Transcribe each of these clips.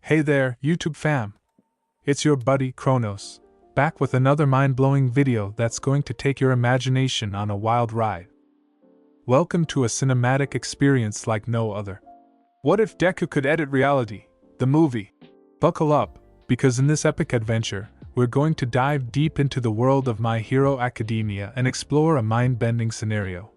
Hey there, YouTube fam! It's your buddy Chronos, back with another mind-blowing video that's going to take your imagination on a wild ride. Welcome to a cinematic experience like no other. What if Deku could edit reality, the movie? Buckle up, because in this epic adventure, we're going to dive deep into the world of My Hero Academia and explore a mind-bending scenario.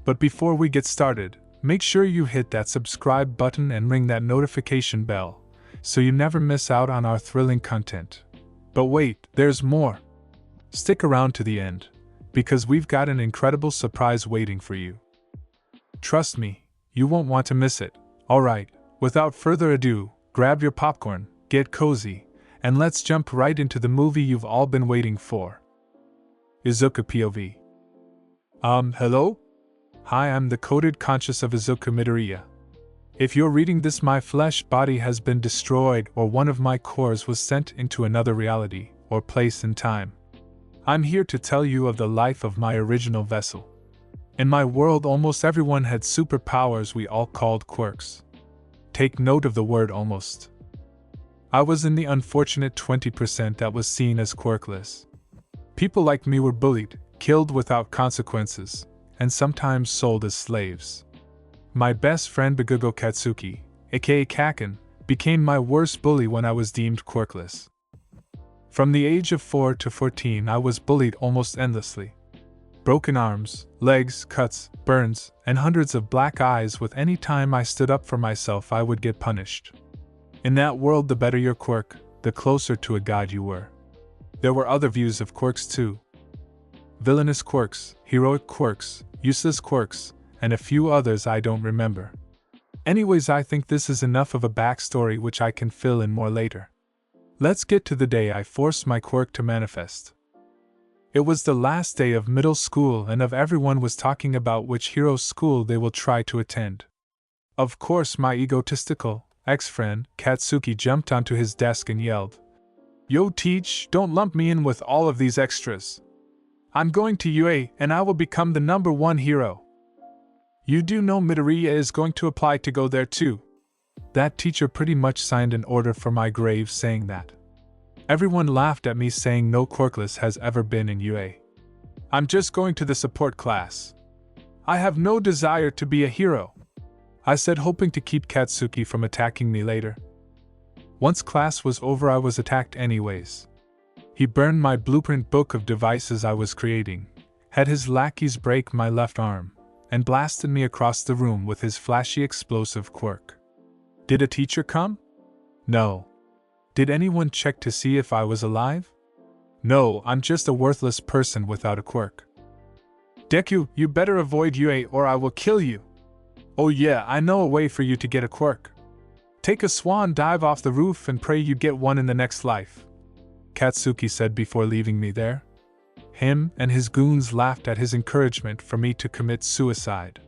But before we get started, make sure you hit that subscribe button and ring that notification bell, so you never miss out on our thrilling content. But wait, there's more! Stick around to the end, because we've got an incredible surprise waiting for you. Trust me, you won't want to miss it. Alright, without further ado, grab your popcorn, get cozy, and let's jump right into the movie you've all been waiting for. Izuku POV. Hello? Hi, I'm the coded conscious of Izuku Midoriya. If you're reading this, my flesh body has been destroyed or one of my cores was sent into another reality or place in time. I'm here to tell you of the life of my original vessel. In my world, almost everyone had superpowers we all called quirks. Take note of the word almost. I was in the unfortunate 20% that was seen as quirkless. People like me were bullied, killed without consequences, and sometimes sold as slaves. My best friend Bagugo Katsuki, aka Kaken, became my worst bully when I was deemed quirkless. From the age of 4 to 14 I was bullied almost endlessly. Broken arms, legs, cuts, burns, and hundreds of black eyes with any time I stood up for myself I would get punished. In that world, the better your quirk, the closer to a god you were. There were other views of quirks too. Villainous quirks, heroic quirks, useless quirks, and a few others I don't remember. Anyways, I think this is enough of a backstory which I can fill in more later. Let's get to the day I forced my quirk to manifest. It was the last day of middle school and everyone was talking about which hero school they will try to attend. Of course, my egotistical ex-friend, Katsuki, jumped onto his desk and yelled, "Yo teach, don't lump me in with all of these extras. I'm going to UA and I will become the #1 hero. You do know Midoriya is going to apply to go there too." That teacher pretty much signed an order for my grave saying that. Everyone laughed at me saying no quirkless has ever been in UA. I'm just going to the support class. I have no desire to be a hero, I said, hoping to keep Katsuki from attacking me later. Once class was over, I was attacked anyways. He burned my blueprint book of devices I was creating, had his lackeys break my left arm, and blasted me across the room with his flashy explosive quirk. Did a teacher come? No. Did anyone check to see if I was alive? No, I'm just a worthless person without a quirk. Deku, you better avoid UA or I will kill you. Oh yeah, I know a way for you to get a quirk. Take a swan dive off the roof and pray you get one in the next life, Katsuki said before leaving me there. Him and his goons laughed at his encouragement for me to commit suicide.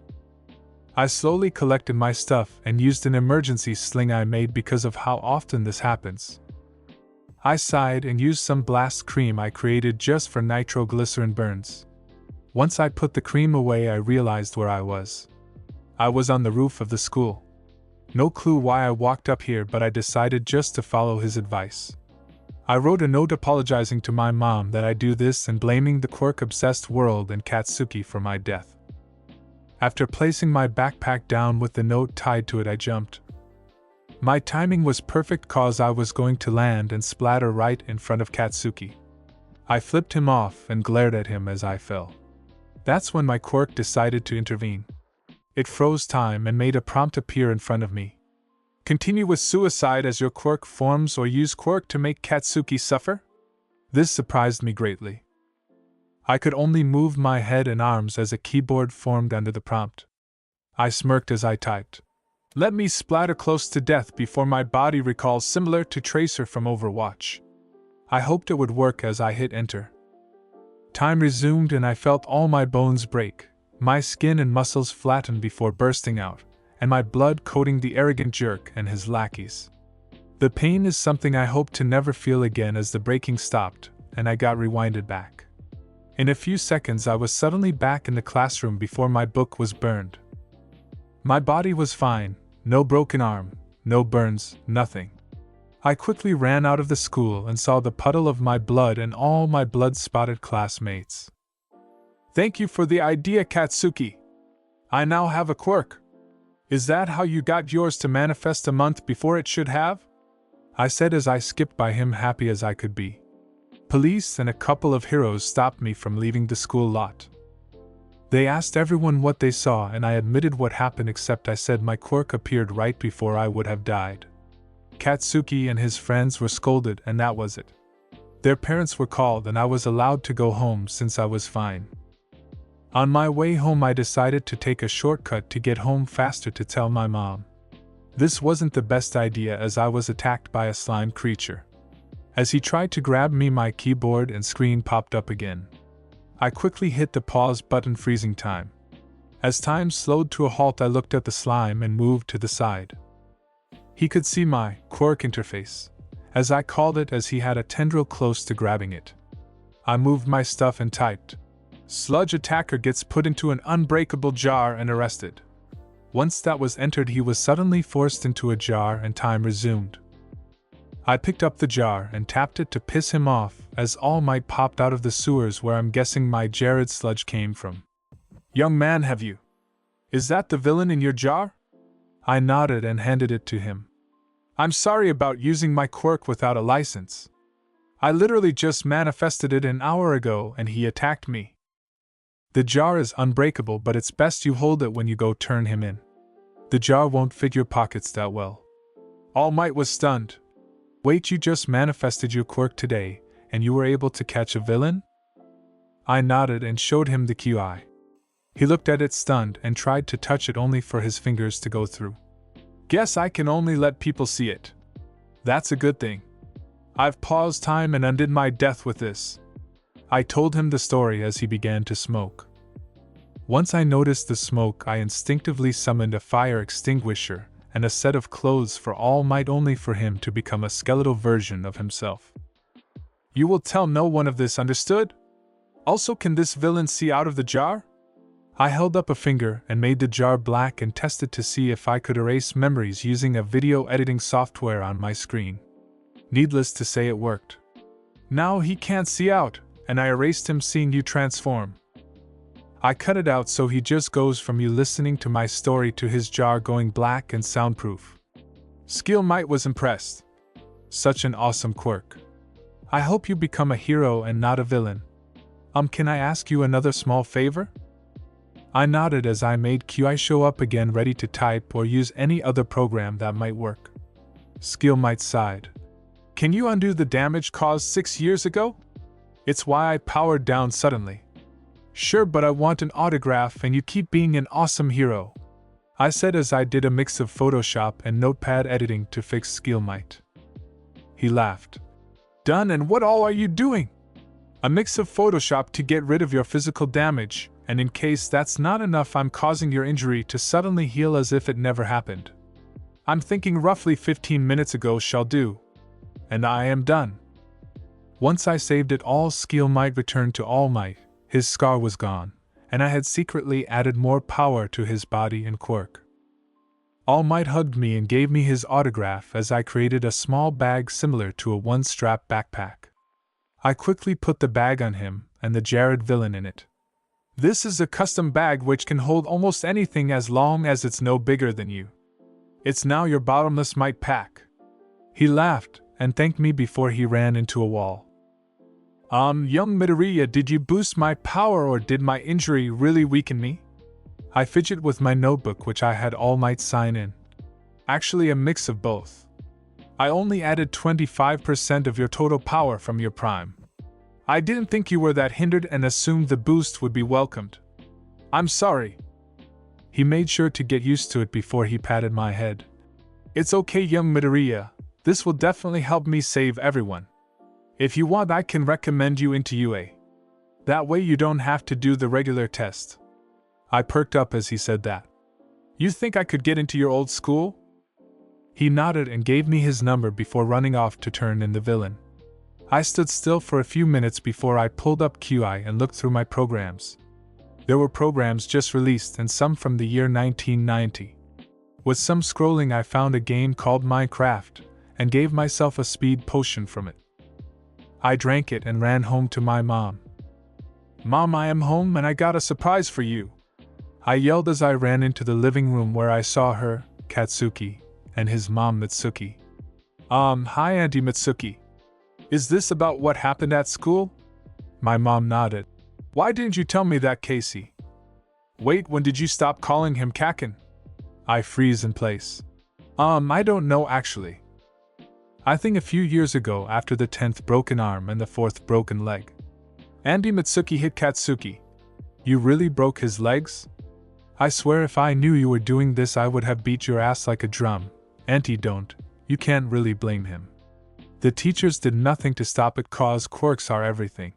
I slowly collected my stuff and used an emergency sling I made because of how often this happens. I sighed and used some blast cream I created just for nitroglycerin burns. Once I put the cream away, I realized where I was. I was on the roof of the school. No clue why I walked up here, but I decided just to follow his advice. I wrote a note apologizing to my mom that I do this and blaming the quirk-obsessed world and Katsuki for my death. After placing my backpack down with the note tied to it, I jumped. My timing was perfect cause I was going to land and splatter right in front of Katsuki. I flipped him off and glared at him as I fell. That's when my quirk decided to intervene. It froze time and made a prompt appear in front of me. Continue with suicide as your quirk forms or use quirk to make Katsuki suffer? This surprised me greatly. I could only move my head and arms as a keyboard formed under the prompt. I smirked as I typed, "Let me splatter close to death before my body recalls, similar to Tracer from Overwatch." I hoped it would work as I hit enter. Time resumed and I felt all my bones break, my skin and muscles flatten before bursting out, and my blood coating the arrogant jerk and his lackeys. The pain is something I hope to never feel again as the breaking stopped, and I got rewinded back. In a few seconds I was suddenly back in the classroom before my book was burned. My body was fine, no broken arm, no burns, nothing. I quickly ran out of the school and saw the puddle of my blood and all my blood-spotted classmates. Thank you for the idea, Katsuki. I now have a quirk. Is that how you got yours to manifest a month before it should have? I said as I skipped by him, happy as I could be. Police and a couple of heroes stopped me from leaving the school lot. They asked everyone what they saw and I admitted what happened, except I said my quirk appeared right before I would have died. Katsuki and his friends were scolded and that was it. Their parents were called and I was allowed to go home since I was fine. On my way home I decided to take a shortcut to get home faster to tell my mom. This wasn't the best idea as I was attacked by a slime creature. As he tried to grab me, my keyboard and screen popped up again. I quickly hit the pause button, freezing time. As time slowed to a halt I looked at the slime and moved to the side. He could see my quirk interface, as I called it, as he had a tendril close to grabbing it. I moved my stuff and typed, "Sludge attacker gets put into an unbreakable jar and arrested." Once that was entered he was suddenly forced into a jar and time resumed. I picked up the jar and tapped it to piss him off as All Might popped out of the sewers where I'm guessing my Jared sludge came from. "Young man, have you? Is that the villain in your jar?" I nodded and handed it to him. "I'm sorry about using my quirk without a license. I literally just manifested it an hour ago and he attacked me. The jar is unbreakable, but it's best you hold it when you go turn him in. The jar won't fit your pockets that well." All Might was stunned. "Wait, you just manifested your quirk today, and you were able to catch a villain?" I nodded and showed him the QI. He looked at it stunned and tried to touch it only for his fingers to go through. "Guess I can only let people see it. That's a good thing. I've paused time and undid my death with this." I told him the story as he began to smoke. Once I noticed the smoke, I instinctively summoned a fire extinguisher and a set of clothes for All Might, only for him to become a skeletal version of himself. "You will tell no one of this, understood? Also, can this villain see out of the jar?" I held up a finger and made the jar black and tested to see if I could erase memories using a video editing software on my screen. Needless to say, it worked. "Now he can't see out, and I erased him seeing you transform. I cut it out so he just goes from you listening to my story to his jar going black and soundproof." Skill Might was impressed. "Such an awesome quirk. I hope you become a hero and not a villain. Can I ask you another small favor?" I nodded as I made QI show up again, ready to type or use any other program that might work. Skill Might sighed. "Can you undo the damage caused 6 years ago? It's why I powered down suddenly." "Sure, but I want an autograph and you keep being an awesome hero," I said as I did a mix of Photoshop and Notepad editing to fix Skill Might. He laughed. "Done, and what all are you doing?" "A mix of Photoshop to get rid of your physical damage, and in case that's not enough, I'm causing your injury to suddenly heal as if it never happened. I'm thinking roughly 15 minutes ago shall do. And I am done." Once I saved it all, Skill Might returned to All Might. His scar was gone, and I had secretly added more power to his body and quirk. All Might hugged me and gave me his autograph as I created a small bag similar to a one-strap backpack. I quickly put the bag on him and the Jared villain in it. "This is a custom bag which can hold almost anything as long as it's no bigger than you. It's now your bottomless Might pack." He laughed and thanked me before he ran into a wall. Young Midoriya, did you boost my power or did my injury really weaken me?" I fidgeted with my notebook, which I had All Might sign in. "Actually, a mix of both. I only added 25% of your total power from your prime. I didn't think you were that hindered and assumed the boost would be welcomed. I'm sorry." He made sure to get used to it before he patted my head. "It's okay, young Midoriya. This will definitely help me save everyone. If you want, I can recommend you into UA. That way you don't have to do the regular test." I perked up as he said that. "You think I could get into your old school?" He nodded and gave me his number before running off to turn in the villain. I stood still for a few minutes before I pulled up QI and looked through my programs. There were programs just released and some from the year 1990. With some scrolling, I found a game called Minecraft, and gave myself a speed potion from it. I drank it and ran home to my mom. "Mom, I am home and I got a surprise for you," I yelled as I ran into the living room where I saw her, Katsuki, and his mom Mitsuki. Hi Auntie Mitsuki. Is this about what happened at school?" My mom nodded. "Why didn't you tell me that, Casey?" "Wait, when did you stop calling him Kakin?" I freeze in place. I don't know actually. I think a few years ago after the 10th broken arm and the 4th broken leg. Auntie Mitsuki hit Katsuki. "You really broke his legs?" "I swear if I knew you were doing this I would have beat your ass like a drum." "Auntie, don't. You can't really blame him. The teachers did nothing to stop it cause quirks are everything.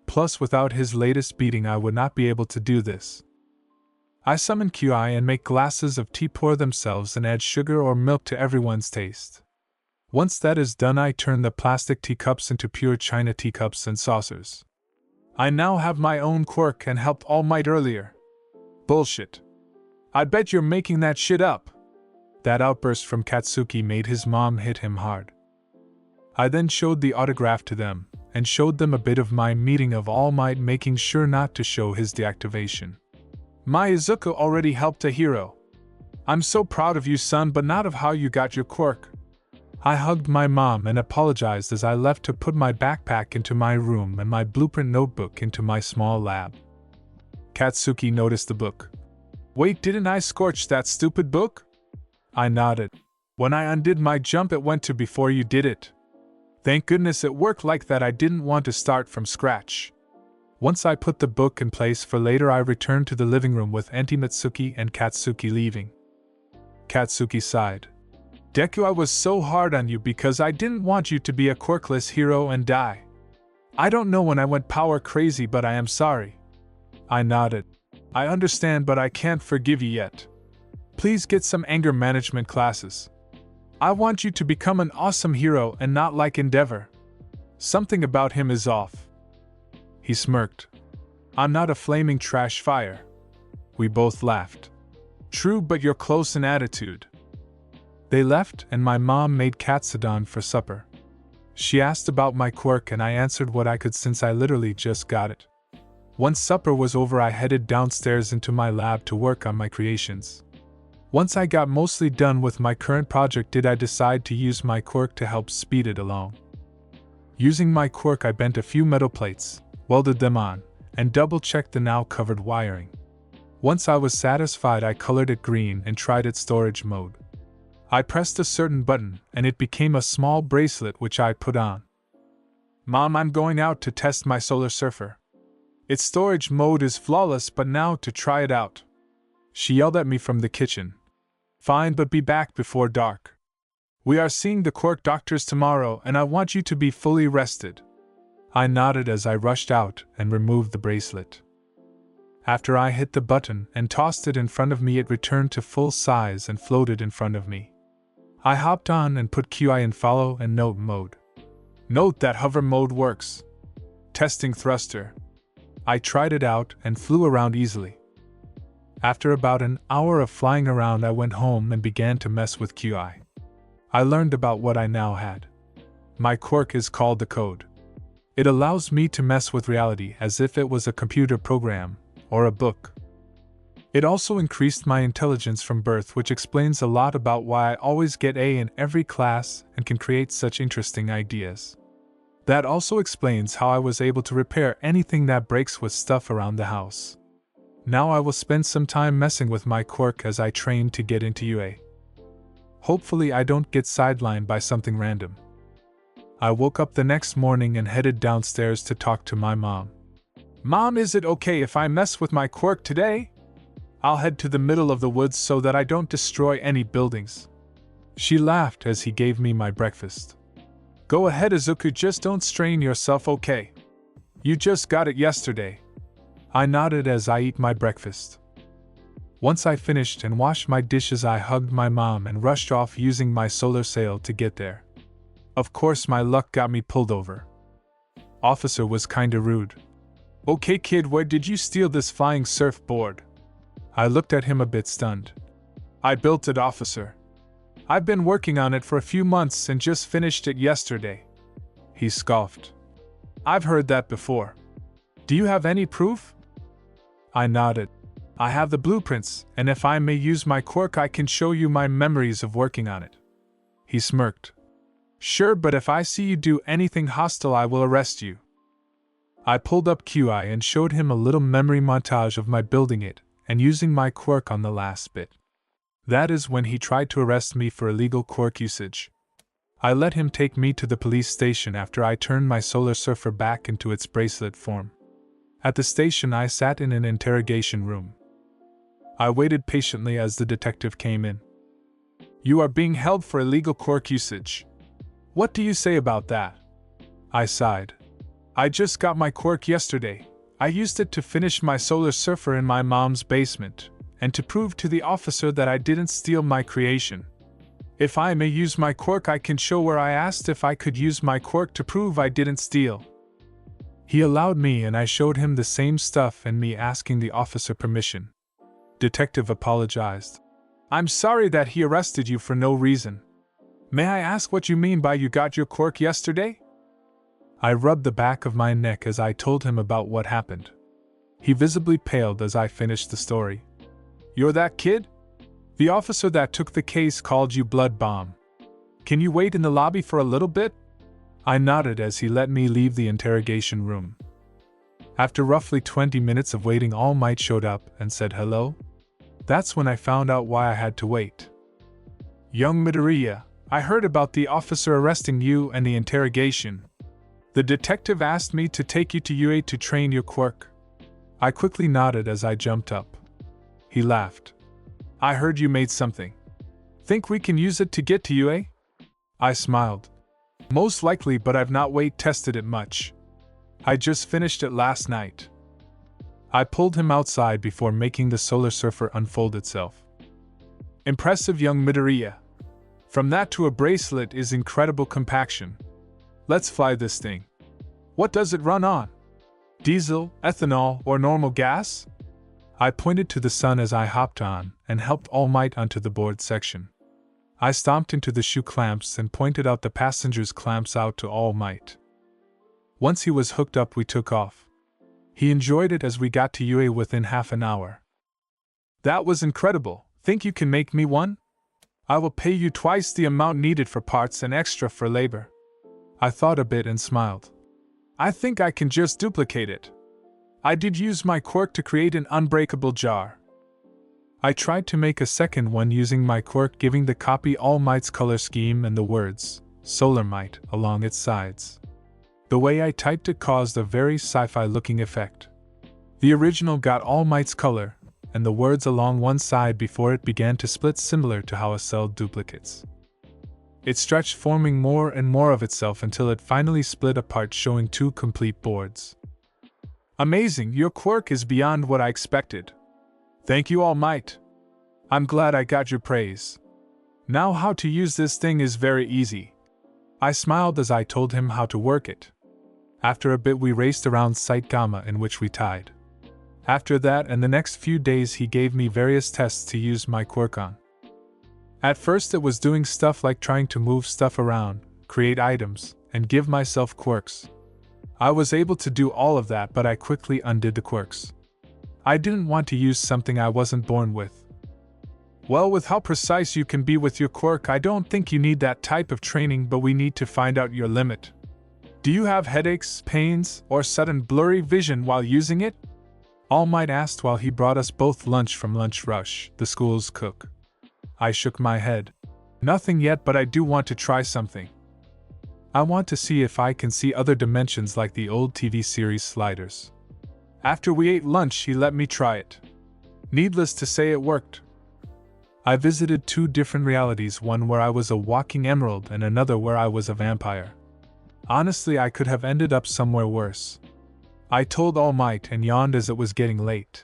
Plus without his latest beating I would not be able to do this." I summon QI and make glasses of tea pour themselves and add sugar or milk to everyone's taste. Once that is done I turn the plastic teacups into pure china teacups and saucers. I now have my own quirk and helped All Might earlier. Bullshit. I bet you're making that shit up. That outburst from Katsuki made his mom hit him hard. I then showed the autograph to them, and showed them a bit of my meeting of All Might, making sure not to show his deactivation. "My Izuku already helped a hero. I'm so proud of you, son, but not of how you got your quirk." I hugged my mom and apologized as I left to put my backpack into my room and my blueprint notebook into my small lab. Katsuki noticed the book. "Wait, didn't I scorch that stupid book?" I nodded. "When I undid my jump it went to before you did it. Thank goodness it worked like that. I didn't want to start from scratch." Once I put the book in place for later I returned to the living room with Auntie Mitsuki and Katsuki leaving. Katsuki sighed. "Deku, I was so hard on you because I didn't want you to be a quirkless hero and die. I don't know when I went power crazy, but I am sorry." I nodded. "I understand, but I can't forgive you yet. Please get some anger management classes. I want you to become an awesome hero and not like Endeavor. Something about him is off." He smirked. "I'm not a flaming trash fire." We both laughed. "True, but you're close in attitude." They left and my mom made katsudon for supper. She asked about my quirk and I answered what I could since I literally just got it. Once supper was over I headed downstairs into my lab to work on my creations. Once I got mostly done with my current project did I decide to use my quirk to help speed it along. Using my quirk I bent a few metal plates, welded them on, and double-checked the now covered wiring. Once I was satisfied I colored it green and tried its storage mode. I pressed a certain button and it became a small bracelet which I put on. "Mom, I'm going out to test my solar surfer. Its storage mode is flawless, but now to try it out." She yelled at me from the kitchen. "Fine, but be back before dark. We are seeing the quirk doctors tomorrow and I want you to be fully rested." I nodded as I rushed out and removed the bracelet. After I hit the button and tossed it in front of me it returned to full size and floated in front of me. I hopped on and put QI in follow and note mode. Note that hover mode works. Testing thruster. I tried it out and flew around easily. After about an hour of flying around I went home and began to mess with QI. I learned about what I now had. My quirk is called the code. It allows me to mess with reality as if it was a computer program or a book. It also increased my intelligence from birth, which explains a lot about why I always get A in every class and can create such interesting ideas. That also explains how I was able to repair anything that breaks with stuff around the house. Now I will spend some time messing with my quirk as I train to get into UA. Hopefully I don't get sidelined by something random. I woke up the next morning and headed downstairs to talk to my mom. "Mom, is it okay if I mess with my quirk today? I'll head to the middle of the woods so that I don't destroy any buildings." She laughed as he gave me my breakfast. "Go ahead, Izuku, just don't strain yourself, okay? You just got it yesterday." I nodded as I eat my breakfast. Once I finished and washed my dishes I hugged my mom and rushed off using my solar sail to get there. Of course my luck got me pulled over. Officer was kinda rude. "Okay kid, where did you steal this flying surfboard?" I looked at him a bit stunned. "I built it, officer." I've been working on it for a few months and just finished it yesterday. He scoffed. I've heard that before. Do you have any proof? I nodded. I have the blueprints, and if I may use my quirk, I can show you my memories of working on it. He smirked. Sure, but if I see you do anything hostile, I will arrest you. I pulled up QI and showed him a little memory montage of my building it and using my quirk on the last bit. That is when he tried to arrest me for illegal quirk usage. I let him take me to the police station after I turned my solar surfer back into its bracelet form. At the station, I sat in an interrogation room. I waited patiently as the detective came in. You are being held for illegal quirk usage. What do you say about that? I sighed. I just got my quirk yesterday. I used it to finish my solar surfer in my mom's basement, and to prove to the officer that I didn't steal my creation. If I may use my quirk, I can show where I asked if I could use my quirk to prove I didn't steal. He allowed me, and I showed him the same stuff and me asking the officer permission. Detective apologized. I'm sorry that he arrested you for no reason. May I ask what you mean by you got your quirk yesterday? I rubbed the back of my neck as I told him about what happened. He visibly paled as I finished the story. You're that kid? The officer that took the case called you Blood Bomb. Can you wait in the lobby for a little bit? I nodded as he let me leave the interrogation room. After roughly 20 minutes of waiting, All Might showed up and said hello. That's when I found out why I had to wait. Young Midoriya, I heard about the officer arresting you and the interrogation. The detective asked me to take you to UA to train your quirk. I quickly nodded as I jumped up. He laughed. I heard you made something. Think we can use it to get to UA? I smiled. Most likely, but I've not weight tested it much. I just finished it last night. I pulled him outside before making the solar surfer unfold itself. Impressive, young Midoriya. From that to a bracelet is incredible compaction. Let's fly this thing. What does it run on? Diesel, ethanol, or normal gas? I pointed to the sun as I hopped on and helped All Might onto the board section. I stomped into the shoe clamps and pointed out the passenger's clamps out to All Might. Once he was hooked up, we took off. He enjoyed it as we got to UA within half an hour. That was incredible. Think you can make me one? I will pay you twice the amount needed for parts and extra for labor. I thought a bit and smiled. I think I can just duplicate it. I did use my quirk to create an unbreakable jar. I tried to make a second one using my quirk, giving the copy All Might's color scheme and the words, Solar Might, along its sides. The way I typed it caused a very sci-fi looking effect. The original got All Might's color, and the words along one side before it began to split, similar to how a cell duplicates. It stretched, forming more and more of itself until it finally split apart, showing two complete boards. Amazing, your quirk is beyond what I expected. Thank you, All Might. I'm glad I got your praise. Now how to use this thing is very easy. I smiled as I told him how to work it. After a bit we raced around Site Gamma, in which we tied. After that and the next few days he gave me various tests to use my quirk on. At first it was doing stuff like trying to move stuff around, create items, and give myself quirks. I was able to do all of that, but I quickly undid the quirks. I didn't want to use something I wasn't born with. Well, with how precise you can be with your quirk, I don't think you need that type of training, but we need to find out your limit. Do you have headaches, pains, or sudden blurry vision while using it? All Might asked while he brought us both lunch from Lunch Rush, the school's cook. I shook my head. Nothing yet, but I do want to try something. I want to see if I can see other dimensions like the old TV series Sliders. After we ate lunch, he let me try it. Needless to say, it worked. I visited two different realities, one where I was a walking emerald and another where I was a vampire. Honestly, I could have ended up somewhere worse. I told All Might and yawned as it was getting late.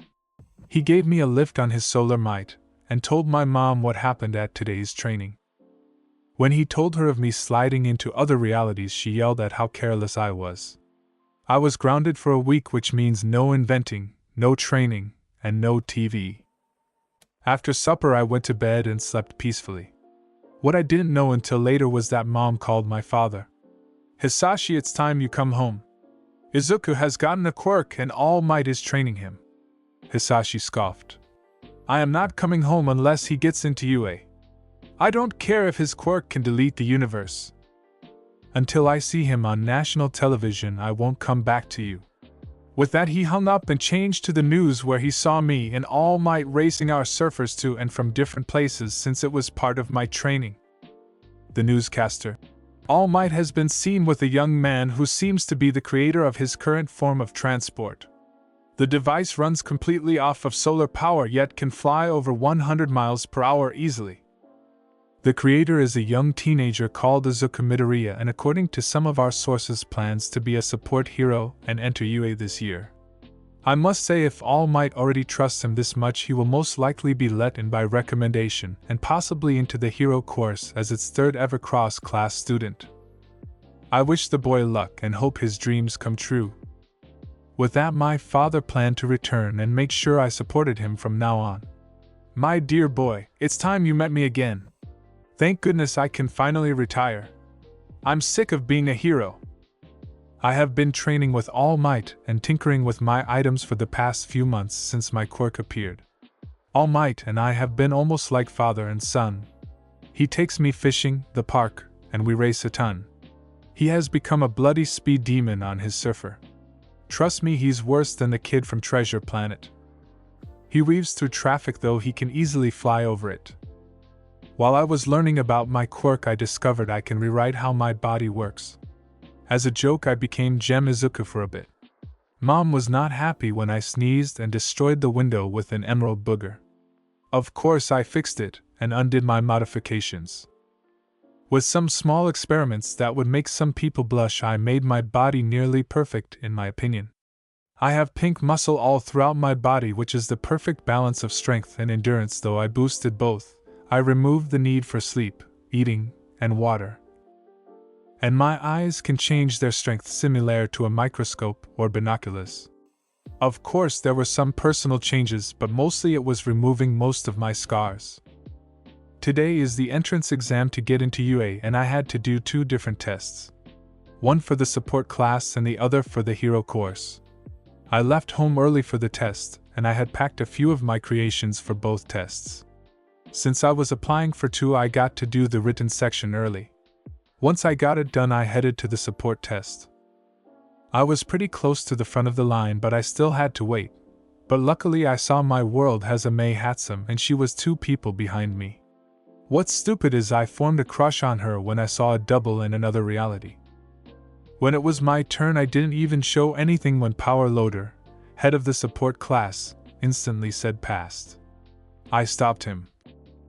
He gave me a lift on his Solar Might and told my mom what happened at today's training. When he told her of me sliding into other realities, she yelled at how careless I was. I was grounded for a week, which means no inventing, no training, and no TV. After supper I went to bed and slept peacefully. What I didn't know until later was that Mom called my father. "Hisashi, it's time you come home. Izuku has gotten a quirk and All Might is training him." Hisashi scoffed. "I am not coming home unless he gets into UA. I don't care if his quirk can delete the universe. Until I see him on national television, I won't come back to you." With that, he hung up and changed to the news, where he saw me and All Might racing our surfers to and from different places since it was part of my training. The newscaster: "All Might has been seen with a young man who seems to be the creator of his current form of transport. The device runs completely off of solar power yet can fly over 100 miles per hour easily. The creator is a young teenager called Izuku Midoriya, and according to some of our sources plans to be a support hero and enter UA this year. I must say, if All Might already trusts him this much, he will most likely be let in by recommendation and possibly into the hero course as its third ever cross-class student. I wish the boy luck and hope his dreams come true." With that, my father planned to return and make sure I supported him from now on. "My dear boy, it's time you met me again. Thank goodness I can finally retire. I'm sick of being a hero. I have been training with All Might and tinkering with my items for the past few months since my quirk appeared. All Might and I have been almost like father and son. He takes me fishing, the park, and we race a ton. He has become a bloody speed demon on his surfer. Trust me, he's worse than the kid from Treasure Planet. He weaves through traffic, though he can easily fly over it. While I was learning about my quirk, I discovered I can rewrite how my body works. As a joke, I became Gem Izuku for a bit. Mom was not happy when I sneezed and destroyed the window with an emerald booger. Of course, I fixed it and undid my modifications. With some small experiments that would make some people blush, I made my body nearly perfect in my opinion. I have pink muscle all throughout my body, which is the perfect balance of strength and endurance. Though I boosted both, I removed the need for sleep, eating, and water. And my eyes can change their strength similar to a microscope or binoculars. Of course, there were some personal changes, but mostly it was removing most of my scars. Today is the entrance exam to get into UA, and I had to do 2 different tests. One for the support class and the other for the hero course. I left home early for the test, and I had packed a few of my creations for both tests. Since I was applying for 2, I got to do the written section early. Once I got it done, I headed to the support test. I was pretty close to the front of the line, but I still had to wait. But luckily I saw my world has a MHA, and she was 2 people behind me. What's stupid is I formed a crush on her when I saw a double in another reality. When it was my turn, I didn't even show anything when Power Loader, head of the support class, instantly said passed. I stopped him.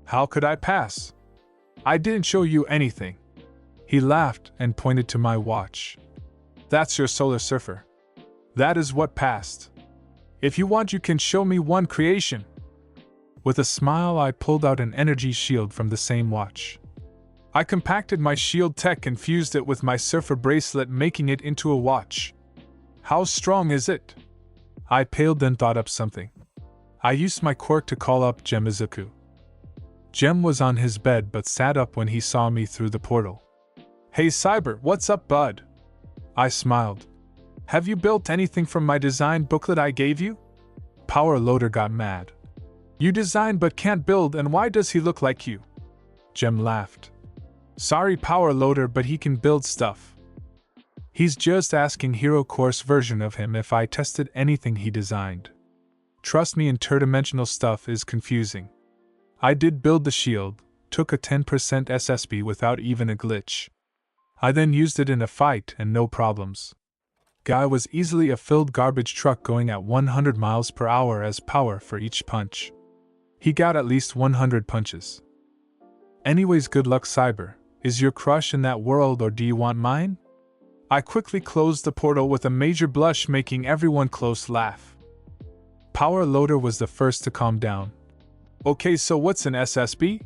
"How could I pass? I didn't show you anything." He laughed and pointed to my watch. "That's your solar surfer. That is what passed. If you want, you can show me one creation." With a smile, I pulled out an energy shield from the same watch. I compacted my shield tech and fused it with my surfer bracelet, making it into a watch. "How strong is it?" I paled, then thought up something. I used my quirk to call up Gem Izuku. Gem was on his bed but sat up when he saw me through the portal. "Hey Cyber, what's up, bud?" I smiled. "Have you built anything from my design booklet I gave you?" Power Loader got mad. "You design but can't build, and why does he look like you?" Gem laughed. "Sorry Power Loader, but he can build stuff. He's just asking Hero Course version of him if I tested anything he designed. Trust me, interdimensional stuff is confusing. I did build the shield, took a 10% SSB without even a glitch. I then used it in a fight and no problems. Guy was easily a filled garbage truck going at 100 miles per hour as power for each punch. He got at least 100 punches. Anyways, good luck Cyber. Is your crush in that world or do you want mine?" I quickly closed the portal with a major blush, making everyone close laugh. Power Loader was the first to calm down. "Okay, so what's an SSB?"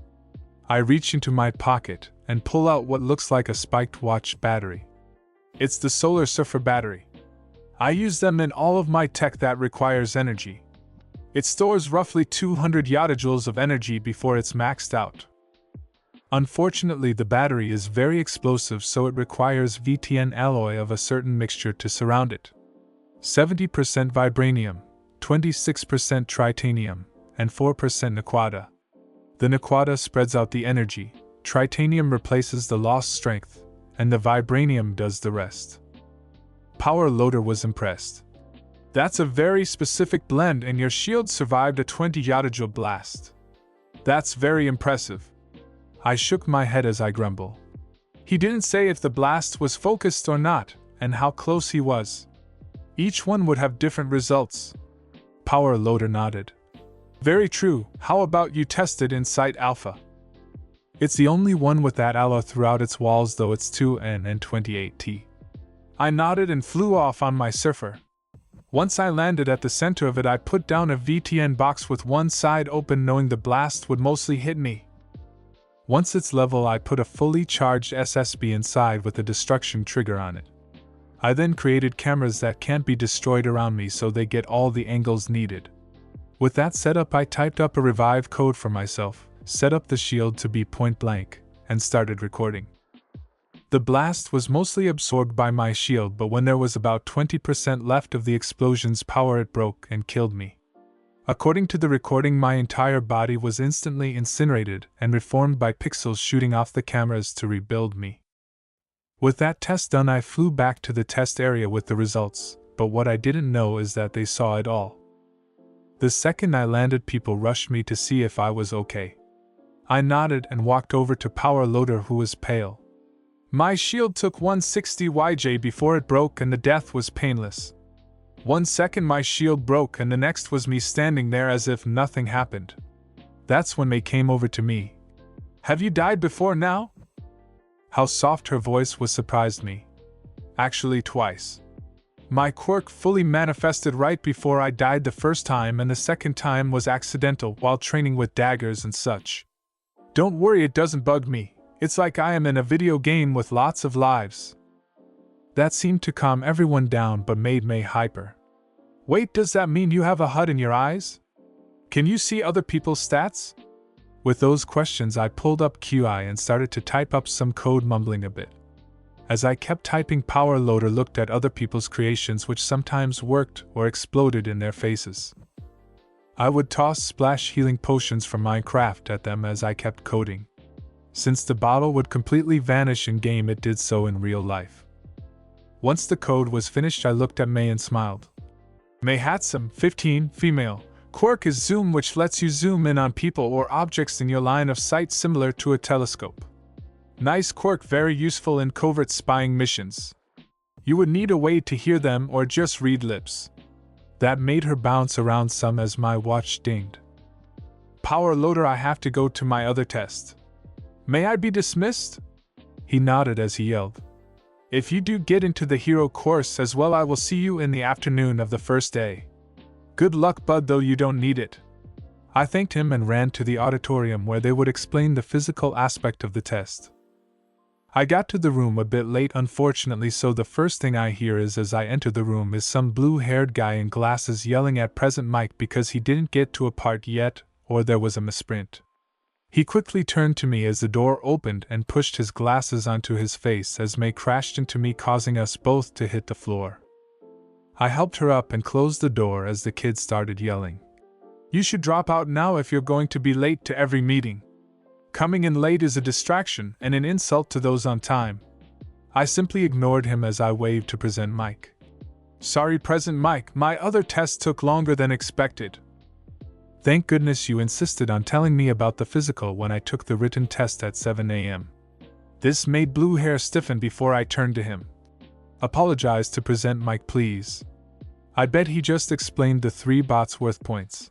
I reach into my pocket and pull out what looks like a spiked watch battery. It's the Solar Surfer battery. I use them in all of my tech that requires energy. It stores roughly 200 yattajoules of energy before it's maxed out. Unfortunately, the battery is very explosive, so it requires VTN alloy of a certain mixture to surround it. 70% vibranium, 26% tritanium, and 4% naquadah. The naquadah spreads out the energy, tritanium replaces the lost strength, and the vibranium does the rest. Power Loader was impressed. That's a very specific blend, and your shield survived a 20 yatajoule blast. That's very impressive. I shook my head as I grumble. He didn't say if the blast was focused or not, and how close he was. Each one would have different results. Power Loader nodded. Very true. How about you test it in Site Alpha? It's the only one with that alloy throughout its walls, though it's 2N and 28T. I nodded and flew off on my surfer. Once I landed at the center of it, I put down a VTN box with one side open, knowing the blast would mostly hit me. Once it's level, I put a fully charged SSB inside with a destruction trigger on it. I then created cameras that can't be destroyed around me, so they get all the angles needed. With that setup, I typed up a revive code for myself, set up the shield to be point blank, and started recording. The blast was mostly absorbed by my shield, but when there was about 20% left of the explosion's power, it broke and killed me. According to the recording, my entire body was instantly incinerated and reformed by pixels shooting off the cameras to rebuild me. With that test done, I flew back to the test area with the results, but what I didn't know is that they saw it all. The second I landed, people rushed me to see if I was okay. I nodded and walked over to Power Loader, who was pale. My shield took 160 YJ before it broke, and the death was painless. 1 second my shield broke, and the next was me standing there as if nothing happened. That's when May came over to me. Have you died before now? How soft her voice was surprised me. Actually, twice. My quirk fully manifested right before I died the first time, and the second time was accidental while training with daggers and such. Don't worry, it doesn't bug me. It's like I am in a video game with lots of lives. That seemed to calm everyone down but made May hyper. Wait, does that mean you have a HUD in your eyes? Can you see other people's stats? With those questions, I pulled up QI and started to type up some code, mumbling a bit. As I kept typing, Power Loader looked at other people's creations, which sometimes worked or exploded in their faces. I would toss splash healing potions from Minecraft at them as I kept coding. Since the bottle would completely vanish in game, it did so in real life. Once the code was finished, I looked at May and smiled. May Hatsum, 15, female. Quirk is zoom, which lets you zoom in on people or objects in your line of sight, similar to a telescope. Nice quirk, very useful in covert spying missions. You would need a way to hear them or just read lips. That made her bounce around some as my watch dinged. Power Loader, I have to go to my other test. May I be dismissed? He nodded as he yelled. If you do get into the hero course as well, I will see you in the afternoon of the first day. Good luck, bud, though you don't need it. I thanked him and ran to the auditorium where they would explain the physical aspect of the test. I got to the room a bit late, unfortunately, so the first thing I hear as I enter the room is some blue-haired guy in glasses yelling at Present Mike because he didn't get to a part yet, or there was a misprint. He quickly turned to me as the door opened and pushed his glasses onto his face as May crashed into me, causing us both to hit the floor. I helped her up and closed the door as the kid started yelling. You should drop out now if you're going to be late to every meeting. Coming in late is a distraction and an insult to those on time. I simply ignored him as I waved to Present Mike. Sorry, Present Mike, my other test took longer than expected. Thank goodness you insisted on telling me about the physical when I took the written test at 7 a.m. This made Blue Hair stiffen before I turned to him. Apologize to Present Mike, please. I bet he just explained the 3 bots worth points.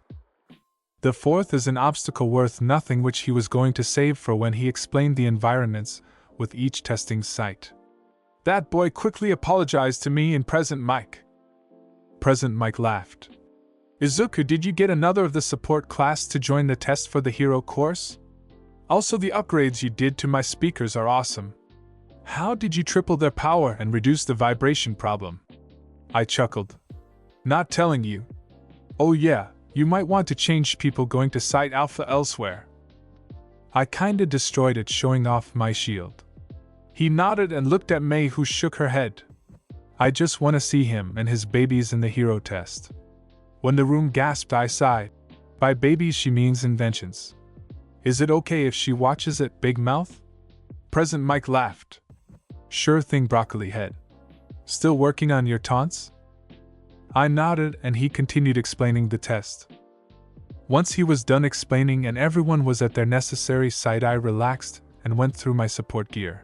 The 4th is an obstacle worth nothing, which he was going to save for when he explained the environments with each testing site. That boy quickly apologized to me and Present Mike. Present Mike laughed. Izuku, did you get another of the support class to join the test for the hero course? Also, the upgrades you did to my speakers are awesome. How did you triple their power and reduce the vibration problem? I chuckled. Not telling you. Oh yeah, you might want to change people going to Site Alpha elsewhere. I kinda destroyed it, showing off my shield. He nodded and looked at May, who shook her head. I just wanna see him and his babies in the hero test. When the room gasped, I sighed. By babies she means inventions. Is it okay if she watches it, Big Mouth? Present Mike laughed. Sure thing, Broccoli Head. Still working on your taunts? I nodded and he continued explaining the test. Once he was done explaining and everyone was at their necessary site, I relaxed and went through my support gear.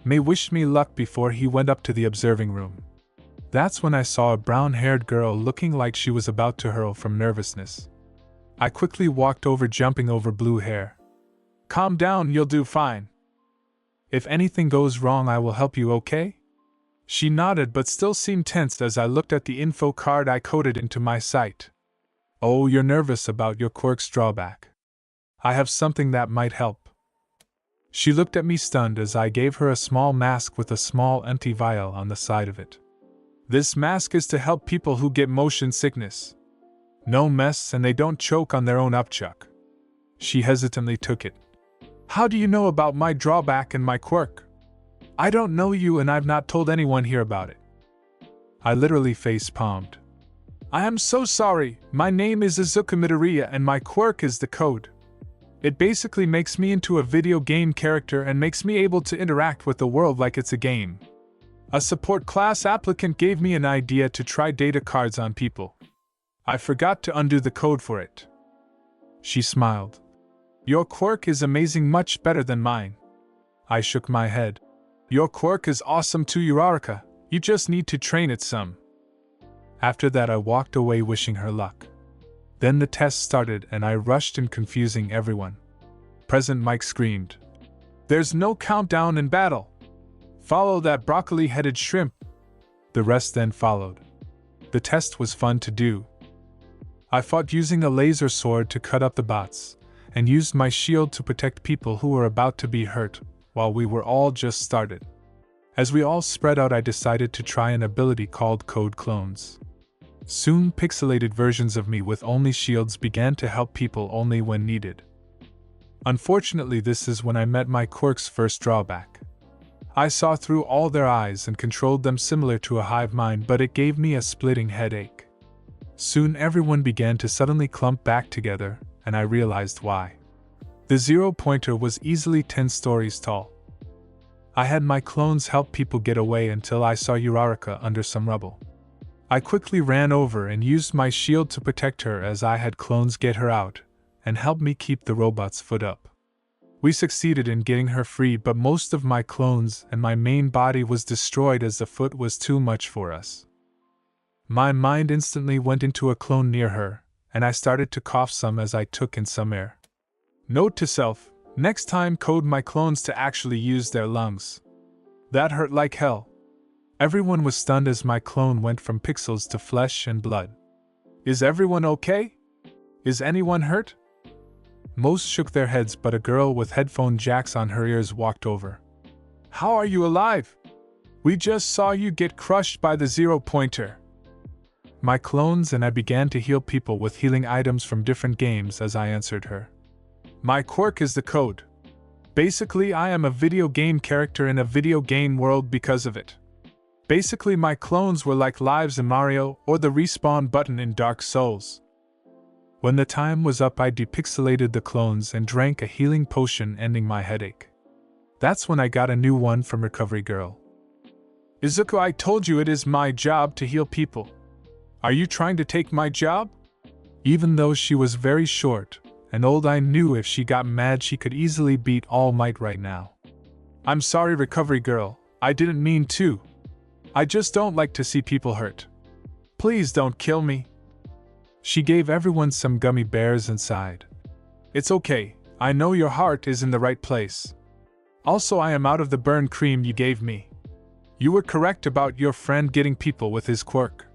May wished me luck before he went up to the observing room. That's when I saw a brown-haired girl looking like she was about to hurl from nervousness. I quickly walked over, jumping over blue hair. Calm down, you'll do fine. If anything goes wrong, I will help you, okay? She nodded but still seemed tensed as I looked at the info card I coded into my site. Oh, you're nervous about your quirk's drawback. I have something that might help. She looked at me stunned as I gave her a small mask with a small empty vial on the side of it. This mask is to help people who get motion sickness. No mess and they don't choke on their own upchuck. She hesitantly took it. How do you know about my drawback and my quirk? I don't know you and I've not told anyone here about it. I literally face-palmed. I am so sorry, my name is Izuku Midoriya and my quirk is the code. It basically makes me into a video game character and makes me able to interact with the world like it's a game. A support class applicant gave me an idea to try data cards on people. I forgot to undo the code for it. She smiled. Your quirk is amazing, much better than mine. I shook my head. Your quirk is awesome too, Uraraka. You just need to train it some. After that I walked away wishing her luck. Then the test started and I rushed in, confusing everyone. Present Mike screamed. There's no countdown in battle. Follow that broccoli-headed shrimp. The rest then followed. The test was fun to do. I fought using a laser sword to cut up the bots, and used my shield to protect people who were about to be hurt, while we were all just started. As we all spread out, I decided to try an ability called Code Clones. Soon pixelated versions of me with only shields began to help people only when needed. Unfortunately, this is when I met my quirk's first drawback. I saw through all their eyes and controlled them similar to a hive mind, but it gave me a splitting headache. Soon everyone began to suddenly clump back together, and I realized why. The 0-pointer was easily 10 stories tall. I had my clones help people get away until I saw Uraraka under some rubble. I quickly ran over and used my shield to protect her as I had clones get her out, and help me keep the robot's foot up. We succeeded in getting her free, but most of my clones and my main body was destroyed as the foot was too much for us. My mind instantly went into a clone near her, and I started to cough some as I took in some air. Note to self, next time code my clones to actually use their lungs. That hurt like hell. Everyone was stunned as my clone went from pixels to flesh and blood. Is everyone okay? Is anyone hurt? Most shook their heads, but a girl with headphone jacks on her ears walked over. How are you alive? We just saw you get crushed by the 0-pointer. My clones and I began to heal people with healing items from different games as I answered her. My quirk is the code. Basically, I am a video game character in a video game world because of it. Basically, my clones were like lives in Mario or the respawn button in Dark Souls. When the time was up, I depixelated the clones and drank a healing potion, ending my headache. That's when I got a new one from Recovery Girl. Izuku, I told you it is my job to heal people. Are you trying to take my job? Even though she was very short and old, I knew if she got mad she could easily beat All Might right now. I'm sorry, Recovery Girl, I didn't mean to. I just don't like to see people hurt. Please don't kill me. She gave everyone some gummy bears and sighed. It's okay, I know your heart is in the right place. Also, I am out of the burn cream you gave me. You were correct about your friend getting people with his quirk.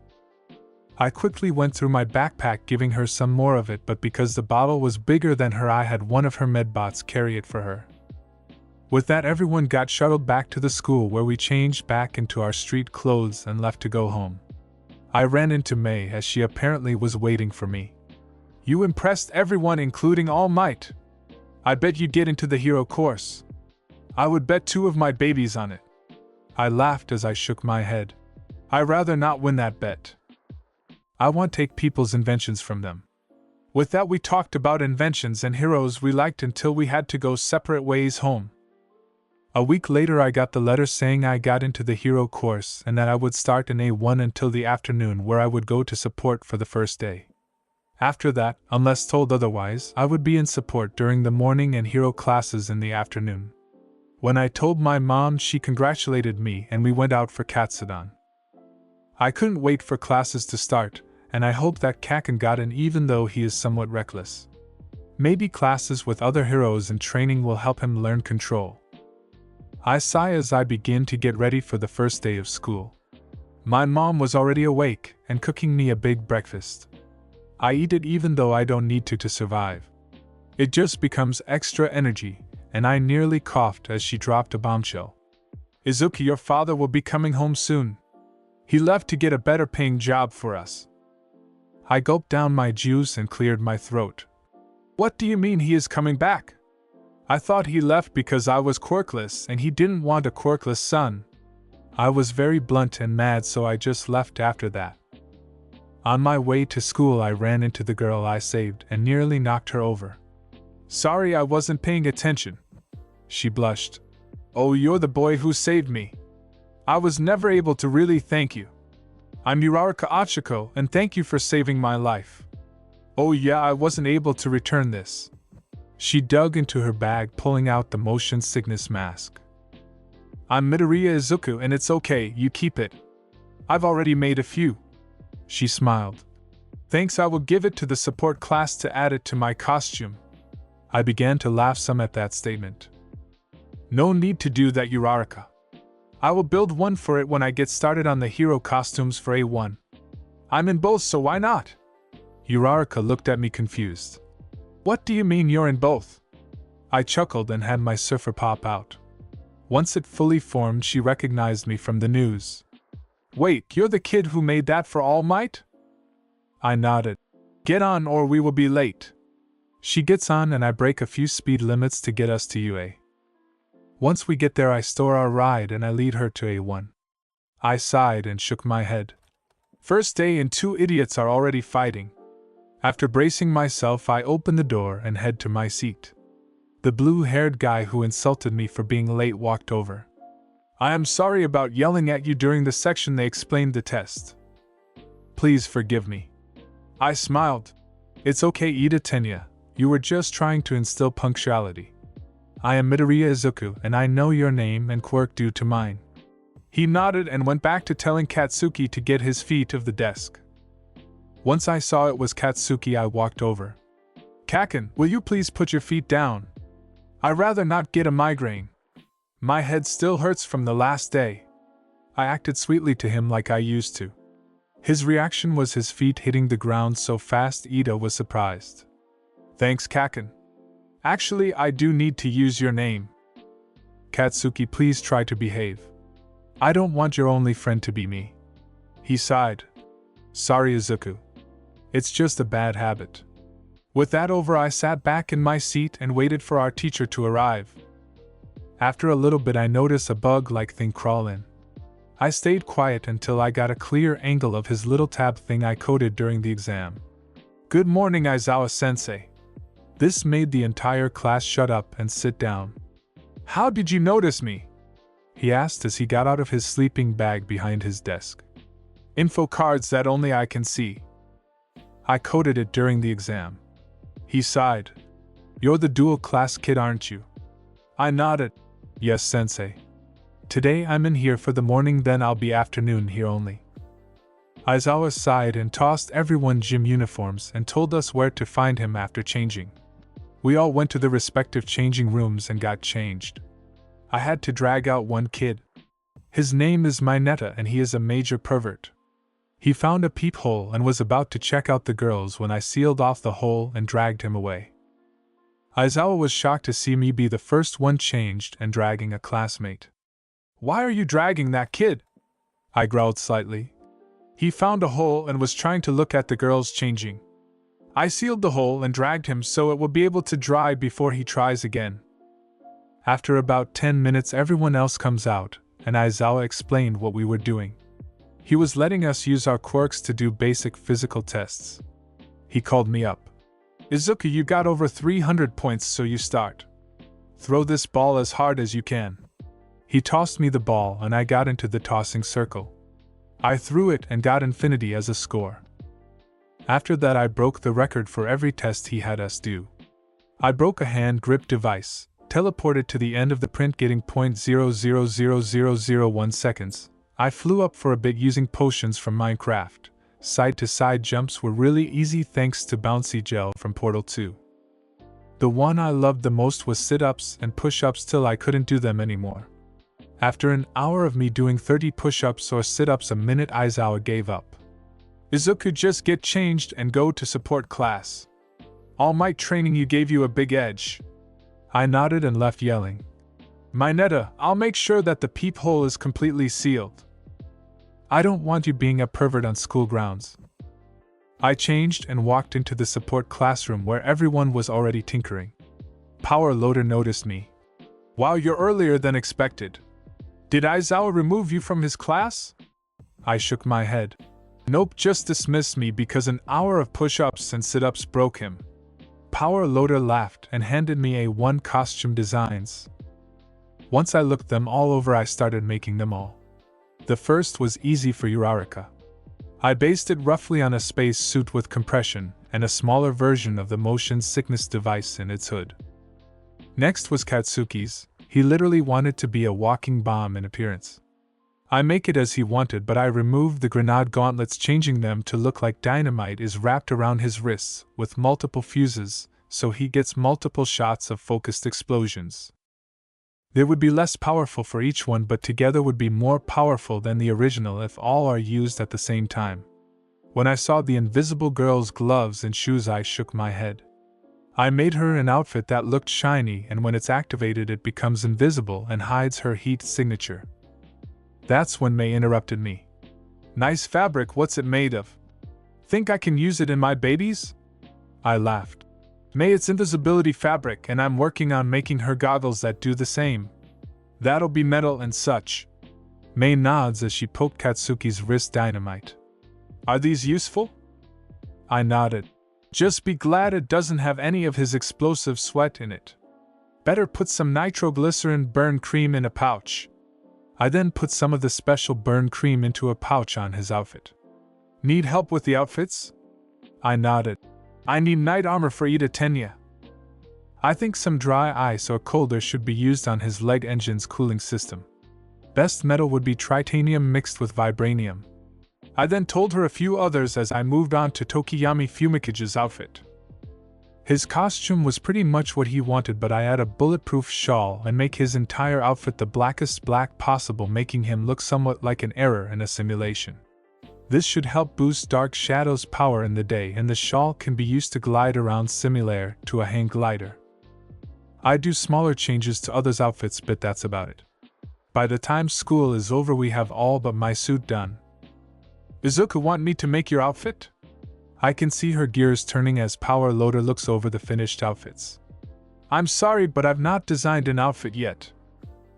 I quickly went through my backpack giving her some more of it, but because the bottle was bigger than her, I had one of her medbots carry it for her. With that, everyone got shuttled back to the school, where we changed back into our street clothes and left to go home. I ran into May as she apparently was waiting for me. You impressed everyone, including All Might. I bet you'd get into the hero course. I would bet 2 of my babies on it. I laughed as I shook my head. I'd rather not win that bet. I want to take people's inventions from them. With that, we talked about inventions and heroes we liked until we had to go separate ways home. A week later, I got the letter saying I got into the hero course and that I would start in A1 until the afternoon, where I would go to support for the first day. After that, unless told otherwise, I would be in support during the morning and hero classes in the afternoon. When I told my mom, she congratulated me and we went out for Katsudan. I couldn't wait for classes to start, and I hope that Kaken got in even though he is somewhat reckless. Maybe classes with other heroes in training will help him learn control. I sigh as I begin to get ready for the first day of school. My mom was already awake and cooking me a big breakfast. I eat it even though I don't need to survive. It just becomes extra energy, and I nearly coughed as she dropped a bombshell. Izuku, your father will be coming home soon. He left to get a better paying job for us. I gulped down my juice and cleared my throat. What do you mean he is coming back? I thought he left because I was quirkless and he didn't want a quirkless son. I was very blunt and mad, so I just left after that. On my way to school, I ran into the girl I saved and nearly knocked her over. Sorry, I wasn't paying attention. She blushed. Oh, you're the boy who saved me. I was never able to really thank you. I'm Uraraka Achiko, and thank you for saving my life. Oh yeah, I wasn't able to return this. She dug into her bag, pulling out the motion sickness mask. I'm Midoriya Izuku, and it's okay, you keep it. I've already made a few. She smiled. Thanks, I will give it to the support class to add it to my costume. I began to laugh some at that statement. No need to do that, Uraraka. I will build one for it when I get started on the hero costumes for A1. I'm in both, so why not? Uraraka looked at me confused. What do you mean you're in both? I chuckled and had my surfer pop out. Once it fully formed, she recognized me from the news. Wait, you're the kid who made that for All Might? I nodded. Get on or we will be late. She gets on and I break a few speed limits to get us to UA. Once we get there, I store our ride and I lead her to A1. I sighed and shook my head. First day and 2 idiots are already fighting. After bracing myself, I open the door and head to my seat. The blue-haired guy who insulted me for being late walked over. I am sorry about yelling at you during the section they explained the test. Please forgive me. I smiled. It's okay, Ida Tenya. You were just trying to instill punctuality. I am Midoriya Izuku, and I know your name and quirk due to mine. He nodded and went back to telling Katsuki to get his feet off the desk. Once I saw it was Katsuki, I walked over. Kaken, will you please put your feet down? I'd rather not get a migraine. My head still hurts from the last day. I acted sweetly to him like I used to. His reaction was his feet hitting the ground so fast Ida was surprised. Thanks, Kaken. Actually, I do need to use your name. Katsuki, please try to behave. I don't want your only friend to be me. He sighed. Sorry, Izuku. It's just a bad habit. With that over, I sat back in my seat and waited for our teacher to arrive. After a little bit, I noticed a bug-like thing crawl in. I stayed quiet until I got a clear angle of his little tab thing I coded during the exam. Good morning, Aizawa-sensei. This made the entire class shut up and sit down. How did you notice me? He asked as he got out of his sleeping bag behind his desk. Info cards that only I can see. I coded it during the exam. He sighed. You're the dual class kid, aren't you? I nodded. Yes, sensei. Today I'm in here for the morning, then I'll be afternoon here only. Aizawa sighed and tossed everyone gym uniforms and told us where to find him after changing. We all went to the respective changing rooms and got changed. I had to drag out one kid. His name is Mineta and he is a major pervert. He found a peephole and was about to check out the girls when I sealed off the hole and dragged him away. Aizawa was shocked to see me be the first one changed and dragging a classmate. Why are you dragging that kid? I growled slightly. He found a hole and was trying to look at the girls changing. I sealed the hole and dragged him so it will be able to dry before he tries again. After about 10 minutes everyone else comes out, and Aizawa explained what we were doing. He was letting us use our quirks to do basic physical tests. He called me up. Izuku, you got over 300 points, so you start. Throw this ball as hard as you can. He tossed me the ball and I got into the tossing circle. I threw it and got infinity as a score. After that I broke the record for every test he had us do. I broke a hand grip device, teleported to the end of the print getting 0.000001 seconds. I flew up for a bit using potions from Minecraft. Side-to-side jumps were really easy thanks to Bouncy Gel from Portal 2. The one I loved the most was sit-ups and push-ups till I couldn't do them anymore. After an hour of me doing 30 push-ups or sit-ups a minute, Aizawa gave up. Izuku, just get changed and go to support class. All Might training you gave you a big edge. I nodded and left yelling. Mineta, I'll make sure that the peephole is completely sealed. I don't want you being a pervert on school grounds. I changed and walked into the support classroom where everyone was already tinkering. Power Loader noticed me. Wow, you're earlier than expected. Did Aizawa remove you from his class? I shook my head. Nope, just dismissed me because an hour of push-ups and sit-ups broke him. Power Loader laughed and handed me A1 costume designs. Once I looked them all over, I started making them all. The first was easy for Uraraka. I based it roughly on a space suit with compression and a smaller version of the motion sickness device in its hood. Next was Katsuki's. He literally wanted to be a walking bomb in appearance. I make it as he wanted, but I removed the grenade gauntlets, changing them to look like dynamite is wrapped around his wrists with multiple fuses, so he gets multiple shots of focused explosions. They would be less powerful for each one, but together would be more powerful than the original if all are used at the same time. When I saw the invisible girl's gloves and shoes, I shook my head. I made her an outfit that looked shiny, and when it's activated it becomes invisible and hides her heat signature. That's when May interrupted me. Nice fabric, what's it made of? Think I can use it in my babies? I laughed. May, it's invisibility fabric, and I'm working on making her goggles that do the same. That'll be metal and such. May nods as she poked Katsuki's wrist dynamite. Are these useful? I nodded. Just be glad it doesn't have any of his explosive sweat in it. Better put some nitroglycerin burn cream in a pouch. I then put some of the special burn cream into a pouch on his outfit. Need help with the outfits? I nodded. I need night armor for Ida Tenya. I think some dry ice or colder should be used on his leg engine's cooling system. Best metal would be titanium mixed with vibranium. I then told her a few others as I moved on to Tokiyami Fumikage's outfit. His costume was pretty much what he wanted, but I add a bulletproof shawl and make his entire outfit the blackest black possible, making him look somewhat like an error in a simulation. This should help boost Dark Shadow's power in the day, and the shawl can be used to glide around similar to a hang glider. I do smaller changes to others' outfits, but that's about it. By the time school is over we have all but my suit done. Izuku, want me to make your outfit? I can see her gears turning as Power Loader looks over the finished outfits. I'm sorry, but I've not designed an outfit yet.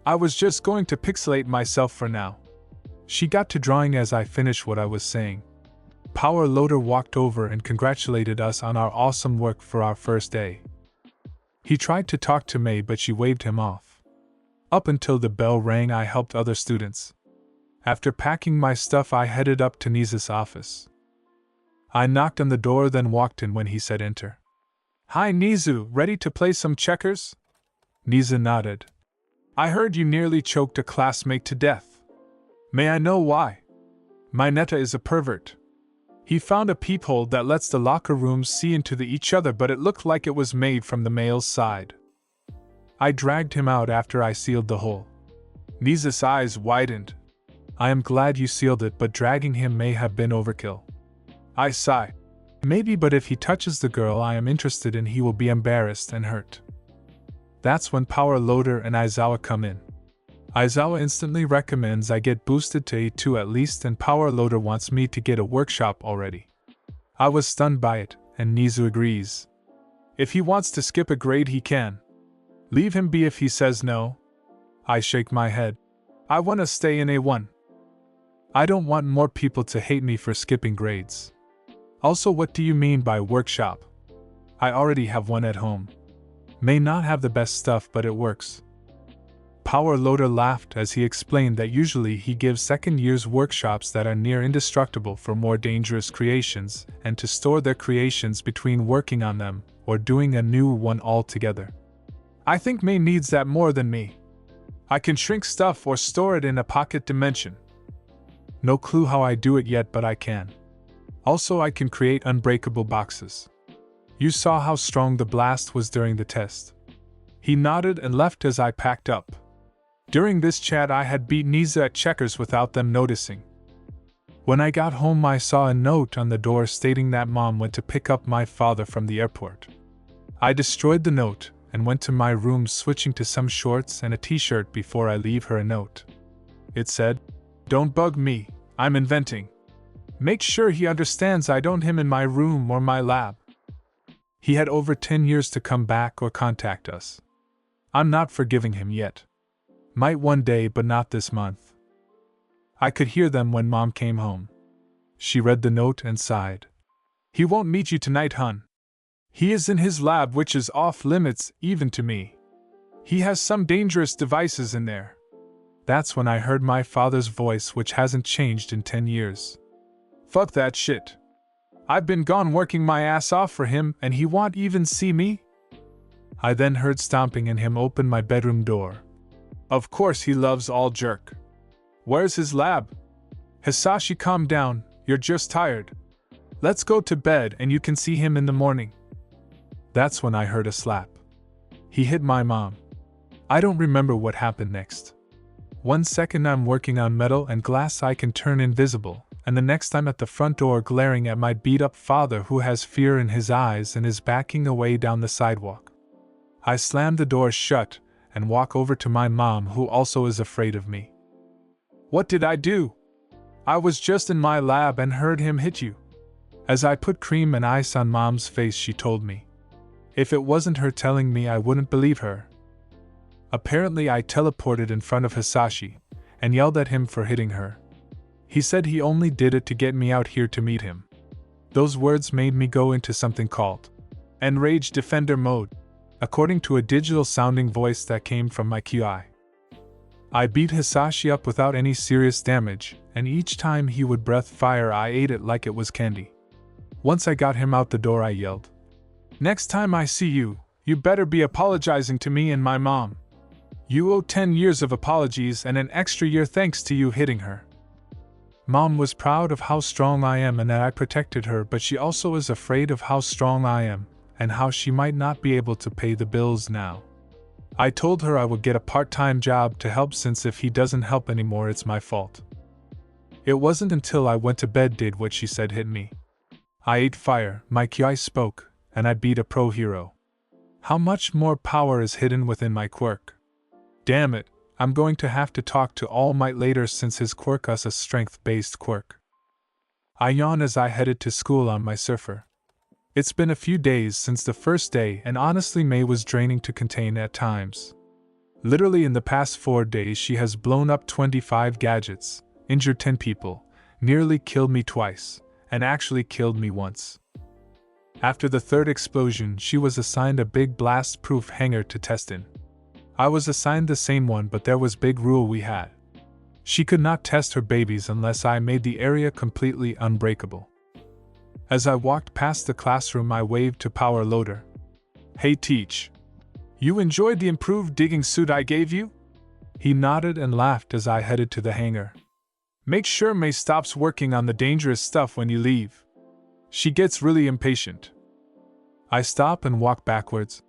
I was just going to pixelate myself for now. She got to drawing as I finished what I was saying. Power Loader walked over and congratulated us on our awesome work for our first day. He tried to talk to May, but she waved him off. Up until the bell rang, I helped other students. After packing my stuff, I headed up to Niza's office. I knocked on the door, then walked in when he said enter. Hi Nizu, ready to play some checkers? Niza nodded. I heard you nearly choked a classmate to death. May I know why? Mineta is a pervert. He found a peephole that lets the locker rooms see into each other, but it looked like it was made from the male's side. I dragged him out after I sealed the hole. Niza's eyes widened. I am glad you sealed it, but dragging him may have been overkill. I sigh. Maybe, but if he touches the girl I am interested in, he will be embarrassed and hurt. That's when Power Loader and Aizawa come in. Aizawa instantly recommends I get boosted to A2 at least, and Power Loader wants me to get a workshop already. I was stunned by it, and Nizu agrees. If he wants to skip a grade he can. Leave him be if he says no. I shake my head. I want to stay in A1. I don't want more people to hate me for skipping grades. Also, what do you mean by workshop? I already have one at home. May not have the best stuff, but it works. Power Loader laughed as he explained that usually he gives second years workshops that are near indestructible for more dangerous creations and to store their creations between working on them or doing a new one altogether. I think May needs that more than me. I can shrink stuff or store it in a pocket dimension. No clue how I do it yet, but I can. Also, I can create unbreakable boxes. You saw how strong the blast was during the test. He nodded and left as I packed up. During this chat I had beat Niza at checkers without them noticing. When I got home I saw a note on the door stating that Mom went to pick up my father from the airport. I destroyed the note and went to my room, switching to some shorts and a t-shirt before I leave her a note. It said, "Don't bug me, I'm inventing. Make sure he understands I don't him in my room or my lab." He had over 10 years to come back or contact us. I'm not forgiving him yet. Might one day, but not this month. I could hear them when Mom came home. She read the note and sighed. "He won't meet you tonight, hun. He is in his lab, which is off limits even to me. He has some dangerous devices in there." That's when I heard my father's voice, which hasn't changed in 10 years. "Fuck that shit. I've been gone working my ass off for him and he won't even see me?" I then heard stomping and him open my bedroom door. Of course he loves all jerk. "Where's his lab? Hisashi, calm down, you're just tired. Let's go to bed and you can see him in the morning." That's when I heard a slap. He hit my mom. I don't remember what happened next. 1 second I'm working on metal and glass I can turn invisible, and the next I'm at the front door glaring at my beat-up father who has fear in his eyes and is backing away down the sidewalk. I slam the door shut and walk over to my mom, who also is afraid of me. "What did I do? I was just in my lab and heard him hit you." As I put cream and ice on Mom's face, she told me. If it wasn't her telling me, I wouldn't believe her. Apparently I teleported in front of Hisashi and yelled at him for hitting her. He said he only did it to get me out here to meet him. Those words made me go into something called Enrage Defender mode, according to a digital sounding voice that came from my QI. I beat Hisashi up without any serious damage, and each time he would breath fire I ate it like it was candy. Once I got him out the door I yelled, "Next time I see you, you better be apologizing to me and my mom. You owe 10 years of apologies and an extra year thanks to you hitting her." Mom was proud of how strong I am and that I protected her, but she also is afraid of how strong I am and how she might not be able to pay the bills now. I told her I would get a part-time job to help, since if he doesn't help anymore it's my fault. It wasn't until I went to bed did what she said hit me. I ate fire, my QI spoke, and I beat a pro hero. How much more power is hidden within my quirk? Damn it, I'm going to have to talk to All Might later, since his quirk is a strength-based quirk. I yawn as I headed to school on my surfer. It's been a few days since the first day, and honestly May was draining to contain at times. Literally in the past 4 days she has blown up 25 gadgets, injured 10 people, nearly killed me twice, and actually killed me once. After the third explosion she was assigned a big blast-proof hangar to test in. I was assigned the same one, but there was big rule we had. She could not test her babies unless I made the area completely unbreakable. As I walked past the classroom I waved to Power Loader. "Hey Teach. You enjoyed the improved digging suit I gave you?" He nodded and laughed as I headed to the hangar. "Make sure May stops working on the dangerous stuff when you leave. She gets really impatient." I stop and walk backwards.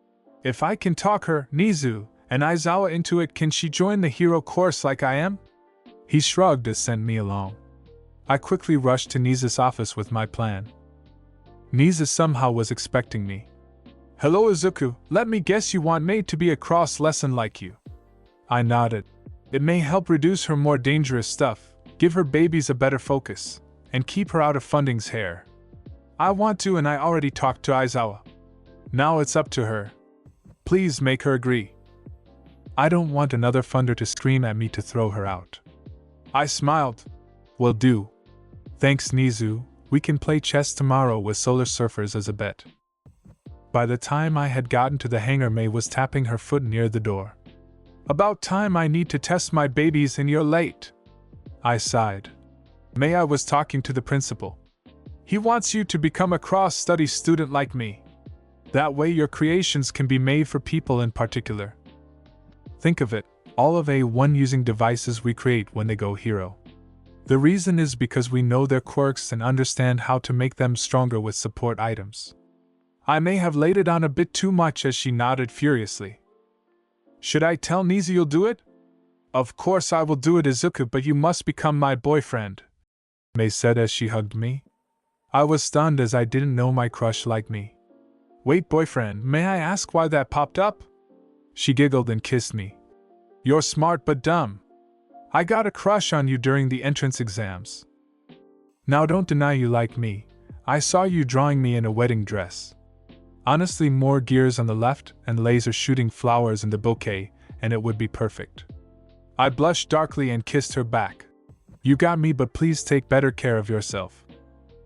If I can talk her, Nizu, and Aizawa into it, can she join the hero course like I am? He shrugged and sent me along. I quickly rushed to Niza's office with my plan. Niza somehow was expecting me. "Hello Izuku, let me guess you want May to be a cross lesson like you." I nodded. "It may help reduce her more dangerous stuff, give her babies a better focus, and keep her out of Funding's hair." I want to, and I already talked to Aizawa. Now it's up to her. Please make her agree. I don't want another funder to scream at me to throw her out. I smiled. Will do. Thanks, Nizu. We can play chess tomorrow with Solar Surfers as a bet. By the time I had gotten to the hangar, May was tapping her foot near the door. About time, I need to test my babies and you're late. I sighed. May, I was talking to the principal. He wants you to become a cross-study student like me. That way your creations can be made for people in particular. Think of it, all of A1 using devices we create when they go hero. The reason is because we know their quirks and understand how to make them stronger with support items. I may have laid it on a bit too much as she nodded furiously. Should I tell Nizu you'll do it? Of course I will do it, Izuku, but you must become my boyfriend, May said as she hugged me. I was stunned as I didn't know my crush liked me. Wait, boyfriend, may I ask why that popped up? She giggled and kissed me. You're smart but dumb. I got a crush on you during the entrance exams. Now don't deny you like me. I saw you drawing me in a wedding dress. Honestly, more gears on the left and laser shooting flowers in the bouquet, and it would be perfect. I blushed darkly and kissed her back. You got me, but please take better care of yourself.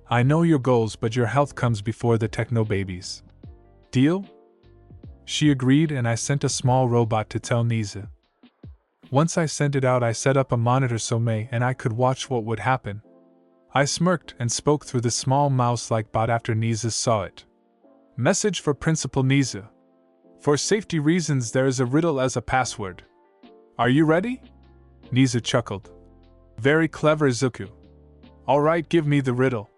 I know your goals, but your health comes before the techno babies. Deal? She agreed, and I sent a small robot to tell Nizu. Once I sent it out, I set up a monitor so May and I could watch what would happen. I smirked and spoke through the small mouse-like bot after Nizu saw it. Message for Principal Nizu. For safety reasons, there is a riddle as a password. Are you ready? Nizu chuckled. Very clever, Izuku. Alright, give me the riddle.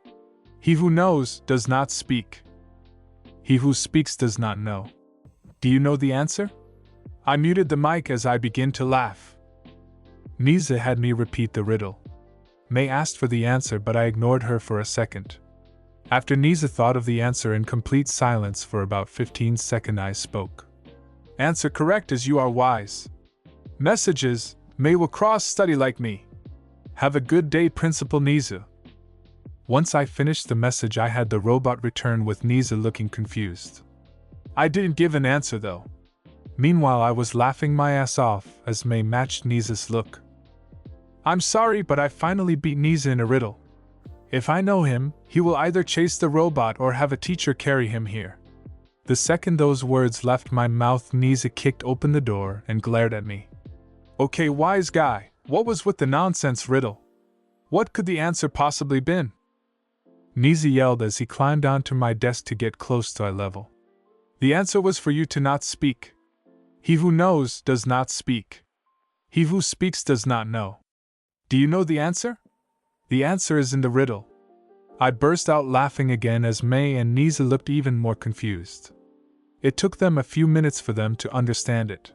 He who knows does not speak. He who speaks does not know. Do you know the answer? I muted the mic as I began to laugh. Nizu had me repeat the riddle. May asked for the answer, but I ignored her for a second. After Nizu thought of the answer in complete silence for about 15 seconds, I spoke. Answer correct, as you are wise. Messages, May will cross-study like me. Have a good day, Principal Nizu. Once I finished the message, I had the robot return with Nizu looking confused. I didn't give an answer though. Meanwhile, I was laughing my ass off as May matched Nizu's look. I'm sorry, but I finally beat Nizu in a riddle. If I know him, he will either chase the robot or have a teacher carry him here. The second those words left my mouth, Nizu kicked open the door and glared at me. Okay, wise guy, what was with the nonsense riddle? What could the answer possibly been? Nizu yelled as he climbed onto my desk to get close to eye level. The answer was for you to not speak. He who knows does not speak. He who speaks does not know. Do you know the answer? The answer is in the riddle. I burst out laughing again as May and Nizu looked even more confused. It took them a few minutes for them to understand it.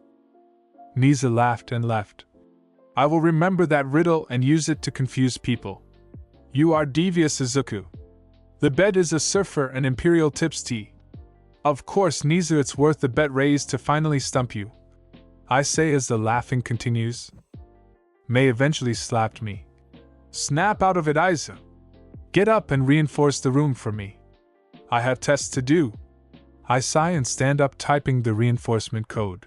Nizu laughed and left. I will remember that riddle and use it to confuse people. You are devious, Izuku. The bet is a surfer and Imperial Tips tea. Of course, Nizu, it's worth the bet raised to finally stump you. I say as the laughing continues. May eventually slapped me. Snap out of it, Izu. Get up and reinforce the room for me. I have tests to do. I sigh and stand up, typing the reinforcement code.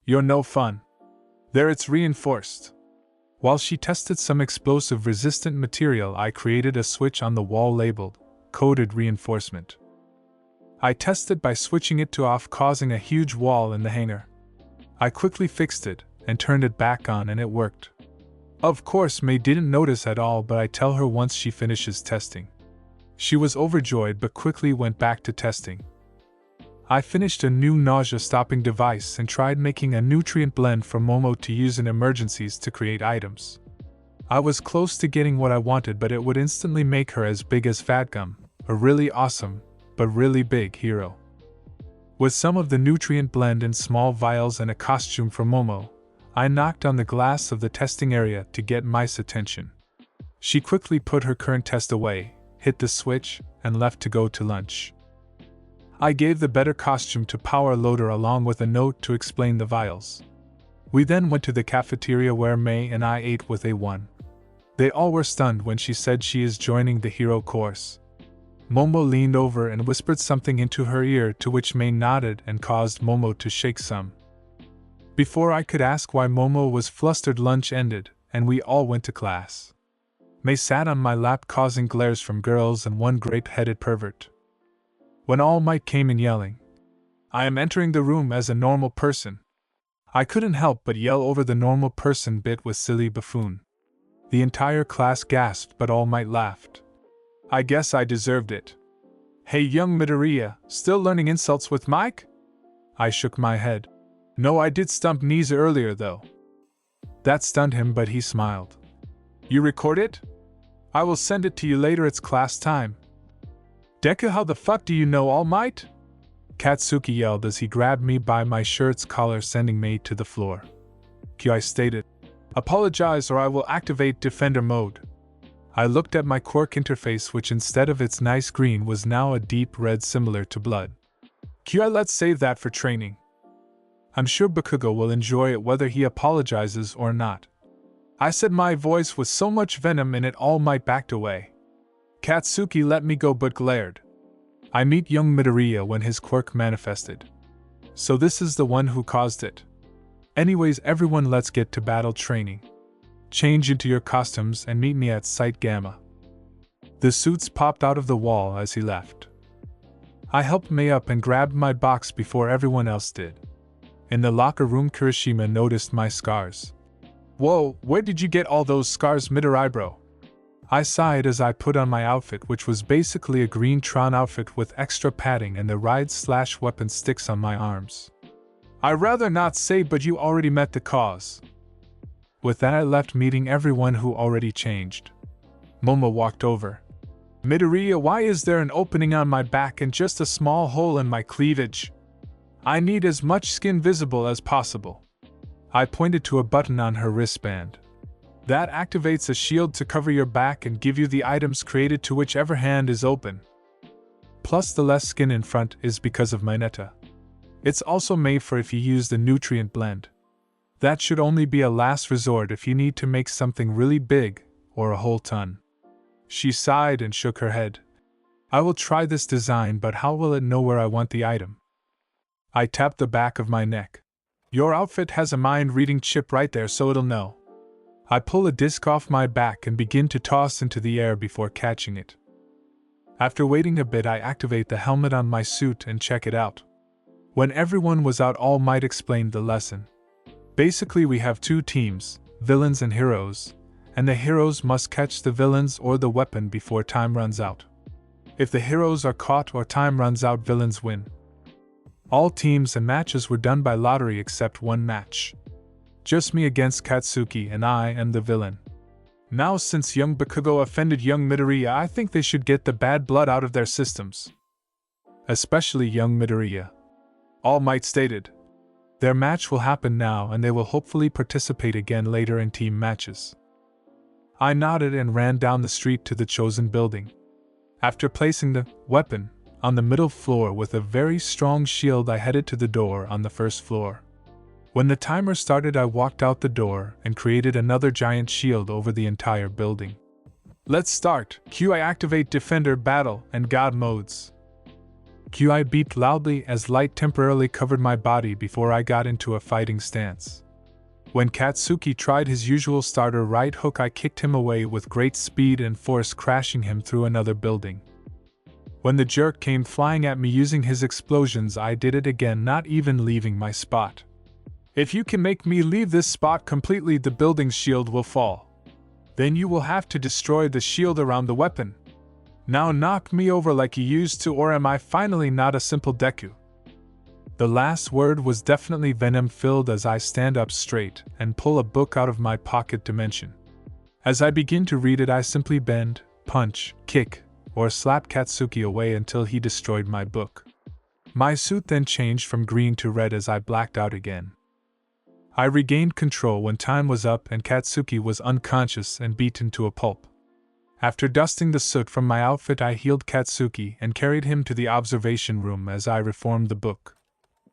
You're no fun. There, it's reinforced. While she tested some explosive resistant material, I created a switch on the wall labeled coded reinforcement. I tested by switching it to off, causing a huge wall in the hangar. I quickly fixed it and turned it back on, and it worked. Of course, May didn't notice at all, but I tell her once she finishes testing. She was overjoyed but quickly went back to testing. I finished a new nausea-stopping device and tried making a nutrient blend for Momo to use in emergencies to create items. I was close to getting what I wanted, but it would instantly make her as big as Fatgum, a really awesome, but really big hero. With some of the nutrient blend in small vials and a costume for Momo, I knocked on the glass of the testing area to get Mai's attention. She quickly put her current test away, hit the switch, and left to go to lunch. I gave the better costume to Power Loader along with a note to explain the vials. We then went to the cafeteria where May and I ate with A1. They all were stunned when she said she is joining the hero course. Momo leaned over and whispered something into her ear, to which Mei nodded and caused Momo to shake some. Before I could ask why Momo was flustered, lunch ended, and we all went to class. Mei sat on my lap, causing glares from girls and one grape-headed pervert. When All Might came in yelling, "I am entering the room as a normal person," I couldn't help but yell over the normal person bit with silly buffoon. The entire class gasped, but All Might laughed. I guess I deserved it. "Hey, young Midoriya, still learning insults with Mike?" I shook my head. "No, I did stump knees earlier though." That stunned him, but he smiled. "You record it? I will send it to you later, it's class time." "Deku, how the fuck do you know All Might?" Katsuki yelled as he grabbed me by my shirt's collar, sending me to the floor. I stated, "Apologize or I will activate defender mode." I looked at my quirk interface, which instead of its nice green was now a deep red similar to blood. Let's save that for training. I'm sure Bakugo will enjoy it whether he apologizes or not." I said, my voice with so much venom in it All Might backed away. Katsuki let me go but glared. I meet young Midoriya when his quirk manifested. So this is the one who caused it. Anyways, everyone, let's get to battle training. Change into your costumes and meet me at Site Gamma. The suits popped out of the wall as he left. I helped Mei up and grabbed my box before everyone else did. In the locker room, Kirishima noticed my scars. "Whoa, where did you get all those scars, Midoriya bro?" I sighed as I put on my outfit, which was basically a green Tron outfit with extra padding and the ride/weapon sticks on my arms. "I'd rather not say, but you already met the cause." With that, I left, meeting everyone who already changed. Momo walked over. "Midoriya, why is there an opening on my back and just a small hole in my cleavage? I need as much skin visible as possible." I pointed to a button on her wristband. "That activates a shield to cover your back and give you the items created to whichever hand is open. Plus the less skin in front is because of Mineta. It's also made for if you use the nutrient blend. That should only be a last resort if you need to make something really big, or a whole ton." She sighed and shook her head. "I will try this design, but how will it know where I want the item?" I tapped the back of my neck. "Your outfit has a mind-reading chip right there, so it'll know." I pull a disc off my back and begin to toss into the air before catching it. After waiting a bit, I activate the helmet on my suit and check it out. When everyone was out, All Might explained the lesson. Basically, we have two teams, villains and heroes, and the heroes must catch the villains or the weapon before time runs out. If the heroes are caught or time runs out, villains win. All teams and matches were done by lottery except one match. Just me against Katsuki, and I am the villain. Now, since young Bakugo offended young Midoriya, I think they should get the bad blood out of their systems. Especially young Midoriya. All Might stated. Their match will happen now and they will hopefully participate again later in team matches. I nodded and ran down the street to the chosen building. After placing the weapon on the middle floor with a very strong shield, I headed to the door on the first floor. When the timer started, I walked out the door and created another giant shield over the entire building. "Let's start." I activate Defender, Battle, and God modes. I beeped loudly as light temporarily covered my body before I got into a fighting stance. When Katsuki tried his usual starter right hook, I kicked him away with great speed and force, crashing him through another building. When the jerk came flying at me using his explosions, I did it again, not even leaving my spot. "If you can make me leave this spot completely, the building's shield will fall. Then you will have to destroy the shield around the weapon. Now knock me over like you used to, or am I finally not a simple Deku?" The last word was definitely venom-filled as I stand up straight and pull a book out of my pocket dimension. As I begin to read it, I simply bend, punch, kick, or slap Katsuki away until he destroyed my book. My suit then changed from green to red as I blacked out again. I regained control when time was up and Katsuki was unconscious and beaten to a pulp. After dusting the soot from my outfit, I healed Katsuki and carried him to the observation room as I reformed the book.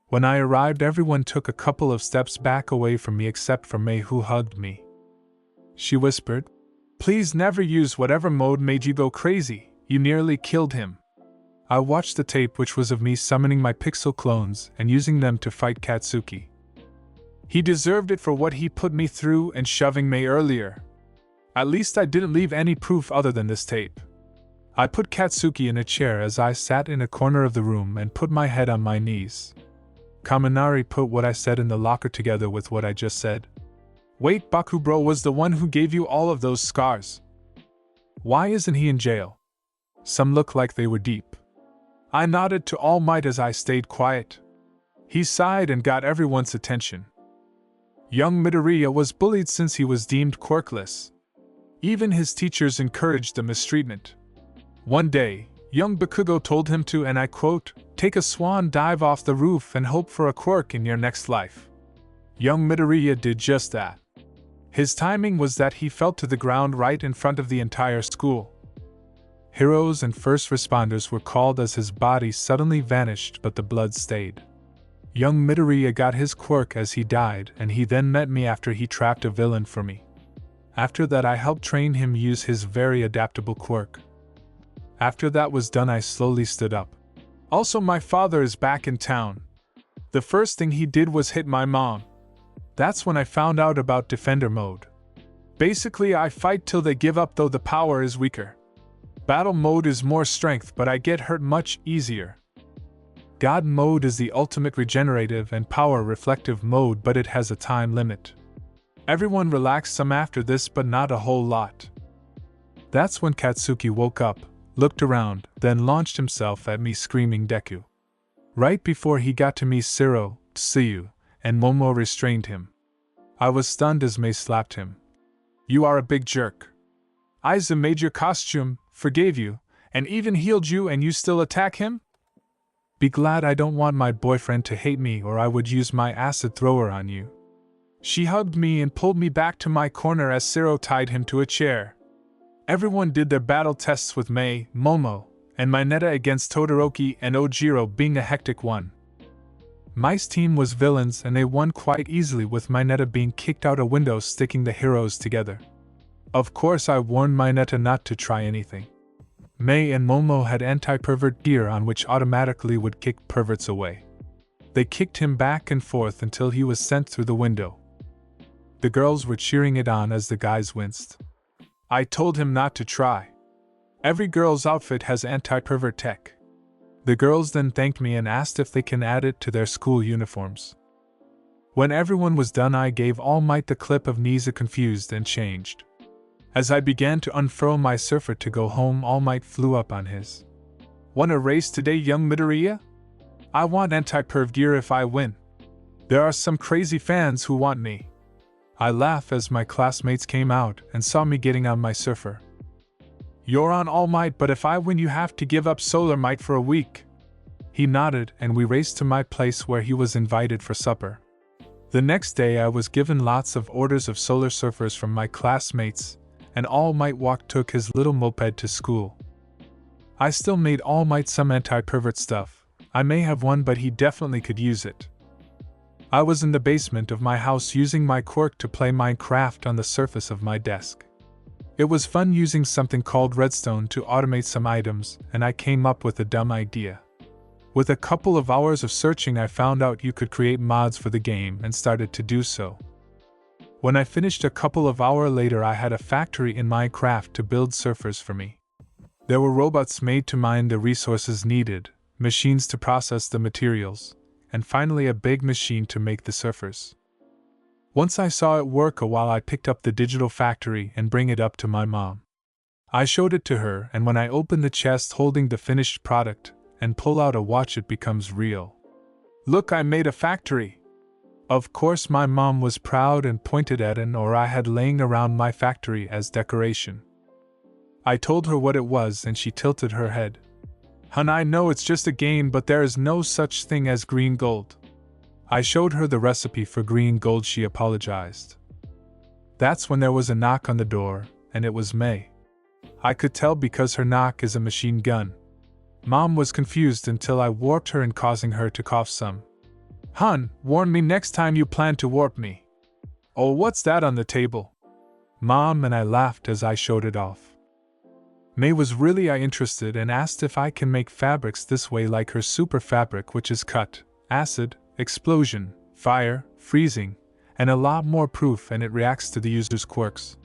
When I arrived, everyone took a couple of steps back away from me except for Mei, who hugged me. She whispered, "Please never use whatever mode made you go crazy, you nearly killed him." I watched the tape, which was of me summoning my pixel clones and using them to fight Katsuki. He deserved it for what he put me through and shoving me earlier. At least I didn't leave any proof other than this tape. I put Katsuki in a chair as I sat in a corner of the room and put my head on my knees. Kaminari put what I said in the locker together with what I just said. Wait, Bakubro was the one who gave you all of those scars. Why isn't he in jail? Some look like they were deep. I nodded to All Might as I stayed quiet. He sighed and got everyone's attention. Young Midoriya was bullied since he was deemed quirkless. Even his teachers encouraged the mistreatment. One day, young Bakugo told him to, and I quote, "Take a swan dive off the roof and hope for a quirk in your next life." Young Midoriya did just that. His timing was that he fell to the ground right in front of the entire school. Heroes and first responders were called as his body suddenly vanished, but the blood stayed. Young Midoriya got his quirk as he died, and he then met me after he trapped a villain for me. After that, I helped train him use his very adaptable quirk. After that was done, I slowly stood up. Also, my father is back in town. The first thing he did was hit my mom. That's when I found out about Defender mode. Basically, I fight till they give up, though the power is weaker. Battle mode is more strength, but I get hurt much easier. God mode is the ultimate regenerative and power reflective mode, but it has a time limit. Everyone relaxed some after this, but not a whole lot. That's when Katsuki woke up, looked around, then launched himself at me screaming Deku. Right before he got to me, Siro, Tsuyu, and Momo restrained him. I was stunned as Mei slapped him. "You are a big jerk. Aiza made your costume, forgave you, and even healed you, and you still attack him? Be glad I don't want my boyfriend to hate me, or I would use my acid thrower on you." She hugged me and pulled me back to my corner as Siro tied him to a chair. Everyone did their battle tests with Mei, Momo, and Mineta against Todoroki and Ojiro being a hectic one. Mai's team was villains and they won quite easily, with Mineta being kicked out a window sticking the heroes together. Of course, I warned Mineta not to try anything. Mei and Momo had anti-pervert gear on which automatically would kick perverts away. They kicked him back and forth until he was sent through the window. The girls were cheering it on as the guys winced. I told him not to try. Every girl's outfit has anti-pervert tech. The girls then thanked me and asked if they can add it to their school uniforms. When everyone was done, I gave All Might the clip of Niza confused and changed. As I began to unfurl my surfer to go home, All Might flew up on his. "Want a race today, young Midoriya? I want anti-perv gear if I win. There are some crazy fans who want me." I laughed as my classmates came out and saw me getting on my surfer. "You're on All Might, but if I win you have to give up Solar Might for a week." He nodded and we raced to my place where he was invited for supper. The next day I was given lots of orders of solar surfers from my classmates, and All Might took his little moped to school. I still made All Might some anti-pervert stuff. I may have one, but he definitely could use it. I was in the basement of my house using my quirk to play Minecraft on the surface of my desk. It was fun using something called redstone to automate some items, and I came up with a dumb idea. With a couple of hours of searching, I found out you could create mods for the game and started to do so. When I finished a couple of hours later, I had a factory in Minecraft to build surfers for me. There were robots made to mine the resources needed, machines to process the materials, and finally a big machine to make the surfers. Once I saw it work a while, I picked up the digital factory and bring it up to my mom. I showed it to her, and when I open the chest holding the finished product and pull out a watch, it becomes real. "Look, I made a factory!" Of course, my mom was proud and pointed at an ore I had laying around my factory as decoration. I told her what it was and she tilted her head. "Hun, I know it's just a game, but there is no such thing as green gold." I showed her the recipe for green gold. She apologized. That's when there was a knock on the door, and it was Mei. I could tell because her knock is a machine gun. Mom was confused until I warped her and causing her to cough some. "Hun, warn me next time you plan to warp me." "Oh, what's that on the table?" Mom and I laughed as I showed it off. May was really interested and asked if I can make fabrics this way like her super fabric, which is cut, acid, explosion, fire, freezing, and a lot more proof, and it reacts to the user's quirks.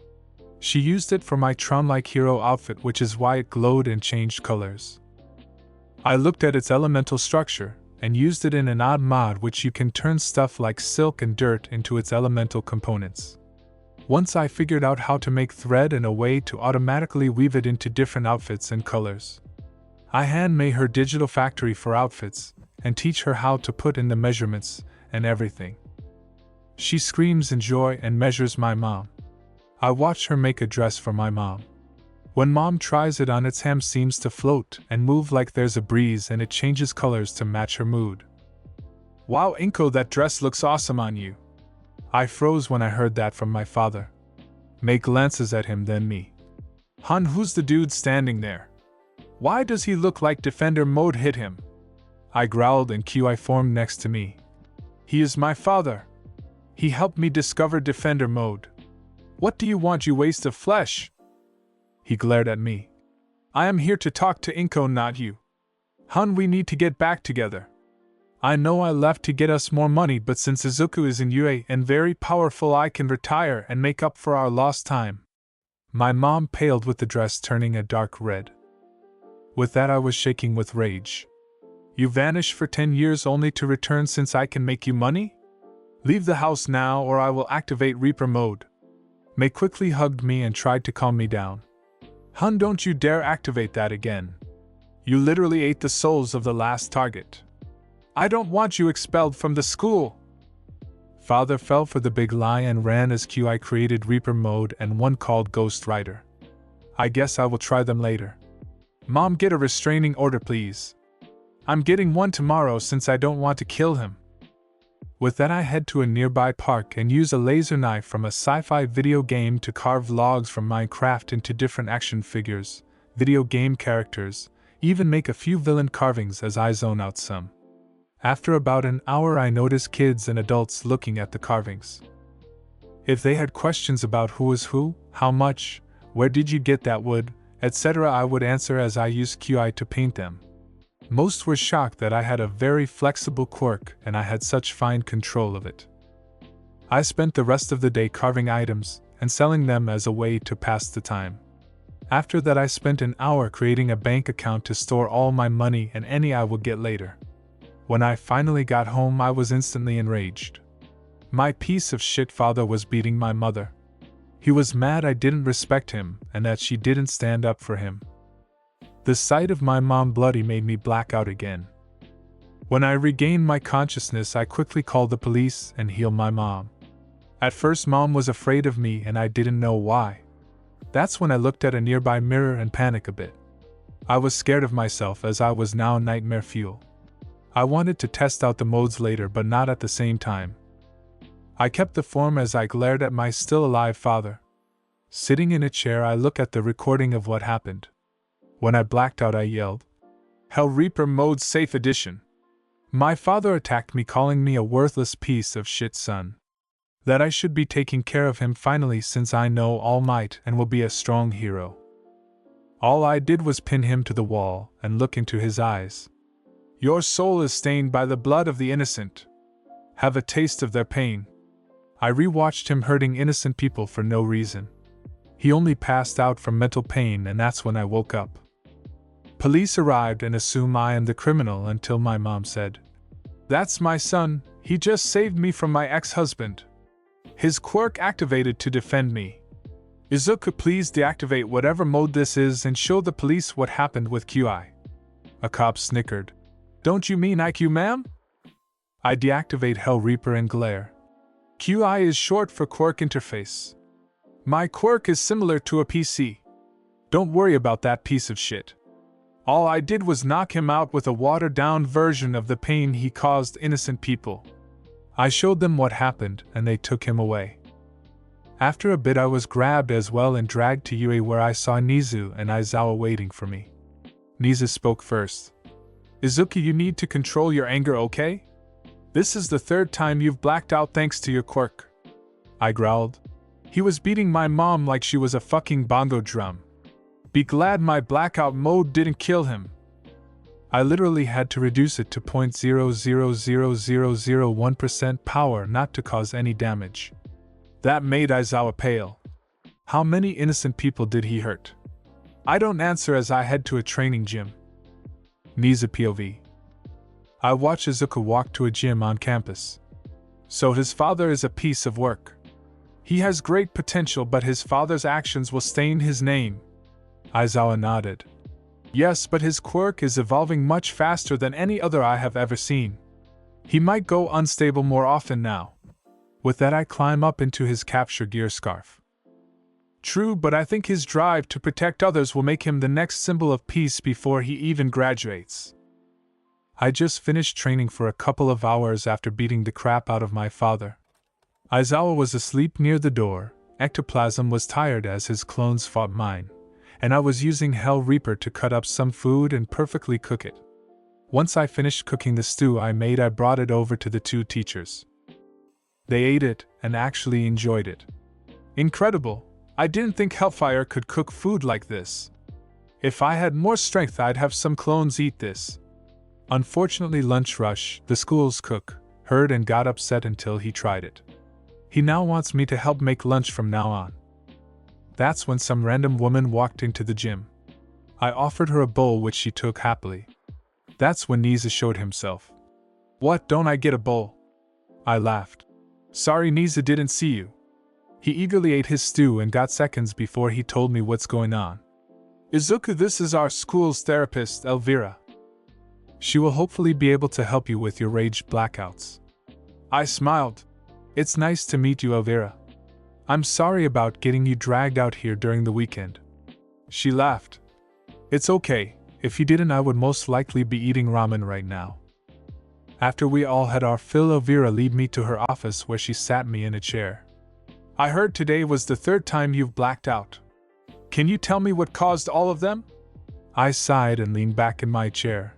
She used it for my Tron-like hero outfit, which is why it glowed and changed colors. I looked at its elemental structure and used it in an odd mod which you can turn stuff like silk and dirt into its elemental components. Once I figured out how to make thread and a way to automatically weave it into different outfits and colors. I hand-made her digital factory for outfits and teach her how to put in the measurements and everything. She screams in joy and measures my mom. I watch her make a dress for my mom. When mom tries it on, its hem seems to float and move like there's a breeze, and it changes colors to match her mood. Wow, Inko, that dress looks awesome on you. I froze when I heard that from my father. May glances at him, then me. Hun, who's the dude standing there? Why does he look like Defender Mode hit him? I growled and QI formed next to me. He is my father. He helped me discover Defender Mode. What do you want, you waste of flesh? He glared at me. I am here to talk to Inko, not you. Hun, we need to get back together. I know I left to get us more money, but since Izuku is in UA and very powerful, I can retire and make up for our lost time. My mom paled with the dress turning a dark red. With that, I was shaking with rage. You vanish for 10 years only to return since I can make you money? Leave the house now or I will activate Reaper mode. May quickly hugged me and tried to calm me down. Hun, don't you dare activate that again. You literally ate the souls of the last target. I don't want you expelled from the school. Father fell for the big lie and ran as QI created Reaper mode and one called Ghost Rider. I guess I will try them later. Mom, get a restraining order please. I'm getting one tomorrow since I don't want to kill him. With that, I head to a nearby park and use a laser knife from a sci-fi video game to carve logs from Minecraft into different action figures, video game characters, even make a few villain carvings as I zone out some. After about an hour, I notice kids and adults looking at the carvings. If they had questions about who is who, how much, where did you get that wood, etc., I would answer as I used QI to paint them. Most were shocked that I had a very flexible quirk and I had such fine control of it. I spent the rest of the day carving items and selling them as a way to pass the time. After that, I spent an hour creating a bank account to store all my money and any I would get later. When I finally got home, I was instantly enraged. My piece of shit father was beating my mother. He was mad I didn't respect him and that she didn't stand up for him. The sight of my mom bloody made me black out again. When I regained my consciousness, I quickly called the police and healed my mom. At first, mom was afraid of me and I didn't know why. That's when I looked at a nearby mirror and panicked a bit. I was scared of myself as I was now nightmare fuel. I wanted to test out the modes later, but not at the same time. I kept the form as I glared at my still alive father. Sitting in a chair, I look at the recording of what happened. When I blacked out, I yelled, "Hell, Reaper mode safe edition." My father attacked me, calling me a worthless piece of shit son. That I should be taking care of him finally since I know All Might and will be a strong hero. All I did was pin him to the wall and look into his eyes. Your soul is stained by the blood of the innocent. Have a taste of their pain. I rewatched him hurting innocent people for no reason. He only passed out from mental pain, and that's when I woke up. Police arrived and assume I am the criminal until my mom said, "That's my son, he just saved me from my ex-husband. His quirk activated to defend me. Izuku, please deactivate whatever mode this is and show the police what happened with QI." A cop snickered. "Don't you mean IQ, ma'am?" I deactivate Hell Reaper and glare. QI is short for quirk interface. My quirk is similar to a PC. Don't worry about that piece of shit. All I did was knock him out with a watered-down version of the pain he caused innocent people. I showed them what happened and they took him away. After a bit, I was grabbed as well and dragged to UA, where I saw Nizu and Aizawa waiting for me. Nizu spoke first. "Izuku, you need to control your anger, okay? This is the third time you've blacked out thanks to your quirk." I growled. "He was beating my mom like she was a fucking bongo drum. Be glad my blackout mode didn't kill him. I literally had to reduce it to 0.000001% power not to cause any damage. That made Aizawa pale. How many innocent people did he hurt? I don't answer as I head to a training gym. Niza POV. I watch Izuku walk to a gym on campus. So his father is a piece of work. He has great potential, but his father's actions will stain his name. Aizawa nodded. Yes, but his quirk is evolving much faster than any other I have ever seen. He might go unstable more often now. With that, I climb up into his capture gear scarf. True, but I think his drive to protect others will make him the next symbol of peace before he even graduates. I just finished training for a couple of hours after beating the crap out of my father. Aizawa was asleep near the door, Ectoplasm was tired as his clones fought mine, and I was using Hell Reaper to cut up some food and perfectly cook it. Once I finished cooking the stew I made, I brought it over to the two teachers. They ate it and actually enjoyed it. Incredible! I didn't think Hellfire could cook food like this. If I had more strength I'd have some clones eat this. Unfortunately, lunch rush, the school's cook, heard and got upset until he tried it. He now wants me to help make lunch from now on. That's when some random woman walked into the gym. I offered her a bowl which she took happily. That's when Niza showed himself. What, don't I get a bowl? I laughed. Sorry, Niza didn't see you. He eagerly ate his stew and got seconds before he told me what's going on. Izuku, this is our school's therapist, Elvira. She will hopefully be able to help you with your rage blackouts. I smiled. It's nice to meet you, Elvira. I'm sorry about getting you dragged out here during the weekend. She laughed. It's okay, if you didn't I would most likely be eating ramen right now. After we all had our fill, Elvira led me to her office where she sat me in a chair. I heard today was the third time you've blacked out. Can you tell me what caused all of them? I sighed and leaned back in my chair.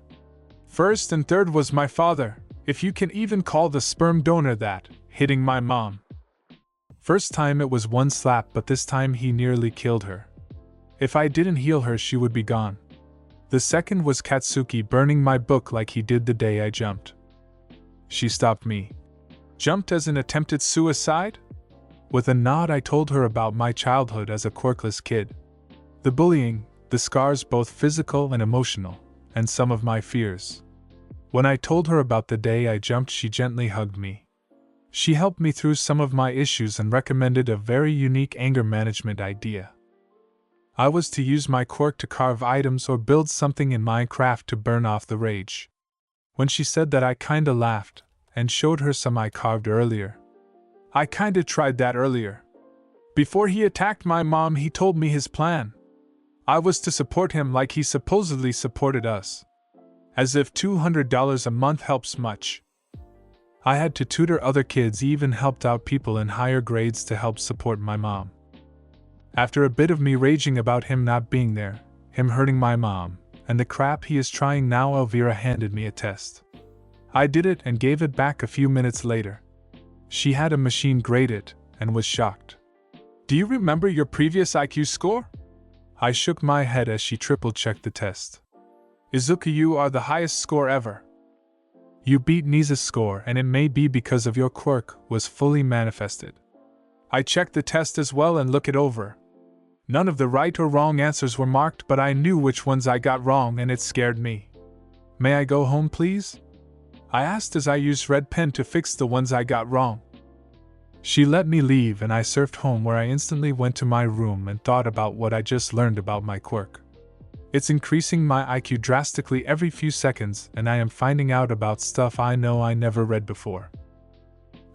First and third was my father, if you can even call the sperm donor that, hitting my mom. First time it was one slap, but this time he nearly killed her. If I didn't heal her she would be gone. The second was Katsuki burning my book like he did the day I jumped. She stopped me. Jumped as an attempted suicide? With a nod I told her about my childhood as a quirkless kid. The bullying, the scars both physical and emotional, and some of my fears. When I told her about the day I jumped she gently hugged me. She helped me through some of my issues and recommended a very unique anger management idea. I was to use my quirk to carve items or build something in Minecraft to burn off the rage. When she said that I kinda laughed, and showed her some I carved earlier. I kinda tried that earlier. Before he attacked my mom he told me his plan. I was to support him like he supposedly supported us. As if $200 a month helps much. I had to tutor other kids, even helped out people in higher grades to help support my mom. After a bit of me raging about him not being there, him hurting my mom, and the crap he is trying now, Elvira handed me a test. I did it and gave it back a few minutes later. She had a machine grade it, and was shocked. Do you remember your previous IQ score? I shook my head as she triple-checked the test. Izuku, you are the highest score ever. You beat Niza's score, and it may be because of your quirk was fully manifested. I checked the test as well and looked it over. None of the right or wrong answers were marked, but I knew which ones I got wrong and it scared me. May I go home, please? I asked as I used red pen to fix the ones I got wrong. She let me leave and I surfed home, where I instantly went to my room and thought about what I just learned about my quirk. It's increasing my IQ drastically every few seconds, and I am finding out about stuff I know I never read before.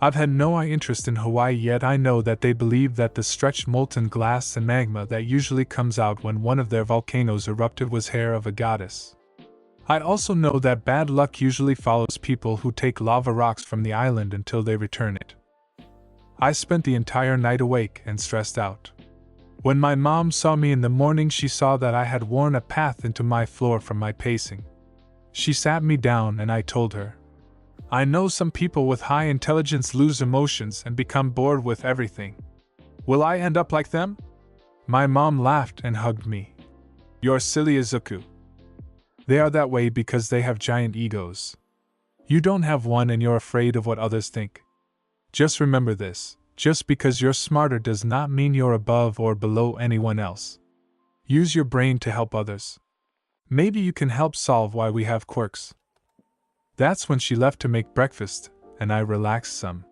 I've had no interest in Hawaii, yet I know that they believe that the stretched molten glass and magma that usually comes out when one of their volcanoes erupted was hair of a goddess. I also know that bad luck usually follows people who take lava rocks from the island until they return it. I spent the entire night awake and stressed out. When my mom saw me in the morning, she saw that I had worn a path into my floor from my pacing. She sat me down and I told her, I know some people with high intelligence lose emotions and become bored with everything. Will I end up like them? My mom laughed and hugged me. You're silly, Izuku. They are that way because they have giant egos. You don't have one and you're afraid of what others think. Just remember this, just because you're smarter does not mean you're above or below anyone else. Use your brain to help others. Maybe you can help solve why we have quirks. That's when she left to make breakfast, and I relaxed some.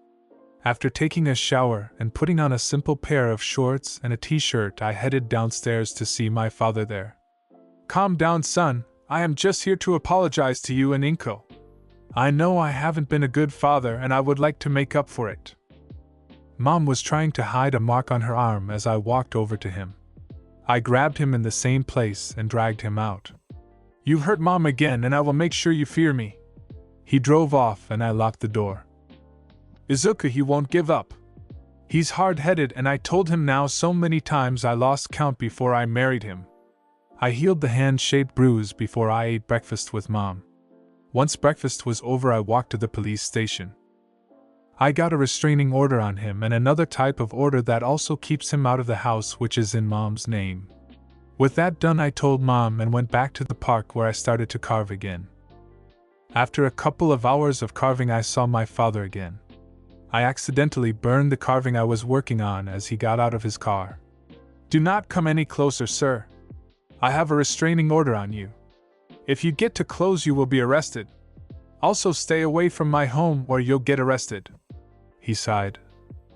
After taking a shower and putting on a simple pair of shorts and a t-shirt, I headed downstairs to see my father there. Calm down, son. I am just here to apologize to you and Inko. I know I haven't been a good father and I would like to make up for it. Mom was trying to hide a mark on her arm as I walked over to him. I grabbed him in the same place and dragged him out. You've hurt Mom again and I will make sure you fear me. He drove off and I locked the door. Izuku, he won't give up. He's hard-headed and I told him now so many times I lost count before I married him. I healed the hand-shaped bruise before I ate breakfast with Mom. Once breakfast was over, I walked to the police station. I got a restraining order on him and another type of order that also keeps him out of the house, which is in Mom's name. With that done, I told Mom and went back to the park where I started to carve again. After a couple of hours of carving, I saw my father again. I accidentally burned the carving I was working on as he got out of his car. Do not come any closer, sir. I have a restraining order on you. If you get too close, you will be arrested. Also, stay away from my home or you'll get arrested. He sighed.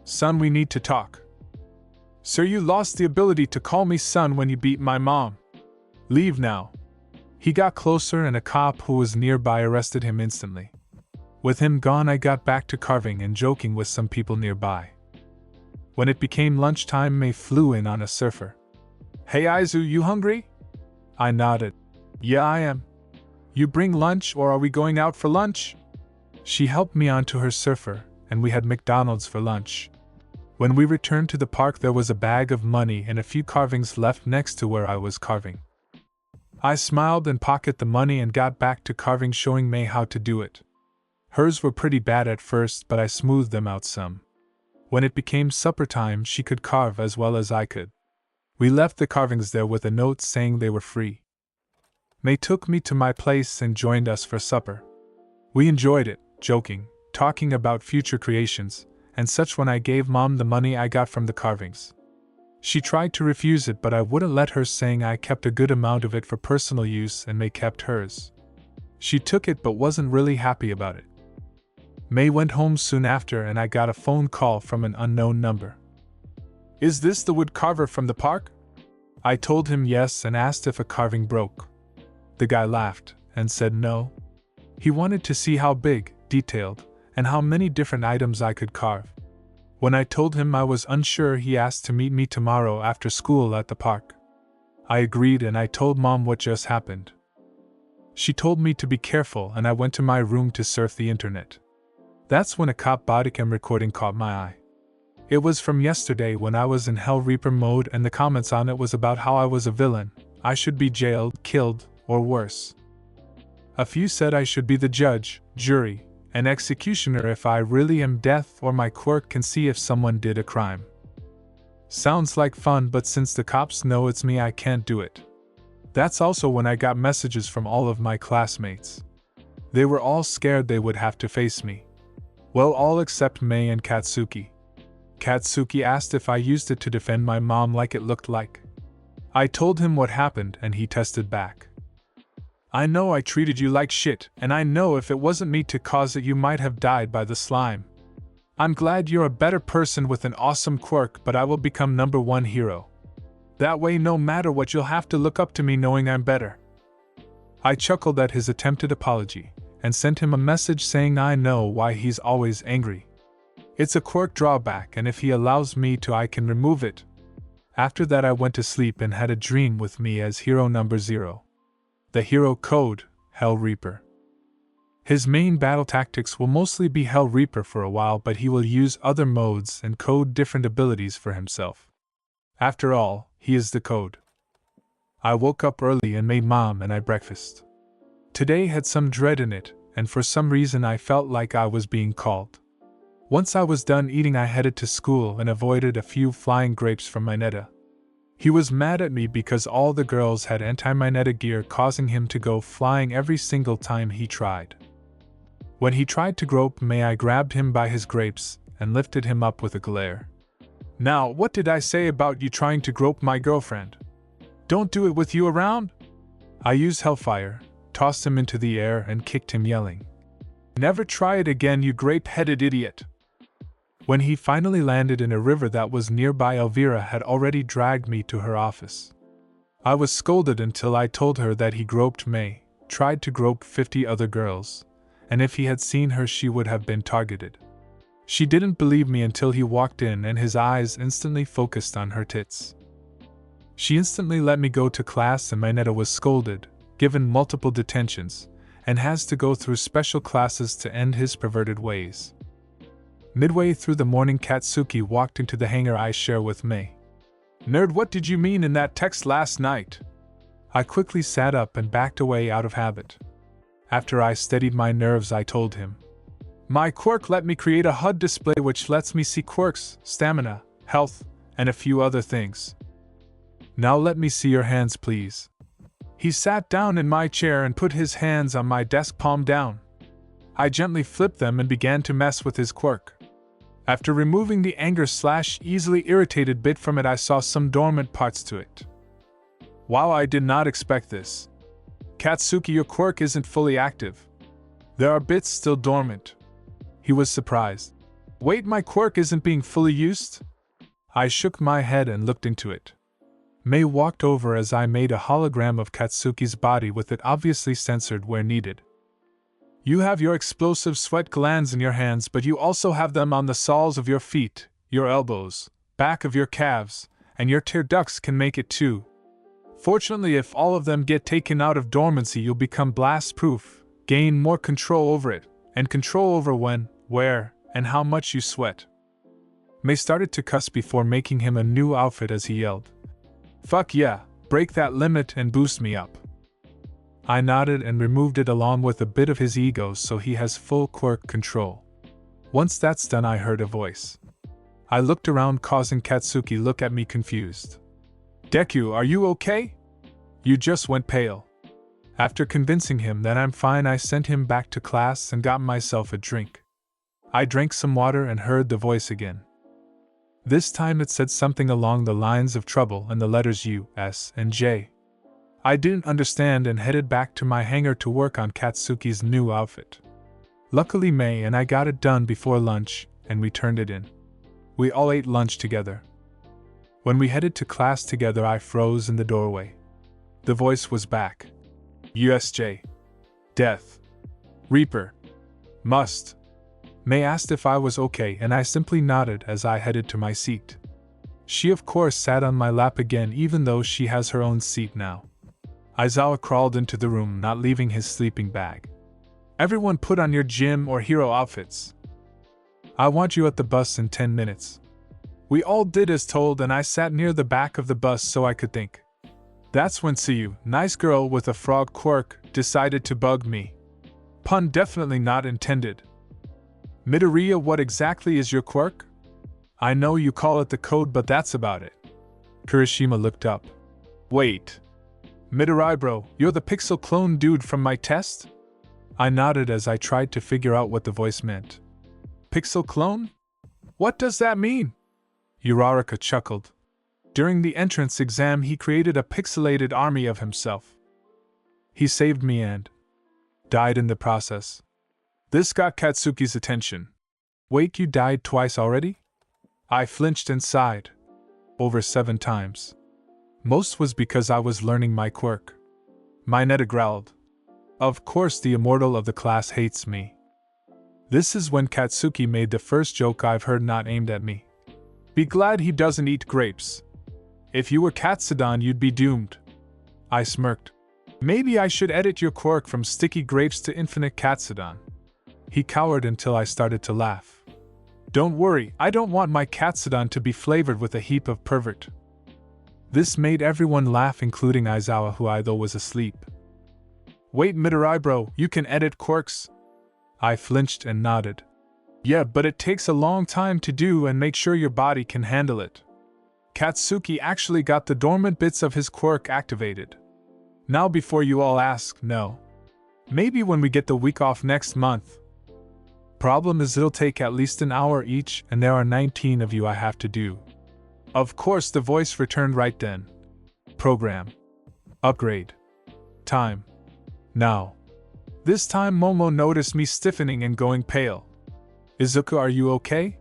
Son, we need to talk. Sir, you lost the ability to call me son when you beat my mom. Leave now. He got closer and a cop who was nearby arrested him instantly. With him gone, I got back to carving and joking with some people nearby. When it became lunchtime, May flew in on a surfer. Hey Izu, you hungry? I nodded. Yeah, I am. You bring lunch or are we going out for lunch? She helped me onto her surfer, and we had McDonald's for lunch. When we returned to the park, there was a bag of money and a few carvings left next to where I was carving. I smiled and pocketed the money and got back to carving, showing May how to do it. Hers were pretty bad at first, but I smoothed them out some. When it became supper time, she could carve as well as I could. We left the carvings there with a note saying they were free. May took me to my place and joined us for supper. We enjoyed it, joking, talking about future creations, and such. When I gave Mom the money I got from the carvings, she tried to refuse it, but I wouldn't let her, saying I kept a good amount of it for personal use and May kept hers. She took it but wasn't really happy about it. May went home soon after and I got a phone call from an unknown number. Is this the wood carver from the park? I told him yes and asked if a carving broke. The guy laughed and said no. He wanted to see how big, detailed, and how many different items I could carve. When I told him I was unsure, he asked to meet me tomorrow after school at the park. I agreed and I told Mom what just happened. She told me to be careful and I went to my room to surf the internet. That's when a cop bodycam recording caught my eye. It was from yesterday when I was in Hell Reaper mode, and the comments on it was about how I was a villain, I should be jailed, killed, or worse. A few said I should be the judge, jury, and executioner if I really am death, or my quirk can see if someone did a crime. Sounds like fun, but since the cops know it's me, I can't do it. That's also when I got messages from all of my classmates. They were all scared they would have to face me. Well, all except May and Katsuki. Katsuki asked if I used it to defend my mom like it looked like. I told him what happened and he tested back. I know I treated you like shit, and I know if it wasn't me to cause it, you might have died by the slime. I'm glad you're a better person with an awesome quirk, but I will become #1 hero. That way, no matter what, you'll have to look up to me knowing I'm better. I chuckled at his attempted apology and sent him a message saying I know why he's always angry. It's a quirk drawback, and if he allows me to, I can remove it. After that, I went to sleep and had a dream with me as hero number 0. The hero code, Hell Reaper. His main battle tactics will mostly be Hell Reaper for a while, but he will use other modes and code different abilities for himself. After all, he is the code. I woke up early and made Mom and I breakfast. Today had some dread in it, and for some reason I felt like I was being called. Once I was done eating, I headed to school and avoided a few flying grapes from my Netta. He was mad at me because all the girls had anti-magnetic gear, causing him to go flying every single time he tried. When he tried to grope me, I grabbed him by his grapes and lifted him up with a glare. Now, what did I say about you trying to grope my girlfriend? Don't do it with you around? I used Hellfire, tossed him into the air and kicked him, yelling, "Never try it again, you grape-headed idiot!" When he finally landed in a river that was nearby, Elvira had already dragged me to her office. I was scolded until I told her that he groped May, tried to grope 50 other girls, and if he had seen her she would have been targeted. She didn't believe me until he walked in and his eyes instantly focused on her tits. She instantly let me go to class and Mineta was scolded, given multiple detentions, and has to go through special classes to end his perverted ways. Midway through the morning, Katsuki walked into the hangar I share with May. "Nerd, what did you mean in that text last night?" I quickly sat up and backed away out of habit. After I steadied my nerves, I told him, "My quirk let me create a HUD display which lets me see quirks, stamina, health, and a few other things. Now let me see your hands, please." He sat down in my chair and put his hands on my desk, palm down. I gently flipped them and began to mess with his quirk. After removing the anger/easily irritated bit from it, I saw some dormant parts to it. Wow, I did not expect this. "Katsuki, your quirk isn't fully active. There are bits still dormant." He was surprised. "Wait, my quirk isn't being fully used?" I shook my head and looked into it. May walked over as I made a hologram of Katsuki's body with it obviously censored where needed. "You have your explosive sweat glands in your hands, but you also have them on the soles of your feet, your elbows, back of your calves, and your tear ducts can make it too. Fortunately, if all of them get taken out of dormancy, you'll become blast-proof, gain more control over it, and control over when, where, and how much you sweat." May started to cuss before making him a new outfit as he yelled, "Fuck yeah, break that limit and boost me up." I nodded and removed it along with a bit of his ego so he has full quirk control. Once that's done, I heard a voice. I looked around, causing Katsuki look at me confused. "Deku, are you okay? You just went pale." After convincing him that I'm fine, I sent him back to class and got myself a drink. I drank some water and heard the voice again. This time it said something along the lines of trouble and the letters U, S, and J. I didn't understand and headed back to my hangar to work on Katsuki's new outfit. Luckily, May and I got it done before lunch, and we turned it in. We all ate lunch together. When we headed to class together, I froze in the doorway. The voice was back. "USJ. Death. Reaper. Must." May asked if I was okay, and I simply nodded as I headed to my seat. She of course sat on my lap again, even though she has her own seat now. Aizawa crawled into the room, not leaving his sleeping bag. "Everyone put on your gym or hero outfits. I want you at the bus in 10 minutes. We all did as told, and I sat near the back of the bus so I could think. That's when Suyu, nice girl with a frog quirk, decided to bug me. Pun definitely not intended. "Midoriya, what exactly is your quirk? I know you call it the code, but that's about it." Kirishima looked up. "Wait. Midoriya bro, you're the pixel clone dude from my test?" I nodded as I tried to figure out what the voice meant. "Pixel clone? What does that mean?" Uraraka chuckled. "During the entrance exam, he created a pixelated army of himself. He saved me and died in the process. This got Katsuki's attention. Wait, you died twice already?" I flinched and sighed. Over 7 times. Most was because I was learning my quirk. Mineta growled. "Of course the immortal of the class hates me." This is when Katsuki made the first joke I've heard not aimed at me. "Be glad he doesn't eat grapes. If you were Katsudan, you'd be doomed." I smirked. "Maybe I should edit your quirk from sticky grapes to infinite Katsudan." He cowered until I started to laugh. "Don't worry, I don't want my Katsudan to be flavored with a heap of pervert." This made everyone laugh, including Aizawa, who I though was asleep. "Wait, Midoriya bro, you can edit quirks?" I flinched and nodded. "Yeah, but it takes a long time to do and make sure your body can handle it." Katsuki actually got the dormant bits of his quirk activated. Now before you all ask, no. Maybe when we get the week off next month. Problem is it'll take at least an hour each and there are 19 of you I have to do. Of course the voice returned right then. Program. Upgrade. Time. Now. This time Momo noticed me stiffening and going pale. Izuku, are you okay?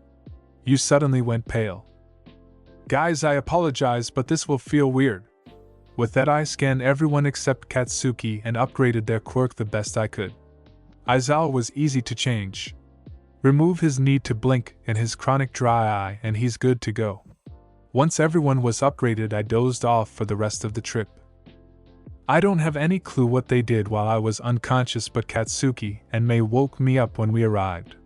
You suddenly went pale. Guys, I apologize, but this will feel weird. With that I scanned everyone except Katsuki and upgraded their quirk the best I could. Aizawa was easy to change. Remove his need to blink and his chronic dry eye and he's good to go. Once everyone was upgraded I dozed off for the rest of the trip. I don't have any clue what they did while I was unconscious, but Katsuki and Mei woke me up when we arrived.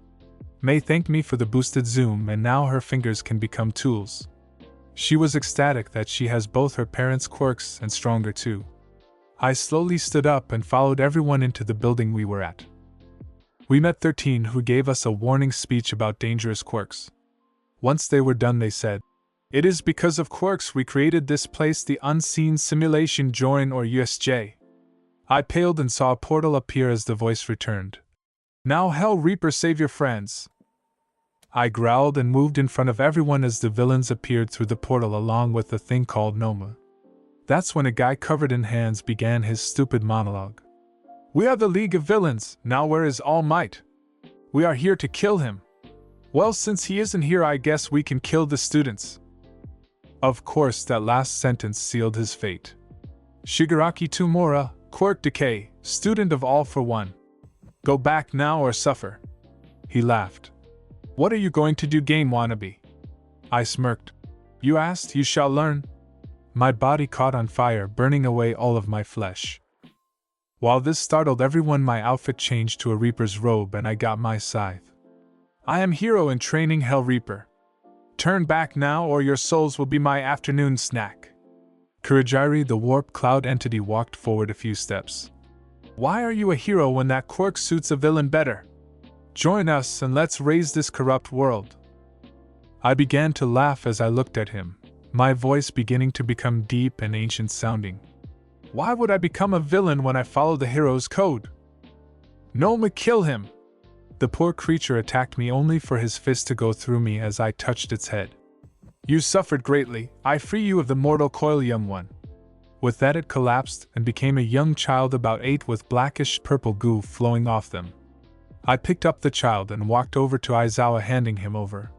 Mei thanked me for the boosted zoom and now her fingers can become tools. She was ecstatic that she has both her parents' quirks and stronger too. I slowly stood up and followed everyone into the building we were at. We met 13 who gave us a warning speech about dangerous quirks. Once they were done they said, "It is because of quirks we created this place, the Unseen Simulation Join or USJ." I paled and saw a portal appear as the voice returned. "Now Hell Reaper, save your friends." I growled and moved in front of everyone as the villains appeared through the portal along with the thing called Noma. That's when a guy covered in hands began his stupid monologue. "We are the League of Villains, now where is All Might? We are here to kill him. Well, since he isn't here I guess we can kill the students." Of course that last sentence sealed his fate. "Shigaraki Tomura, Quirk Decay, student of All for One. Go back now or suffer." He laughed. "What are you going to do, game wannabe?" I smirked. "You asked, you shall learn." My body caught on fire, burning away all of my flesh. While this startled everyone, my outfit changed to a Reaper's robe and I got my scythe. "I am hero in training, Hell Reaper. Turn back now or your souls will be my afternoon snack." Kurajiri, the warp cloud entity, walked forward a few steps. "Why are you a hero when that quirk suits a villain better? Join us and let's raise this corrupt world." I began to laugh as I looked at him, my voice beginning to become deep and ancient sounding. "Why would I become a villain when I follow the hero's code? Noma, kill him!" The poor creature attacked me only for his fist to go through me as I touched its head. "You suffered greatly, I free you of the mortal coil, young one." With that it collapsed and became a young child about 8 with blackish purple goo flowing off them. I picked up the child and walked over to Aizawa, handing him over.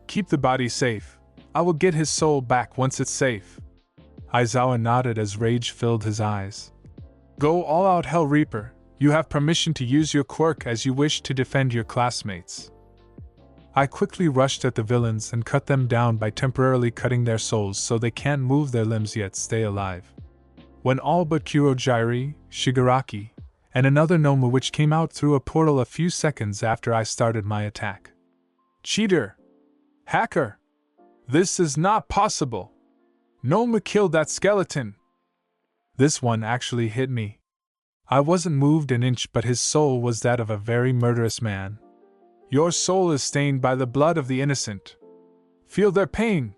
"Keep the body safe. I will get his soul back once it's safe." Aizawa nodded as rage filled his eyes. "Go all out, Hell Reaper. You have permission to use your quirk as you wish to defend your classmates." I quickly rushed at the villains and cut them down by temporarily cutting their souls so they can't move their limbs yet stay alive. When all but Kurajiri, Shigaraki, and another Noma which came out through a portal a few seconds after I started my attack. "Cheater! Hacker! This is not possible! Noma killed that skeleton!" This one actually hit me. I wasn't moved an inch, but his soul was that of a very murderous man. "Your soul is stained by the blood of the innocent. Feel their pain!"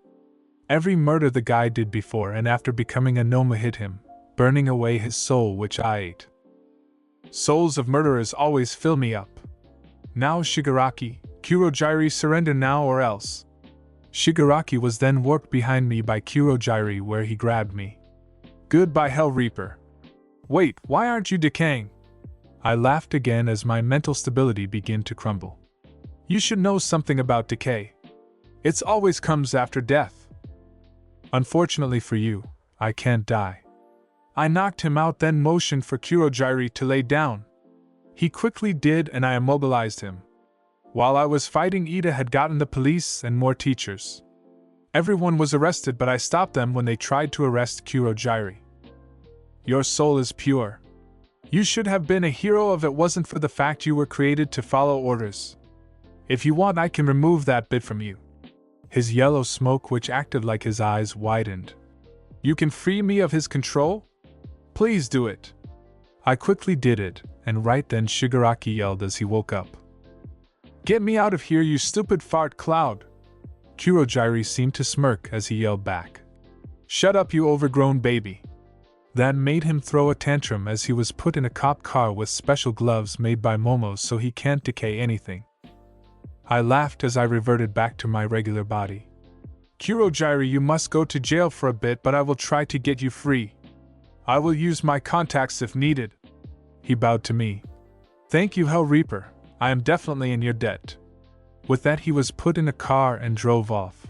Every murder the guy did before and after becoming a Noma hit him, burning away his soul which I ate. Souls of murderers always fill me up. "Now Shigaraki, Kurajiri, surrender now or else." Shigaraki was then warped behind me by Kurajiri where he grabbed me. "Goodbye, Hell Reaper." "Wait, why aren't you decaying?" I laughed again as my mental stability began to crumble. "You should know something about decay. It always comes after death." "Unfortunately for you, I can't die." I knocked him out, then motioned for Kurajiri to lay down. He quickly did and I immobilized him. While I was fighting, Ida had gotten the police and more teachers. Everyone was arrested, but I stopped them when they tried to arrest Kurajiri. "Your soul is pure. You should have been a hero if it wasn't for the fact you were created to follow orders. If you want, I can remove that bit from you." His yellow smoke, which acted like his eyes, widened. "You can free me of his control? Please do it." I quickly did it, and right then Shigaraki yelled as he woke up. "Get me out of here, you stupid fart cloud! Kurojiri seemed to smirk as he yelled back. "Shut up, you overgrown baby." That made him throw a tantrum as he was put in a cop car with special gloves made by Momo so he can't decay anything. I laughed as I reverted back to my regular body. "Kurojiri, you must go to jail for a bit, but I will try to get you free. I will use my contacts if needed." He bowed to me. "Thank you, Hell Reaper. I am definitely in your debt." With that, he was put in a car and drove off.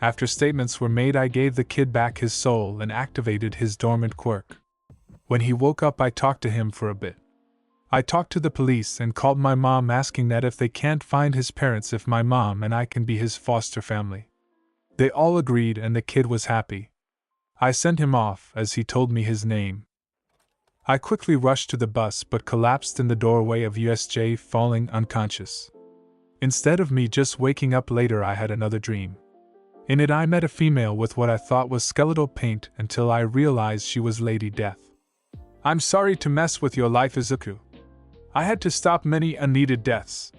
After statements were made, I gave the kid back his soul and activated his dormant quirk. When he woke up, I talked to him for a bit. I talked to the police and called my mom, asking that if they can't find his parents, if my mom and I can be his foster family. They all agreed and the kid was happy. I sent him off as he told me his name. I quickly rushed to the bus but collapsed in the doorway of USJ, falling unconscious. Instead of me just waking up later, I had another dream. In it, I met a female with what I thought was skeletal paint until I realized she was Lady Death. "I'm sorry to mess with your life, Izuku. I had to stop many unneeded deaths."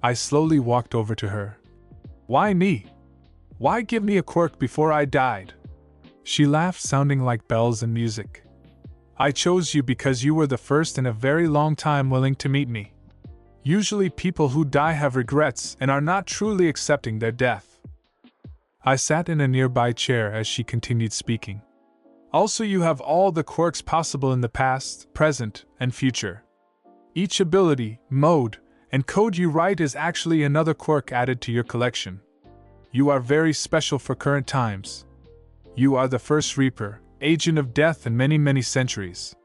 I slowly walked over to her. "Why me? Why give me a quirk before I died?" She laughed, sounding like bells and music. "I chose you because you were the first in a very long time willing to meet me. Usually people who die have regrets and are not truly accepting their death." I sat in a nearby chair as she continued speaking. "Also, you have all the quirks possible in the past, present, and future. Each ability, mode, and code you write is actually another quirk added to your collection. You are very special for current times. You are the first Reaper, agent of death in many, many centuries.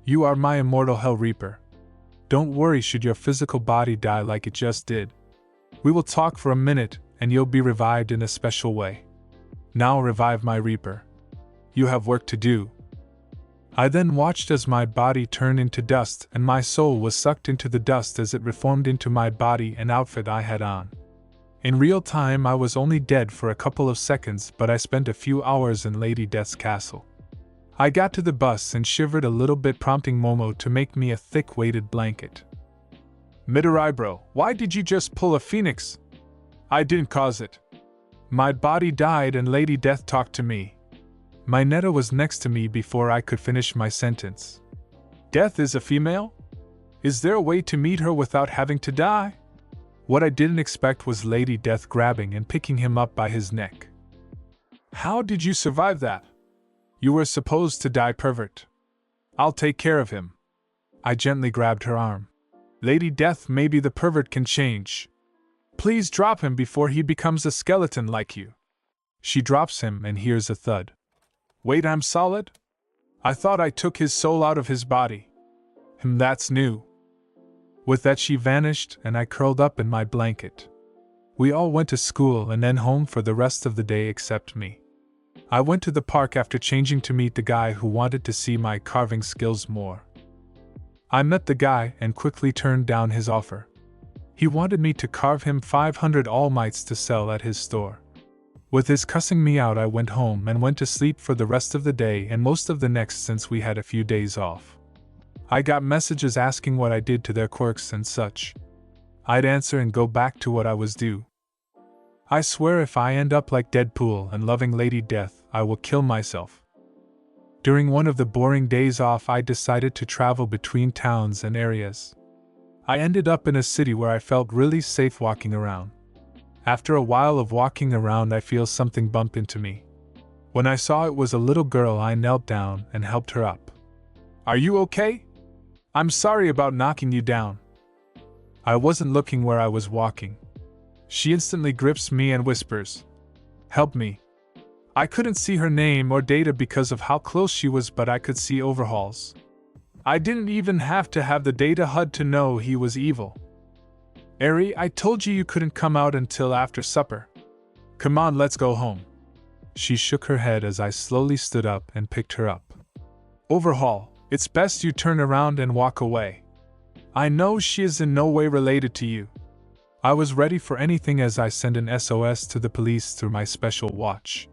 You are my immortal Hell Reaper. Don't worry should your physical body die like it just did. We will talk for a minute and you'll be revived in a special way. Now revive my Reaper. You have work to do." I then watched as my body turned into dust and my soul was sucked into the dust as it reformed into my body and outfit I had on. In real time, I was only dead for a couple of seconds, but I spent a few hours in Lady Death's castle. I got to the bus and shivered a little bit, prompting Momo to make me a thick weighted blanket. "Midori bro, why did you just pull a phoenix? I didn't cause it. My body died and Lady Death talked to me." My Netta was next to me before I could finish my sentence. "Death is a female? Is there a way to meet her without having to die?" What I didn't expect was Lady Death grabbing and picking him up by his neck. "How did you survive that? You were supposed to die, pervert. I'll take care of him." I gently grabbed her arm. "Lady Death, maybe the pervert can change. Please drop him before he becomes a skeleton like you." She drops him and hears a thud. "Wait, I'm solid? I thought I took his soul out of his body. That's new." With that, she vanished and I curled up in my blanket. We all went to school and then home for the rest of the day except me. I went to the park after changing to meet the guy who wanted to see my carving skills more. I met the guy and quickly turned down his offer. He wanted me to carve him 500 All Mights to sell at his store. With his cussing me out, I went home and went to sleep for the rest of the day and most of the next since we had a few days off. I got messages asking what I did to their quirks and such. I'd answer and go back to what I was due. I swear if I end up like Deadpool and loving Lady Death, I will kill myself. During one of the boring days off, I decided to travel between towns and areas. I ended up in a city where I felt really safe walking around. After a while of walking around, I feel something bump into me. When I saw it was a little girl, I knelt down and helped her up. "Are you okay? I'm sorry about knocking you down." I wasn't looking where I was walking. She instantly grips me and whispers, "Help me." I couldn't see her name or data because of how close she was, but I could see overhauls. I didn't even have to have the data HUD to know he was evil. "Eri, I told you you couldn't come out until after supper. Come on, let's go home." She shook her head as I slowly stood up and picked her up. "Overhaul, it's best you turn around and walk away. I know she is in no way related to you." I was ready for anything as I sent an SOS to the police through my special watch.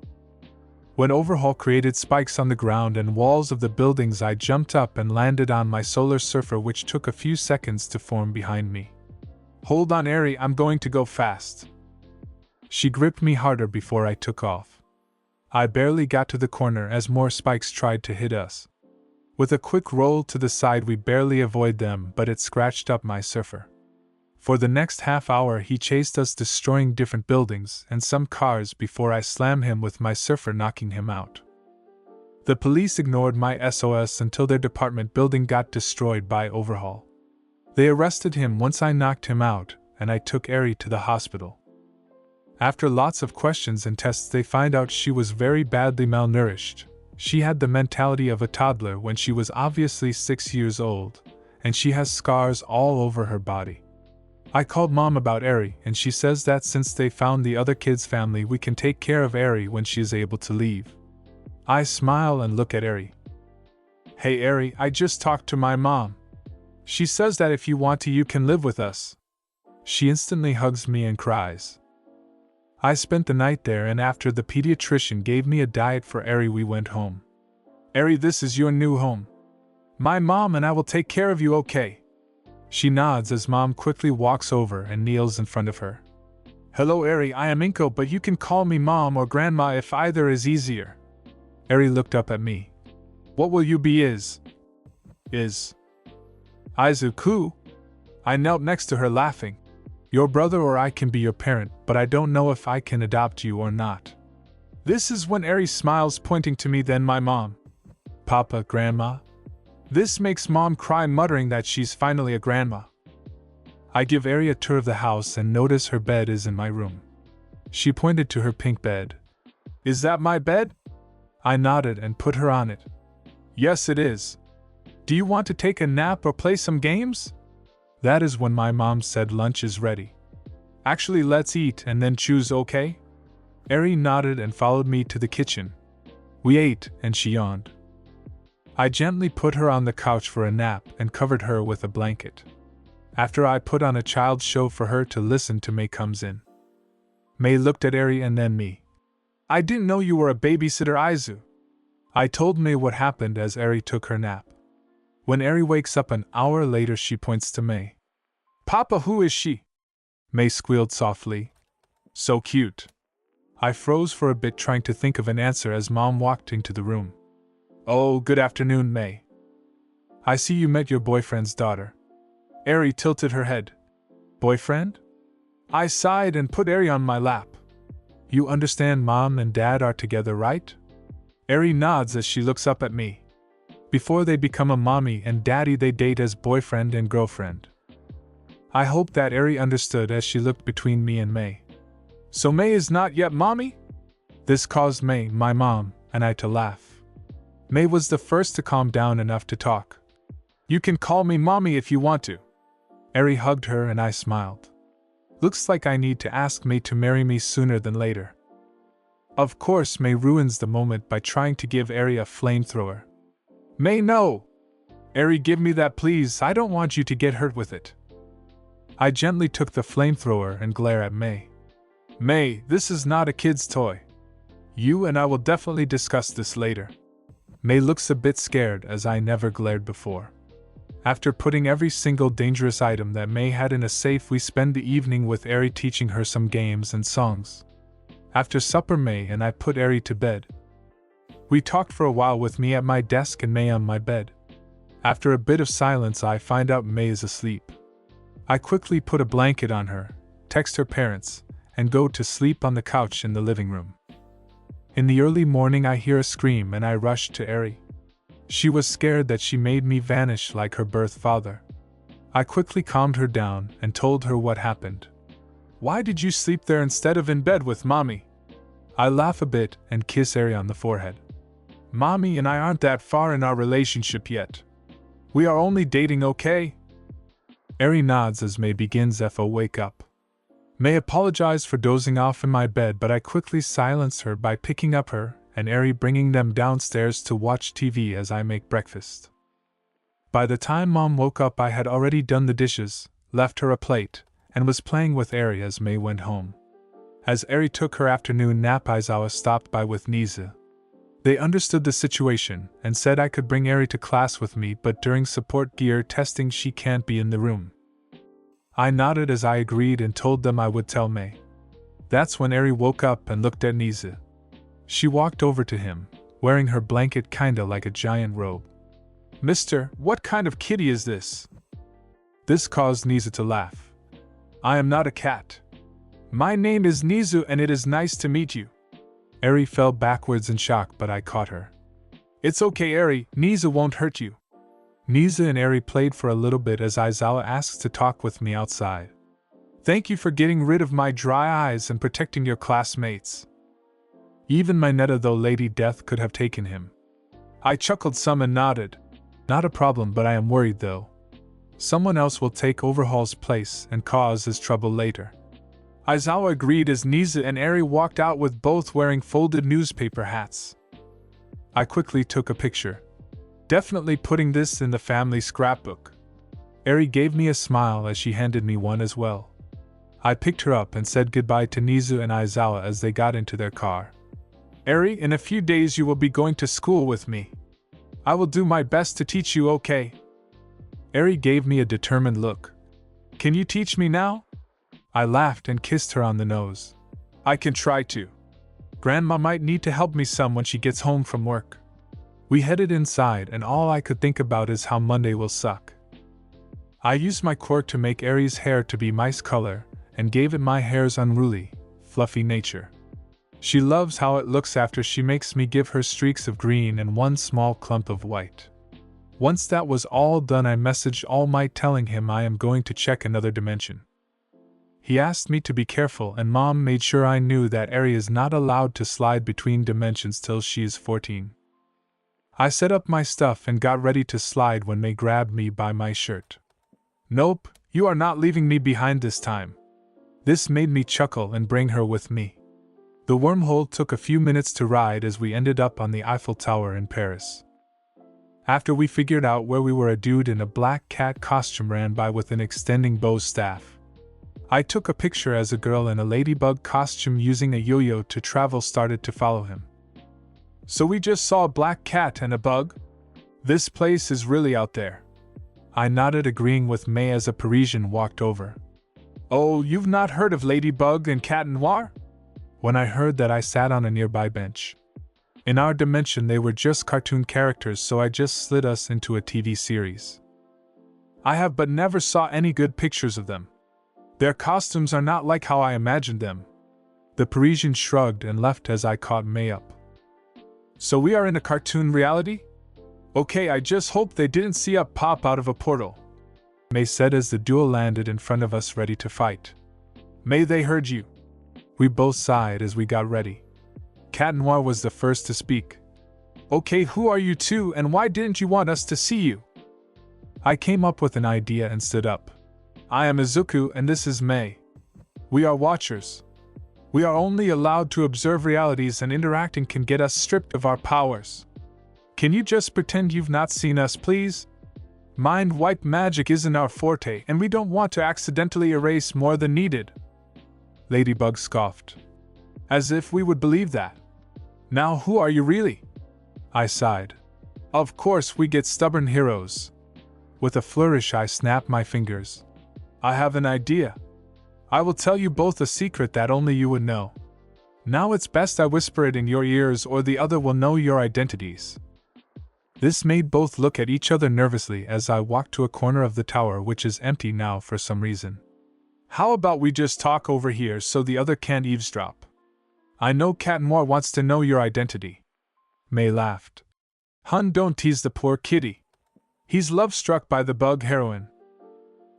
When Overhaul created spikes on the ground and walls of the buildings, I jumped up and landed on my solar surfer, which took a few seconds to form behind me. "Hold on, Eri, I'm going to go fast." She gripped me harder before I took off. I barely got to the corner as more spikes tried to hit us. With a quick roll to the side we barely avoid them, but it scratched up my surfer. For the next half hour he chased us, destroying different buildings and some cars before I slammed him with my surfer, knocking him out. The police ignored my SOS until their department building got destroyed by overhaul. They arrested him once I knocked him out, and I took Eri to the hospital. After lots of questions and tests they find out she was very badly malnourished. She had the mentality of a toddler when she was obviously 6 years old, and she has scars all over her body. I called Mom about Eri, and she says that since they found the other kid's family we can take care of Eri when she is able to leave. I smile and look at Eri. Hey Eri, I just talked to my mom. She says that if you want to you can live with us. She instantly hugs me and cries. I spent the night there, and after the pediatrician gave me a diet for Eri we went home. Eri, this is your new home. My mom and I will take care of you, okay? She nods as Mom quickly walks over and kneels in front of her. Hello Eri, I am Inko, but you can call me Mom or Grandma if either is easier. Eri looked up at me. What will you be is Izuku? I knelt next to her laughing. Your brother or I can be your parent, but I don't know if I can adopt you or not. This is when Eri smiles, pointing to me, then my mom. Papa, Grandma? This makes Mom cry, muttering that she's finally a grandma. I give Eri a tour of the house and notice her bed is in my room. She pointed to her pink bed. Is that my bed? I nodded and put her on it. Yes, it is. Do you want to take a nap or play some games? That is when my mom said lunch is ready. Actually, let's eat and then choose, okay? Eri nodded and followed me to the kitchen. We ate and she yawned. I gently put her on the couch for a nap and covered her with a blanket. After I put on a child's show for her to listen to, May comes in. May looked at Eri and then me. I didn't know you were a babysitter, Izu. I told May what happened as Eri took her nap. When Eri wakes up an hour later, she points to May. Papa, who is she? May squealed softly. So cute. I froze for a bit, trying to think of an answer as Mom walked into the room. Oh, good afternoon, May. I see you met your boyfriend's daughter. Eri tilted her head. Boyfriend? I sighed and put Eri on my lap. You understand Mom and Dad are together, right? Eri nods as she looks up at me. Before they become a mommy and daddy, they date as boyfriend and girlfriend. I hope that Eri understood as she looked between me and May. So May is not yet mommy? This caused May, my mom, and I to laugh. May was the first to calm down enough to talk. You can call me mommy if you want to. Eri hugged her and I smiled. Looks like I need to ask May to marry me sooner than later. Of course, May ruins the moment by trying to give Eri a flamethrower. May, no! Eri, give me that please, I don't want you to get hurt with it. I gently took the flamethrower and glare at May. May, this is not a kid's toy. You and I will definitely discuss this later. May looks a bit scared as I never glared before. After putting every single dangerous item that May had in a safe, we spend the evening with Eri, teaching her some games and songs. After supper, May and I put Eri to bed. We talked for a while with me at my desk and May on my bed. After a bit of silence, I find out May is asleep. I quickly put a blanket on her, text her parents, and go to sleep on the couch in the living room. In the early morning, I hear a scream and I rush to Eri. She was scared that she made me vanish like her birth father. I quickly calmed her down and told her what happened. Why did you sleep there instead of in bed with mommy? I laugh a bit and kiss Eri on the forehead. Mommy and I aren't that far in our relationship yet. We are only dating, okay? Eri nods as May begins FO wake up. May apologized for dozing off in my bed, but I quickly silence her by picking up her and Eri, bringing them downstairs to watch TV as I make breakfast. By the time Mom woke up, I had already done the dishes, left her a plate, and was playing with Eri as May went home. As Eri took her afternoon nap, Aizawa stopped by with Niza. They understood the situation and said I could bring Eri to class with me, but during support gear testing she can't be in the room. I nodded as I agreed and told them I would tell May. That's when Eri woke up and looked at Nizu. She walked over to him, wearing her blanket kinda like a giant robe. "Mister, what kind of kitty is this?" This caused Nizu to laugh. "I am not a cat. My name is Nizu and it is nice to meet you." Eri fell backwards in shock, but I caught her. "It's okay, Eri, Nizu won't hurt you." Nizu and Eri played for a little bit as Aizawa asked to talk with me outside. "Thank you for getting rid of my dry eyes and protecting your classmates. Even my Netta, though Lady Death could have taken him." I chuckled some and nodded. "Not a problem, but I am worried though. Someone else will take Overhaul's place and cause us trouble later." Aizawa agreed as Nizu and Eri walked out with both wearing folded newspaper hats. I quickly took a picture. Definitely putting this in the family scrapbook. Eri gave me a smile as she handed me one as well. I picked her up and said goodbye to Nizu and Aizawa as they got into their car. "Eri, in a few days you will be going to school with me. I will do my best to teach you, okay?" Eri gave me a determined look. "Can you teach me now?" I laughed and kissed her on the nose. "I can try to. Grandma might need to help me some when she gets home from work." We headed inside and all I could think about is how Monday will suck. I used my quirk to make Eri's hair to be mice color and gave it my hair's unruly, fluffy nature. She loves how it looks after she makes me give her streaks of green and one small clump of white. Once that was all done, I messaged All Might telling him I am going to check another dimension. He asked me to be careful and Mom made sure I knew that Eri is not allowed to slide between dimensions till she is 14. I set up my stuff and got ready to slide when May grabbed me by my shirt. "Nope, you are not leaving me behind this time." This made me chuckle and bring her with me. The wormhole took a few minutes to ride as we ended up on the Eiffel Tower in Paris. After we figured out where we were, a dude in a black cat costume ran by with an extending bow staff. I took a picture as a girl in a ladybug costume using a yo-yo to travel started to follow him. "So we just saw a black cat and a bug? This place is really out there." I nodded, agreeing with May as a Parisian walked over. "Oh, you've not heard of Ladybug and Cat Noir?" When I heard that, I sat on a nearby bench. In our dimension they were just cartoon characters, so I just slid us into a TV series. "I have, but never saw any good pictures of them. Their costumes are not like how I imagined them." The Parisian shrugged and left as I caught May up. "So we are in a cartoon reality? Okay, I just hope they didn't see us pop out of a portal," May said as the duo landed in front of us ready to fight. "May, they heard you." We both sighed as we got ready. Cat Noir was the first to speak. "Okay, who are you two and why didn't you want us to see you?" I came up with an idea and stood up. "I am Izuku and this is May. We are watchers. We are only allowed to observe realities and interacting can get us stripped of our powers. Can you just pretend you've not seen us, please? Mind wipe magic isn't our forte and we don't want to accidentally erase more than needed." Ladybug scoffed. "As if we would believe that. Now who are you really?" I sighed. "Of course we get stubborn heroes." With a flourish I snapped my fingers. "I have an idea. I will tell you both a secret that only you would know. Now it's best I whisper it in your ears or the other will know your identities." This made both look at each other nervously as I walked to a corner of the tower which is empty now for some reason. "How about we just talk over here so the other can't eavesdrop? I know Cat Noir wants to know your identity." May laughed. "Hun, don't tease the poor kitty. He's love-struck by the bug heroine."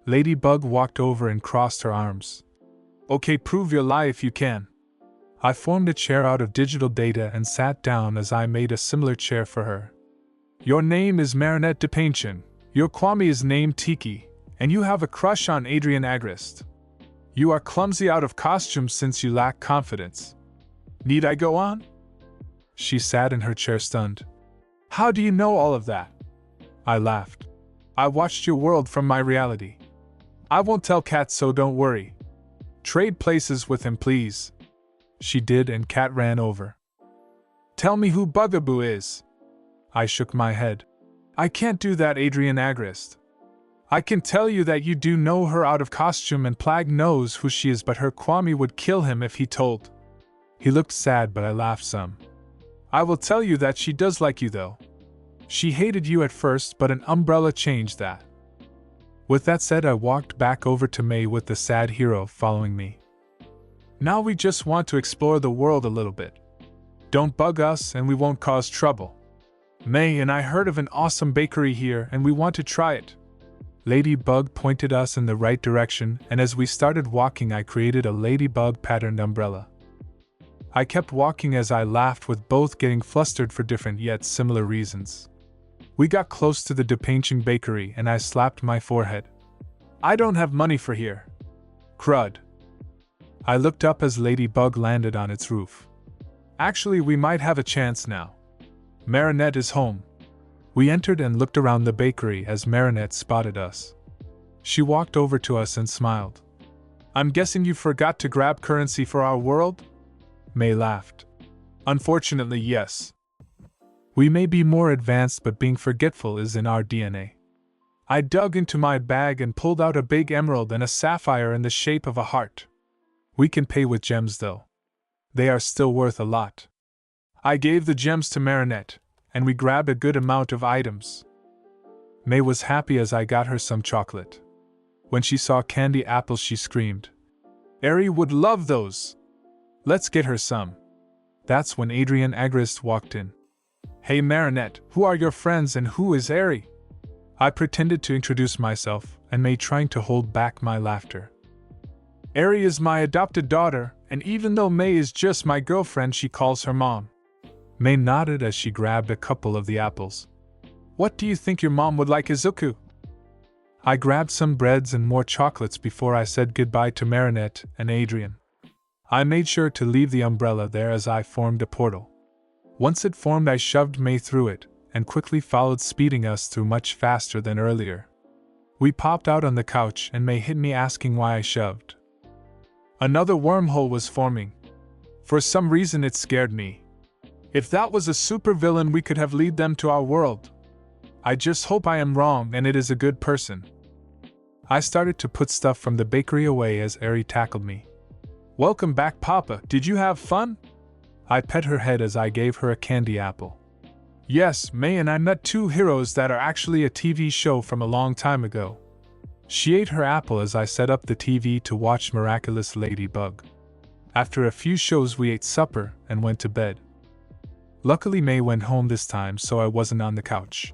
Ladybug walked over and crossed her arms. "Okay, prove your lie if you can." I formed a chair out of digital data and sat down as I made a similar chair for her. "Your name is Marinette de Painchen, your Kwame is named Tiki, and you have a crush on Adrian Agreste. You are clumsy out of costume since you lack confidence. Need I go on?" She sat in her chair stunned. "How do you know all of that?" I laughed. "I watched your world from my reality. I won't tell Cat, so don't worry. Trade places with him, please." She did and Cat ran over. "Tell me who Bugaboo is." I shook my head. "I can't do that, Adrian Agreste. I can tell you that you do know her out of costume and Plag knows who she is, but her Kwame would kill him if he told. He looked sad, but I laughed some. I will tell you that she does like you though. She hated you at first, but an umbrella changed that. With that said, I walked back over to May with the sad hero following me. Now we just want to explore the world a little bit. Don't bug us and we won't cause trouble. May and I heard of an awesome bakery here and we want to try it. Ladybug pointed us in the right direction, and as we started walking I created a ladybug patterned umbrella. I kept walking as I laughed, with both getting flustered for different yet similar reasons. We got close to the Depainting bakery and I slapped my forehead. I don't have money for here. Crud. I looked up as Ladybug landed on its roof. Actually, we might have a chance now. Marinette is home. We entered and looked around the bakery as Marinette spotted us. She walked over to us and smiled. I'm guessing you forgot to grab currency for our world? May laughed. Unfortunately, yes. We may be more advanced, but being forgetful is in our DNA. I dug into my bag and pulled out a big emerald and a sapphire in the shape of a heart. We can pay with gems though. They are still worth a lot. I gave the gems to Marinette, and we grabbed a good amount of items. May was happy as I got her some chocolate. When she saw candy apples she screamed, Eri would love those! Let's get her some. That's when Adrian Agrist walked in. Hey Marinette, who are your friends and who is Eri? I pretended to introduce myself, and May trying to hold back my laughter. Eri is my adopted daughter, and even though May is just my girlfriend, she calls her mom. May nodded as she grabbed a couple of the apples. What do you think your mom would like, Izuku? I grabbed some breads and more chocolates before I said goodbye to Marinette and Adrian. I made sure to leave the umbrella there as I formed a portal. Once it formed, I shoved May through it, and quickly followed, speeding us through much faster than earlier. We popped out on the couch and May hit me asking why I shoved. Another wormhole was forming. For some reason it scared me. If that was a supervillain, we could have lead them to our world. I just hope I am wrong and it is a good person. I started to put stuff from the bakery away as Eri tackled me. Welcome back, Papa. Did you have fun? I pet her head as I gave her a candy apple. Yes, May and I met two heroes that are actually a TV show from a long time ago. She ate her apple as I set up the TV to watch Miraculous Ladybug. After a few shows we ate supper and went to bed. Luckily May went home this time, so I wasn't on the couch.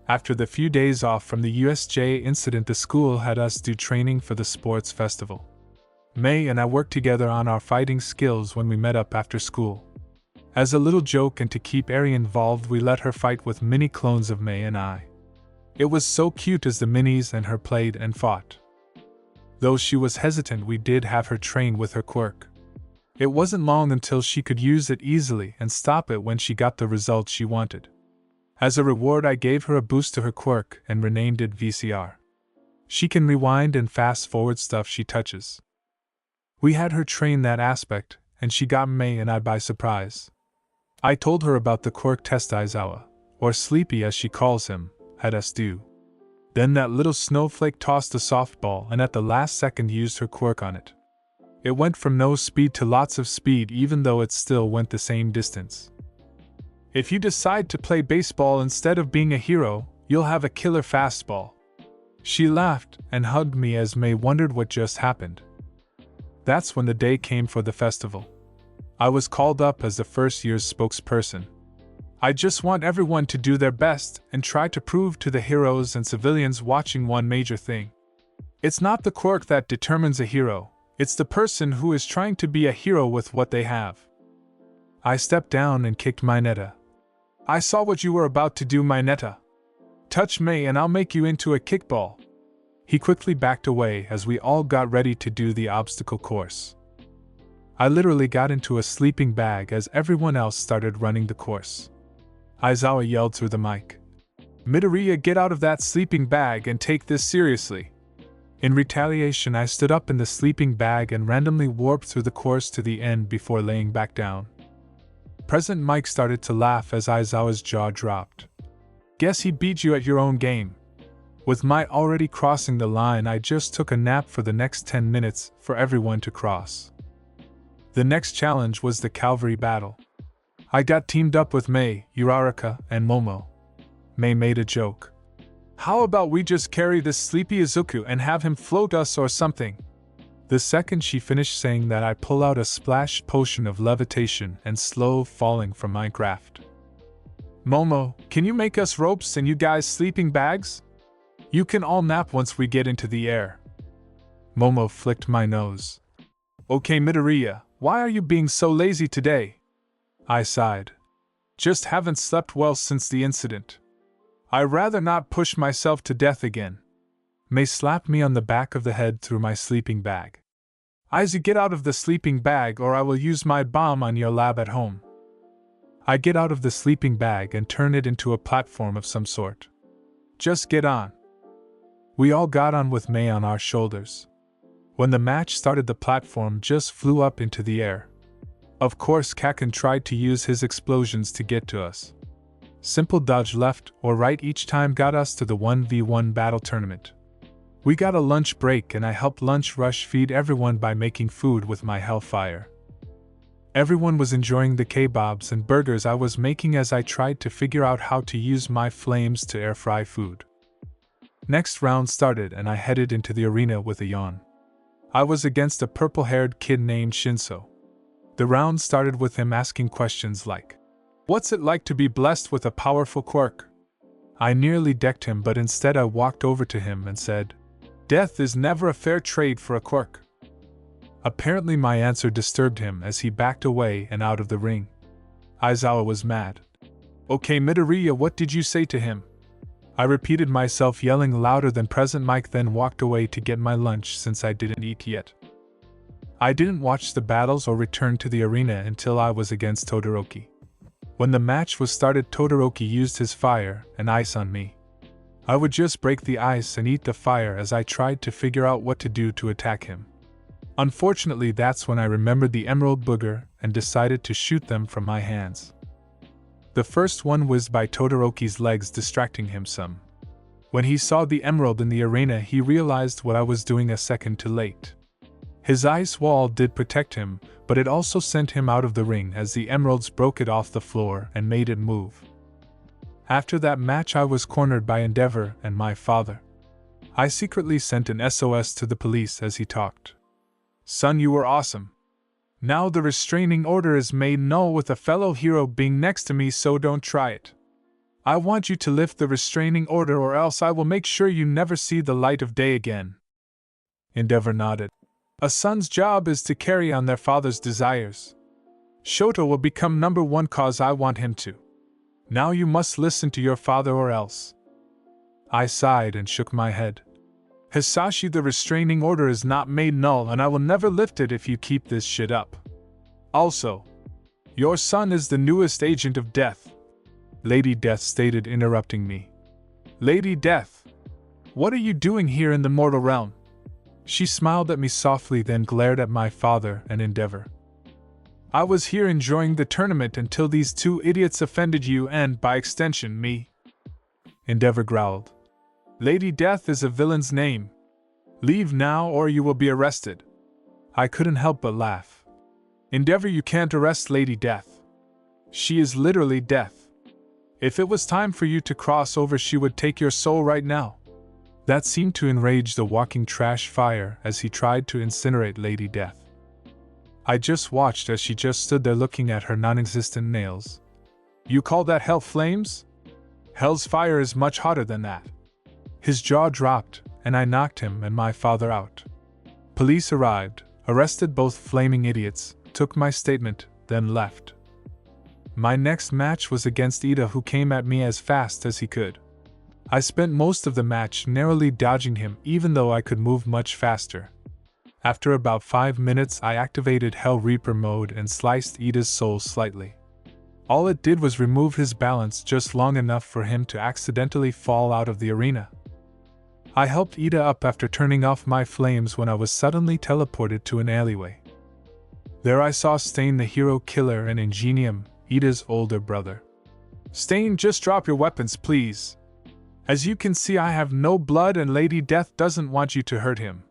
After the few days off from the USJ incident, the school had us do training for the sports festival. May and I worked together on our fighting skills when we met up after school. As a little joke and to keep Eri involved, we let her fight with mini clones of May and I. It was so cute as the minis and her played and fought. Though she was hesitant, we did have her train with her quirk. It wasn't long until she could use it easily and stop it when she got the result she wanted. As a reward, I gave her a boost to her quirk and renamed it VCR. She can rewind and fast forward stuff she touches. We had her train that aspect, and she got May and I by surprise. I told her about the quirk test Aizawa, or Sleepy as she calls him, had us do. Then that little snowflake tossed a softball and at the last second used her quirk on it. It went from no speed to lots of speed, even though it still went the same distance. If you decide to play baseball instead of being a hero, you'll have a killer fastball. She laughed and hugged me as May wondered what just happened. That's when the day came for the festival. I was called up as the first year's spokesperson. I just want everyone to do their best and try to prove to the heroes and civilians watching one major thing. It's not the quirk that determines a hero, it's the person who is trying to be a hero with what they have. I stepped down and kicked Mineta. I saw what you were about to do, Mineta. Touch May and I'll make you into a kickball. He quickly backed away as we all got ready to do the obstacle course. I literally got into a sleeping bag as everyone else started running the course. Aizawa yelled through the mic. Midoriya, get out of that sleeping bag and take this seriously. In retaliation, I stood up in the sleeping bag and randomly warped through the course to the end before laying back down. President Mike started to laugh as Aizawa's jaw dropped. Guess he beat you at your own game. With my already crossing the line, I just took a nap for the next 10 minutes for everyone to cross. The next challenge was the cavalry battle. I got teamed up with Mei, Uraraka, and Momo. Mei made a joke. "How about we just carry this sleepy Izuku and have him float us or something?" The second she finished saying that, I pull out a splash potion of levitation and slow falling from my craft. "Momo, can you make us ropes and you guys sleeping bags? You can all nap once we get into the air." Momo flicked my nose. "Okay, Midoriya, why are you being so lazy today?" I sighed. "Just haven't slept well since the incident. I'd rather not push myself to death again." Mei slapped me on the back of the head through my sleeping bag. "Izu, get out of the sleeping bag or I will use my bomb on your lab at home." I get out of the sleeping bag and turn it into a platform of some sort. "Just get on." We all got on with Mei on our shoulders. When the match started, the platform just flew up into the air. Of course, Kaken tried to use his explosions to get to us. Simple dodge left or right each time got us to the 1v1 battle tournament. We got a lunch break and I helped lunch rush feed everyone by making food with my hellfire. Everyone was enjoying the kebabs and burgers I was making as I tried to figure out how to use my flames to air fry food. Next round started and I headed into the arena with a yawn. I was against a purple-haired kid named Shinso. The round started with him asking questions like, "What's it like to be blessed with a powerful quirk?" I nearly decked him, but instead I walked over to him and said, "Death is never a fair trade for a quirk." Apparently my answer disturbed him as he backed away and out of the ring. Aizawa was mad. "Okay, Midoriya, what did you say to him?" I repeated myself, yelling louder than present mic, then walked away to get my lunch since I didn't eat yet. I didn't watch the battles or return to the arena until I was against Todoroki. When the match was started, Todoroki used his fire and ice on me. I would just break the ice and eat the fire as I tried to figure out what to do to attack him. Unfortunately, that's when I remembered the emerald booger and decided to shoot them from my hands. The first one whizzed by Todoroki's legs, distracting him some. When he saw the emerald in the arena, he realized what I was doing a second too late. His ice wall did protect him, but it also sent him out of the ring as the emeralds broke it off the floor and made it move. After that match, I was cornered by Endeavor and my father. I secretly sent an SOS to the police as he talked. "Son, you were awesome. Now the restraining order is made null with a fellow hero being next to me, so don't try it. I want you to lift the restraining order or else I will make sure you never see the light of day again." Endeavor nodded. "A son's job is to carry on their father's desires. Shoto will become number one cause I want him to. Now you must listen to your father or else." I sighed and shook my head. "Hisashi, the restraining order is not made null and I will never lift it if you keep this shit up. Also, your son is the newest agent of death," Lady Death stated, interrupting me. "Lady Death, what are you doing here in the mortal realm?" She smiled at me softly, then glared at my father and Endeavor. "I was here enjoying the tournament until these two idiots offended you and, by extension, me." Endeavor growled. "Lady Death is a villain's name. Leave now or you will be arrested." I couldn't help but laugh. "Endeavor, you can't arrest Lady Death. She is literally death. If it was time for you to cross over, she would take your soul right now." That seemed to enrage the walking trash fire as he tried to incinerate Lady Death. I just watched as she just stood there looking at her non-existent nails. "You call that hell flames? Hell's fire is much hotter than that." His jaw dropped, and I knocked him and my father out. Police arrived, arrested both flaming idiots, took my statement, then left. My next match was against Ida, who came at me as fast as he could. I spent most of the match narrowly dodging him, even though I could move much faster. After about 5 minutes, I activated Hell Reaper mode and sliced Ida's soul slightly. All it did was remove his balance just long enough for him to accidentally fall out of the arena. I helped Ida up after turning off my flames when I was suddenly teleported to an alleyway. There I saw Stain, the hero killer, and Ingenium, Ida's older brother. "Stain, just drop your weapons, please," As you can see, I have no blood and Lady Death doesn't want you to hurt him.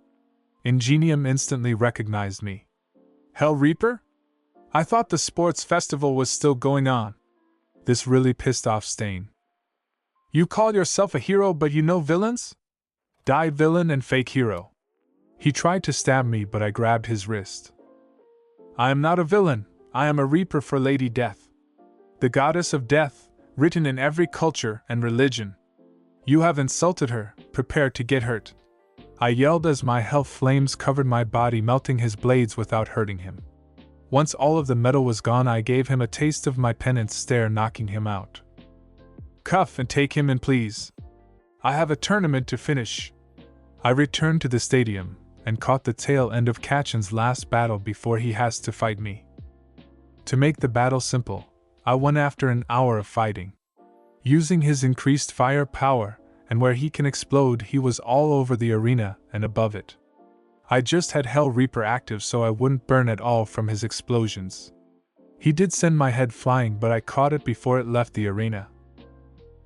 Ingenium instantly recognized me. Hell Reaper? I thought the sports festival was still going on. This really pissed off Stain. You call yourself a hero but you know villains? Die villain and fake hero. He tried to stab me but I grabbed his wrist. I am not a villain, I am a Reaper for Lady Death. The goddess of death, written in every culture and religion. You have insulted her, prepare to get hurt. I yelled as my hell flames covered my body, melting his blades without hurting him. Once all of the metal was gone, I gave him a taste of my penance stare, knocking him out. Cuff and take him in, please. I have a tournament to finish. I returned to the stadium and caught the tail end of Kachan's last battle before he has to fight me. To make the battle simple, I won after an hour of fighting. Using his increased firepower, and where he can explode, he was all over the arena and above it. I just had Hell Reaper active so I wouldn't burn at all from his explosions. He did send my head flying, but I caught it before it left the arena.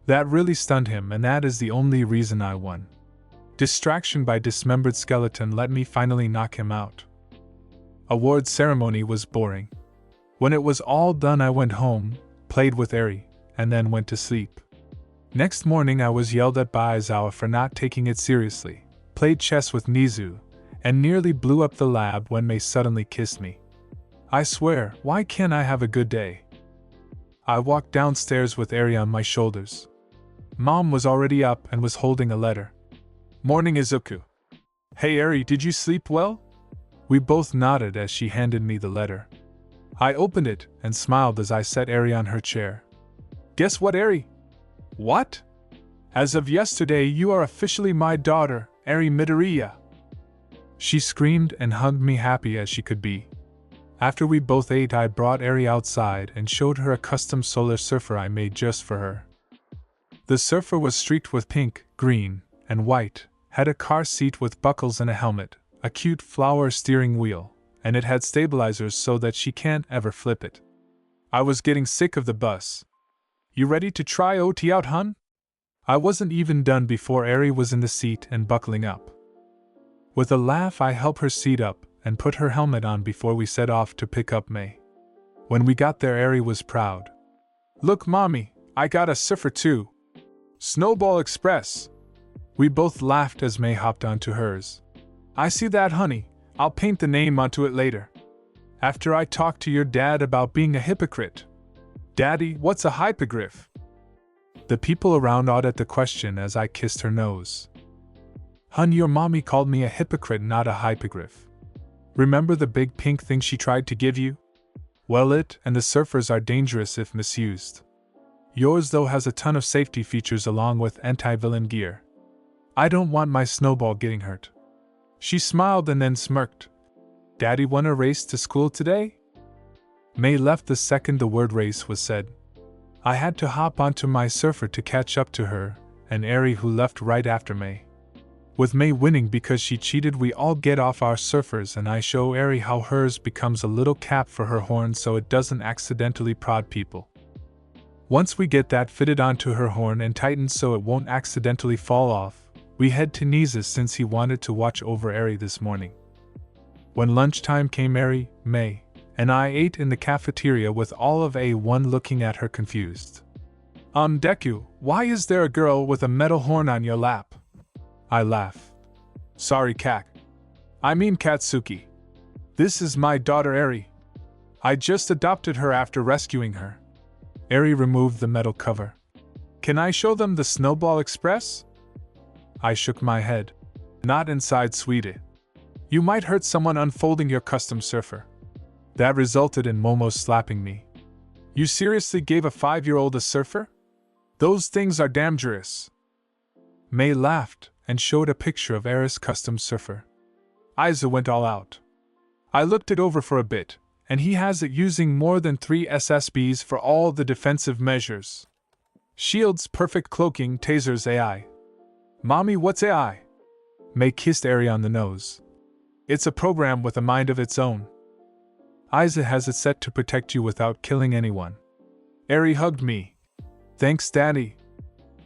That really stunned him, and that is the only reason I won. Distraction by dismembered skeleton let me finally knock him out. Award ceremony was boring. When it was all done, I went home, played with Eri, and then went to sleep. Next morning I was yelled at by Aizawa for not taking it seriously, played chess with Nizu, and nearly blew up the lab when Mei suddenly kissed me. I swear, why can't I have a good day? I walked downstairs with Eri on my shoulders. Mom was already up and was holding a letter. Morning, Izuku. Hey Eri, did you sleep well? We both nodded as she handed me the letter. I opened it and smiled as I set Eri on her chair. Guess what, Eri? What? As of yesterday, you are officially my daughter, Eri Midoriya. She screamed and hugged me, happy as she could be. After we both ate, I brought Eri outside and showed her a custom solar surfer I made just for her. The surfer was streaked with pink, green, and white, had a car seat with buckles and a helmet, a cute flower steering wheel, and it had stabilizers so that she can't ever flip it. I was getting sick of the bus. You ready to try OT out, hun? I wasn't even done before Eri was in the seat and buckling up. With a laugh, I helped her seat up and put her helmet on before we set off to pick up Mei. When we got there, Eri was proud. Look, mommy, I got a surfer too. Snowball Express. We both laughed as Mei hopped onto hers. I see that, honey. I'll paint the name onto it later. After I talk to your dad about being a hypocrite. Daddy, what's a hypogryph? The people around awed at the question as I kissed her nose. Hun, your mommy called me a hypocrite, not a hypogryph. Remember the big pink thing she tried to give you? Well, it and the surfers are dangerous if misused. Yours, though, has a ton of safety features along with anti-villain gear. I don't want my snowball getting hurt. She smiled and then smirked. Daddy won a race to school today? Mei left the second the word race was said. I had to hop onto my surfer to catch up to her, and Eri, who left right after Mei. With Mei winning because she cheated, we all get off our surfers and I show Eri how hers becomes a little cap for her horn so it doesn't accidentally prod people. Once we get that fitted onto her horn and tightened so it won't accidentally fall off, we head to Niza's since he wanted to watch over Eri this morning. When lunchtime came, Eri, Mei, and I ate in the cafeteria with all of A1 looking at her confused. Deku, why is there a girl with a metal horn on your lap? I laugh. Sorry, I mean Katsuki. This is my daughter Eri. I just adopted her after rescuing her. Eri removed the metal cover. Can I show them the Snowball Express? I shook my head. Not inside, sweetie. You might hurt someone unfolding your custom surfer. That resulted in Momo slapping me. You seriously gave a 5-year-old a surfer? Those things are dangerous. Mei laughed and showed a picture of Eri's custom surfer. Aiza went all out. I looked it over for a bit, and he has it using more than 3 SSBs for all the defensive measures. Shields, perfect cloaking, tasers, AI. Mommy, what's AI? Mei kissed Eri on the nose. It's a program with a mind of its own. Aiza has it set to protect you without killing anyone. Eri hugged me. Thanks, Daddy.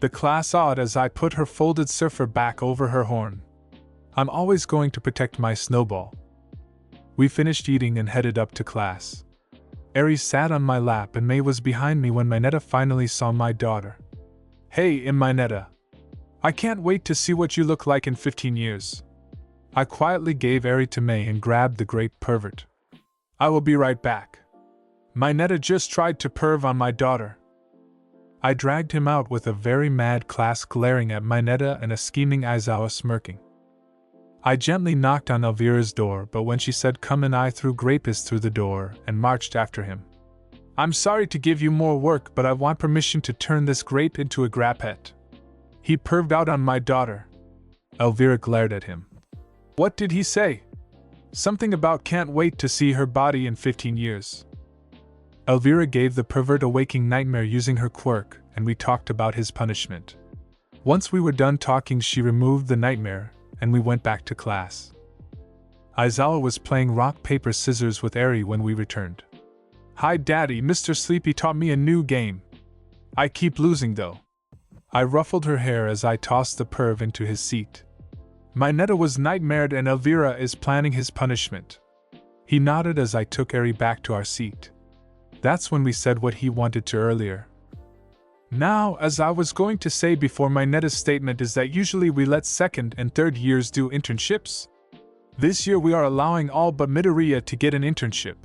The class awed as I put her folded surfer back over her horn. I'm always going to protect my snowball. We finished eating and headed up to class. Eri sat on my lap and May was behind me when Mineta finally saw my daughter. Hey, Mineta. I can't wait to see what you look like in 15 years. I quietly gave Eri to May and grabbed the great pervert. I will be right back. Mineta just tried to perv on my daughter. I dragged him out with a very mad class glaring at Mineta and a scheming Aizawa smirking. I gently knocked on Elvira's door, but when she said come in I threw Grapus through the door and marched after him. I'm sorry to give you more work, but I want permission to turn this grape into a grapette. He perved out on my daughter. Elvira glared at him. What did he say? Something about can't wait to see her body in 15 years. Elvira gave the pervert a waking nightmare using her quirk, and we talked about his punishment. Once we were done talking, she removed the nightmare, and we went back to class. Aizawa was playing rock, paper, scissors with Eri when we returned. Hi Daddy, Mr. Sleepy taught me a new game. I keep losing though. I ruffled her hair as I tossed the perv into his seat. Mineta was nightmared and Elvira is planning his punishment. He nodded as I took Eri back to our seat. That's when we said what he wanted to earlier. Now, as I was going to say before, Mineta's statement is that usually we let second and third years do internships. This year we are allowing all but Midoriya to get an internship.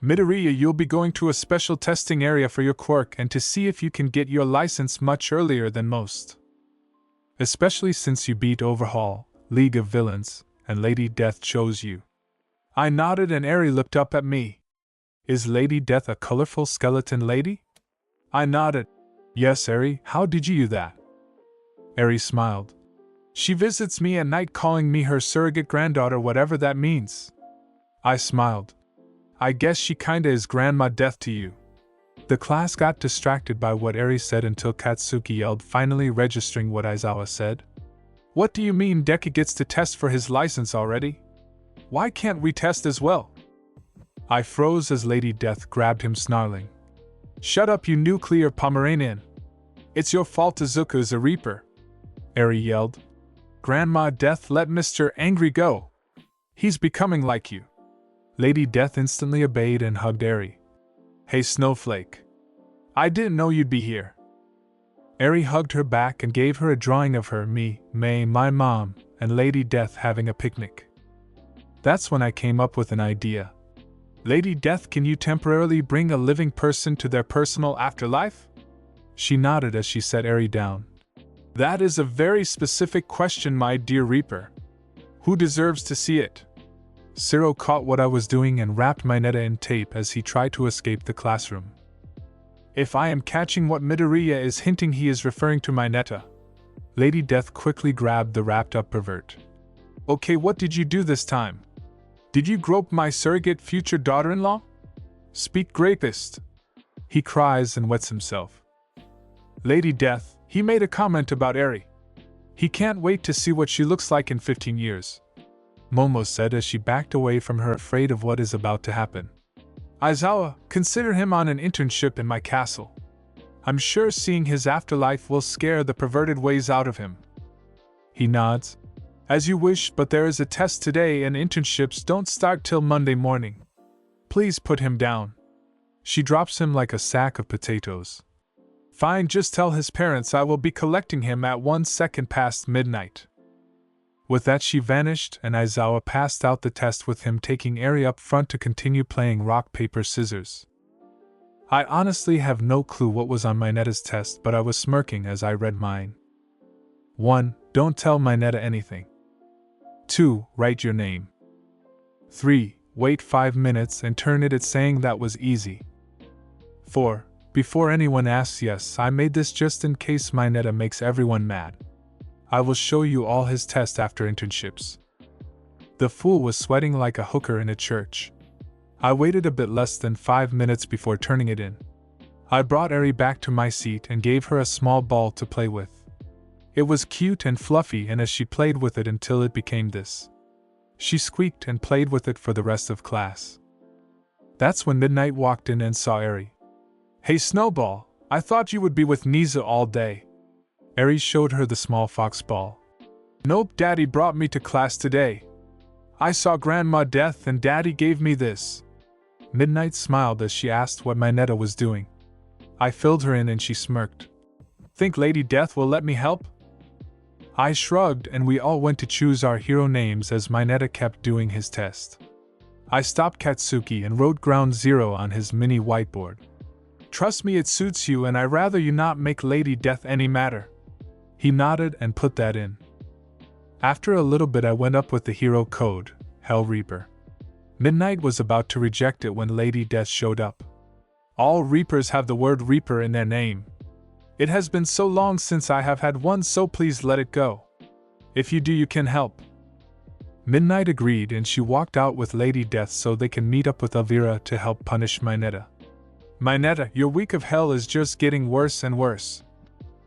Midoriya, you'll be going to a special testing area for your quirk and to see if you can get your license much earlier than most. Especially since you beat Overhaul, League of Villains, and Lady Death chose you. I nodded and Eri looked up at me. Is Lady Death a colorful skeleton lady? I nodded. Yes, Eri, how did you do that? Eri smiled. She visits me at night calling me her surrogate granddaughter, whatever that means. I smiled. I guess she kinda is Grandma Death to you. The class got distracted by what Eri said until Katsuki yelled, finally registering what Aizawa said. What do you mean Deku gets to test for his license already? Why can't we test as well? I froze as Lady Death grabbed him, snarling. Shut up, you nuclear Pomeranian. It's your fault Izuku is a Reaper. Eri yelled. Grandma Death, let Mr. Angry go. He's becoming like you. Lady Death instantly obeyed and hugged Eri. Hey Snowflake. I didn't know you'd be here. Eri hugged her back and gave her a drawing of her, me, May, my mom, and Lady Death having a picnic. That's when I came up with an idea. Lady Death, can you temporarily bring a living person to their personal afterlife? She nodded as she set Eri down. That is a very specific question, my dear Reaper. Who deserves to see it? Ciro caught what I was doing and wrapped Mineta in tape as he tried to escape the classroom. If I am catching what Midoriya is hinting, he is referring to Mineta. Lady Death quickly grabbed the wrapped-up pervert. Okay, what did you do this time? Did you grope my surrogate future daughter-in-law? Speak, grapist. He cries and wets himself. Lady Death, he made a comment about Eri. He can't wait to see what she looks like in 15 years. Momo said as she backed away from her, afraid of what is about to happen. Aizawa, consider him on an internship in my castle. I'm sure seeing his afterlife will scare the perverted ways out of him. He nods. As you wish, but there is a test today and internships don't start till Monday morning. Please put him down. She drops him like a sack of potatoes. Fine, just tell his parents I will be collecting him at 1 second past midnight. With that she vanished and Aizawa passed out the test with him taking Eri up front to continue playing rock, paper, scissors. I honestly have no clue what was on Mineta's test, but I was smirking as I read mine. 1. Don't tell Mineta anything. 2. Write your name. 3. Wait 5 minutes and turn it saying that was easy. 4. Before anyone asks, yes, I made this just in case Mineta makes everyone mad. I will show you all his tests after internships. The fool was sweating like a hooker in a church. I waited a bit less than 5 minutes before turning it in. I brought Eri back to my seat and gave her a small ball to play with. It was cute and fluffy, and as she played with it until it became this. She squeaked and played with it for the rest of class. That's when Midnight walked in and saw Eri. Hey Snowball, I thought you would be with Niza all day. Eri showed her the small fox ball. Nope, Daddy brought me to class today. I saw Grandma Death and Daddy gave me this. Midnight smiled as she asked what Mineta was doing. I filled her in and she smirked. Think Lady Death will let me help? I shrugged and we all went to choose our hero names as Mineta kept doing his test. I stopped Katsuki and wrote Ground Zero on his mini whiteboard. Trust me, it suits you and I'd rather you not make Lady Death any matter. He nodded and put that in. After a little bit I went up with the hero code, Hell Reaper. Midnight was about to reject it when Lady Death showed up. All Reapers have the word Reaper in their name. It has been so long since I have had one, so please let it go. If you do, you can help. Midnight agreed and she walked out with Lady Death so they can meet up with Elvira to help punish Mineta. Mineta, your week of hell is just getting worse and worse.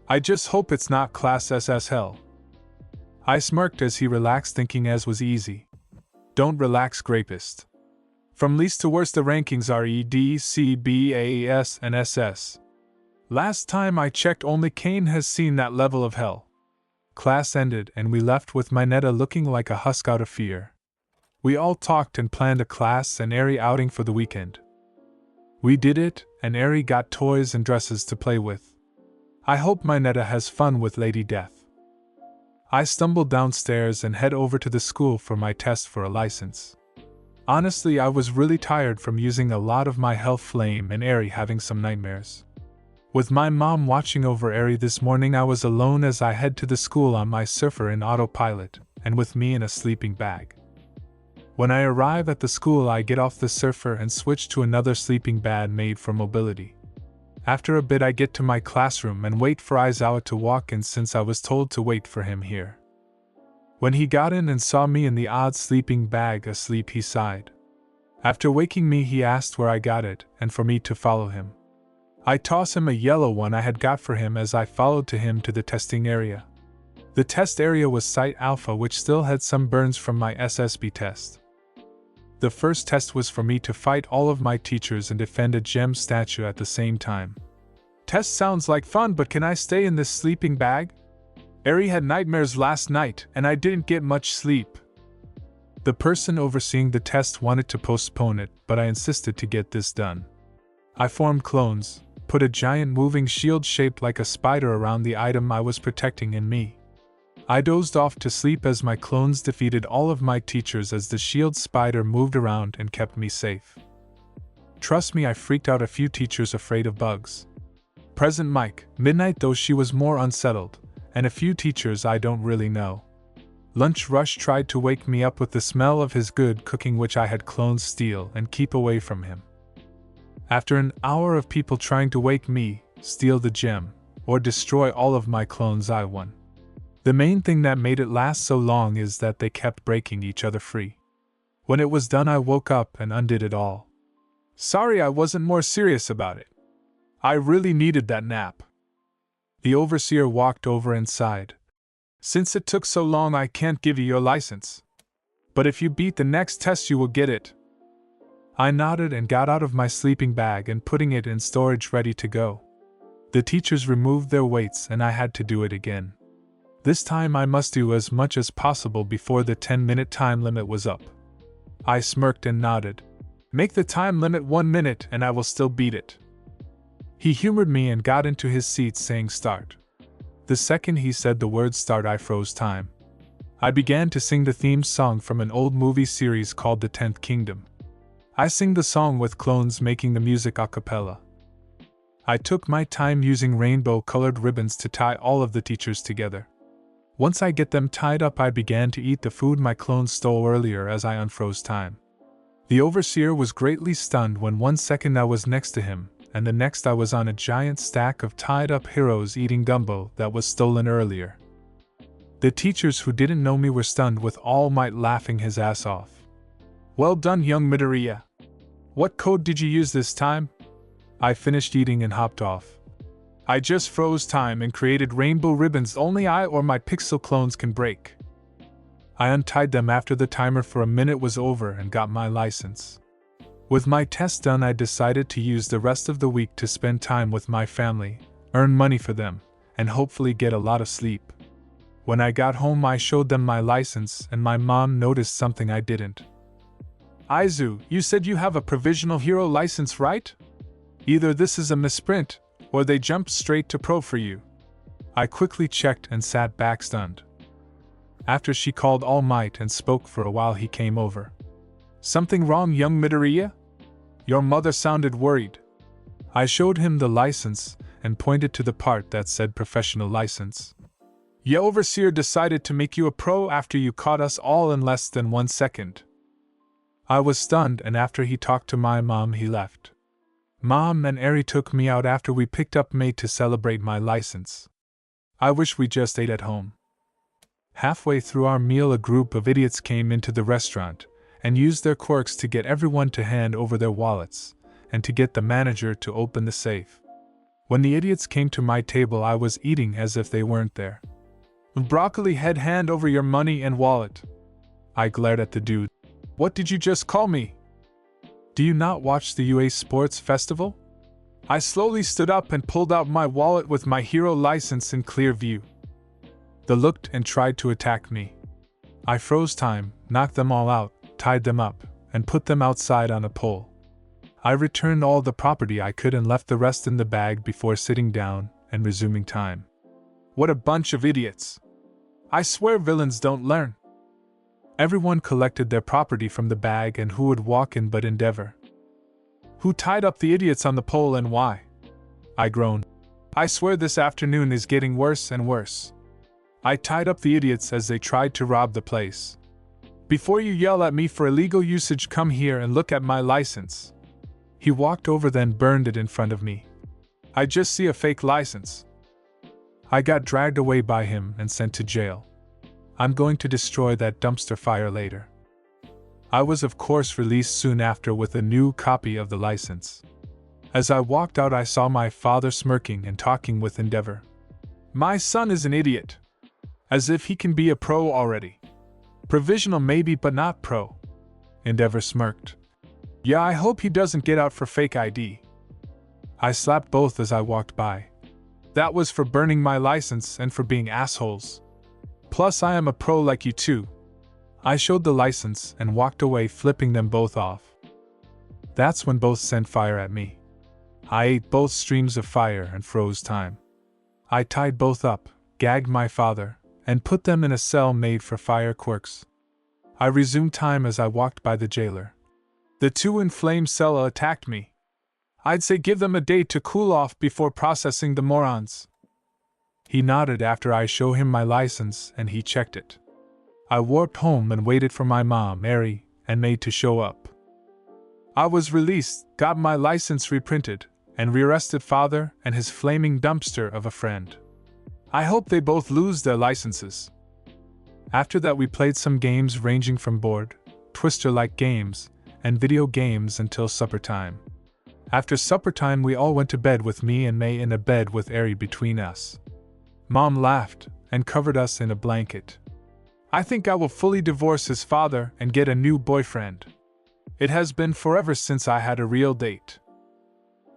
I just hope it's not Class SS hell. I smirked as he relaxed, thinking as was easy. Don't relax, Grapist. From least to worst the rankings are E, D, C, B, A, S, and SS. Last time I checked, only Kane has seen that level of hell. Class ended and we left with Mineta looking like a husk out of fear. We all talked and planned a class and Eri outing for the weekend. We did it, and Eri got toys and dresses to play with. I hope Mineta has fun with Lady Death. I stumbled downstairs and head over to the school for my test for a license. Honestly, I was really tired from using a lot of my health flame and Eri having some nightmares. With my mom watching over Eri this morning, I was alone as I head to the school on my surfer in autopilot, and with me in a sleeping bag. When I arrive at the school, I get off the surfer and switch to another sleeping bag made for mobility. After a bit I get to my classroom and wait for Aizawa to walk in since I was told to wait for him here. When he got in and saw me in the odd sleeping bag asleep, he sighed. After waking me, he asked where I got it and for me to follow him. I toss him a yellow one I had got for him as I followed to him to the testing area. The test area was Site Alpha, which still had some burns from my SSB test. The first test was for me to fight all of my teachers and defend a gem statue at the same time. Test sounds like fun, but can I stay in this sleeping bag? Eri had nightmares last night and I didn't get much sleep. The person overseeing the test wanted to postpone it, but I insisted to get this done. I formed clones, put a giant moving shield shaped like a spider around the item I was protecting in me. I dozed off to sleep as my clones defeated all of my teachers as the shield spider moved around and kept me safe. Trust me, I freaked out a few teachers afraid of bugs. Present Mike, Midnight, though she was more unsettled, and a few teachers I don't really know. Lunch Rush tried to wake me up with the smell of his good cooking, which I had clones steal and keep away from him. After an hour of people trying to wake me, steal the gem, or destroy all of my clones, I won. The main thing that made it last so long is that they kept breaking each other free. When it was done, I woke up and undid it all. Sorry I wasn't more serious about it. I really needed that nap. The overseer walked over and sighed. Since it took so long, I can't give you your license. But if you beat the next test, you will get it. I nodded and got out of my sleeping bag and putting it in storage ready to go. The teachers removed their weights and I had to do it again. This time I must do as much as possible before the 10-minute time limit was up. I smirked and nodded. Make the time limit 1 minute and I will still beat it. He humored me and got into his seat saying start. The second he said the word start, I froze time. I began to sing the theme song from an old movie series called The 10th Kingdom. I sing the song with clones making the music a cappella. I took my time using rainbow-colored ribbons to tie all of the teachers together. Once I get them tied up, I began to eat the food my clones stole earlier as I unfroze time. The overseer was greatly stunned when 1 second I was next to him, and the next I was on a giant stack of tied-up heroes eating gumbo that was stolen earlier. The teachers who didn't know me were stunned, with All Might laughing his ass off. Well done, young Midoriya. What code did you use this time? I finished eating and hopped off. I just froze time and created rainbow ribbons only I or my pixel clones can break. I untied them after the timer for a minute was over and got my license. With my test done, I decided to use the rest of the week to spend time with my family, earn money for them, and hopefully get a lot of sleep. When I got home, I showed them my license, and my mom noticed something I didn't. Izu, you said you have a provisional hero license, right? Either this is a misprint, or they jumped straight to pro for you. I quickly checked and sat back stunned. After she called All Might and spoke for a while, he came over. Something wrong, young Midoriya? Your mother sounded worried. I showed him the license and pointed to the part that said professional license. Your overseer decided to make you a pro after you caught us all in less than 1 second. I was stunned, and after he talked to my mom, he left. Mom and Eri took me out after we picked up May to celebrate my license. I wish we just ate at home. Halfway through our meal, a group of idiots came into the restaurant and used their quirks to get everyone to hand over their wallets and to get the manager to open the safe. When the idiots came to my table, I was eating as if they weren't there. Broccoli head, hand over your money and wallet. I glared at the dude. What did you just call me? Do you not watch the UA Sports Festival? I slowly stood up and pulled out my wallet with my hero license in clear view. They looked and tried to attack me. I froze time, knocked them all out, tied them up, and put them outside on a pole. I returned all the property I could and left the rest in the bag before sitting down and resuming time. What a bunch of idiots! I swear villains don't learn. Everyone collected their property from the bag, and who would walk in but Endeavor? Who tied up the idiots on the pole and why? I groaned. I swear this afternoon is getting worse and worse. I tied up the idiots as they tried to rob the place. Before you yell at me for illegal usage, come here and look at my license. He walked over, then burned it in front of me. I just see a fake license. I got dragged away by him and sent to jail. I'm going to destroy that dumpster fire later. I was of course released soon after with a new copy of the license. As I walked out, I saw my father smirking and talking with Endeavor. My son is an idiot. As if he can be a pro already. Provisional maybe, but not pro. Endeavor smirked. Yeah, I hope he doesn't get out for fake ID. I slapped both as I walked by. That was for burning my license and for being assholes. Plus, I am a pro like you too. I showed the license and walked away, flipping them both off. That's when both sent fire at me. I ate both streams of fire and froze time. I tied both up, gagged my father, and put them in a cell made for fire quirks. I resumed time as I walked by the jailer. The two inflamed cell attacked me. I'd say give them a day to cool off before processing the morons. He nodded after I showed him my license, and he checked it. I warped home and waited for my mom, Eri, and May to show up. I was released, got my license reprinted, and rearrested father and his flaming dumpster of a friend. I hope they both lose their licenses. After that, we played some games ranging from board, twister-like games, and video games until supper time. After supper time, we all went to bed with me and May in a bed with Eri between us. Mom laughed and covered us in a blanket. I think I will fully divorce his father and get a new boyfriend. It has been forever since I had a real date.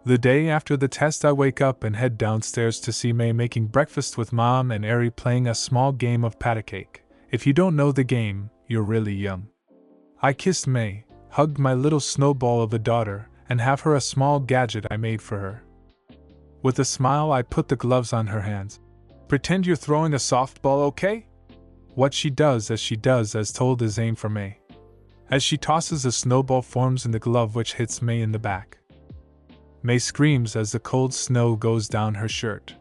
The day after the test, I wake up and head downstairs to see May making breakfast with Mom and Eri playing a small game of patty cake. If you don't know the game, you're really young. I kissed May, hugged my little snowball of a daughter, and have her a small gadget I made for her. With a smile, I put the gloves on her hands. Pretend you're throwing a softball, okay? What she does as told is aim for May. As she tosses, a snowball forms in the glove which hits May in the back. May screams as the cold snow goes down her shirt.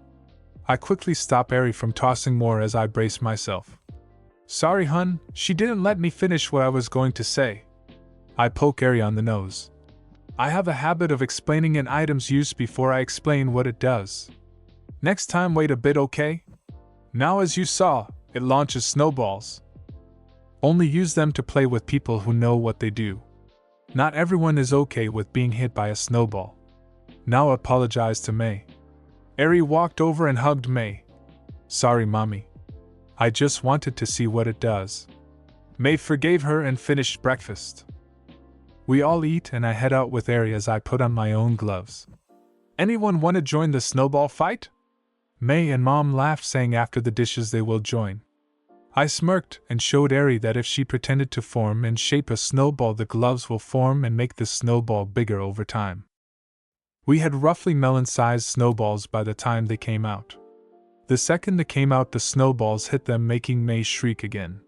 I quickly stop Eri from tossing more as I brace myself. Sorry, hun, she didn't let me finish what I was going to say. I poke Eri on the nose. I have a habit of explaining an item's use before I explain what it does. Next time, wait a bit, okay? Now, as you saw, it launches snowballs. Only use them to play with people who know what they do. Not everyone is okay with being hit by a snowball. Now apologize to May. Eri walked over and hugged May. Sorry, mommy. I just wanted to see what it does. May forgave her and finished breakfast. We all eat and I head out with Eri as I put on my own gloves. Anyone want to join the snowball fight? May and Mom laughed, saying after the dishes they will join. I smirked and showed Eri that if she pretended to form and shape a snowball, the gloves will form and make the snowball bigger over time. We had roughly melon-sized snowballs by the time they came out. The second they came out, the snowballs hit them, making May shriek again.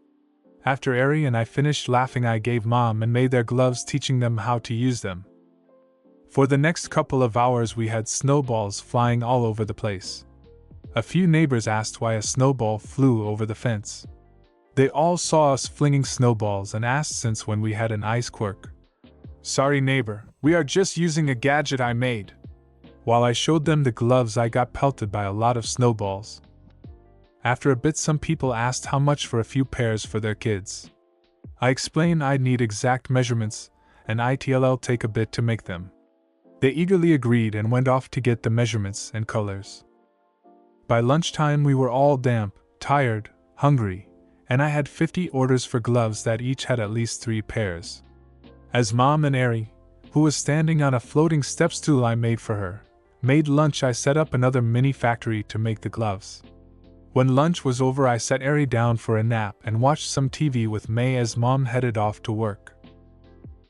After Eri and I finished laughing, I gave Mom and May their gloves, teaching them how to use them. For the next couple of hours we had snowballs flying all over the place. A few neighbors asked why a snowball flew over the fence. They all saw us flinging snowballs and asked since when we had an ice quirk. Sorry neighbor, we are just using a gadget I made. While I showed them the gloves, I got pelted by a lot of snowballs. After a bit, some people asked how much for a few pairs for their kids. I explained I'd need exact measurements, and it'll take a bit to make them. They eagerly agreed and went off to get the measurements and colors. By lunchtime we were all damp, tired, hungry, and I had 50 orders for gloves that each had at least 3 pairs. As Mom and Eri, who was standing on a floating step stool I made for her, made lunch, I set up another mini factory to make the gloves. When lunch was over, I set Eri down for a nap and watched some TV with May as Mom headed off to work.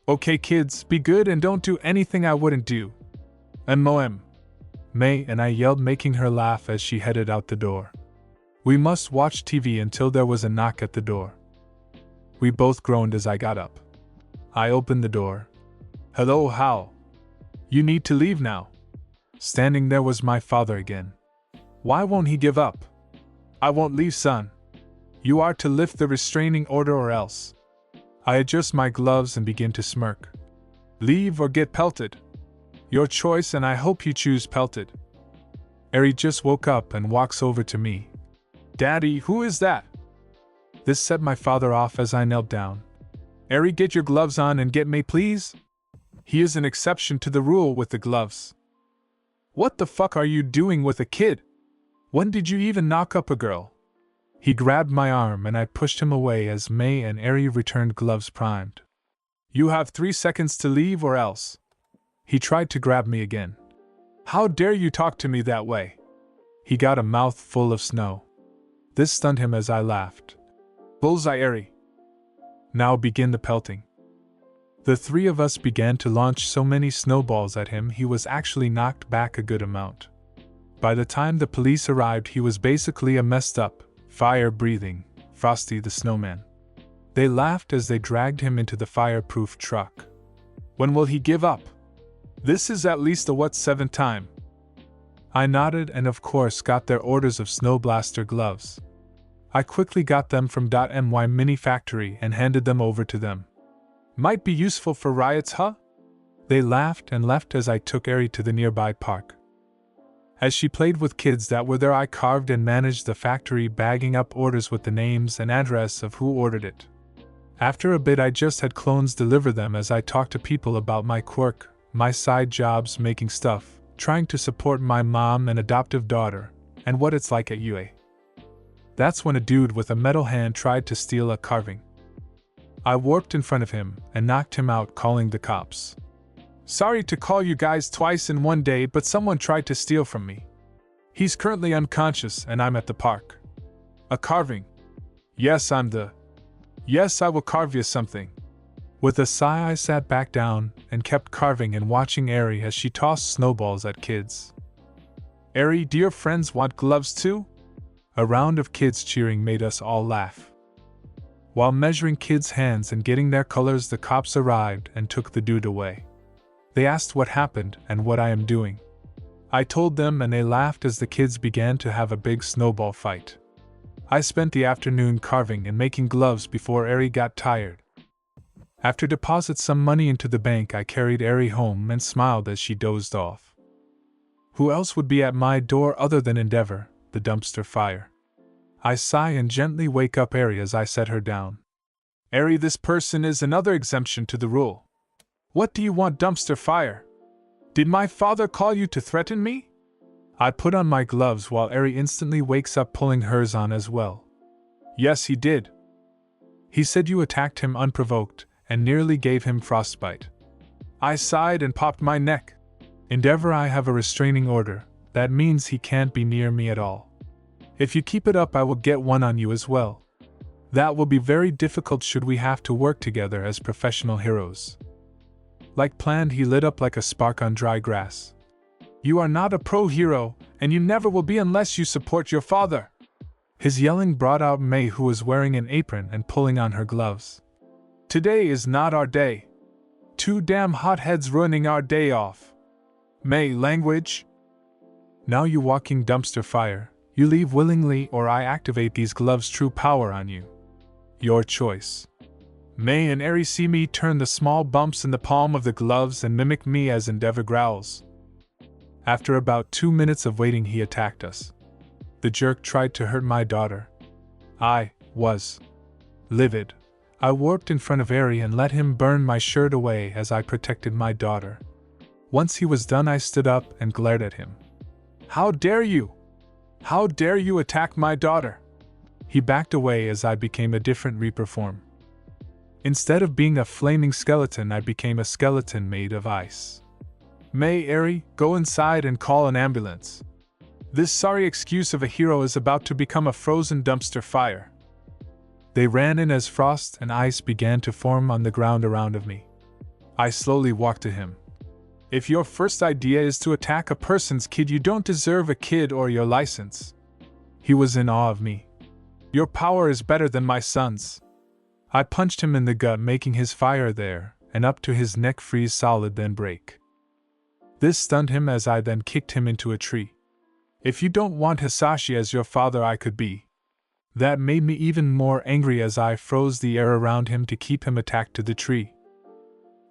Okay kids, be good and don't do anything I wouldn't do. M.O.M. May and I yelled, making her laugh as she headed out the door. We must watch TV until there was a knock at the door. We both groaned as I got up. I opened the door. Hello, Hal. You need to leave now. Standing there was my father again. Why won't he give up? I won't leave, son. You are to lift the restraining order or else. I adjust my gloves and begin to smirk. Leave or get pelted. Your choice, and I hope you choose pelted. Eri just woke up and walks over to me. Daddy, who is that? This set my father off as I knelt down. Eri, get your gloves on and get May, please. He is an exception to the rule with the gloves. What the fuck are you doing with a kid? When did you even knock up a girl? He grabbed my arm and I pushed him away as May and Eri returned, gloves primed. You have 3 seconds to leave or else. He tried to grab me again. How dare you talk to me that way? He got a mouth full of snow. This stunned him as I laughed. Bullseye, Eri. Now begin the pelting. The 3 of us began to launch so many snowballs at him he was actually knocked back a good amount. By the time the police arrived, he was basically a messed up, fire-breathing Frosty the Snowman. They laughed as they dragged him into the fireproof truck. When will he give up? This is at least the what 7th time. I nodded and of course got their orders of Snow Blaster gloves. I quickly got them from .my mini factory and handed them over to them. Might be useful for riots, huh? They laughed and left as I took Eri to the nearby park. As she played with kids that were there, I carved and managed the factory, bagging up orders with the names and address of who ordered it. After a bit, I just had clones deliver them as I talked to people about my quirk, my side jobs making stuff, trying to support my mom and adoptive daughter, and what it's like at UA. That's when a dude with a metal hand tried to steal a carving. I warped in front of him and knocked him out, calling the cops. Sorry to call you guys twice in one day, but someone tried to steal from me. He's currently unconscious and I'm at the park. A carving? Yes, Yes, I will carve you something. With a sigh, I sat back down and kept carving and watching Eri as she tossed snowballs at kids. Eri, do your friends want gloves too? A round of kids cheering made us all laugh. While measuring kids' hands and getting their colors, the cops arrived and took the dude away. They asked what happened and what I am doing. I told them and they laughed as the kids began to have a big snowball fight. I spent the afternoon carving and making gloves before Eri got tired. After deposit some money into the bank, I carried Eri home and smiled as she dozed off. Who else would be at my door other than Endeavor, the dumpster fire? I sigh and gently wake up Eri as I set her down. Eri, this person is another exemption to the rule. What do you want, dumpster fire? Did my father call you to threaten me? I put on my gloves while Eri instantly wakes up, pulling hers on as well. Yes, he did. He said you attacked him unprovoked and nearly gave him frostbite. I sighed and popped my neck. Endeavor, I have a restraining order, that means he can't be near me at all. If you keep it up, I will get one on you as well. That will be very difficult should we have to work together as professional heroes. Like planned, he lit up like a spark on dry grass. You are not a pro hero, and you never will be unless you support your father. His yelling brought out May, who was wearing an apron and pulling on her gloves. Today is not our day. Two damn hotheads ruining our day off. May, language? Now you walking dumpster fire, you leave willingly or I activate these gloves' true power on you. Your choice. May and Eri see me turn the small bumps in the palm of the gloves and mimic me as Endeavor growls. After about 2 minutes of waiting, he attacked us. The jerk tried to hurt my daughter. I was livid. I warped in front of Eri and let him burn my shirt away as I protected my daughter. Once he was done, I stood up and glared at him. How dare you? How dare you attack my daughter? He backed away as I became a different Reaper form. Instead of being a flaming skeleton, I became a skeleton made of ice. May, Eri, go inside and call an ambulance. This sorry excuse of a hero is about to become a frozen dumpster fire. They ran in as frost and ice began to form on the ground around of me. I slowly walked to him. If your first idea is to attack a person's kid, you don't deserve a kid or your license. He was in awe of me. Your power is better than my son's. I punched him in the gut, making his fire there and up to his neck freeze solid, then break. This stunned him as I then kicked him into a tree. If you don't want Hisashi as your father, I could be. That made me even more angry as I froze the air around him to keep him attached to the tree.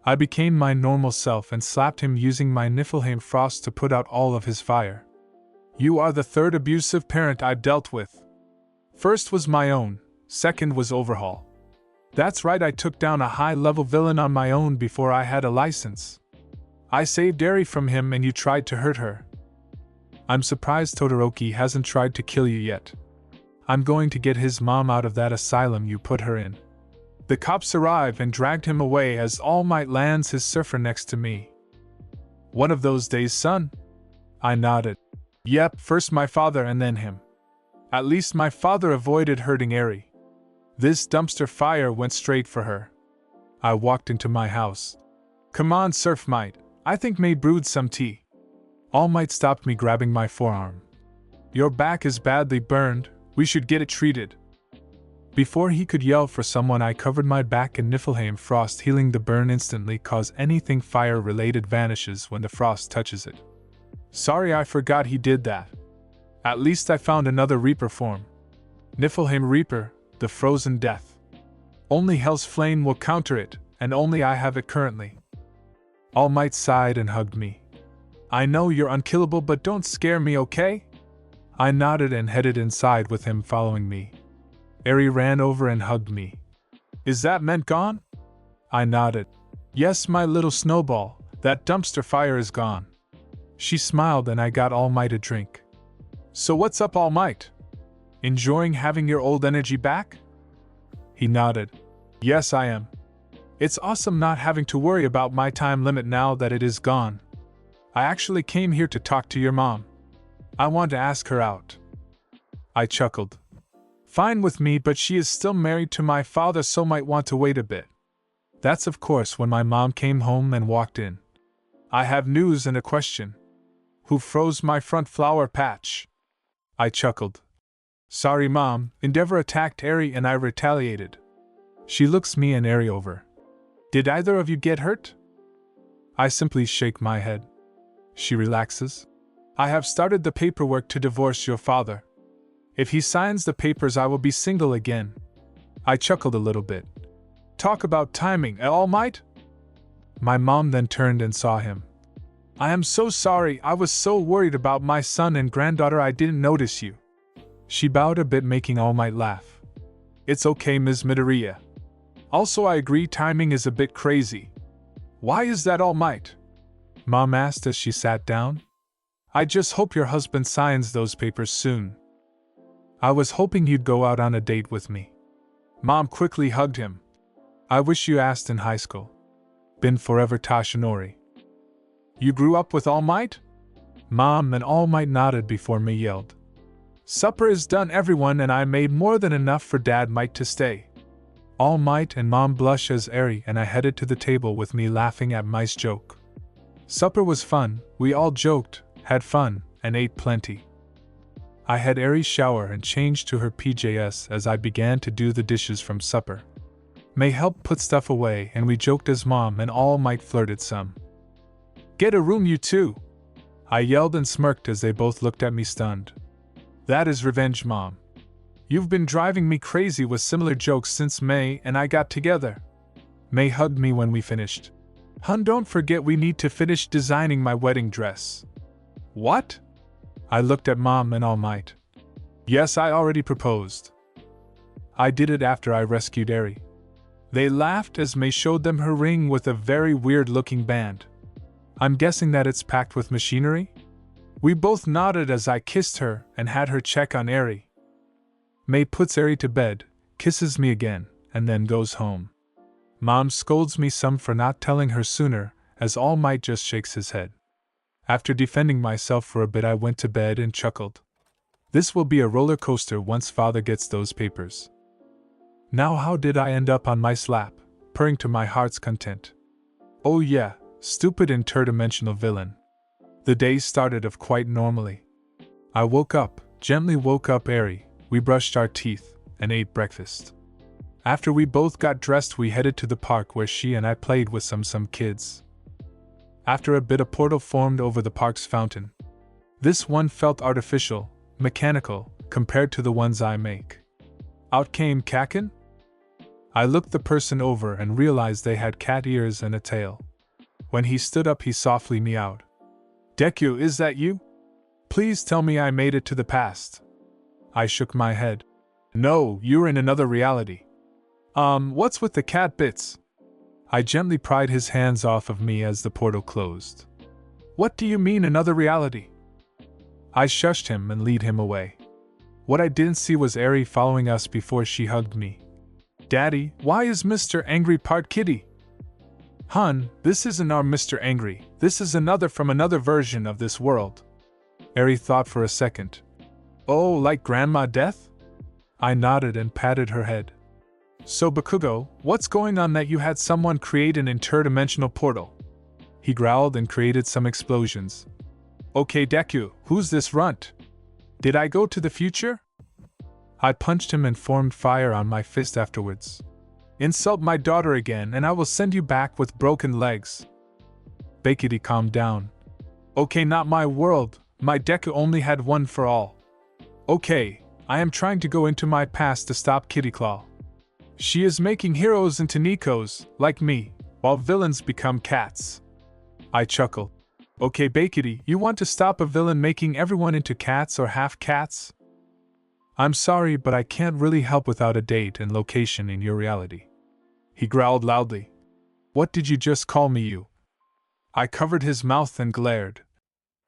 I became my normal self and slapped him using my Niflheim Frost to put out all of his fire. You are the third abusive parent I've dealt with. First was my own, second was Overhaul. That's right, I took down a high-level villain on my own before I had a license. I saved Eri from him and you tried to hurt her. I'm surprised Todoroki hasn't tried to kill you yet. I'm going to get his mom out of that asylum you put her in. The cops arrive and dragged him away as All Might lands his surfer next to me. One of those days, son? I nodded. Yep, first my father and then him. At least my father avoided hurting Eri. This dumpster fire went straight for her. I walked into my house. Come on, Surf Might. I think May brewed some tea. All Might stopped me, grabbing my forearm. Your back is badly burned. We should get it treated. Before he could yell for someone, I covered my back in Niflheim Frost, healing the burn instantly, cause anything fire-related vanishes when the frost touches it. Sorry, I forgot he did that. At least I found another Reaper form. Niflheim Reaper, the Frozen Death. Only Hell's Flame will counter it, and only I have it currently. All Might sighed and hugged me. I know you're unkillable, but don't scare me, okay? I nodded and headed inside with him following me. Eri ran over and hugged me. Is that meant gone? I nodded. Yes, my little snowball, that dumpster fire is gone. She smiled and I got All Might a drink. So what's up, All Might? Enjoying having your old energy back? He nodded. Yes, I am. It's awesome not having to worry about my time limit now that it is gone. I actually came here to talk to your mom. I want to ask her out. I chuckled. Fine with me, but she is still married to my father, so might want to wait a bit. That's of course when my mom came home and walked in. I have news and a question. Who froze my front flower patch? I chuckled. Sorry, Mom, Endeavor attacked Eri and I retaliated. She looks me and Eri over. Did either of you get hurt? I simply shake my head. She relaxes. I have started the paperwork to divorce your father. If he signs the papers, I will be single again. I chuckled a little bit. Talk about timing, All Might? My mom then turned and saw him. I am so sorry, I was so worried about my son and granddaughter I didn't notice you. She bowed a bit, making All Might laugh. It's okay, Ms. Midoriya. Also, I agree timing is a bit crazy. Why is that, All Might? Mom asked as she sat down. I just hope your husband signs those papers soon. I was hoping you'd go out on a date with me. Mom quickly hugged him. I wish you asked in high school. Been forever, Tashinori. You grew up with All Might? Mom and All Might nodded before me yelled, "Supper is done, everyone, and I made more than enough for Dad Might to stay." All Might and Mom blushed as Eri and I headed to the table with me laughing at Mike's joke. Supper was fun, we all joked, had fun, and ate plenty. I had Eri shower and change to her PJs as I began to do the dishes from supper. May helped put stuff away and we joked as Mom and All Might flirted some. "Get a room, you two!" I yelled and smirked as they both looked at me stunned. "That is revenge, Mom. You've been driving me crazy with similar jokes since May and I got together." May hugged me when we finished. "Hun, don't forget we need to finish designing my wedding dress." "What?" I looked at Mom and All Might. "Yes, I already proposed. I did it after I rescued Eri." They laughed as May showed them her ring with a very weird-looking band. "I'm guessing that it's packed with machinery?" We both nodded as I kissed her and had her check on Eri. May puts Eri to bed, kisses me again, and then goes home. Mom scolds me some for not telling her sooner, as All Might just shakes his head. After defending myself for a bit, I went to bed and chuckled. This will be a roller coaster once Father gets those papers. Now how did I end up on my lap, purring to my heart's content? Oh yeah, stupid interdimensional villain. The day started off quite normally. I gently woke up Eri, we brushed our teeth, and ate breakfast. After we both got dressed, we headed to the park where she and I played with some kids. After a bit, a portal formed over the park's fountain. This one felt artificial, mechanical, compared to the ones I make. Out came Kaken? I looked the person over and realized they had cat ears and a tail. When he stood up, he softly meowed. "Deku, is that you? Please tell me I made it to the past." I shook my head. "No, you're in another reality." What's with the cat bits?" I gently pried his hands off of me as the portal closed. "What do you mean another reality?" I shushed him and lead him away. What I didn't see was Eri following us before she hugged me. "Daddy, why is Mr. Angry part kitty?" "Hun, this isn't our Mr. Angry, this is another from another version of this world." Eri thought for a second. "Oh, like Grandma Death?" I nodded and patted her head. "So Bakugo, what's going on that you had someone create an interdimensional portal?" He growled and created some explosions. "Okay Deku, who's this runt? Did I go to the future?" I punched him and formed fire on my fist afterwards. "Insult my daughter again and I will send you back with broken legs." Bakity calmed down. "Okay, not my world, my Deku only had one for all." "Okay, I am trying to go into my past to stop Kitty Claw. She is making heroes into Nikos, like me, while villains become cats." I chuckled. "Okay Bakity, you want to stop a villain making everyone into cats or half cats?" "I'm sorry, but I can't really help without a date and location in your reality." He growled loudly. "What did you just call me, you?" I covered his mouth and glared.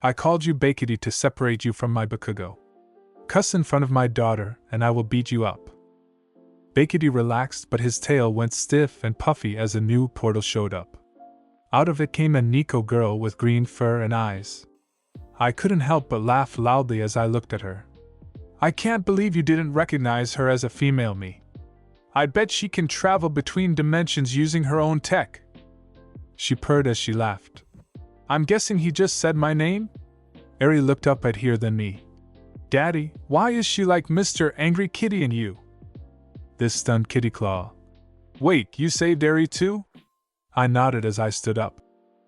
"I called you Bakity to separate you from my Bakugo. Cuss in front of my daughter and I will beat you up." Bakity relaxed, but his tail went stiff and puffy as a new portal showed up. Out of it came a Nico girl with green fur and eyes. I couldn't help but laugh loudly as I looked at her. "I can't believe you didn't recognize her as a female me. I bet she can travel between dimensions using her own tech." She purred as she laughed. "I'm guessing he just said my name?" Eri looked up at her than me. "Daddy, why is she like Mr. Angry Kitty and you?" This stunned Kitty Claw. "Wait, you saved Eri too?" I nodded as I stood up.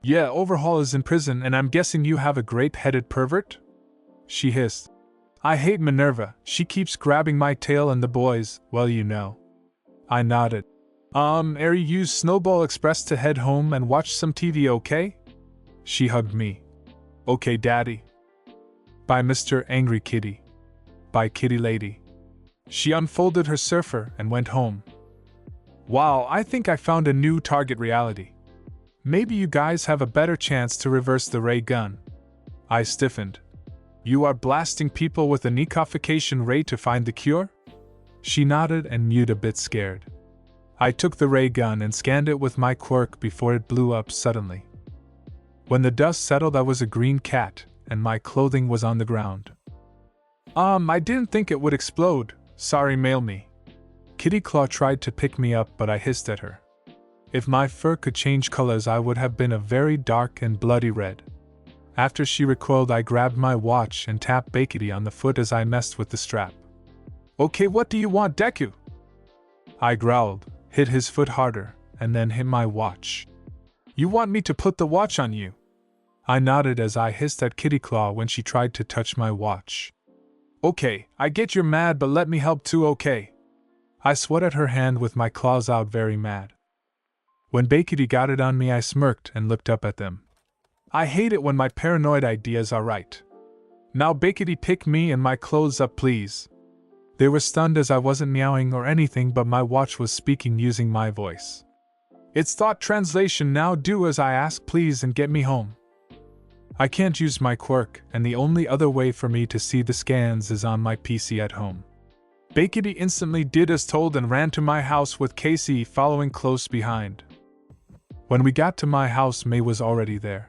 "Yeah, Overhaul is in prison and I'm guessing you have a grape-headed pervert?" She hissed. "I hate Minerva, she keeps grabbing my tail and the boys, well you know." I nodded. Eri used Snowball Express to head home and watch some TV, okay?" She hugged me. "Okay Daddy." Bye Mr. Angry Kitty. Bye Kitty Lady. She unfolded her surfer and went home. Wow, I think I found a new target reality. Maybe you guys have a better chance to reverse the ray gun. I stiffened. "You are blasting people with a Nikification ray to find the cure?" She nodded and mewed a bit scared. I took the ray gun and scanned it with my quirk before it blew up suddenly. When the dust settled, I was a green cat, and my clothing was on the ground. I didn't think it would explode. Sorry, mail me. Kitty Claw tried to pick me up, but I hissed at her. If my fur could change colors, I would have been a very dark and bloody red. After she recoiled, I grabbed my watch and tapped Bakety on the foot as I messed with the strap. Okay, what do you want, Deku? I growled, hit his foot harder, and then hit my watch. You want me to put the watch on you? I nodded as I hissed at Kitty Claw when she tried to touch my watch. Okay, I get you're mad, but let me help too, okay? I swat at her hand with my claws out, very mad. When Bakety got it on me, I smirked and looked up at them. I hate it when my paranoid ideas are right. Now Bakety, pick me and my clothes up, please. They were stunned as I wasn't meowing or anything, but my watch was speaking using my voice. It's thought translation now, do as I ask please and get me home. I can't use my quirk, and the only other way for me to see the scans is on my PC at home. Bakety instantly did as told and ran to my house with Casey following close behind. When we got to my house, May was already there.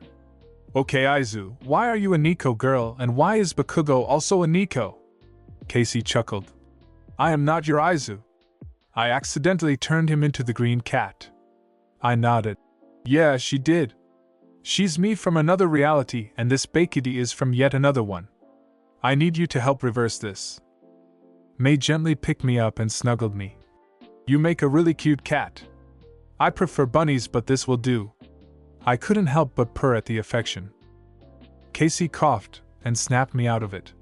Okay, Izu, why are you a Nico girl, and why is Bakugo also a Nico? Casey chuckled. I am not your Izu. I accidentally turned him into the green cat. I nodded. Yeah, she did. She's me from another reality, and this Bakety is from yet another one. I need you to help reverse this. May gently picked me up and snuggled me. You make a really cute cat. I prefer bunnies, but this will do. I couldn't help but purr at the affection. Casey coughed and snapped me out of it.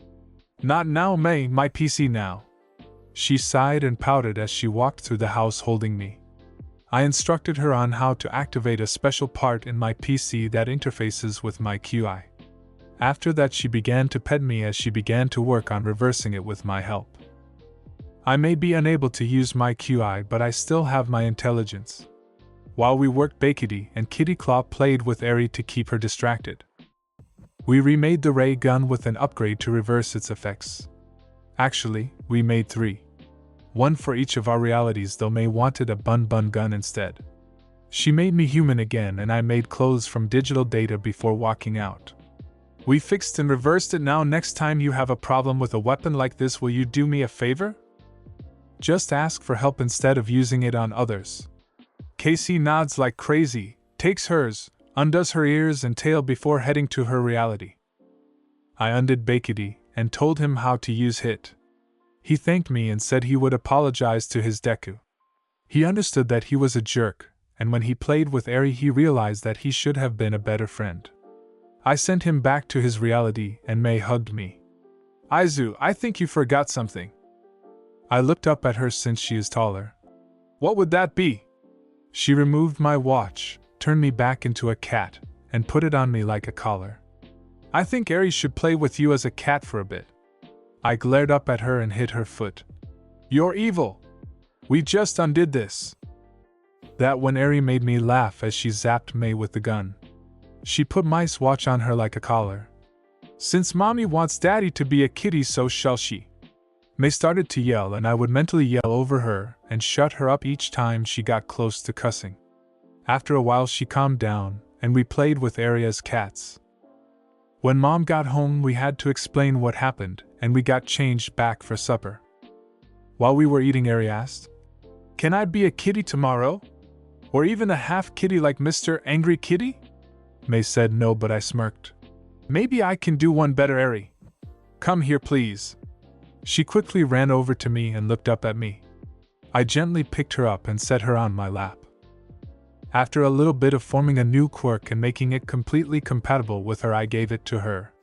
Not now, May, my PC now. She sighed and pouted as she walked through the house holding me. I instructed her on how to activate a special part in my PC that interfaces with my QI. After that, she began to pet me as she began to work on reversing it with my help. I may be unable to use my QI, but I still have my intelligence. While we worked, Bakety and Kitty Claw played with Eri to keep her distracted. We remade the ray gun with an upgrade to reverse its effects. Actually, we made 3. One for each of our realities, though May wanted a bun gun instead. She made me human again, and I made clothes from digital data before walking out. We fixed and reversed it. Now next time you have a problem with a weapon like this, will you do me a favor? Just ask for help instead of using it on others. Casey nods like crazy, takes hers, undoes her ears and tail before heading to her reality. I undid Bakety and told him how to use HIT. He thanked me and said he would apologize to his Deku. He understood that he was a jerk, and when he played with Eri he realized that he should have been a better friend. I sent him back to his reality and May hugged me. Izu, I think you forgot something. I looked up at her since she is taller. What would that be? She removed my watch, turned me back into a cat, and put it on me like a collar. I think Eri should play with you as a cat for a bit. I glared up at her and hit her foot. You're evil. We just undid this. That when Eri made me laugh as she zapped May with the gun. She put my watch on her like a collar. Since mommy wants daddy to be a kitty, so shall she. May started to yell, and I would mentally yell over her and shut her up each time she got close to cussing. After a while she calmed down, and we played with Eri as cats. When Mom got home we had to explain what happened, and we got changed back for supper. While we were eating, Eri asked, "Can I be a kitty tomorrow? Or even a half kitty like Mr. Angry Kitty?" May said no, but I smirked. "Maybe I can do one better, Eri. Come here, please." She quickly ran over to me and looked up at me. I gently picked her up and set her on my lap. After a little bit of forming a new quirk and making it completely compatible with her, I gave it to her.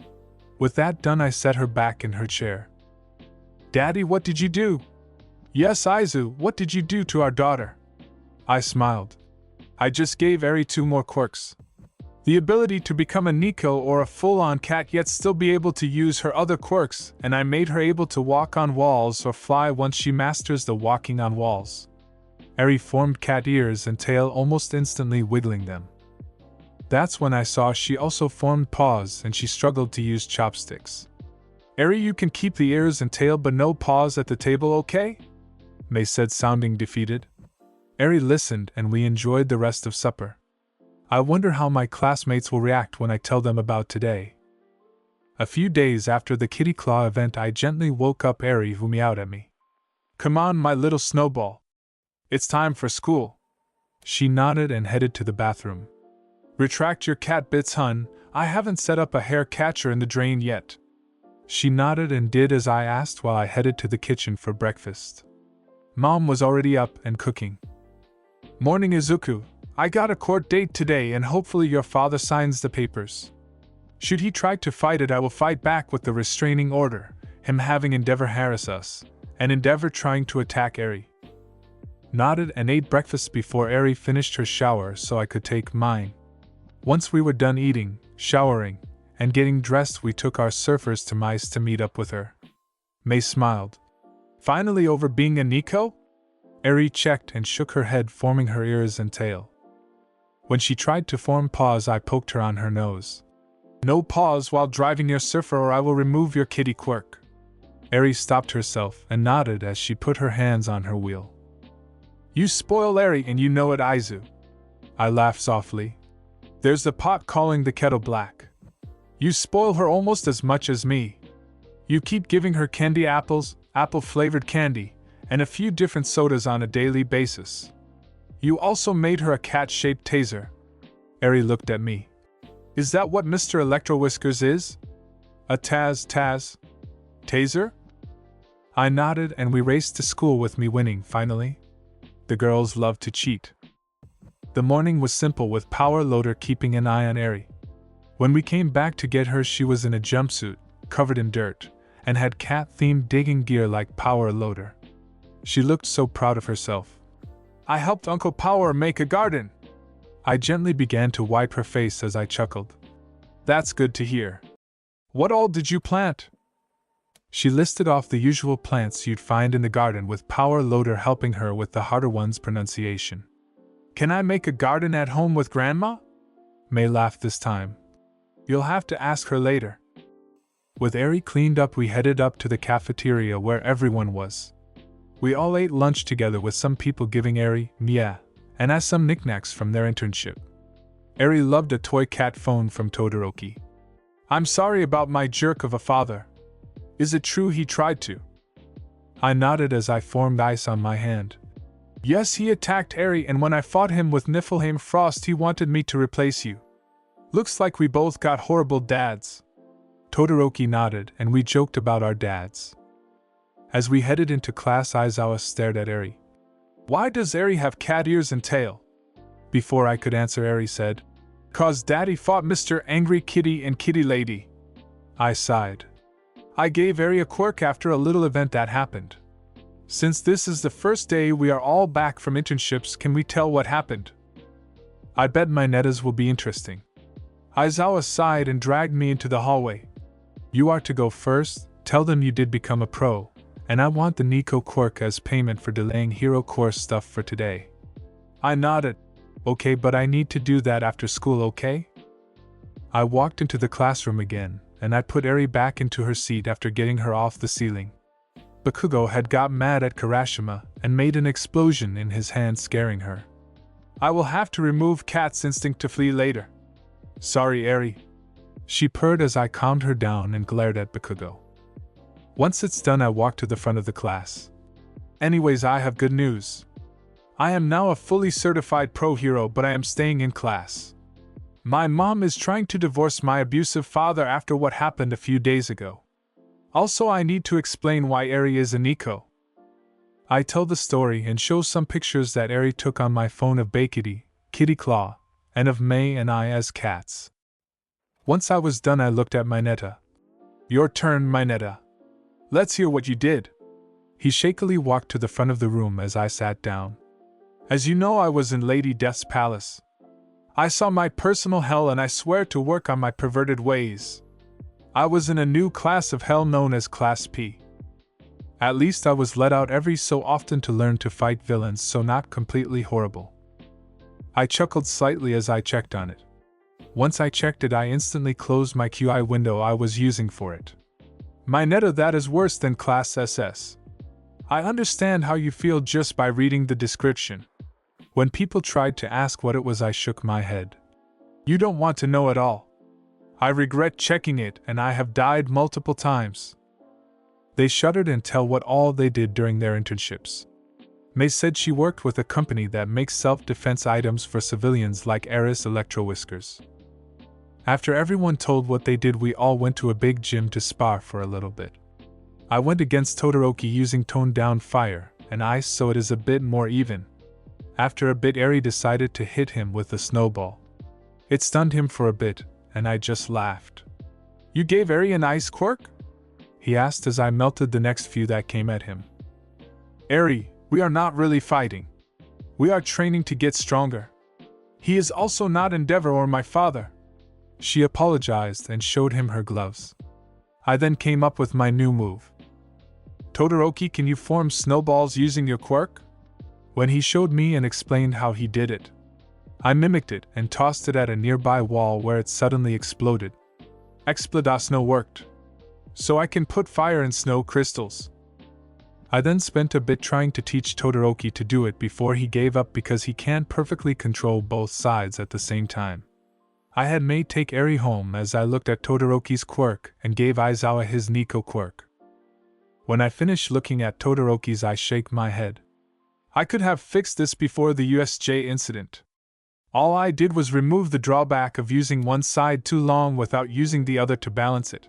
With that done, I set her back in her chair. "Daddy, what did you do?" "Yes, Izu, what did you do to our daughter?" I smiled. "I just gave Eri 2 more quirks. The ability to become a Nico or a full-on cat yet still be able to use her other quirks, and I made her able to walk on walls or fly once she masters the walking on walls." Eri formed cat ears and tail almost instantly, wiggling them. That's when I saw she also formed paws and she struggled to use chopsticks. "Eri, you can keep the ears and tail but no paws at the table, okay?" May said, sounding defeated. Eri listened and we enjoyed the rest of supper. I wonder how my classmates will react when I tell them about today. A few days after the kitty claw event, I gently woke up Eri, who meowed at me. "Come on, my little snowball. It's time for school." She nodded and headed to the bathroom. "Retract your cat bits, hun. I haven't set up a hair catcher in the drain yet." She nodded and did as I asked while I headed to the kitchen for breakfast. Mom was already up and cooking. "Morning, Izuku. I got a court date today and hopefully your father signs the papers. Should he try to fight it, I will fight back with the restraining order, him having Endeavor harass us, and Endeavor trying to attack Eri." Nodded and ate breakfast before Eri finished her shower so I could take mine. Once we were done eating, showering, and getting dressed, we took our surfers to Mice to meet up with her. May smiled. "Finally over being a Nico?" Eri checked and shook her head, forming her ears and tail. When she tried to form paws, I poked her on her nose. "No paws while driving your surfer or I will remove your kitty quirk." Eri stopped herself and nodded as she put her hands on her wheel. "You spoil Eri and you know it, Izu." I laughed softly. "There's the pot calling the kettle black. You spoil her almost as much as me. You keep giving her candy apples, apple-flavored candy, and a few different sodas on a daily basis. You also made her a cat-shaped taser." Eri looked at me. "Is that what Mr. Electro-Whiskers is? A taser?" I nodded and we raced to school with me winning finally. The girls loved to cheat. The morning was simple with Power Loader keeping an eye on Eri. When we came back to get her, she was in a jumpsuit, covered in dirt, and had cat-themed digging gear like Power Loader. She looked so proud of herself. "I helped Uncle Power make a garden." I gently began to wipe her face as I chuckled. "That's good to hear. What all did you plant?" She listed off the usual plants you'd find in the garden, with Power Loader helping her with the harder one's pronunciation. "Can I make a garden at home with Grandma?" May laughed this time. "You'll have to ask her later." With Eri cleaned up, we headed up to the cafeteria where everyone was. We all ate lunch together, with some people giving Eri, Mia, and as some knickknacks from their internship. Eri loved a toy cat phone from Todoroki. "I'm sorry about my jerk of a father. Is it true he tried to?" I nodded as I formed ice on my hand. "Yes, he attacked Eri, and when I fought him with Niflheim Frost, he wanted me to replace you. Looks like we both got horrible dads." Todoroki nodded, and we joked about our dads. As we headed into class, Aizawa stared at Eri. "Why does Eri have cat ears and tail?" Before I could answer, Eri said, "'Cause Daddy fought Mr. Angry Kitty and Kitty Lady." I sighed. "I gave Eri a quirk after a little event that happened. Since this is the first day we are all back from internships, can we tell what happened? I bet my nettas will be interesting." Aizawa sighed and dragged me into the hallway. "You are to go first, tell them you did become a pro, and I want the Nico quirk as payment for delaying hero course stuff for today." I nodded. "Okay, but I need to do that after school, okay?" I walked into the classroom again, and I put Eri back into her seat after getting her off the ceiling. Bakugo had got mad at Karashima and made an explosion in his hand, scaring her. "I will have to remove Cat's instinct to flee later." "Sorry, Eri," she purred as I calmed her down and glared at Bakugo. Once it's done, I walked to the front of the class. "Anyways, I have good news. I am now a fully certified pro hero, but I am staying in class. My mom is trying to divorce my abusive father after what happened a few days ago. Also, I need to explain why Eri is a Nico." I tell the story and show some pictures that Eri took on my phone of Bakity, Kitty Claw, and of May and I as cats. Once I was done, I looked at Mineta. "Your turn, Mineta. Let's hear what you did." He shakily walked to the front of the room as I sat down. "As you know, I was in Lady Death's palace. I saw my personal hell, and I swear to work on my perverted ways. I was in a new class of hell known as Class P. At least I was let out every so often to learn to fight villains, so not completely horrible." I chuckled slightly as I checked on it. Once I checked it, I instantly closed my QI window I was using for it. "Mineta, that is worse than Class SS. I understand how you feel just by reading the description." When people tried to ask what it was, I shook my head. "You don't want to know at all." I regret checking it and I have died multiple times. They shuddered and tell what all they did during their internships. May said she worked with a company that makes self-defense items for civilians like Eris Electro Whiskers. After everyone told what they did, we all went to a big gym to spar for a little bit. I went against Todoroki using toned-down fire and ice so it is a bit more even. After a bit, Eri decided to hit him with a snowball. It stunned him for a bit, and I just laughed. "You gave Eri an ice quirk?" he asked as I melted the next few that came at him. "Eri, we are not really fighting. We are training to get stronger. He is also not Endeavor or my father." She apologized and showed him her gloves. I then came up with my new move. "Todoroki, can you form snowballs using your quirk?" When he showed me and explained how he did it, I mimicked it and tossed it at a nearby wall where it suddenly exploded. Explodasno worked. So I can put fire in snow crystals. I then spent a bit trying to teach Todoroki to do it before he gave up because he can't perfectly control both sides at the same time. I had May take Eri home as I looked at Todoroki's quirk and gave Aizawa his Nico quirk. When I finished looking at Todoroki's, I shake my head. I could have fixed this before the USJ incident. All I did was remove the drawback of using one side too long without using the other to balance it.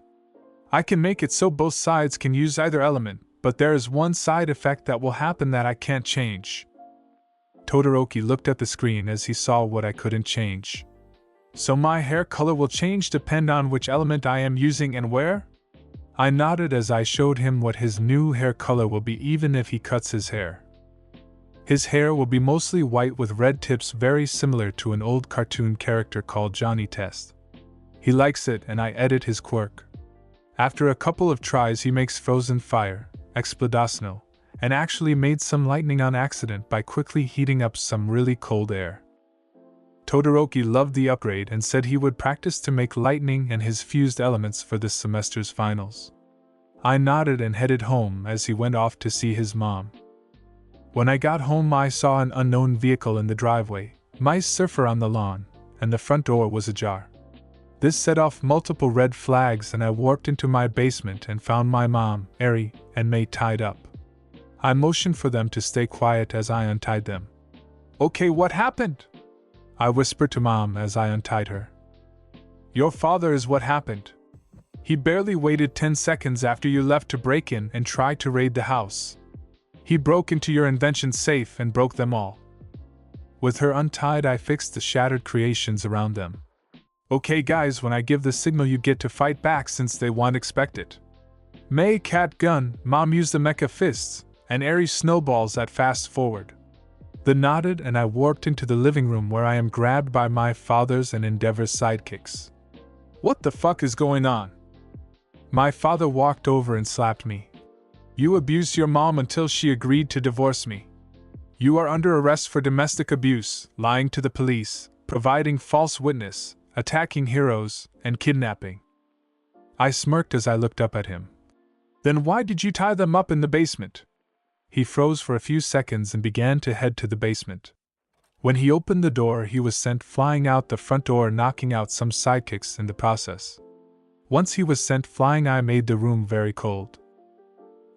I can make it so both sides can use either element, but there is one side effect that will happen that I can't change. Todoroki looked at the screen as he saw what I couldn't change. So my hair color will change depend on which element I am using and where? I nodded as I showed him what his new hair color will be even if he cuts his hair. His hair will be mostly white with red tips, very similar to an old cartoon character called Johnny Test. He likes it and I edit his quirk. After a couple of tries he makes frozen fire, Explodasno, and actually made some lightning on accident by quickly heating up some really cold air. Todoroki loved the upgrade and said he would practice to make lightning and his fused elements for this semester's finals. I nodded and headed home as he went off to see his mom. When I got home I saw an unknown vehicle in the driveway, my surfer on the lawn, and the front door was ajar. This set off multiple red flags and I warped into my basement and found my mom, Eri, and May tied up. I motioned for them to stay quiet as I untied them. "Okay, what happened?" I whispered to Mom as I untied her. "Your father is what happened. He barely waited 10 seconds after you left to break in and try to raid the house. He broke into your invention safe and broke them all." With her untied, I fixed the shattered creations around them. "Okay guys, when I give the signal you get to fight back since they won't expect it." May cat gun, Mom used the mecha fists, and Eri snowballs at fast forward. They nodded and I warped into the living room where I am grabbed by my father's and Endeavor's sidekicks. "What the fuck is going on?" My father walked over and slapped me. "You abused your mom until she agreed to divorce me. You are under arrest for domestic abuse, lying to the police, providing false witness, attacking heroes, and kidnapping." I smirked as I looked up at him. "Then why did you tie them up in the basement?" He froze for a few seconds and began to head to the basement. When he opened the door, he was sent flying out the front door, knocking out some sidekicks in the process. Once he was sent flying, I made the room very cold.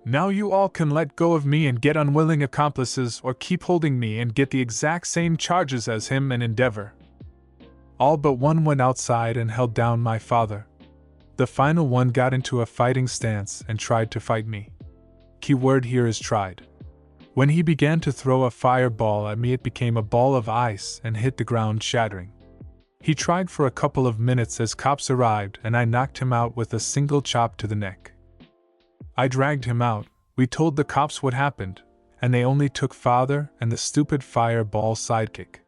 "Now you all can let go of me and get unwilling accomplices, or keep holding me and get the exact same charges as him and Endeavor." All but one went outside and held down my father. The final one got into a fighting stance and tried to fight me. Keyword here is tried. When he began to throw a fireball at me, it became a ball of ice and hit the ground, shattering. He tried for a couple of minutes as cops arrived and I knocked him out with a single chop to the neck. I dragged him out, we told the cops what happened, and they only took father and the stupid fireball sidekick.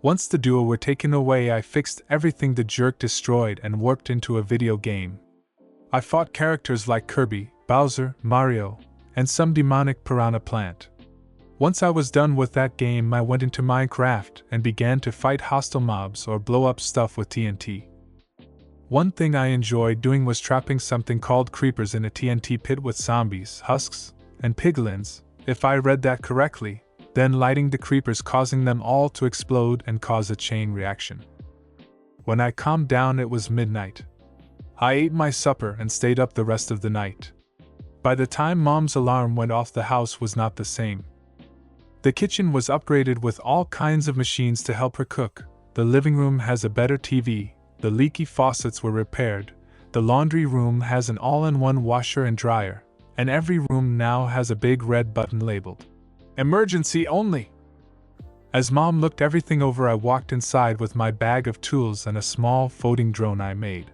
Once the duo were taken away, I fixed everything the jerk destroyed and warped into a video game. I fought characters like Kirby, Bowser, Mario, and some demonic piranha plant. Once I was done with that game, I went into Minecraft and began to fight hostile mobs or blow up stuff with TNT. One thing I enjoyed doing was trapping something called creepers in a TNT pit with zombies, husks, and piglins, if I read that correctly, then lighting the creepers, causing them all to explode and cause a chain reaction. When I calmed down, it was midnight. I ate my supper and stayed up the rest of the night. By the time Mom's alarm went off, the house was not the same. The kitchen was upgraded with all kinds of machines to help her cook. The living room has a better TV, the leaky faucets were repaired, the laundry room has an all-in-one washer and dryer, and every room now has a big red button labeled "Emergency Only." As Mom looked everything over, I walked inside with my bag of tools and a small floating drone I made.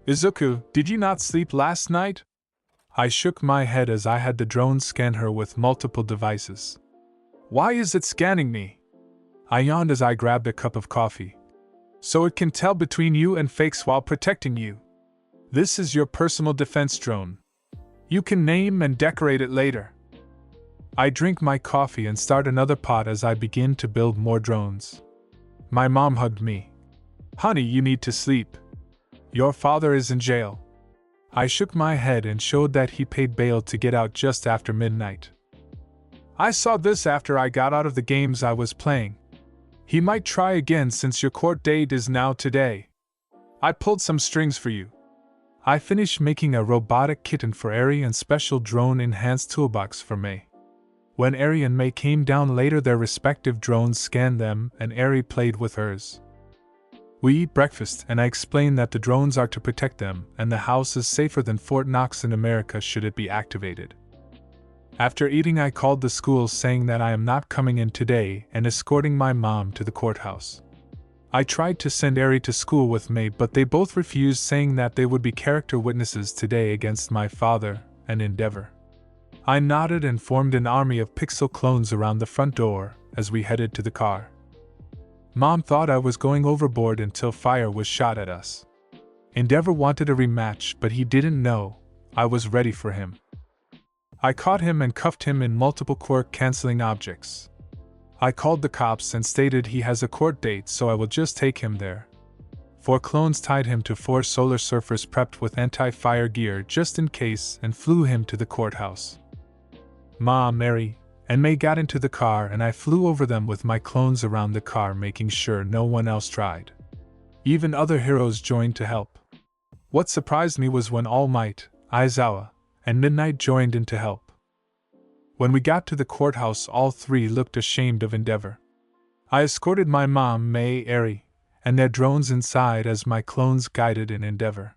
"Izuku, did you not sleep last night?" I shook my head as I had the drone scan her with multiple devices. "Why is it scanning me?" I yawned as I grabbed a cup of coffee. "So it can tell between you and fakes while protecting you. This is your personal defense drone. You can name and decorate it later." I drink my coffee and start another pot as I begin to build more drones. My mom hugged me. "Honey, you need to sleep. Your father is in jail." I shook my head and showed that he paid bail to get out just after midnight. "I saw this after I got out of the games I was playing. He might try again since your court date is now today. I pulled some strings for you." I finished making a robotic kitten for Eri and special drone-enhanced toolbox for May. When Eri and May came down later, their respective drones scanned them and Eri played with hers. We eat breakfast and I explain that the drones are to protect them and the house is safer than Fort Knox in America should it be activated. After eating, I called the school saying that I am not coming in today and escorting my mom to the courthouse. I tried to send Eri to school with May, but they both refused, saying that they would be character witnesses today against my father and Endeavor. I nodded and formed an army of pixel clones around the front door as we headed to the car. Mom thought I was going overboard until fire was shot at us. Endeavor wanted a rematch, but he didn't know I was ready for him. I caught him and cuffed him in multiple quirk-canceling objects. I called the cops and stated he has a court date, so I will just take him there. 4 clones tied him to 4 solar surfers prepped with anti-fire gear just in case and flew him to the courthouse. Mom, Mary, and May got into the car and I flew over them with my clones around the car, making sure no one else tried. Even other heroes joined to help. What surprised me was when All Might, Aizawa, and Midnight joined in to help. When we got to the courthouse, all 3 looked ashamed of Endeavor. I escorted my mom, May, Eri, and their drones inside as my clones guided in Endeavor.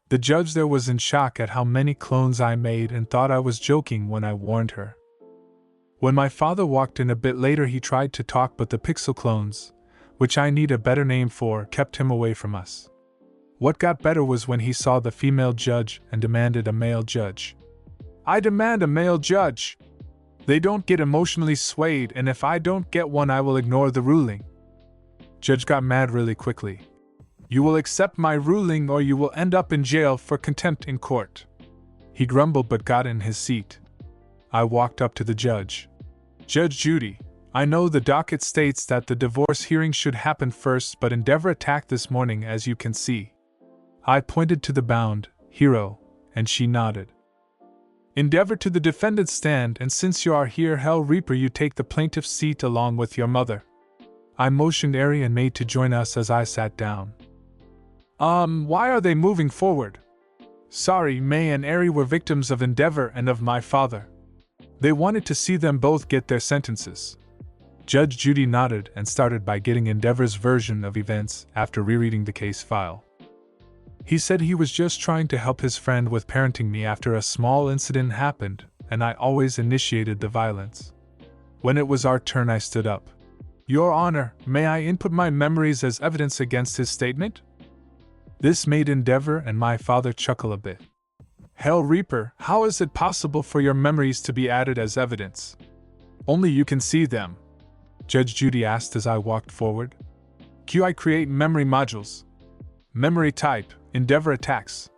The judge there was in shock at how many clones I made and thought I was joking when I warned her. When my father walked in a bit later, he tried to talk, but the pixel clones, which I need a better name for, kept him away from us. What got better was when he saw the female judge and demanded a male judge. "I demand a male judge. They don't get emotionally swayed, and if I don't get one, I will ignore the ruling." Judge got mad really quickly. "You will accept my ruling or you will end up in jail for contempt in court." He grumbled but got in his seat. I walked up to the judge. "Judge Judy, I know the docket states that the divorce hearing should happen first, but Endeavor attacked this morning, as you can see." I pointed to the bound hero, and she nodded. "Endeavor to the defendant's stand, and since you are here, Hell Reaper, you take the plaintiff's seat along with your mother." I motioned Eri and May to join us as I sat down. Why are they moving forward?" "Sorry, May and Eri were victims of Endeavor and of my father. They wanted to see them both get their sentences." Judge Judy nodded and started by getting Endeavor's version of events after rereading the case file. He said he was just trying to help his friend with parenting me after a small incident happened, and I always initiated the violence. When it was our turn, I stood up. "Your Honor, may I input my memories as evidence against his statement?" This made Endeavor and my father chuckle a bit. "Hell Reaper, how is it possible for your memories to be added as evidence? Only you can see them," Judge Judy asked as I walked forward. "I create memory modules. Memory type, Endeavor attacks."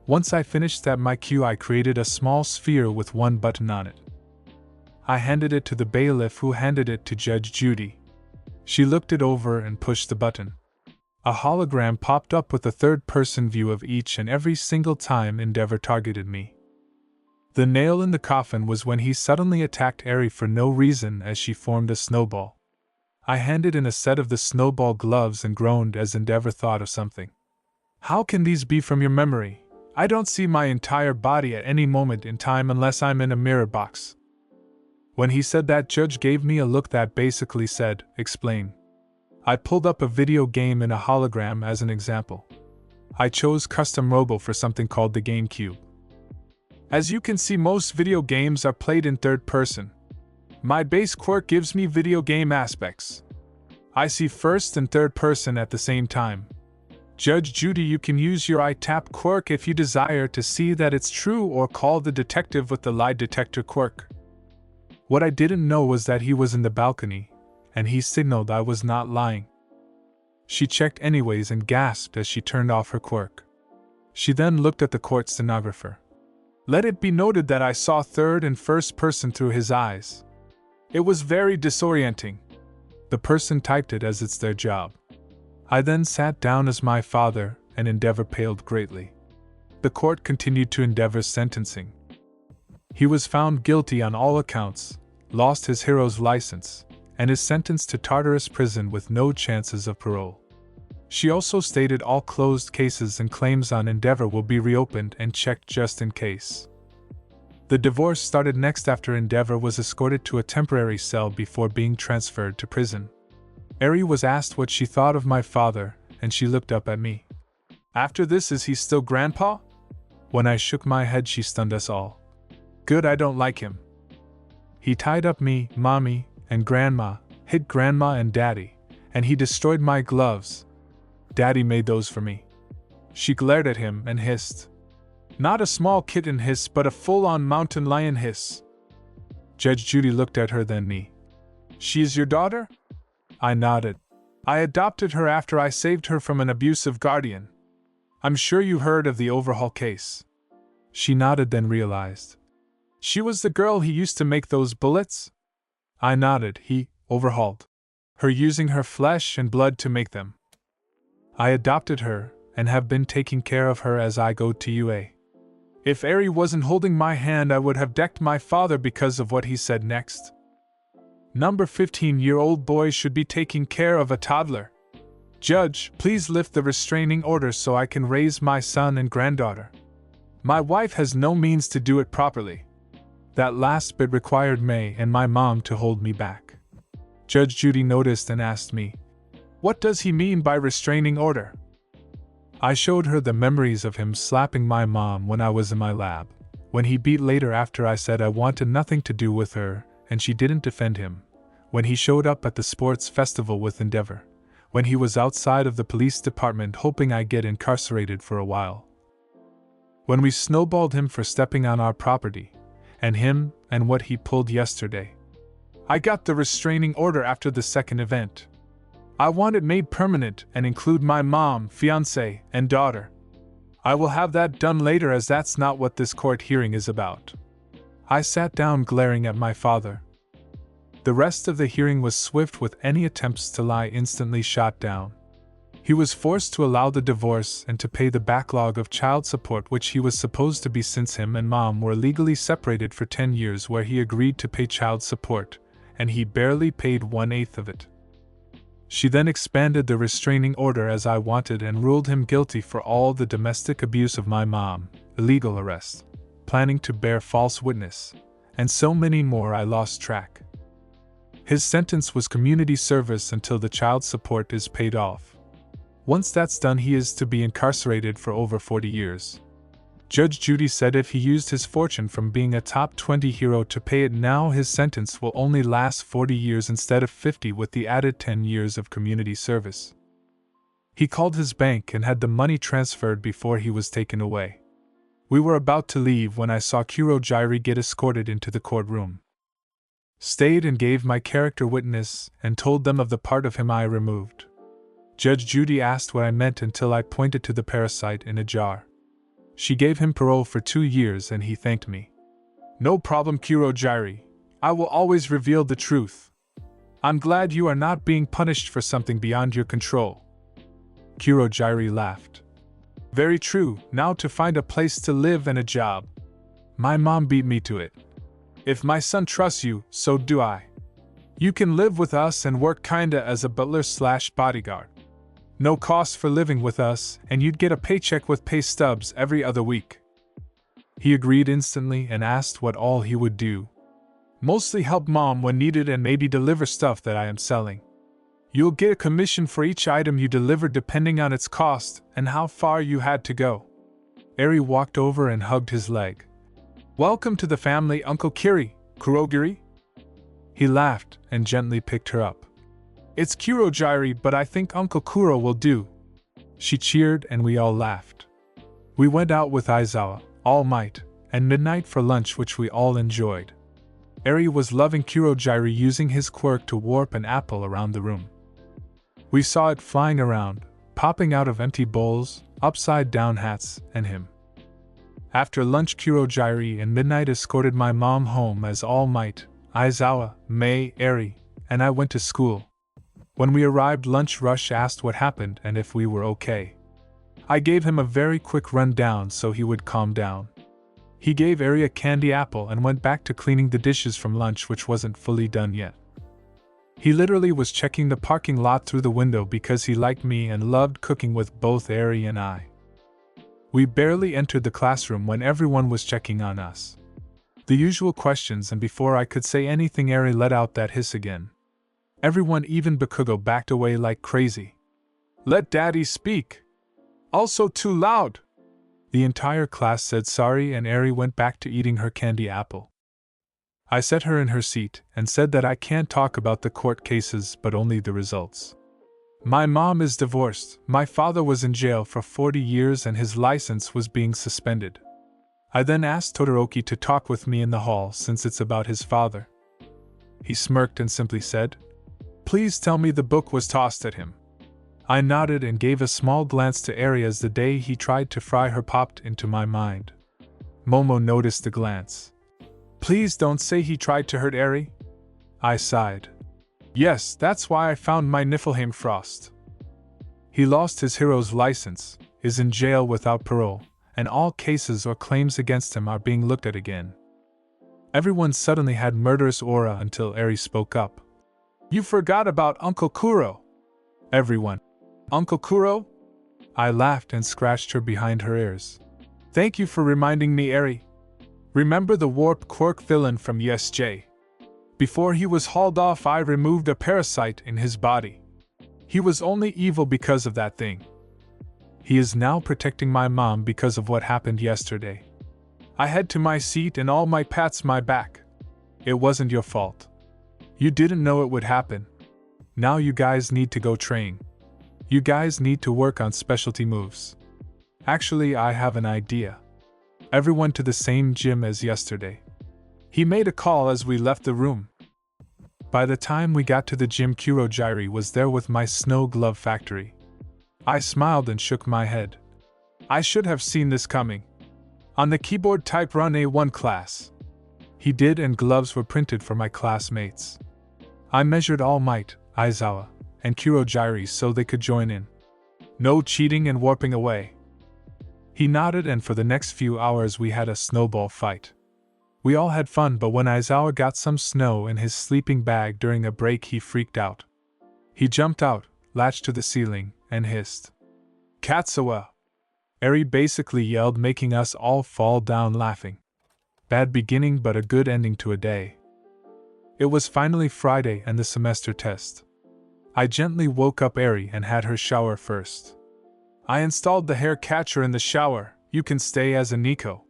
Once I finished that I created a small sphere with 1 button on it. I handed it to the bailiff, who handed it to Judge Judy. She looked it over and pushed the button. A hologram popped up with a third-person view of each and every single time Endeavor targeted me. The nail in the coffin was when he suddenly attacked Eri for no reason as she formed a snowball. I handed in a set of the snowball gloves and groaned as Endeavor thought of something. How can these be from your memory? I don't see my entire body at any moment in time unless I'm in a mirror box. When he said that, Judge gave me a look that basically said, explain. I pulled up a video game in a hologram as an example. I chose Custom Robo for something called the GameCube. As you can see, most video games are played in third person. My base quirk gives me video game aspects. I see first and third person at the same time. Judge Judy, you can use your I-tap quirk if you desire to see that it's true, or call the detective with the lie detector quirk. What I didn't know was that he was in the balcony, and he signaled I was not lying. She checked anyways and gasped as she turned off her quirk. She then looked at the court stenographer. Let it be noted that I saw third and first person through his eyes. It was very disorienting. The person typed it as it's their job. I then sat down as my father, and Endeavor paled greatly. The court continued to Endeavor's sentencing. He was found guilty on all accounts, lost his hero's license, and is sentenced to Tartarus prison with no chances of parole. She also stated all closed cases and claims on Endeavor will be reopened and checked just in case. The divorce started next after Endeavor was escorted to a temporary cell before being transferred to prison. Eri was asked what she thought of my father, and she looked up at me. After this, is he still grandpa? When I shook my head, she stunned us all. Good, I don't like him. He tied up me, mommy, and grandma, hit grandma and daddy, and he destroyed my gloves. Daddy made those for me. She glared at him and hissed. Not a small kitten hiss, but a full-on mountain lion hiss. Judge Judy looked at her, then me. She is your daughter? I nodded. I adopted her after I saved her from an abusive guardian. I'm sure you heard of the overhaul case. She nodded, then realized. She was the girl he used to make those bullets? I nodded. He overhauled her using her flesh and blood to make them. I adopted her, and have been taking care of her as I go to UA. If Eri wasn't holding my hand, I would have decked my father because of what he said next. Number 15-year-old boy should be taking care of a toddler. Judge, please lift the restraining order so I can raise my son and granddaughter. My wife has no means to do it properly. That last bit required May and my mom to hold me back. Judge Judy noticed and asked me, what does he mean by restraining order? I showed her the memories of him slapping my mom when I was in my lab, when he beat later after I said I wanted nothing to do with her, and she didn't defend him, when he showed up at the sports festival with Endeavor, when he was outside of the police department hoping I get incarcerated for a while, when we snowballed him for stepping on our property, and him and what he pulled yesterday. I got the restraining order after the second event. I want it made permanent and include my mom, fiancé, and daughter. I will have that done later, as that's not what this court hearing is about. I sat down glaring at my father. The rest of the hearing was swift, with any attempts to lie instantly shot down. He was forced to allow the divorce and to pay the backlog of child support which he was supposed to be, since him and mom were legally separated for 10 years, where he agreed to pay child support, and he barely paid 1/8 of it. She then expanded the restraining order as I wanted and ruled him guilty for all the domestic abuse of my mom, illegal arrest, planning to bear false witness, and so many more I lost track. His sentence was community service until the child support is paid off. Once that's done, he is to be incarcerated for over 40 years. Judge Judy said if he used his fortune from being a top 20 hero to pay it now, his sentence will only last 40 years instead of 50, with the added 10 years of community service. He called his bank and had the money transferred before he was taken away. We were about to leave when I saw Kurojairi get escorted into the courtroom. Stayed and gave my character witness and told them of the part of him I removed. Judge Judy asked what I meant until I pointed to the parasite in a jar. She gave him parole for 2 years and he thanked me. No problem, Kurojairi. I will always reveal the truth. I'm glad you are not being punished for something beyond your control. Kurojairi laughed. Very true, now to find a place to live and a job. My mom beat me to it. If my son trusts you, so do I. You can live with us and work kinda as a butler/bodyguard. No cost for living with us, and you'd get a paycheck with pay stubs every other week." He agreed instantly and asked what all he would do. "Mostly help Mom when needed and maybe deliver stuff that I am selling. You'll get a commission for each item you deliver depending on its cost and how far you had to go." Eri walked over and hugged his leg. "Welcome to the family, Uncle Kiri, Kurogiri." He laughed and gently picked her up. "It's Kurogiri, but I think Uncle Kuro will do." She cheered and we all laughed. We went out with Aizawa, All Might, and Midnight for lunch, which we all enjoyed. Eri was loving Kurogiri using his quirk to warp an apple around the room. We saw it flying around, popping out of empty bowls, upside-down hats, and him. After lunch, Kurogiri and Midnight escorted my mom home as All Might, Aizawa, Mei, Eri, and I went to school. When we arrived, Lunch Rush asked what happened and if we were okay. I gave him a very quick rundown so he would calm down. He gave Eri a candy apple and went back to cleaning the dishes from lunch, which wasn't fully done yet. He literally was checking the parking lot through the window because he liked me and loved cooking with both Eri and I. We barely entered the classroom when everyone was checking on us. The usual questions, and before I could say anything, Eri let out that hiss again. Everyone, even Bakugo, backed away like crazy. "Let Daddy speak! Also too loud!" The entire class said sorry and Eri went back to eating her candy apple. I set her in her seat and said that I can't talk about the court cases but only the results. My mom is divorced, my father was in jail for 40 years and his license was being suspended. I then asked Todoroki to talk with me in the hall since it's about his father. He smirked and simply said, "Please tell me the book was tossed at him." I nodded and gave a small glance to Eri as the day he tried to fry her popped into my mind. Momo noticed the glance. "Please don't say he tried to hurt Eri." I sighed. "Yes, that's why I found my Niflheim Frost. He lost his hero's license, is in jail without parole, and all cases or claims against him are being looked at again." Everyone suddenly had murderous aura until Eri spoke up. "You forgot about Uncle Kuro." Everyone, "Uncle Kuro?" I laughed and scratched her behind her ears. "Thank you for reminding me, Eri. Remember the warped quirk villain from USJ? Before he was hauled off, I removed a parasite in his body. He was only evil because of that thing. He is now protecting my mom because of what happened yesterday. I head to my seat and All Might pats my back. It wasn't your fault. You didn't know it would happen. Now you guys need to go train. You guys need to work on specialty moves. Actually, I have an idea. Everyone to the same gym as yesterday." He made a call as we left the room. By the time we got to the gym, Kurogiri was there with my snow glove factory. I smiled and shook my head. I should have seen this coming. On the keyboard, type run A1 class. He did, and gloves were printed for my classmates. I measured All Might, Aizawa, and Kurogiri so they could join in. No cheating and warping away. He nodded, and for the next few hours we had a snowball fight. We all had fun, but when Aizawa got some snow in his sleeping bag during a break, he freaked out. He jumped out, latched to the ceiling, and hissed, "Katsuwa!" Eri basically yelled, making us all fall down laughing. Bad beginning but a good ending to a day. It was finally Friday and the semester test. I gently woke up Eri and had her shower first. I installed the hair catcher in the shower. You can stay as a Nico.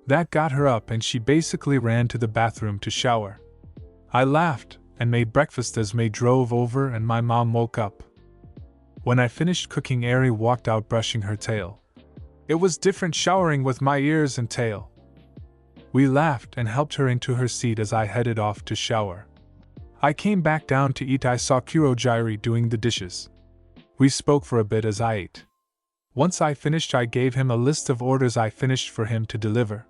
That got her up and she basically ran to the bathroom to shower. I laughed and made breakfast as May drove over and my mom woke up. When I finished cooking, Eri walked out brushing her tail. It was different showering with my ears and tail. We laughed and helped her into her seat as I headed off to shower. I came back down to eat. I saw Kurogiri doing the dishes. We spoke for a bit as I ate. Once I finished, I gave him a list of orders I finished for him to deliver.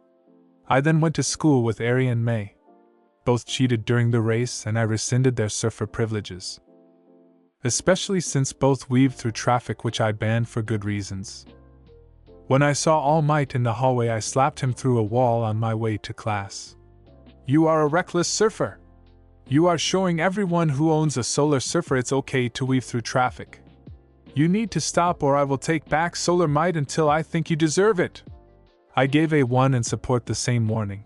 I then went to school with Eri and May. Both cheated during the race and I rescinded their surfer privileges. Especially since both weaved through traffic, which I banned for good reasons. When I saw All Might in the hallway, I slapped him through a wall on my way to class. "You are a reckless surfer!" You are showing everyone who owns a solar surfer it's okay to weave through traffic. You need to stop or I will take back solar might until I think you deserve it. I gave A1 in support the same warning.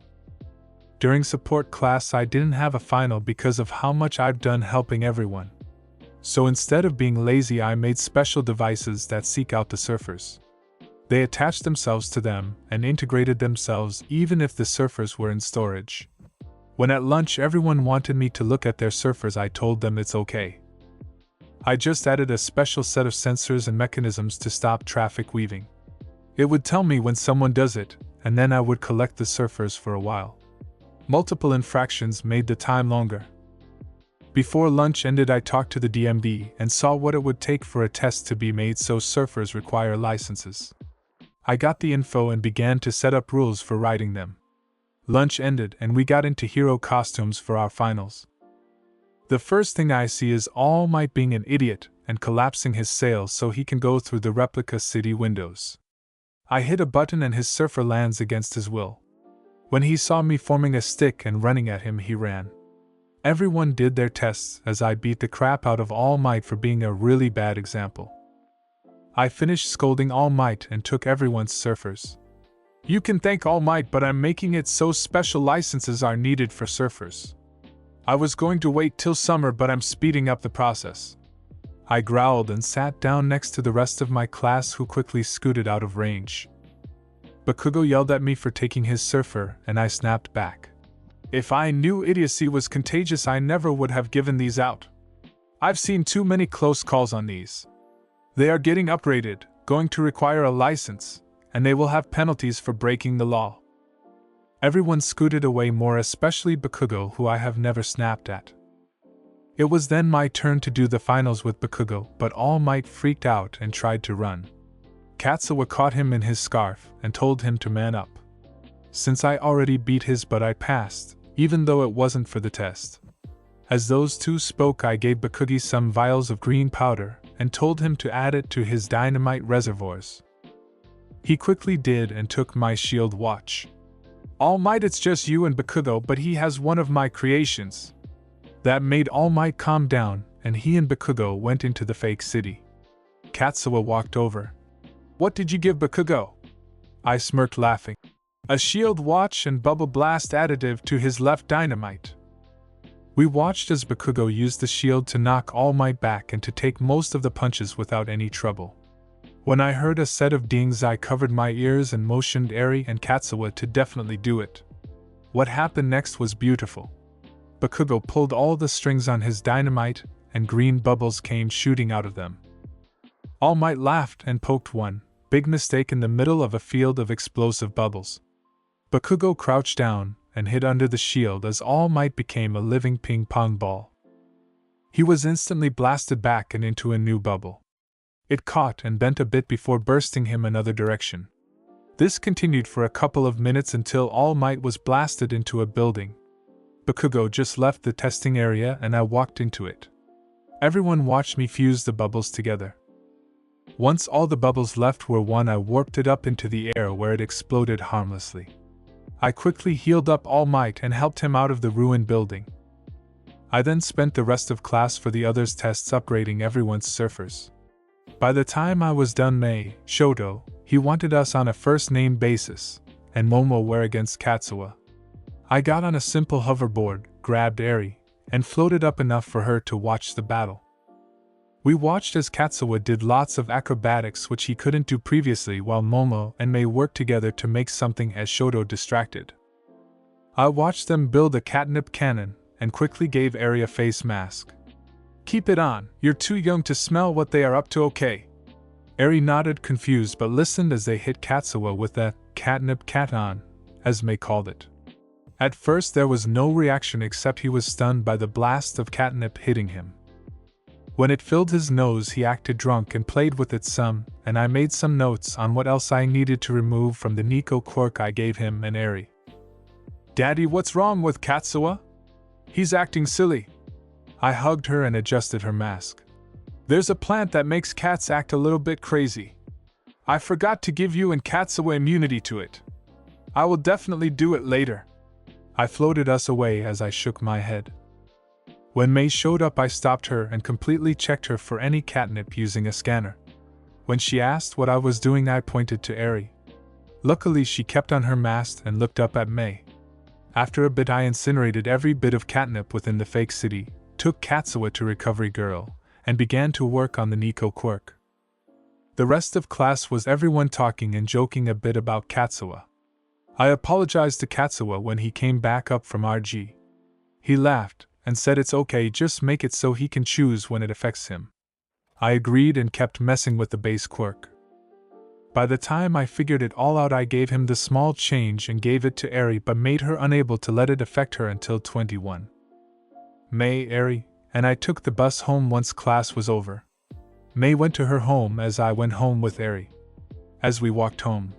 During support class I didn't have a final because of how much I've done helping everyone. So instead of being lazy I made special devices that seek out the surfers. They attached themselves to them and integrated themselves even if the surfers were in storage. When at lunch everyone wanted me to look at their surfers I told them it's okay. I just added a special set of sensors and mechanisms to stop traffic weaving. It would tell me when someone does it, and then I would collect the surfers for a while. Multiple infractions made the time longer. Before lunch ended I talked to the DMD and saw what it would take for a test to be made so surfers require licenses. I got the info and began to set up rules for writing them. Lunch ended and we got into hero costumes for our finals. The first thing I see is All Might being an idiot and collapsing his sails so he can go through the replica city windows. I hit a button and his surfer lands against his will. When he saw me forming a stick and running at him he ran. Everyone did their tests as I beat the crap out of All Might for being a really bad example. I finished scolding All Might and took everyone's surfers. You can thank All Might but I'm making it so special licenses are needed for surfers. I was going to wait till summer but I'm speeding up the process. I growled and sat down next to the rest of my class who quickly scooted out of range. Bakugo yelled at me for taking his surfer and I snapped back. If I knew idiocy was contagious I never would have given these out. I've seen too many close calls on these. They are getting uprated, going to require a license, and they will have penalties for breaking the law. Everyone scooted away more, especially Bakugo, who I have never snapped at. It was then my turn to do the finals with Bakugo, but All Might freaked out and tried to run. Katsuwa caught him in his scarf and told him to man up. Since I already beat his butt I passed, even though it wasn't for the test. As those two spoke I gave Bakugi some vials of green powder and told him to add it to his dynamite reservoirs. He quickly did and took my shield watch. All Might, it's just you and Bakugo, but he has one of my creations. That made All Might calm down and he and Bakugo went into the fake city. Katsuwa walked over. What did you give Bakugo? I smirked laughing. A shield watch and bubble blast additive to his left dynamite. We watched as Bakugo used the shield to knock All Might back and to take most of the punches without any trouble. When I heard a set of dings I covered my ears and motioned Eri and Katsuwa to definitely do it. What happened next was beautiful. Bakugo pulled all the strings on his dynamite and green bubbles came shooting out of them. All Might laughed and poked one big mistake in the middle of a field of explosive bubbles. Bakugo crouched down and hid under the shield as All Might became a living ping pong ball. He was instantly blasted back and into a new bubble. It caught and bent a bit before bursting him another direction. This continued for a couple of minutes until All Might was blasted into a building. Bakugo just left the testing area and I walked into it. Everyone watched me fuse the bubbles together. Once all the bubbles left were one, I warped it up into the air where it exploded harmlessly. I quickly healed up All Might and helped him out of the ruined building. I then spent the rest of class for the others' tests upgrading everyone's surfers. By the time I was done Shoto, he wanted us on a first-name basis, and Momo were against Katsuwa. I got on a simple hoverboard, grabbed Eri, and floated up enough for her to watch the battle. We watched as Katsuwa did lots of acrobatics which he couldn't do previously while Momo and Mei worked together to make something as Shoto distracted. I watched them build a catnip cannon and quickly gave Eri a face mask. Keep it on, you're too young to smell what they are up to, okay? Eri nodded confused but listened as they hit Katsuwa with that catnip cat-on, as Mei called it. At first there was no reaction except he was stunned by the blast of catnip hitting him. When it filled his nose he acted drunk and played with it some, and I made some notes on what else I needed to remove from the Nico quirk I gave him and Eri. Daddy, what's wrong with Katsuwa? He's acting silly. I hugged her and adjusted her mask. There's a plant that makes cats act a little bit crazy. I forgot to give you and Katsuwa immunity to it. I will definitely do it later. I floated us away as I shook my head. When May showed up, I stopped her and completely checked her for any catnip using a scanner. When she asked what I was doing, I pointed to Eri. Luckily, she kept on her mask and looked up at May. After a bit, I incinerated every bit of catnip within the fake city, took Katsuya to Recovery Girl, and began to work on the Nico quirk. The rest of class was everyone talking and joking a bit about Katsuya. I apologized to Katsuya when he came back up from RG. He laughed and said it's okay, just make it so he can choose when it affects him. I agreed and kept messing with the base quirk. By the time I figured it all out, I gave him the small change and gave it to Eri, but made her unable to let it affect her until 21. May, Eri, and I took the bus home once class was over. May went to her home as I went home with Eri. As we walked home,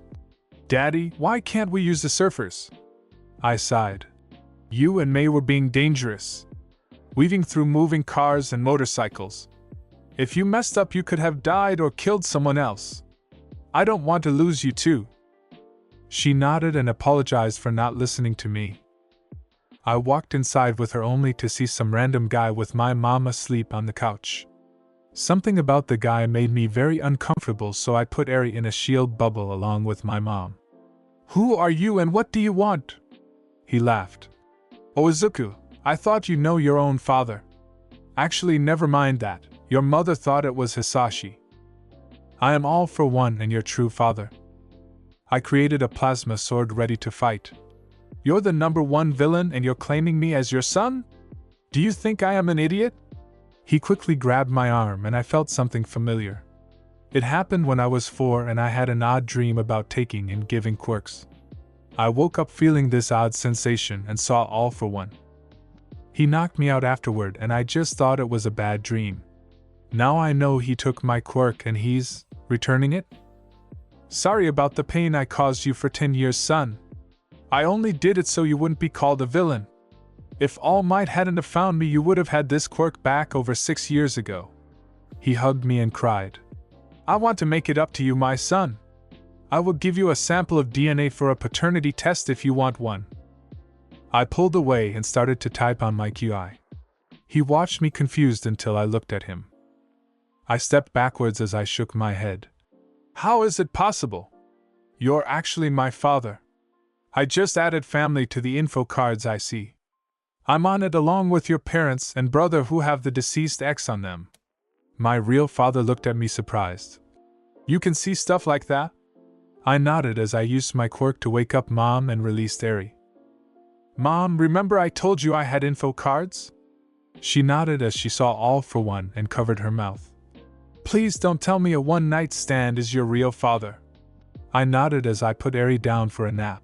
"Daddy, why can't we use the surfers?" I sighed. "You and May were being dangerous, weaving through moving cars and motorcycles. If you messed up, you could have died or killed someone else. I don't want to lose you too." She nodded and apologized for not listening to me. I walked inside with her only to see some random guy with my mom asleep on the couch. Something about the guy made me very uncomfortable, so I put Eri in a shield bubble along with my mom. "Who are you and what do you want?" He laughed. "Oh, Izuku, I thought you know your own father. Actually, never mind that. Your mother thought it was Hisashi. I am all for one and your true father. I created a plasma sword ready to fight. You're the #1 villain and you're claiming me as your son? Do you think I am an idiot?" He quickly grabbed my arm and I felt something familiar. It happened when I was 4 and I had an odd dream about taking and giving quirks. I woke up feeling this odd sensation and saw All for One. He knocked me out afterward and I just thought it was a bad dream. Now I know he took my quirk and he's returning it? "Sorry about the pain I caused you for 10 years, son. I only did it so you wouldn't be called a villain. If All Might hadn't have found me, you would have had this quirk back over 6 years ago." He hugged me and cried, "I want to make it up to you, my son. I will give you a sample of DNA for a paternity test if you want one." I pulled away and started to type on my QI. He watched me confused until I looked at him. I stepped backwards as I shook my head. "How is it possible? You're actually my father. I just added family to the info cards I see. I'm on it along with your parents and brother who have the deceased X on them." My real father looked at me surprised. "You can see stuff like that?" I nodded as I used my quirk to wake up Mom and released Eri. "Mom, remember I told you I had info cards?" She nodded as she saw All for One and covered her mouth. "Please don't tell me a one-night stand is your real father." I nodded as I put Eri down for a nap.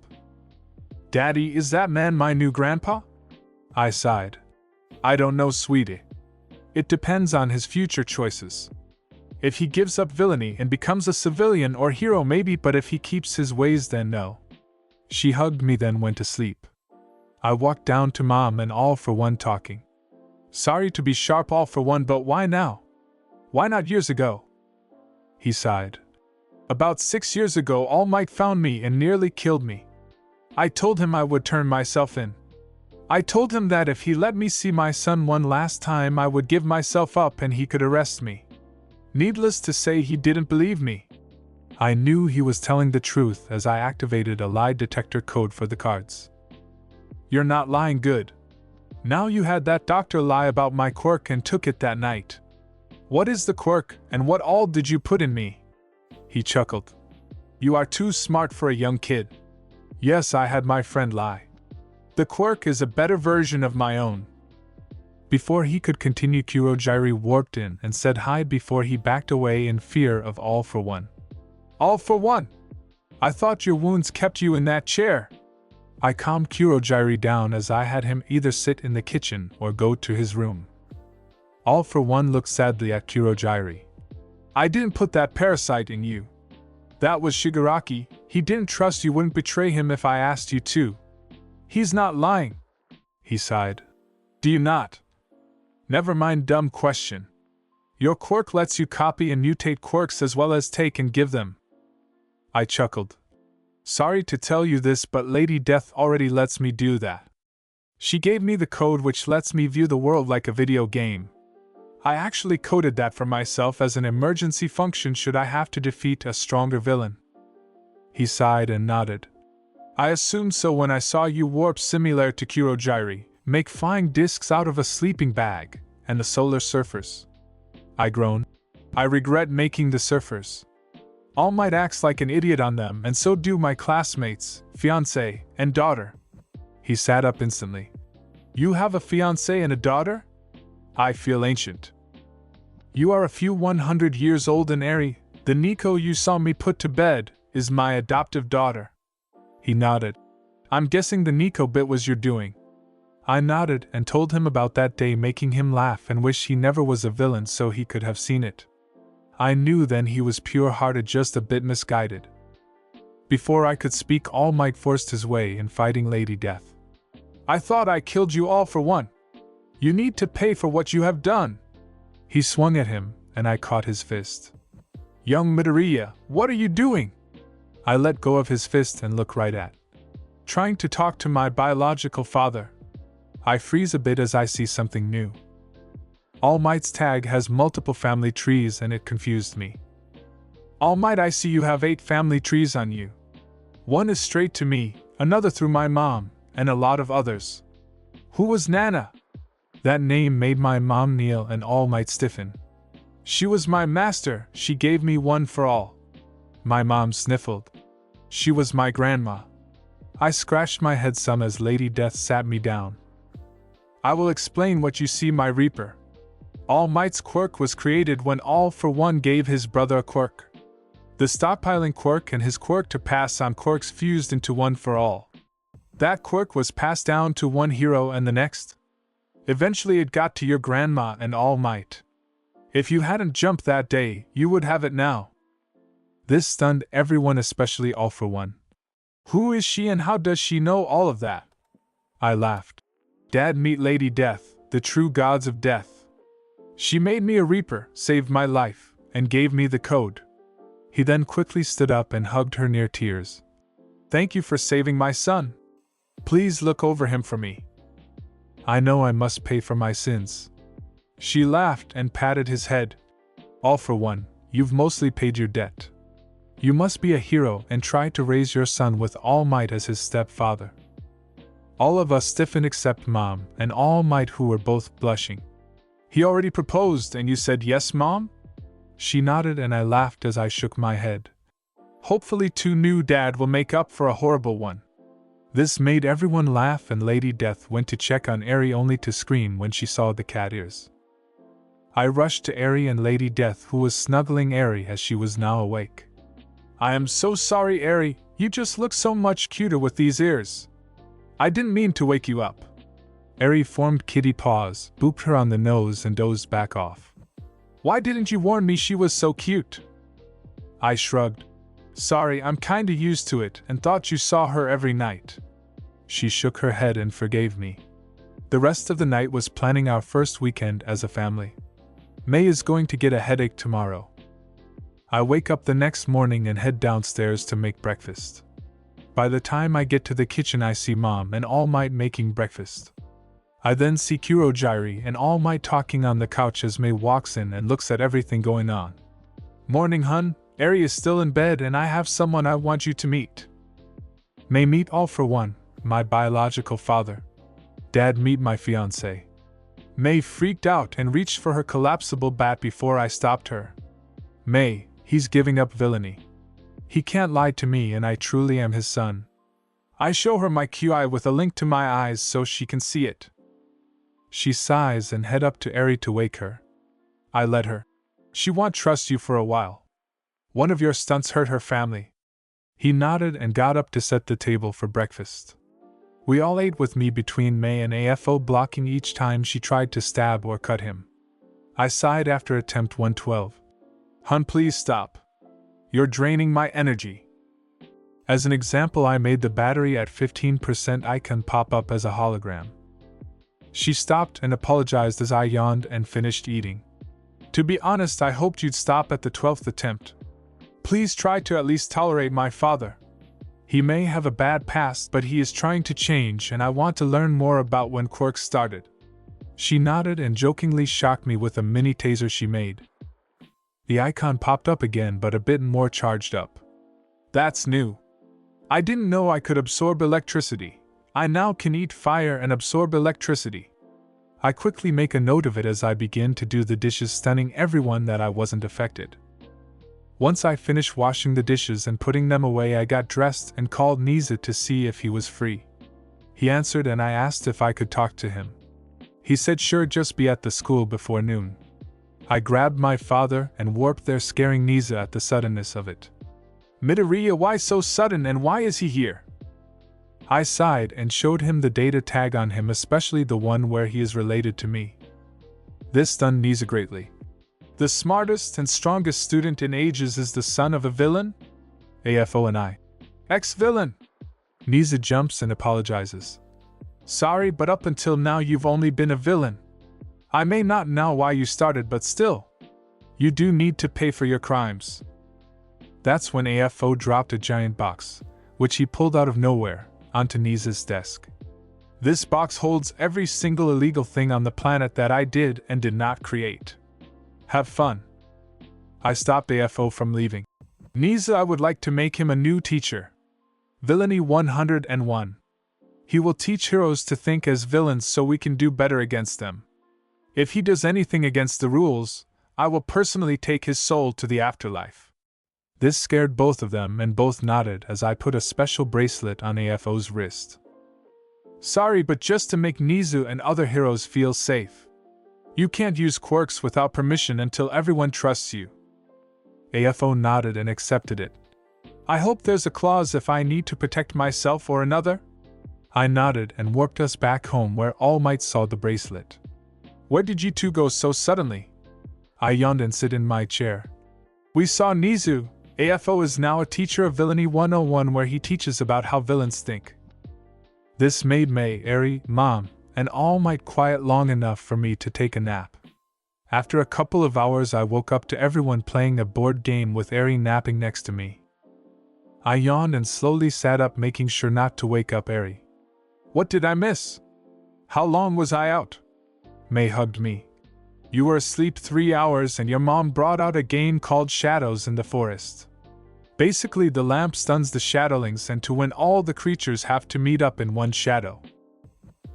"Daddy, is that man my new grandpa?" I sighed. "I don't know, sweetie. It depends on his future choices. If he gives up villainy and becomes a civilian or hero, maybe, but if he keeps his ways, then no." She hugged me, then went to sleep. I walked down to Mom and All for One talking. "Sorry to be sharp, All for One, but why now? Why not years ago?" He sighed. "About 6 years ago, All Might found me and nearly killed me. I told him I would turn myself in. I told him that if he let me see my son one last time, I would give myself up and he could arrest me. Needless to say, he didn't believe me. I knew he was telling the truth as I activated a lie detector code for the cards. You're not lying, good. Now you had that doctor lie about my quirk and took it that night. What is the quirk and what all did you put in me?" He chuckled. "You are too smart for a young kid. Yes, I had my friend lie. The quirk is a better version of my own." Before he could continue, Kurojiri warped in and said hi before he backed away in fear of All for One. "All for One! I thought your wounds kept you in that chair." I calmed Kurojiri down as I had him either sit in the kitchen or go to his room. All for One looked sadly at Kurojiri. "I didn't put that parasite in you. That was Shigaraki. He didn't trust you wouldn't betray him if I asked you to. He's not lying." He sighed. "Do you not?" "Never mind, dumb question. Your quirk lets you copy and mutate quirks as well as take and give them." I chuckled. "Sorry to tell you this, but Lady Death already lets me do that." She gave me the code which lets me view the world like a video game. I actually coded that for myself as an emergency function should I have to defeat a stronger villain. He sighed and nodded. I assumed so when I saw you warp similar to Kurogiri, make flying discs out of a sleeping bag, and the solar surfers. I groaned. I regret making the surfers. All Might acts like an idiot on them, and so do my classmates, fiancé, and daughter. He sat up instantly. You have a fiancé and a daughter? I feel ancient. You are a few 100 years old and Eri, the Nico you saw me put to bed, is my adoptive daughter. He nodded. I'm guessing the Nico bit was your doing. I nodded and told him about that day, making him laugh and wish he never was a villain so he could have seen it. I knew then he was pure-hearted, just a bit misguided. Before I could speak, All Might forced his way in fighting Lady Death. I thought I killed you all for one. You need to pay for what you have done. He swung at him, and I caught his fist. Young Midoriya, what are you doing? I let go of his fist and look right at. Trying to talk to my biological father. I freeze a bit as I see something new. All Might's tag has multiple family trees and it confused me. All Might, I see you have 8 family trees on you. One is straight to me, another through my mom, and a lot of others. Who was Nana? That name made my mom kneel and All Might stiffen. She was my master, she gave me one for all. My mom sniffled. She was my grandma. I scratched my head some as Lady Death sat me down. I will explain what you see, my Reaper. All Might's quirk was created when All for One gave his brother a quirk. The stockpiling quirk and his quirk to pass on quirks fused into one for all. That quirk was passed down to one hero and the next. Eventually it got to your grandma and All Might. If you hadn't jumped that day, you would have it now. This stunned everyone, especially All for One. Who is she and how does she know all of that? I laughed. Dad, meet Lady Death, the true gods of death. She made me a Reaper, saved my life, and gave me the code. He then quickly stood up and hugged her near tears. Thank you for saving my son. Please look over him for me. I know I must pay for my sins. She laughed and patted his head. All for One, you've mostly paid your debt. You must be a hero and try to raise your son with All Might as his stepfather. All of us stiffened except Mom and All Might, who were both blushing. He already proposed and you said yes, Mom? She nodded and I laughed as I shook my head. Hopefully two new Dad will make up for a horrible one. This made everyone laugh and Lady Death went to check on Eri only to scream when she saw the cat ears. I rushed to Eri and Lady Death, who was snuggling Eri as she was now awake. I am so sorry, Eri, you just look so much cuter with these ears. I didn't mean to wake you up. Eri formed kitty paws, booped her on the nose and dozed back off. Why didn't you warn me she was so cute? I shrugged. Sorry, I'm kinda used to it and thought you saw her every night. She shook her head and forgave me. The rest of the night was planning our first weekend as a family. May is going to get a headache tomorrow. I wake up the next morning and head downstairs to make breakfast. By the time I get to the kitchen, I see Mom and All Might making breakfast. I then see Kurogiri and All Might talking on the couch as May walks in and looks at everything going on. Morning, hun. Eri is still in bed and I have someone I want you to meet. May, meet All for One, my biological father. Dad, meet my fiancé. May freaked out and reached for her collapsible bat before I stopped her. May, he's giving up villainy. He can't lie to me and I truly am his son. I show her my QI with a link to my eyes so she can see it. She sighs and head up to Eri to wake her. I let her. She won't trust you for a while. One of your stunts hurt her family. He nodded and got up to set the table for breakfast. We all ate with me between May and AFO blocking each time she tried to stab or cut him. I sighed after attempt 112. Hun, please stop. You're draining my energy. As an example, I made the battery at 15% icon pop up as a hologram. She stopped and apologized as I yawned and finished eating. To be honest, I hoped you'd stop at the 12th attempt. Please try to at least tolerate my father. He may have a bad past, but he is trying to change, and I want to learn more about when quirks started. She nodded and jokingly shocked me with a mini taser she made. The icon popped up again, but a bit more charged up. That's new. I didn't know I could absorb electricity. I now can eat fire and absorb electricity. I quickly make a note of it as I begin to do the dishes, stunning everyone that I wasn't affected. Once I finished washing the dishes and putting them away, I got dressed and called Niza to see if he was free. He answered and I asked if I could talk to him. He said sure, just be at the school before noon. I grabbed my father and warped there, scaring Niza at the suddenness of it. Midoriya, why so sudden and why is he here? I sighed and showed him the data tag on him, especially the one where he is related to me. This stunned Niza greatly. The smartest and strongest student in ages is the son of a villain? AFO and I. Ex-villain! Niza jumps and apologizes. Sorry, but up until now you've only been a villain. I may not know why you started, but still. You do need to pay for your crimes. That's when AFO dropped a giant box, which he pulled out of nowhere, onto Niza's desk. This box holds every single illegal thing on the planet that I did and did not create. Have fun. I stopped AFO from leaving. Niza, I would like to make him a new teacher. Villainy 101. He will teach heroes to think as villains so we can do better against them. If he does anything against the rules, I will personally take his soul to the afterlife. This scared both of them and both nodded as I put a special bracelet on AFO's wrist. Sorry, but just to make Nizu and other heroes feel safe. You can't use quirks without permission until everyone trusts you. AFO nodded and accepted it. I hope there's a clause if I need to protect myself or another? I nodded and warped us back home where All Might saw the bracelet. Where did you two go so suddenly? I yawned and sit in my chair. We saw Nizu. AFO is now a teacher of Villainy 101 where he teaches about how villains think. This made May, Eri, Mom, and All Might quiet long enough for me to take a nap. After a couple of hours I woke up to everyone playing a board game with Eri napping next to me. I yawned and slowly sat up, making sure not to wake up Eri. What did I miss? How long was I out? May hugged me. You were asleep 3 hours and your mom brought out a game called Shadows in the Forest. Basically the lamp stuns the shadowlings and to win all the creatures have to meet up in one shadow.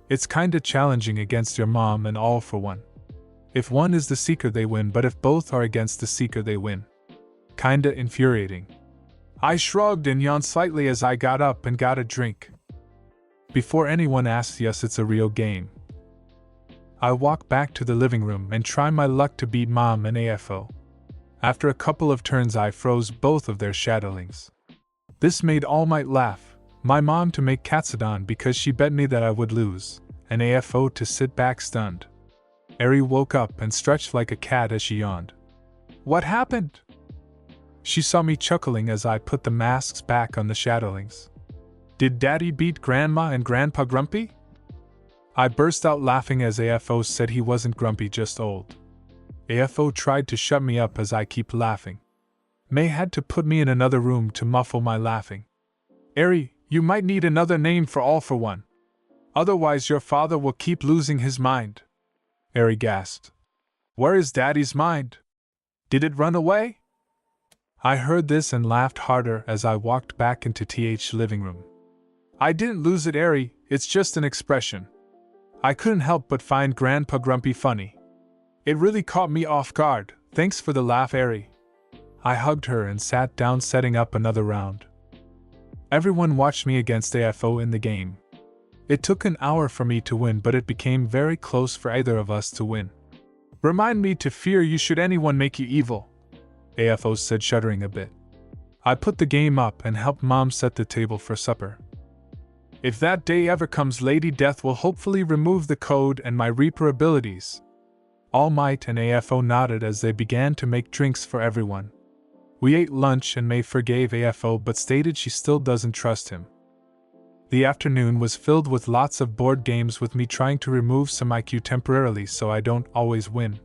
It's kinda challenging against your mom and all for one. If one is the seeker they win, but if both are against the seeker they win. Kinda infuriating. I shrugged and yawned slightly as I got up and got a drink. Before anyone asks, yes, it's a real game. I walk back to the living room and try my luck to beat Mom and AFO. After a couple of turns I froze both of their shadowlings. This made All Might laugh, my mom to make Katsudon because she bet me that I would lose, and AFO to sit back stunned. Eri woke up and stretched like a cat as she yawned. What happened? She saw me chuckling as I put the masks back on the shadowlings. Did Daddy beat Grandma and Grandpa grumpy? I burst out laughing as AFO said he wasn't grumpy, just old. AFO tried to shut me up as I kept laughing. May had to put me in another room to muffle my laughing. Eri, you might need another name for All for One. Otherwise your father will keep losing his mind. Eri gasped. Where is Daddy's mind? Did it run away? I heard this and laughed harder as I walked back into TH's living room. I didn't lose it, Eri, it's just an expression. I couldn't help but find Grandpa Grumpy funny. It really caught me off guard, thanks for the laugh, Eri. I hugged her and sat down, setting up another round. Everyone watched me against AFO in the game. It took an hour for me to win, but it became very close for either of us to win. Remind me to fear you should anyone make you evil, AFO said, shuddering a bit. I put the game up and helped Mom set the table for supper. If that day ever comes, Lady Death will hopefully remove the code and my Reaper abilities. All Might and AFO nodded as they began to make drinks for everyone. We ate lunch and May forgave AFO but stated she still doesn't trust him. The afternoon was filled with lots of board games with me trying to remove some IQ temporarily so I don't always win.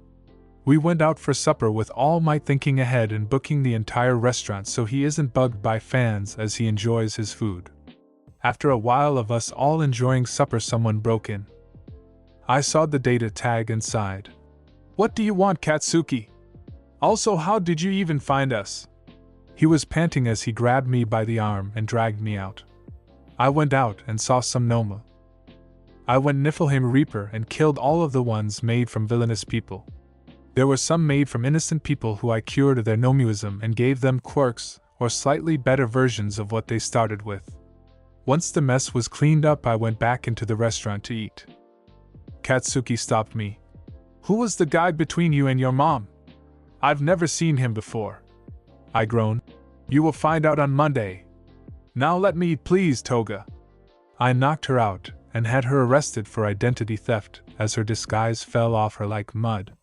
We went out for supper with All Might thinking ahead and booking the entire restaurant so he isn't bugged by fans as he enjoys his food. After a while of us all enjoying supper, someone broke in. I saw the data tag and sighed. "What do you want, Katsuki? Also, how did you even find us?" He was panting as he grabbed me by the arm and dragged me out. I went out and saw some Noma. I went Niflheim Reaper and killed all of the ones made from villainous people. There were some made from innocent people who I cured of their nomuism and gave them quirks, or slightly better versions of what they started with. Once the mess was cleaned up, I went back into the restaurant to eat. Katsuki stopped me. "Who was the guy between you and your mom? I've never seen him before." I groaned. "You will find out on Monday. Now let me eat, please, Toga." I knocked her out and had her arrested for identity theft as her disguise fell off her like mud.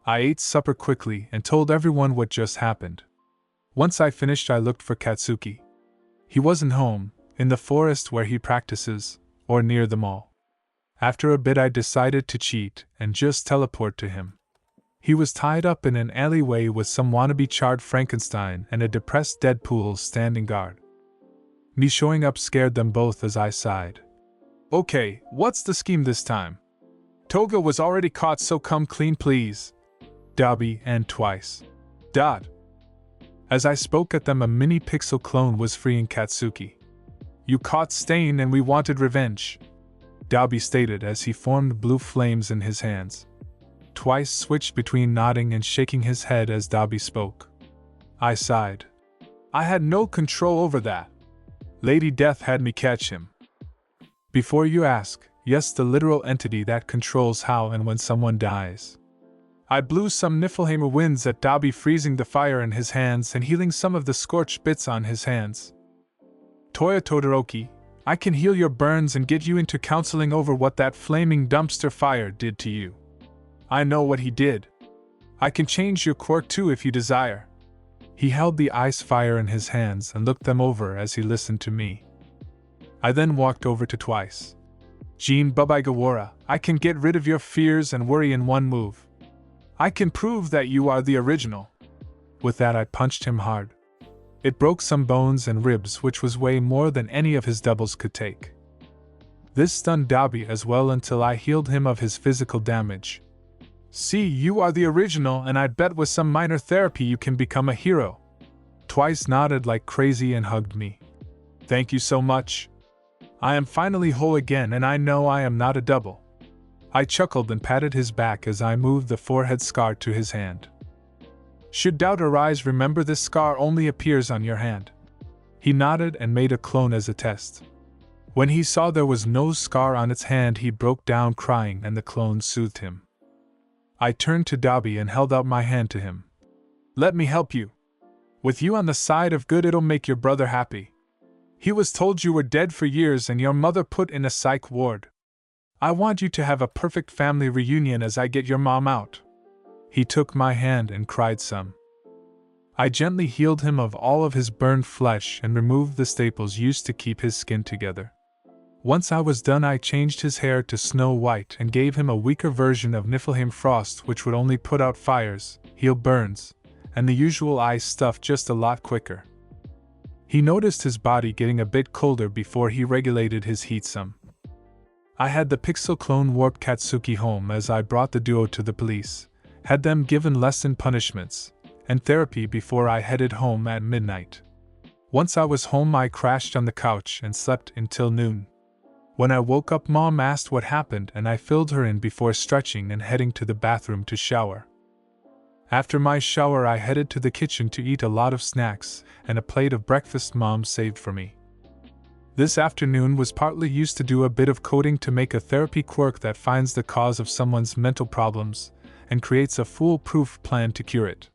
I ate supper quickly and told everyone what just happened. Once I finished, I looked for Katsuki. He wasn't home, in the forest where he practices, or near the mall. After a bit, I decided to cheat and just teleport to him. He was tied up in an alleyway with some wannabe charred Frankenstein and a depressed Deadpool standing guard. Me showing up scared them both as I sighed. "Okay, what's the scheme this time? Toga was already caught, so come clean, please." Dobby and Twice. As I spoke at them, a mini pixel clone was freeing Katsuki. "You caught Stain and we wanted revenge," Dobby stated as he formed blue flames in his hands. Twice switched between nodding and shaking his head as Dobby spoke. I sighed. "I had no control over that. Lady Death had me catch him." "Before you ask, yes, the literal entity that controls how and when someone dies." I blew some Niflheimer winds at Dobby, freezing the fire in his hands and healing some of the scorched bits on his hands. "Toya Todoroki, I can heal your burns and get you into counseling over what that flaming dumpster fire did to you. I know what he did. I can change your quirk too if you desire." He held the ice fire in his hands and looked them over as he listened to me. I then walked over to Twice. "Jean Bubaigawara, I can get rid of your fears and worry in one move. I can prove that you are the original." With that, I punched him hard. It broke some bones and ribs, which was way more than any of his doubles could take. This stunned Dobby as well until I healed him of his physical damage. "See, you are the original, and I bet with some minor therapy you can become a hero." Twice nodded like crazy and hugged me. "Thank you so much. I am finally whole again, and I know I am not a double." I chuckled and patted his back as I moved the forehead scar to his hand. "Should doubt arise, remember this scar only appears on your hand." He nodded and made a clone as a test. When he saw there was no scar on its hand, he broke down crying and the clone soothed him. I turned to Dobby and held out my hand to him. "Let me help you. With you on the side of good, it'll make your brother happy. He was told you were dead for years and your mother put in a psych ward. I want you to have a perfect family reunion as I get your mom out." He took my hand and cried some. I gently healed him of all of his burned flesh and removed the staples used to keep his skin together. Once I was done, I changed his hair to snow white and gave him a weaker version of Niflheim Frost, which would only put out fires, heal burns, and the usual ice stuff just a lot quicker. He noticed his body getting a bit colder before he regulated his heat some. I had the pixel clone warp Katsuki home as I brought the duo to the police, had them given lesson punishments, and therapy before I headed home at midnight. Once I was home, I crashed on the couch and slept until noon. When I woke up, Mom asked what happened and I filled her in before stretching and heading to the bathroom to shower. After my shower, I headed to the kitchen to eat a lot of snacks and a plate of breakfast Mom saved for me. This afternoon was partly used to do a bit of coding to make a therapy quirk that finds the cause of someone's mental problems and creates a foolproof plan to cure it.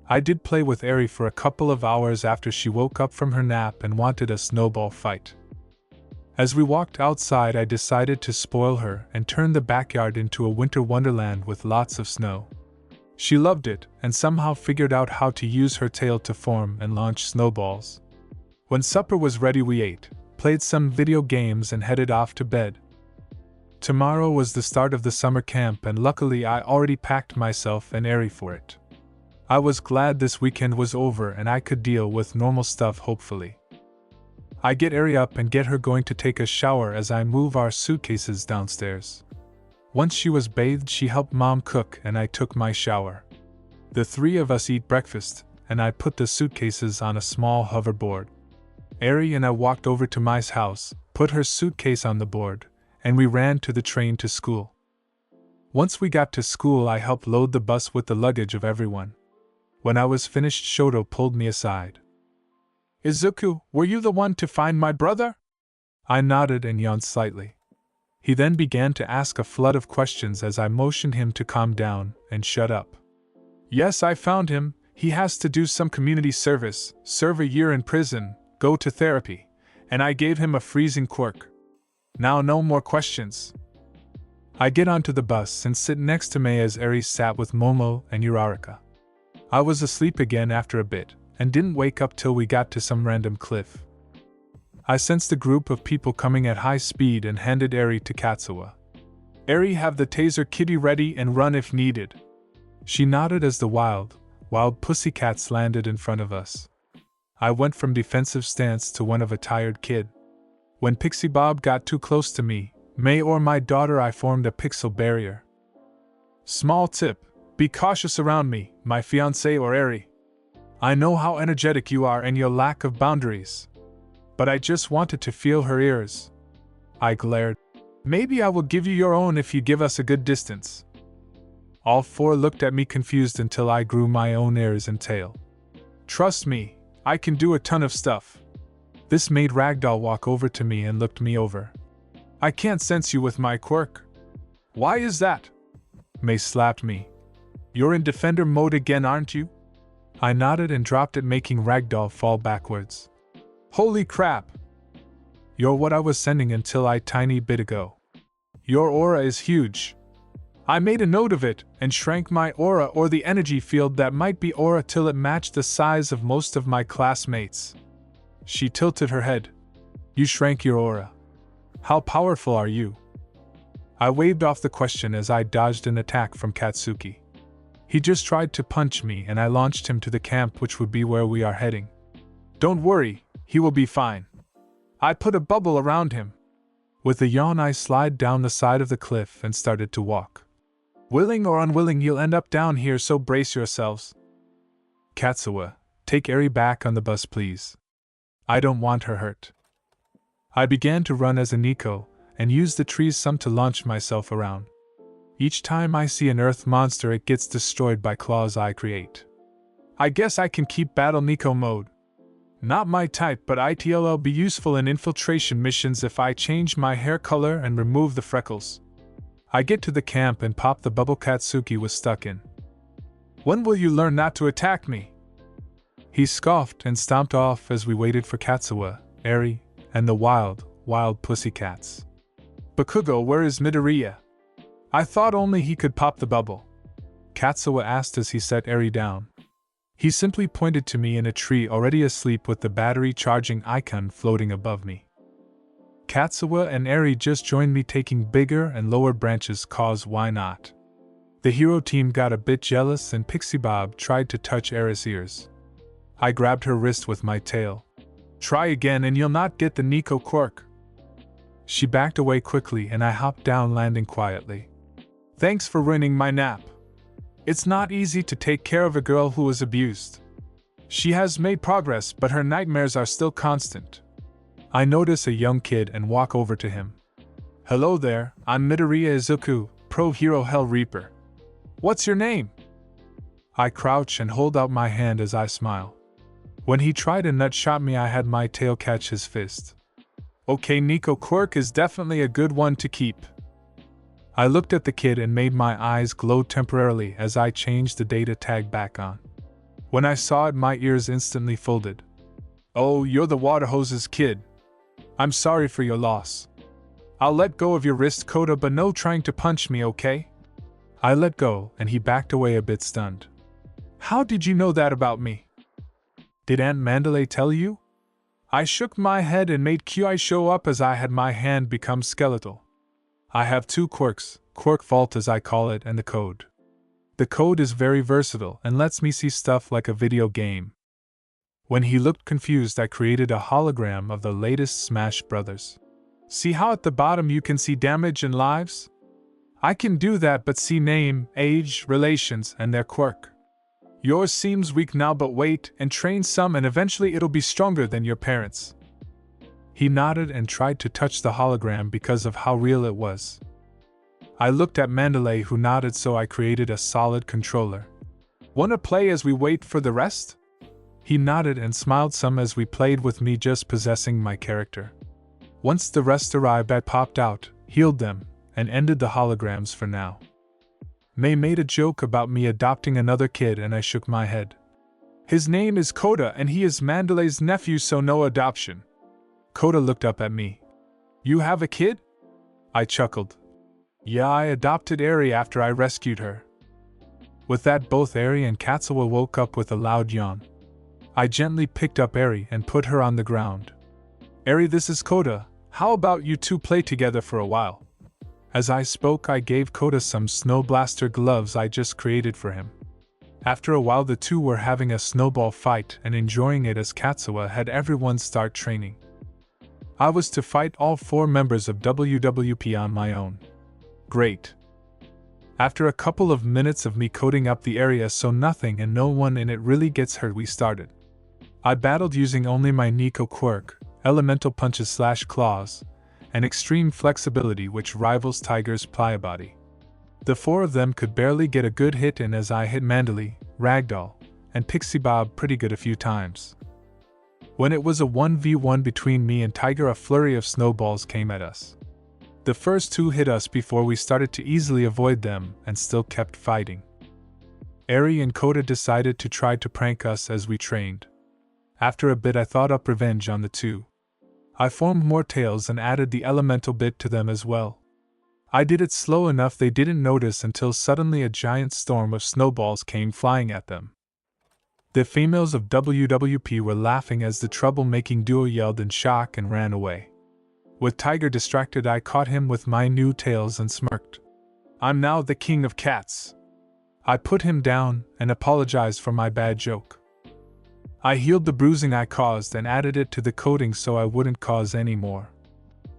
I did play with Eri for a couple of hours after she woke up from her nap and wanted a snowball fight. As we walked outside, I decided to spoil her and turn the backyard into a winter wonderland with lots of snow. She loved it and somehow figured out how to use her tail to form and launch snowballs. When supper was ready, we ate, played some video games and headed off to bed. Tomorrow was the start of the summer camp, and luckily I already packed myself and Eri for it. I was glad this weekend was over and I could deal with normal stuff hopefully. I get Eri up and get her going to take a shower as I move our suitcases downstairs. Once she was bathed, she helped Mom cook and I took my shower. The three of us eat breakfast, and I put the suitcases on a small hoverboard. Eri and I walked over to Mai's house, put her suitcase on the board, and we ran to the train to school. Once we got to school, I helped load the bus with the luggage of everyone. When I was finished, Shoto pulled me aside. "Izuku, were you the one to find my brother?" I nodded and yawned slightly. He then began to ask a flood of questions as I motioned him to calm down and shut up. "Yes, I found him. He has to do some community service, serve a year in prison, go to therapy, and I gave him a freezing quirk. Now no more questions." I get onto the bus and sit next to Mei as Eri sat with Momo and Uraraka. I was asleep again after a bit, and didn't wake up till we got to some random cliff. I sensed a group of people coming at high speed and handed Eri to Katsuwa. "Eri, have the taser kitty ready and run if needed." She nodded as the wild pussycats landed in front of us. I went from defensive stance to one of a tired kid. When Pixie Bob got too close to me, Mei or my daughter, I formed a pixel barrier. Small tip: be cautious around me, my fiancé or Eri. I know how energetic you are and your lack of boundaries. But I just wanted to feel her ears. I glared. "Maybe I will give you your own if you give us a good distance." All four looked at me confused until I grew my own ears and tail. "Trust me, I can do a ton of stuff." This made Ragdoll walk over to me and looked me over. "I can't sense you with my quirk." "Why is that?" Mei slapped me. "You're in defender mode again, aren't you?" I nodded and dropped it, making Ragdoll fall backwards. "Holy crap! You're what I was sending until a tiny bit ago. Your aura is huge." I made a note of it, and shrank my aura, or the energy field that might be aura, till it matched the size of most of my classmates. She tilted her head. "You shrank your aura. How powerful are you?" I waved off the question as I dodged an attack from Katsuki. He just tried to punch me and I launched him to the camp, which would be where we are heading. "Don't worry, he will be fine. I put a bubble around him." With a yawn, I slid down the side of the cliff and started to walk. "Willing or unwilling, you'll end up down here, so brace yourselves." "Katsuwa, take Eri back on the bus, please. I don't want her hurt." I began to run as a Nico, and used the trees some to launch myself around. Each time I see an earth monster, it gets destroyed by claws I create. I guess I can keep Battle Nico mode. Not my type, but it'll be useful in infiltration missions if I change my hair color and remove the freckles. I get to the camp and pop the bubble Katsuki was stuck in. "When will you learn not to attack me?" He scoffed and stomped off as we waited for Katsuwa, Eri, and the wild pussycats. "Bakugo, where is Midoriya? I thought only he could pop the bubble," Katsuwa asked as he set Eri down. He simply pointed to me in a tree already asleep with the battery charging icon floating above me. Katsuwa and Eri just joined me, taking bigger and lower branches, cause why not? The hero team got a bit jealous and Pixie Bob tried to touch Eri's ears. I grabbed her wrist with my tail. "Try again and you'll not get the Nico quirk." She backed away quickly and I hopped down, landing quietly. "Thanks for ruining my nap. It's not easy to take care of a girl who was abused. She has made progress, but her nightmares are still constant." I notice a young kid and walk over to him. "Hello there, I'm Midoriya Izuku, Pro Hero Hell Reaper. What's your name?" I crouch and hold out my hand as I smile. When he tried to nut shot me, I had my tail catch his fist. "Okay, Nico quirk is definitely a good one to keep." I looked at the kid and made my eyes glow temporarily as I changed the data tag back on. When I saw it, my ears instantly folded. "Oh, you're the water hoses kid. I'm sorry for your loss. I'll let go of your wrist, Kota, but no trying to punch me, okay?" I let go and he backed away a bit stunned. "How did you know that about me? Did Aunt Mandalay tell you?" I shook my head and made QI show up as I had my hand become skeletal. I have two quirks, quirk vault as I call it, and the code. The code is very versatile and lets me see stuff like a video game. When he looked confused, I created a hologram of the latest Smash Brothers. See how at the bottom you can see damage and lives? I can do that, but see name, age, relations, and their quirk. Yours seems weak now, but wait and train some and eventually it'll be stronger than your parents. He nodded and tried to touch the hologram because of how real it was. I looked at Mandalay, who nodded, so I created a solid controller. Wanna play as we wait for the rest? He nodded and smiled some as we played with me just possessing my character. Once the rest arrived, I popped out, healed them, and ended the holograms for now. May made a joke about me adopting another kid and I shook my head. His name is Koda and he is Mandalay's nephew, so no adoption. Koda looked up at me. You have a kid? I chuckled. Yeah, I adopted Eri after I rescued her. With that, both Eri and Katsuwa woke up with a loud yawn. I gently picked up Eri and put her on the ground. Eri, this is Koda. How about you two play together for a while? As I spoke, I gave Koda some snow blaster gloves I just created for him. After a while, the two were having a snowball fight and enjoying it as Katsuwa had everyone start training. I was to fight all 4 members of WWP on my own. Great. After a couple of minutes of me coding up the area so nothing and no one in it really gets hurt, we started. I battled using only my Nico quirk, elemental punches / claws, and extreme flexibility which rivals Tiger's pliabody. The 4 of them could barely get a good hit in as I hit Mandalay, Ragdoll, and Pixie Bob pretty good a few times. When it was a 1v1 between me and Tiger, a flurry of snowballs came at us. The first 2 hit us before we started to easily avoid them and still kept fighting. Eri and Koda decided to try to prank us as we trained. After a bit, I thought up revenge on the 2. I formed more tails and added the elemental bit to them as well. I did it slow enough they didn't notice until suddenly a giant storm of snowballs came flying at them. The females of WWP were laughing as the trouble-making duo yelled in shock and ran away. With Tiger distracted, I caught him with my new tails and smirked. I'm now the king of cats. I put him down and apologized for my bad joke. I healed the bruising I caused and added it to the coating so I wouldn't cause any more.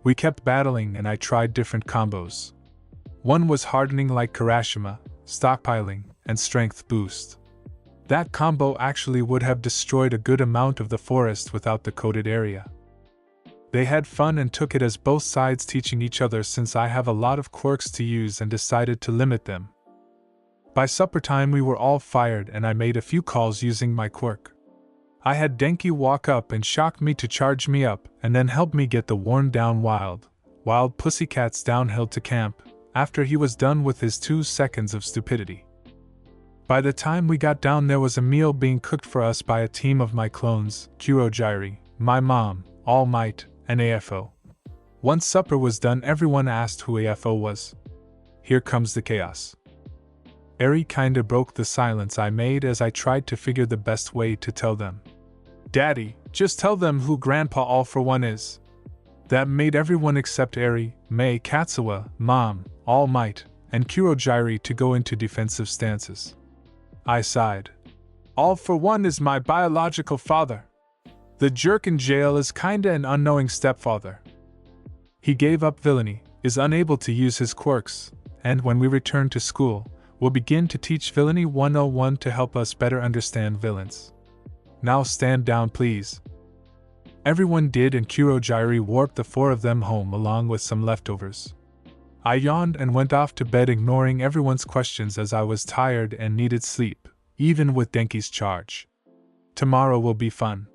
We kept battling and I tried different combos. One was hardening like Karashima, stockpiling, and strength boost. That combo actually would have destroyed a good amount of the forest without the coated area. They had fun and took it as both sides teaching each other, since I have a lot of quirks to use and decided to limit them. By supper time we were all fired and I made a few calls using my quirk. I had Denki walk up and shock me to charge me up and then help me get the worn down wild pussycats downhill to camp after he was done with his 2 seconds of stupidity. By the time we got down, there was a meal being cooked for us by a team of my clones, Kurogyri, my mom, All Might, and AFO. Once supper was done, everyone asked who AFO was. Here comes the chaos. Eri kinda broke the silence I made as I tried to figure the best way to tell them. Daddy, just tell them who Grandpa All For One is. That made everyone except Eri, May, Katsuwa, Mom, All Might, and Kurogyri to go into defensive stances. I sighed. All For One is my biological father. The jerk in jail is kinda an unknowing stepfather. He gave up villainy, is unable to use his quirks, and when we return to school, we'll begin to teach Villainy 101 to help us better understand villains. Now stand down, please. Everyone did, and Kurogyri warped the 4 of them home along with some leftovers. I yawned and went off to bed, ignoring everyone's questions as I was tired and needed sleep, even with Denki's charge. Tomorrow will be fun.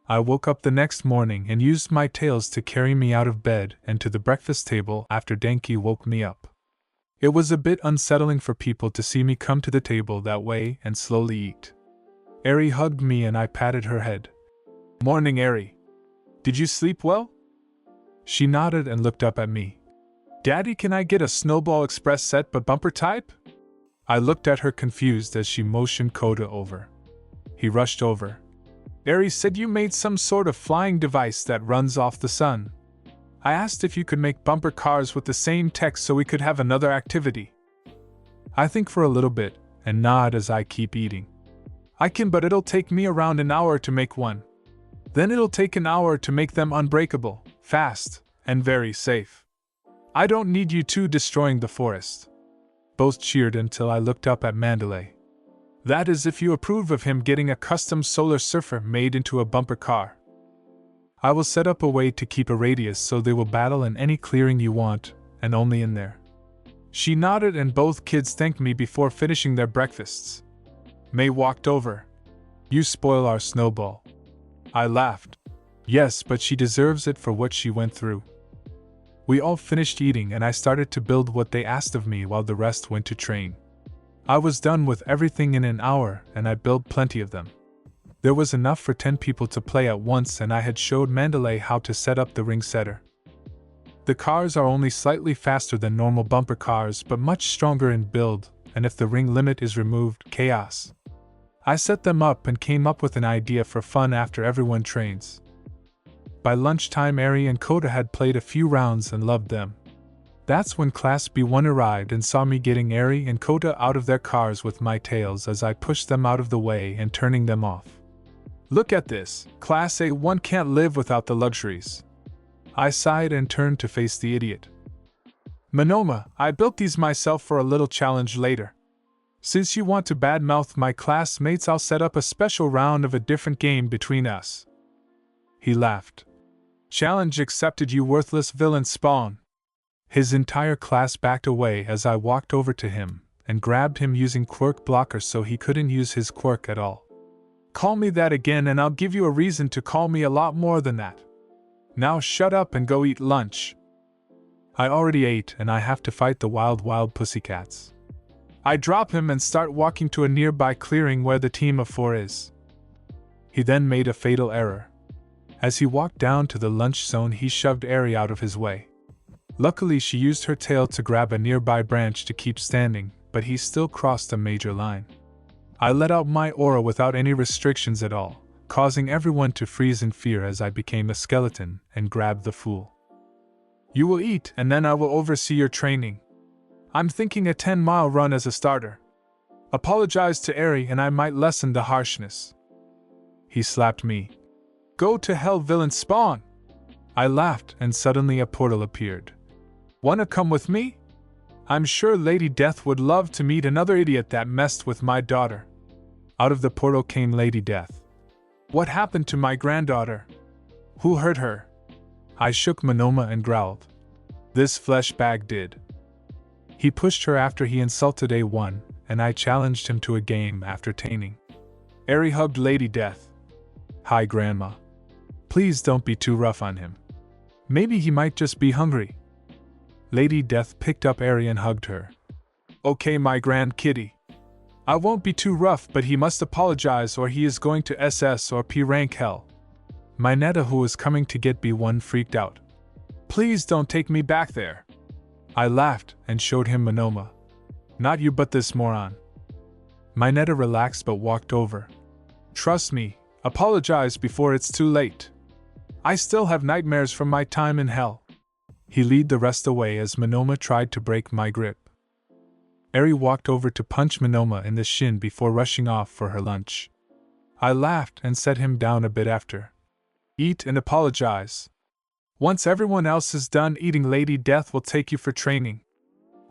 I woke up the next morning and used my tails to carry me out of bed and to the breakfast table after Denki woke me up. It was a bit unsettling for people to see me come to the table that way and slowly eat. Eri hugged me and I patted her head. Morning, Eri. Did you sleep well? She nodded and looked up at me. Daddy, can I get a Snowball Express set but bumper type? I looked at her confused as she motioned Koda over. He rushed over. Eri said you made some sort of flying device that runs off the sun. I asked if you could make bumper cars with the same text so we could have another activity. I think for a little bit, and nod as I keep eating. I can, but it'll take me around an hour to make one. Then it'll take an hour to make them unbreakable, fast, and very safe. I don't need you two destroying the forest. Both cheered until I looked up at Mandalay. That is if you approve of him getting a custom solar surfer made into a bumper car. I will set up a way to keep a radius so they will battle in any clearing you want, and only in there. She nodded and both kids thanked me before finishing their breakfasts. May walked over. You spoil our snowball. I laughed. Yes, but she deserves it for what she went through. We all finished eating and I started to build what they asked of me while the rest went to train. I was done with everything in an hour and I built plenty of them. There was enough for 10 people to play at once and I had showed Mandalay how to set up the ring setter. The cars are only slightly faster than normal bumper cars but much stronger in build, and if the ring limit is removed, chaos. I set them up and came up with an idea for fun after everyone trains. By lunchtime Eri and Kota had played a few rounds and loved them. That's when Class B1 arrived and saw me getting Eri and Kota out of their cars with my tails as I pushed them out of the way and turning them off. Look at this, Class A1 can't live without the luxuries. I sighed and turned to face the idiot. Monoma, I built these myself for a little challenge later. Since you want to badmouth my classmates, I'll set up a special round of a different game between us. He laughed. Challenge accepted, you worthless villain spawn. His entire class backed away as I walked over to him and grabbed him using quirk blocker so he couldn't use his quirk at all. Call me that again and I'll give you a reason to call me a lot more than that. Now shut up and go eat lunch. I already ate and I have to fight the wild pussycats. I drop him and start walking to a nearby clearing where the team of 4 is. He then made a fatal error. As he walked down to the lunch zone, he shoved Eri out of his way. Luckily, she used her tail to grab a nearby branch to keep standing, but he still crossed a major line. I let out my aura without any restrictions at all, causing everyone to freeze in fear as I became a skeleton and grabbed the fool. You will eat and then I will oversee your training. I'm thinking a 10-mile run as a starter. Apologize to Eri and I might lessen the harshness. He slapped me. Go to hell, villain spawn! I laughed and suddenly a portal appeared. Wanna come with me? I'm sure Lady Death would love to meet another idiot that messed with my daughter. Out of the portal came Lady Death. What happened to my granddaughter? Who hurt her? I shook Monoma and growled. This flesh bag did. He pushed her after he insulted A1, and I challenged him to a game after taming. Eri hugged Lady Death. Hi, Grandma. Please don't be too rough on him. Maybe he might just be hungry. Lady Death picked up Eri and hugged her. Okay, my grand kitty. I won't be too rough, but he must apologize or he is going to SS or P rank hell. My Netta, who was coming to get B1, freaked out. Please don't take me back there. I laughed and showed him Monoma. Not you, but this moron. My Netta relaxed but walked over. Trust me, apologize before it's too late. I still have nightmares from my time in hell. He led the rest away as Monoma tried to break my grip. Eri walked over to punch Monoma in the shin before rushing off for her lunch. I laughed and set him down a bit after. Eat and apologize. Once everyone else is done eating, Lady Death will take you for training.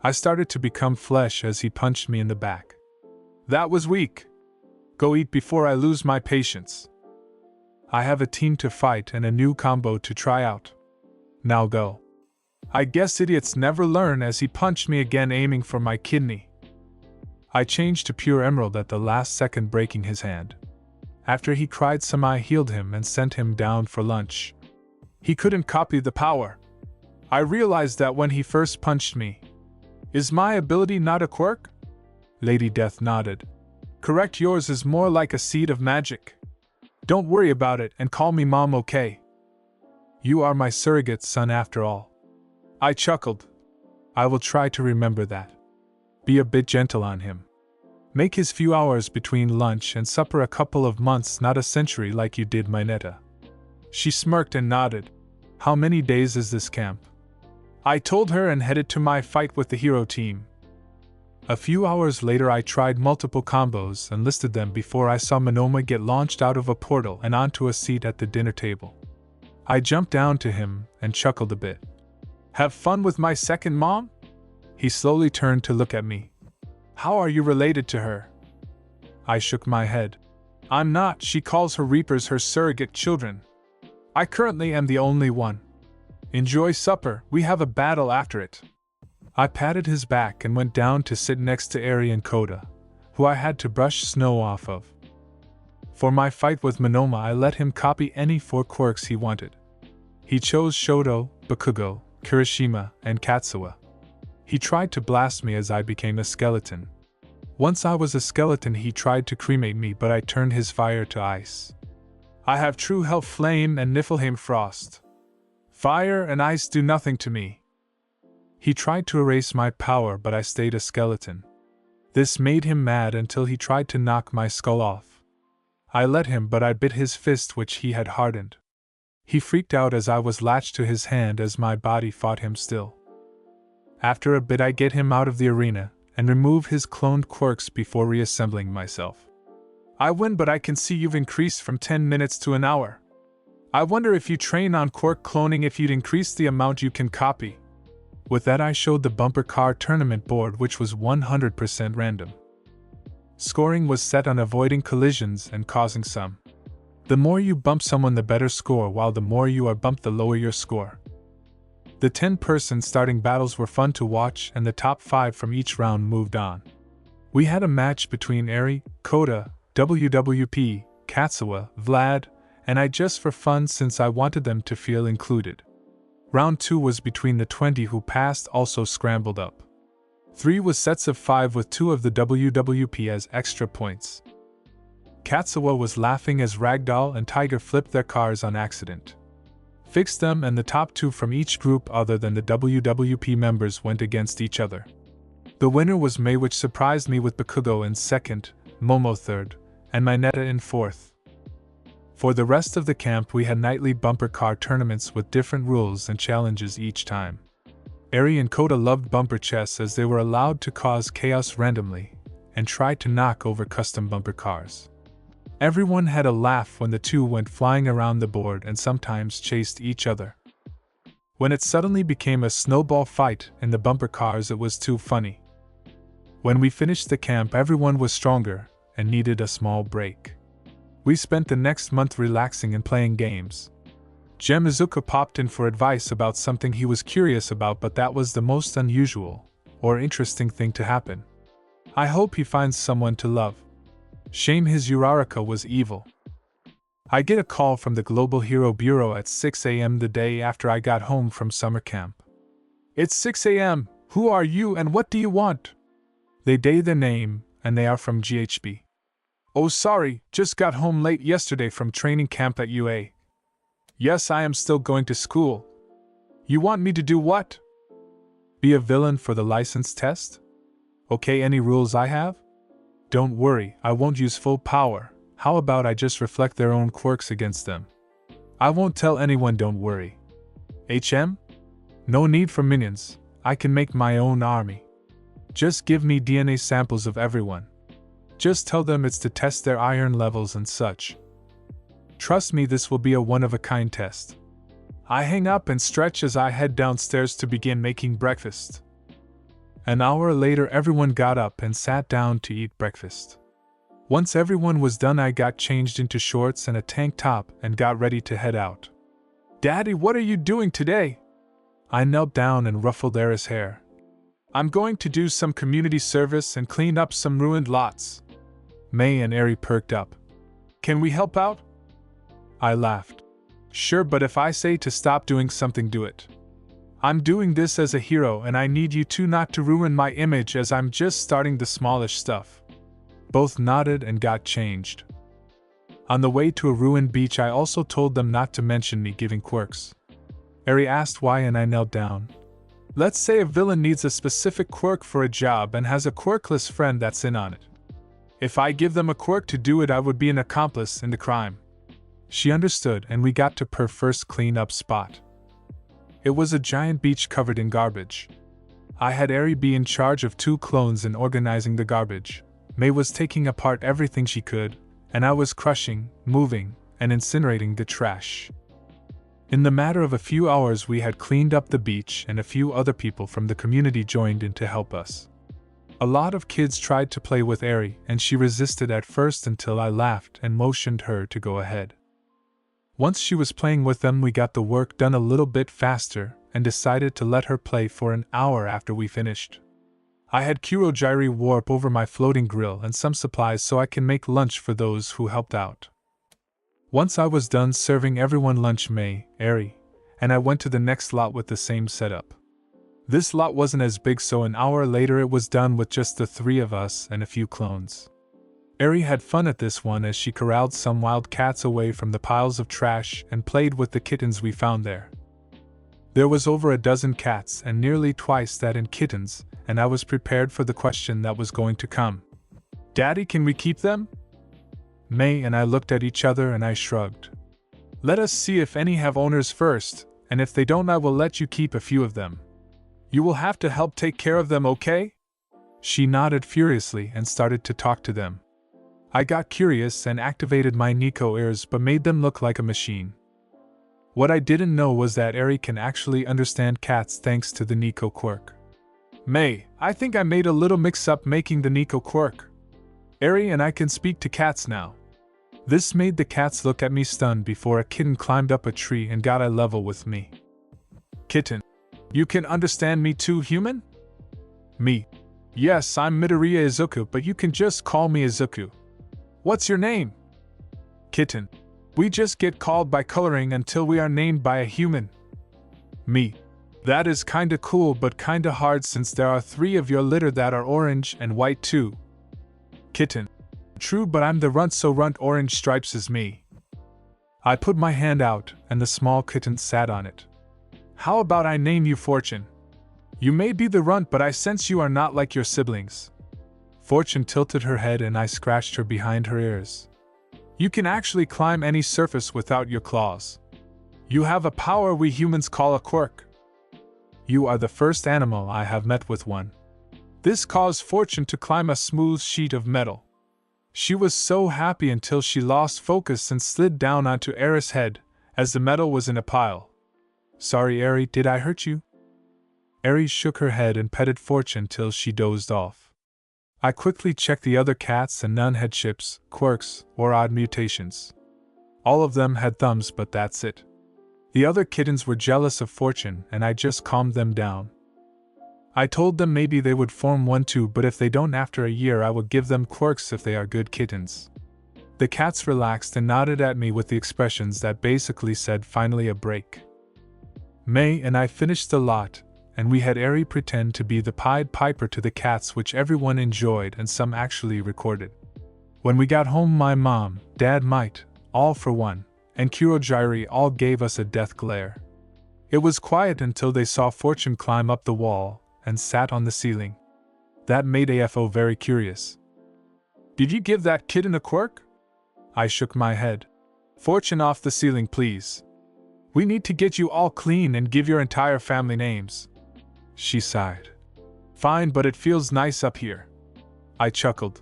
I started to become flesh as he punched me in the back. That was weak. Go eat before I lose my patience. I have a team to fight and a new combo to try out. Now go. I guess idiots never learn as he punched me again, aiming for my kidney. I changed to pure emerald at the last second, breaking his hand. After he cried some, I healed him and sent him down for lunch. He couldn't copy the power. I realized that when he first punched me. Is my ability not a quirk? Lady Death nodded. Correct, yours is more like a seed of magic. Don't worry about it and call me Mom, okay? You are my surrogate son after all. I chuckled. I will try to remember that. Be a bit gentle on him. Make his few hours between lunch and supper a couple of months, not a century like you did my Netta. She smirked and nodded. How many days is this camp? I told her and headed to my fight with the hero team. A few hours later I tried multiple combos and listed them before I saw Monoma get launched out of a portal and onto a seat at the dinner table. I jumped down to him and chuckled a bit. Have fun with my second mom? He slowly turned to look at me. How are you related to her? I shook my head. I'm not, she calls her reapers her surrogate children. I currently am the only one. Enjoy supper, we have a battle after it. I patted his back and went down to sit next to Eri and Koda, who I had to brush snow off of. For my fight with Monoma I let him copy any 4 quirks he wanted. He chose Shoto, Bakugo, Kirishima, and Katsuya. He tried to blast me as I became a skeleton. Once I was a skeleton he tried to cremate me but I turned his fire to ice. I have True Hell Flame and Niflheim Frost. Fire and ice do nothing to me. He tried to erase my power but I stayed a skeleton. This made him mad until he tried to knock my skull off. I let him but I bit his fist which he had hardened. He freaked out as I was latched to his hand as my body fought him still. After a bit I get him out of the arena and remove his cloned quirks before reassembling myself. I win but I can see you've increased from 10 minutes to an hour. I wonder if you train on quirk cloning if you'd increase the amount you can copy. With that I showed the bumper car tournament board which was 100% random. Scoring was set on avoiding collisions and causing some. The more you bump someone the better score while the more you are bumped the lower your score. The 10-person starting battles were fun to watch and the top 5 from each round moved on. We had a match between Eri, Koda, WWP, Katsuya, Vlad, and I just for fun since I wanted them to feel included. Round 2 was between the 20 who passed also scrambled up. 3 was sets of 5 with 2 of the WWP as extra points. Katsuya was laughing as Ragdoll and Tiger flipped their cars on accident. Fixed them and the top 2 from each group other than the WWP members went against each other. The winner was Mei which surprised me with Bakugo in 2nd, Momo 3rd, and Mineta in 4th. For the rest of the camp we had nightly bumper car tournaments with different rules and challenges each time. Eri and Koda loved bumper chess as they were allowed to cause chaos randomly, and tried to knock over custom bumper cars. Everyone had a laugh when the 2 went flying around the board and sometimes chased each other. When it suddenly became a snowball fight in the bumper cars it was too funny. When we finished the camp everyone was stronger and needed a small break. We spent the next month relaxing and playing games. Gem Izuku popped in for advice about something he was curious about but that was the most unusual or interesting thing to happen. I hope he finds someone to love. Shame his Uraraka was evil. I get a call from the Global Hero Bureau at 6 a.m. the day after I got home from summer camp. It's 6 a.m., who are you and what do you want? They say their name, and they are from GHB. Oh sorry, just got home late yesterday from training camp at UA. Yes, I am still going to school. You want me to do what? Be a villain for the license test? Okay, any rules I have? Don't worry, I won't use full power. How about I just reflect their own quirks against them? I won't tell anyone, don't worry. HM? No need for minions, I can make my own army. Just give me DNA samples of everyone. Just tell them it's to test their iron levels and such. Trust me, this will be a one-of-a-kind test. I hang up and stretch as I head downstairs to begin making breakfast. An hour later everyone got up and sat down to eat breakfast. Once everyone was done I got changed into shorts and a tank top and got ready to head out. Daddy, what are you doing today? I knelt down and ruffled Era's hair. I'm going to do some community service and clean up some ruined lots. Mei and Eri perked up. Can we help out? I laughed. Sure, but if I say to stop doing something, do it. I'm doing this as a hero and I need you two not to ruin my image as I'm just starting the smallish stuff. Both nodded and got changed. On the way to a ruined beach I also told them not to mention me giving quirks. Eri asked why and I knelt down. Let's say a villain needs a specific quirk for a job and has a quirkless friend that's in on it. If I give them a quirk to do it, I would be an accomplice in the crime. She understood and we got to per first clean up spot. It was a giant beach covered in garbage. I had Eri be in charge of 2 clones and organizing the garbage. May was taking apart everything she could, and I was crushing, moving, and incinerating the trash. In the matter of a few hours we had cleaned up the beach, and a few other people from the community joined in to help us. A lot of kids tried to play with Eri, and she resisted at first until I laughed and motioned her to go ahead. Once she was playing with them, we got the work done a little bit faster and decided to let her play for an hour after we finished. I had Kurogiri warp over my floating grill and some supplies so I can make lunch for those who helped out. Once I was done serving everyone lunch, May, Eri, and I went to the next lot with the same setup. This lot wasn't as big, so an hour later it was done with just the 3 of us and a few clones. Eri had fun at this one as she corralled some wild cats away from the piles of trash and played with the kittens we found there. There was over a dozen cats and nearly twice that in kittens, and I was prepared for the question that was going to come. "Daddy, can we keep them?" May and I looked at each other and I shrugged. "Let us see if any have owners first, and if they don't I will let you keep a few of them. You will have to help take care of them, okay?" She nodded furiously and started to talk to them. I got curious and activated my Nico ears but made them look like a machine. What I didn't know was that Eri can actually understand cats thanks to the Nico quirk. "May, I think I made a little mix-up making the Nico quirk. Eri and I can speak to cats now." This made the cats look at me stunned before a kitten climbed up a tree and got eye level with me. "Kitten, you can understand me too, human?" Me. "Yes, I'm Midoriya Izuku, but you can just call me Izuku." "What's your name?" Kitten. "We just get called by coloring until we are named by a human." Me. "That is kinda cool but kinda hard since there are 3 of your litter that are orange and white too." Kitten. "True, but I'm the runt, so runt orange stripes is me." I put my hand out and the small kitten sat on it. "How about I name you Fortune? You may be the runt, but I sense you are not like your siblings." Fortune tilted her head and I scratched her behind her ears. "You can actually climb any surface without your claws. You have a power we humans call a quirk. You are the first animal I have met with one." This caused Fortune to climb a smooth sheet of metal. She was so happy until she lost focus and slid down onto Eri's head, as the metal was in a pile. "Sorry, Eri, did I hurt you?" Eri shook her head and petted Fortune till she dozed off. I quickly checked the other cats and none had chips, quirks, or odd mutations. All of them had thumbs, but that's it. The other kittens were jealous of Fortune and I just calmed them down. I told them maybe they would form one too, but if they don't after a year I would give them quirks if they are good kittens. The cats relaxed and nodded at me with the expressions that basically said finally a break. May and I finished the lot, and we had Eri pretend to be the Pied Piper to the cats, which everyone enjoyed and some actually recorded. When we got home, my mom, Dad, Might, all for one, and Kurogiri all gave us a death glare. It was quiet until they saw Fortune climb up the wall and sat on the ceiling. That made AFO very curious. "Did you give that kitten a quirk?" I shook my head. "Fortune, off the ceiling, please. We need to get you all clean and give your entire family names." She sighed. "Fine, but it feels nice up here." I chuckled.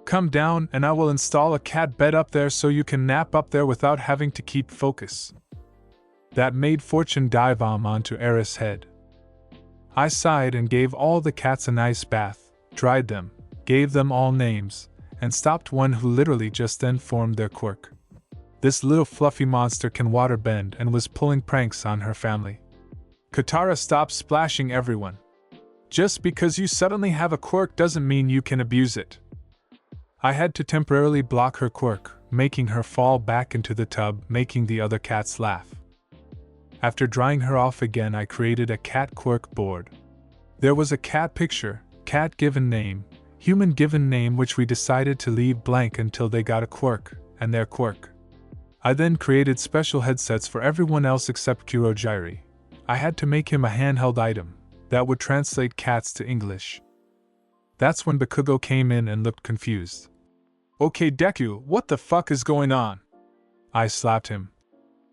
"Come down and I will install a cat bed up there so you can nap up there without having to keep focus." That made Fortune dive onto Eri's head. I sighed and gave all the cats a nice bath, dried them, gave them all names, and stopped one who literally just then formed their quirk. This little fluffy monster can water bend and was pulling pranks on her family. "Katara, stop splashing everyone. Just because you suddenly have a quirk doesn't mean you can abuse it." I had to temporarily block her quirk, making her fall back into the tub, making the other cats laugh. After drying her off again, I created a cat quirk board. There was a cat picture, cat given name, human given name, which we decided to leave blank until they got a quirk, and their quirk. I then created special headsets for everyone else except Kurogiri. I had to make him a handheld item that would translate cats to English. That's when Bakugo came in and looked confused. "Okay, Deku, what the fuck is going on?" I slapped him.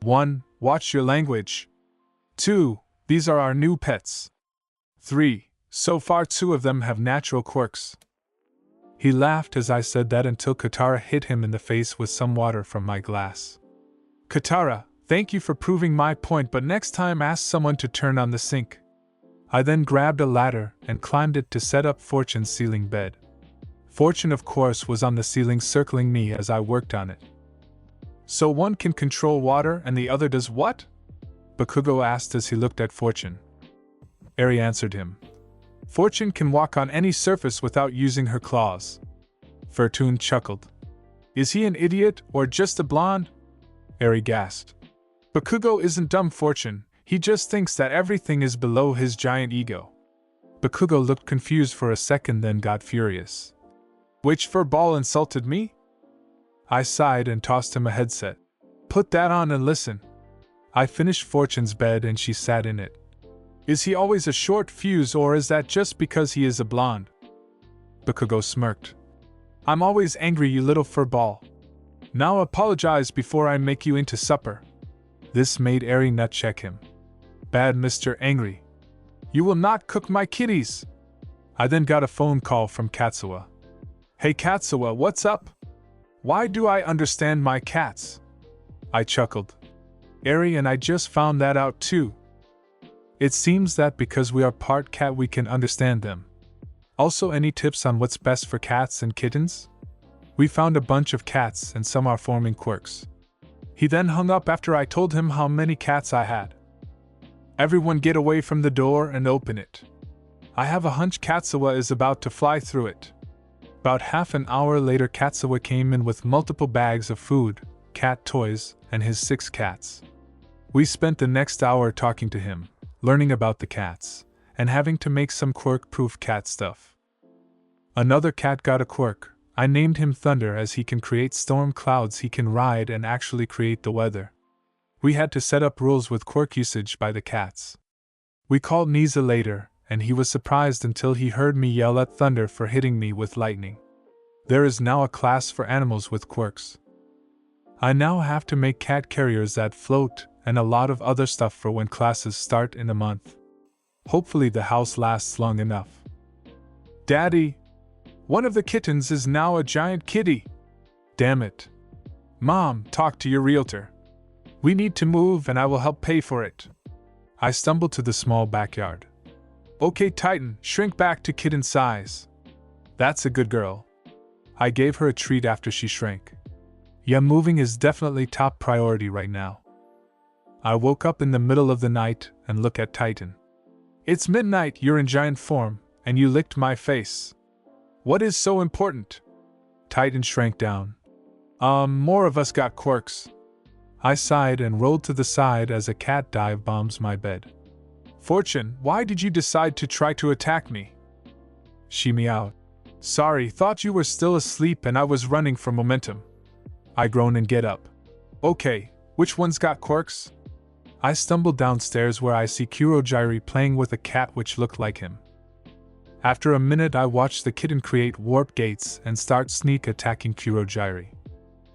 1. Watch your language. 2. These are our new pets. 3. So far 2 of them have natural quirks. He laughed as I said that until Katara hit him in the face with some water from my glass. Katara, thank you for proving my point, but next time ask someone to turn on the sink. I then grabbed a ladder and climbed it to set up Fortune's ceiling bed. Fortune, of course, was on the ceiling circling me as I worked on it. So one can control water and the other does what? Bakugo asked as he looked at Fortune. Eri answered him. Fortune can walk on any surface without using her claws. Fortune chuckled. Is he an idiot or just a blonde? Eri gasped. Bakugo isn't dumb, Fortune. He just thinks that everything is below his giant ego. Bakugo looked confused for a second, then got furious. Which furball insulted me? I sighed and tossed him a headset. Put that on and listen. I finished Fortune's bed and she sat in it. Is he always a short fuse or is that just because he is a blonde? Bakugo smirked. I'm always angry, you little furball. Now apologize before I make you into supper. This made Eri nut check him. Bad Mr. Angry. You will not cook my kitties. I then got a phone call from Katsuya. Hey Katsuya, what's up? Why do I understand my cats? I chuckled. Eri and I just found that out too. It seems that because we are part cat we can understand them. Also, any tips on what's best for cats and kittens? We found a bunch of cats and some are forming quirks. He then hung up after I told him how many cats I had. Everyone get away from the door and open it. I have a hunch Katsuya is about to fly through it. About half an hour later, Katsuya came in with multiple bags of food, cat toys, and his 6 cats. We spent the next hour talking to him, learning about the cats, and having to make some quirk-proof cat stuff. Another cat got a quirk. I named him Thunder as he can create storm clouds he can ride and actually create the weather. We had to set up rules with quirk usage by the cats. We called Nisa later, and he was surprised until he heard me yell at Thunder for hitting me with lightning. There is now a class for animals with quirks. I now have to make cat carriers that float and a lot of other stuff for when classes start in a month. Hopefully the house lasts long enough. Daddy! One of the kittens is now a giant kitty! Damn it. Mom, talk to your realtor. We need to move and I will help pay for it. I stumbled to the small backyard. Okay Titan, shrink back to kitten size. That's a good girl. I gave her a treat after she shrank. Yeah, moving is definitely top priority right now. I woke up in the middle of the night and looked at Titan. It's midnight, you're in giant form, and you licked my face. What is so important? Titan shrank down. More of us got quirks. I sighed and rolled to the side as a cat dive bombs my bed. Fortune, why did you decide to try to attack me? She meowed. Sorry, thought you were still asleep and I was running for momentum. I groan and get up. Okay, which one's got quirks? I stumbled downstairs where I see Kurogiri playing with a cat which looked like him. After a minute I watched the kitten create warp gates and start sneak attacking Kurogiri.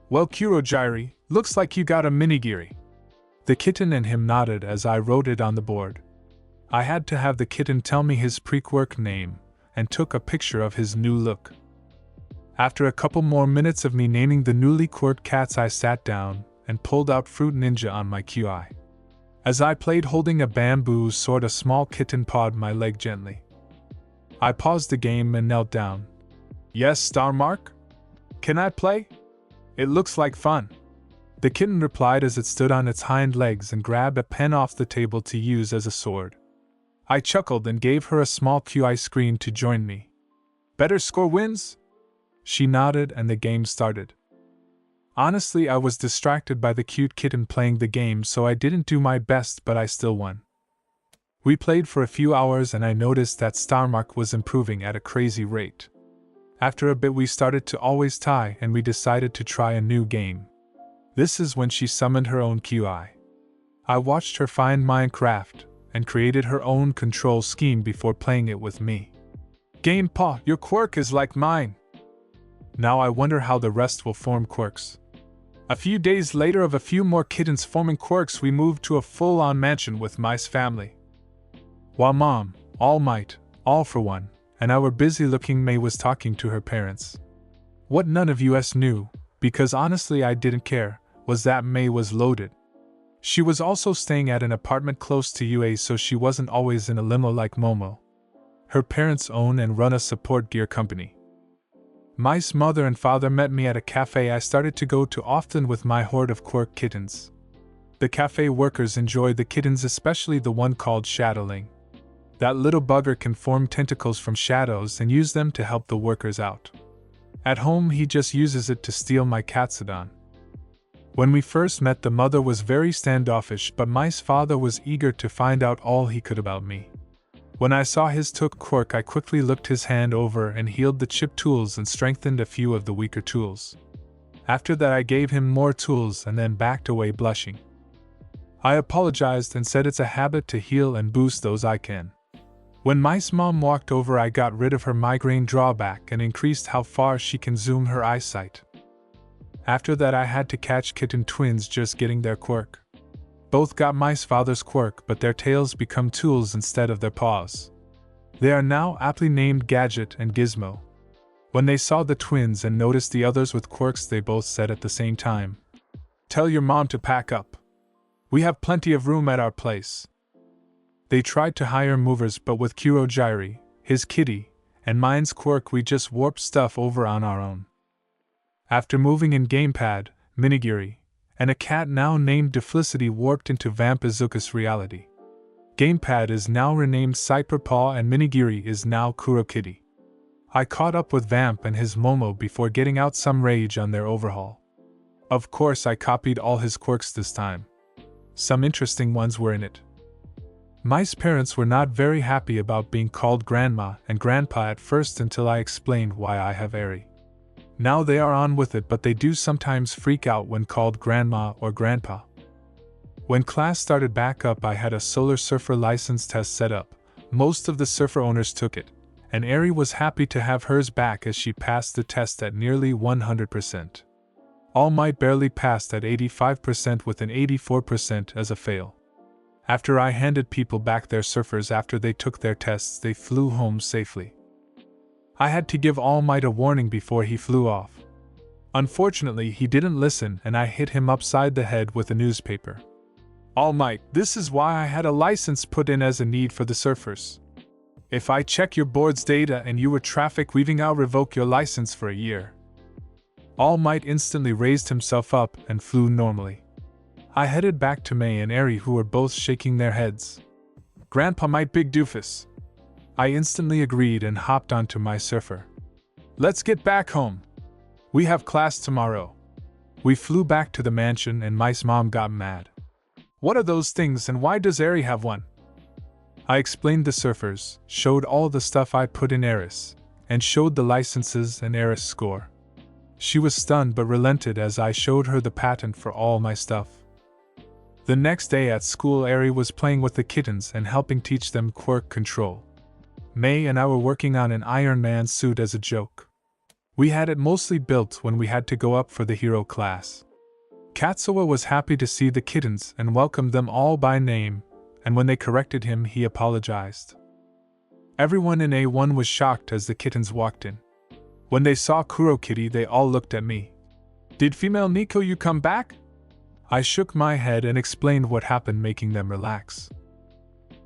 Well Kurogiri, looks like you got a minigiri. The kitten and him nodded as I wrote it on the board. I had to have the kitten tell me his pre-quirk name, and took a picture of his new look. After a couple more minutes of me naming the newly quirked cats I sat down and pulled out Fruit Ninja on my QI. As I played holding a bamboo sword, a small kitten pawed my leg gently. I paused the game and knelt down. Yes, Star Mark? Can I play? It looks like fun. The kitten replied as it stood on its hind legs and grabbed a pen off the table to use as a sword. I chuckled and gave her a small QI screen to join me. Better score wins? She nodded and the game started. Honestly, I was distracted by the cute kitten playing the game, so I didn't do my best, but I still won. We played for a few hours and I noticed that Starmark was improving at a crazy rate. After a bit we started to always tie and we decided to try a new game. This is when she summoned her own QI. I watched her find Minecraft and created her own control scheme before playing it with me. Game Paw, your quirk is like mine. Now I wonder how the rest will form quirks. A few days later, of a few more kittens forming quirks, we moved to a full-on mansion with Mice family. While Mom, All Might, All for One, and I were busy looking, May was talking to her parents. What none of us knew, because honestly I didn't care, was that May was loaded. She was also staying at an apartment close to UA, so she wasn't always in a limo like Momo. Her parents own and run a support gear company. Mai's mother and father met me at a cafe I started to go to often with my horde of quirk kittens. The cafe workers enjoy the kittens, especially the one called Shadowling. That little bugger can form tentacles from shadows and use them to help the workers out. At home he just uses it to steal my Katsudon. When we first met, the mother was very standoffish, but Mai's father was eager to find out all he could about me. When I saw his took quirk, I quickly looked his hand over and healed the chip tools and strengthened a few of the weaker tools. After that I gave him more tools and then backed away blushing. I apologized and said it's a habit to heal and boost those I can. When Mai's mom walked over, I got rid of her migraine drawback and increased how far she can zoom her eyesight. After that I had to catch kitten twins just getting their quirk. Both got Mai's father's quirk, but their tails become tools instead of their paws. They are now aptly named Gadget and Gizmo. When they saw the twins and noticed the others with quirks, they both said at the same time, "Tell your mom to pack up. We have plenty of room at our place." They tried to hire movers, but with Kurojiri, his kitty, and mine's quirk, we just warped stuff over on our own. After moving in, Gamepad, Minigiri, and a cat now named Deflicity warped into Vamp Izuku's reality. Gamepad is now renamed Cyberpaw and Minigiri is now Kurokitty. I caught up with Vamp and his Momo before getting out some rage on their overhaul. Of course I copied all his quirks this time. Some interesting ones were in it. Mai's parents were not very happy about being called Grandma and Grandpa at first until I explained why I have Eri. Now they are on with it, but they do sometimes freak out when called Grandma or Grandpa. When class started back up, I had a Solar Surfer license test set up. Most of the surfer owners took it, and Eri was happy to have hers back as she passed the test at nearly 100%. All Might barely passed at 85% with an 84% as a fail. After I handed people back their surfers after they took their tests, they flew home safely. I had to give All Might a warning before he flew off. Unfortunately, he didn't listen and I hit him upside the head with a newspaper. "All Might, this is why I had a license put in as a need for the surfers. If I check your board's data and you were traffic weaving, I'll revoke your license for a year." All Might instantly raised himself up and flew normally. I headed back to May and Eri, who were both shaking their heads. "Grandpa Might, big doofus." I instantly agreed and hopped onto my surfer. "Let's get back home. We have class tomorrow." We flew back to the mansion and Mai's mom got mad. "What are those things and why does Eri have one?" I explained the surfers, showed all the stuff I put in Eris, and showed the licenses and Eris score. She was stunned but relented as I showed her the patent for all my stuff. The next day at school, Eri was playing with the kittens and helping teach them quirk control. May and I were working on an Iron Man suit as a joke. We had it mostly built when we had to go up for the hero class. Katsuo was happy to see the kittens and welcomed them all by name, and when they corrected him, he apologized. Everyone in A1 was shocked as the kittens walked in. When they saw Kurokitty, they all looked at me. "Did female Nico you come back?" I shook my head and explained what happened, making them relax.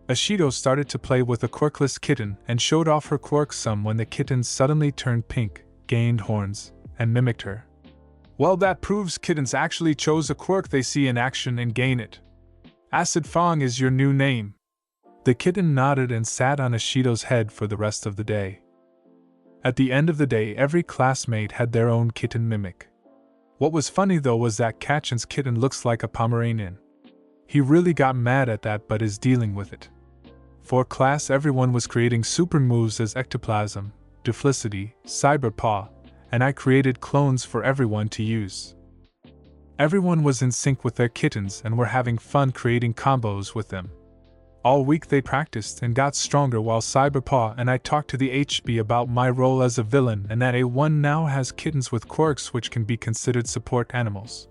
Ashido started to play with a quirkless kitten and showed off her quirk some when the kittens suddenly turned pink, gained horns, and mimicked her. "Well, that proves kittens actually chose a quirk they see in action and gain it. Acid Fong is your new name." The kitten nodded and sat on Ashido's head for the rest of the day. At the end of the day, every classmate had their own kitten mimic. What was funny though was that Kachin's kitten looks like a Pomeranian. He really got mad at that but is dealing with it. For class, everyone was creating super moves as Ectoplasm, Deflicity, Cyberpaw, and I created clones for everyone to use. Everyone was in sync with their kittens and were having fun creating combos with them. All week they practiced and got stronger while Cyberpaw and I talked to the HB about my role as a villain and that A1 now has kittens with quirks which can be considered support animals.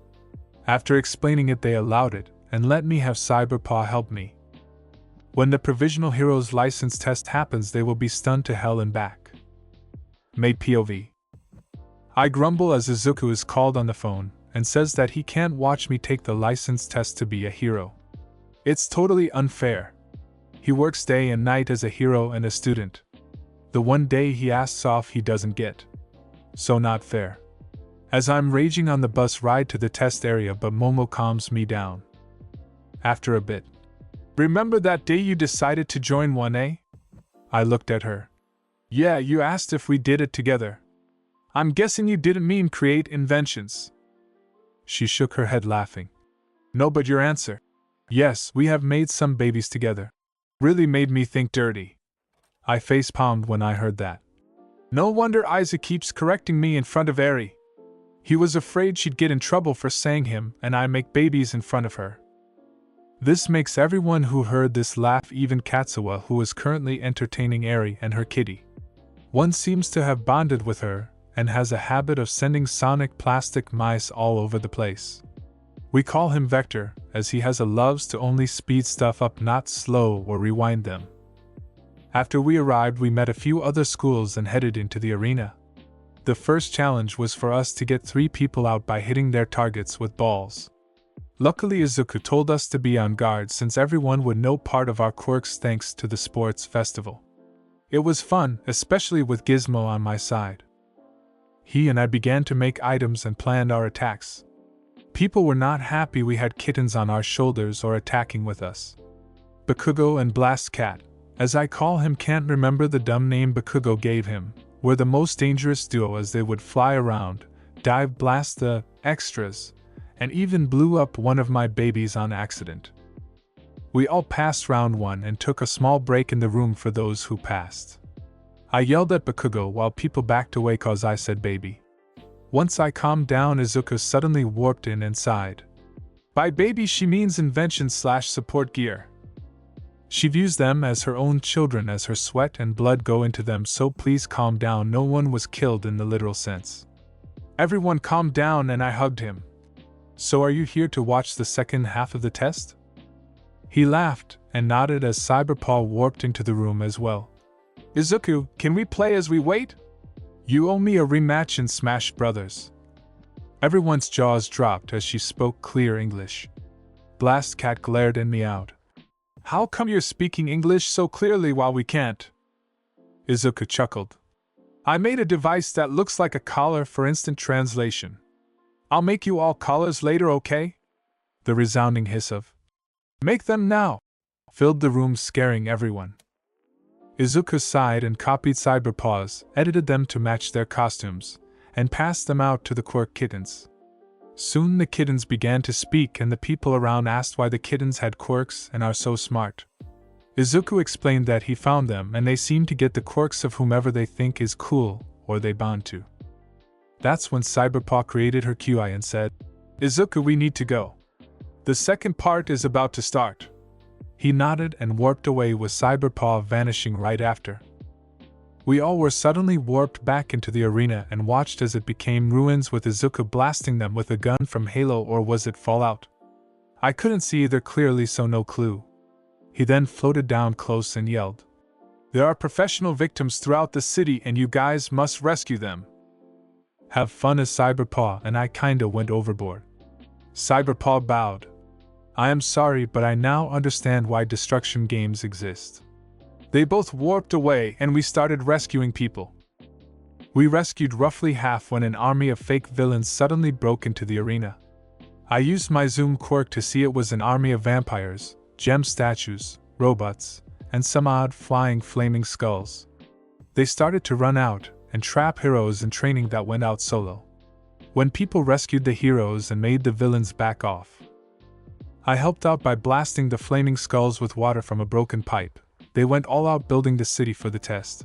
After explaining it, they allowed it and let me have Cyberpaw help me. When the Provisional Heroes license test happens, they will be stunned to hell and back. Made POV. I grumble as Izuku is called on the phone and says that he can't watch me take the license test to be a hero. It's totally unfair. He works day and night as a hero and a student. The one day he asks off he doesn't get. So not fair. As I'm raging on the bus ride to the test area, but Momo calms me down. After a bit. Remember that day you decided to join 1A? I looked at her. Yeah, you asked if we did it together. I'm guessing you didn't mean create inventions. She shook her head laughing. No, but your answer. Yes, we have made some babies together. Really made me think dirty. I face-palmed when I heard that. No wonder Isaac keeps correcting me in front of Eri. He was afraid she'd get in trouble for saying him and I make babies in front of her. This makes everyone who heard this laugh, even Katsuwa, who is currently entertaining Eri and her kitty. One seems to have bonded with her and has a habit of sending sonic plastic mice all over the place. We call him Vector, as he has a loves to only speed stuff up, not slow or rewind them. After we arrived, we met a few other schools and headed into the arena. The first challenge was for us to get 3 people out by hitting their targets with balls. Luckily, Izuku told us to be on guard since everyone would know part of our quirks thanks to the sports festival. It was fun, especially with Gizmo on my side. He and I began to make items and planned our attacks. People were not happy we had kittens on our shoulders or attacking with us. Bakugo and Blast Cat, as I call him, can't remember the dumb name Bakugo gave him, were the most dangerous duo as they would fly around, dive, blast the extras, and even blew up one of my babies on accident. We all passed round 1 and took a small break in the room for those who passed. I yelled at Bakugo while people backed away cause I said baby. Once I calmed down, Izuku suddenly warped in and sighed. By baby she means invention/support gear. She views them as her own children as her sweat and blood go into them, so please calm down, no one was killed in the literal sense. Everyone calmed down and I hugged him. So are you here to watch the second half of the test? He laughed and nodded as Cyberpaw warped into the room as well. Izuku, can we play as we wait? You owe me a rematch in Smash Brothers. Everyone's jaws dropped as she spoke clear English. Blast Cat glared at me out. How come you're speaking English so clearly while we can't? Izuku chuckled. I made a device that looks like a collar for instant translation. I'll make you all collars later, okay? The resounding hiss of "Make them now!" filled the room, scaring everyone. Izuku sighed and copied Cyberpaws, edited them to match their costumes, and passed them out to the quirk kittens. Soon the kittens began to speak and the people around asked why the kittens had quirks and are so smart. Izuku explained that he found them and they seem to get the quirks of whomever they think is cool or they bond to. That's when Cyberpaw created her QI and said, Izuku, we need to go. The second part is about to start. He nodded and warped away with Cyberpaw vanishing right after. We all were suddenly warped back into the arena and watched as it became ruins with Izuku blasting them with a gun from Halo, or was it Fallout? I couldn't see either clearly, so no clue. He then floated down close and yelled, There are professional victims throughout the city and you guys must rescue them. Have fun as Cyberpaw, and I kinda went overboard. Cyberpaw bowed. I am sorry, but I now understand why destruction games exist. They both warped away and we started rescuing people. We rescued roughly half when an army of fake villains suddenly broke into the arena. I used my zoom quirk to see it was an army of vampires, gem statues, robots, and some odd flying flaming skulls. They started to run out and trap heroes in training that went out solo. When people rescued the heroes and made the villains back off, I helped out by blasting the flaming skulls with water from a broken pipe. They went all out building the city for the test.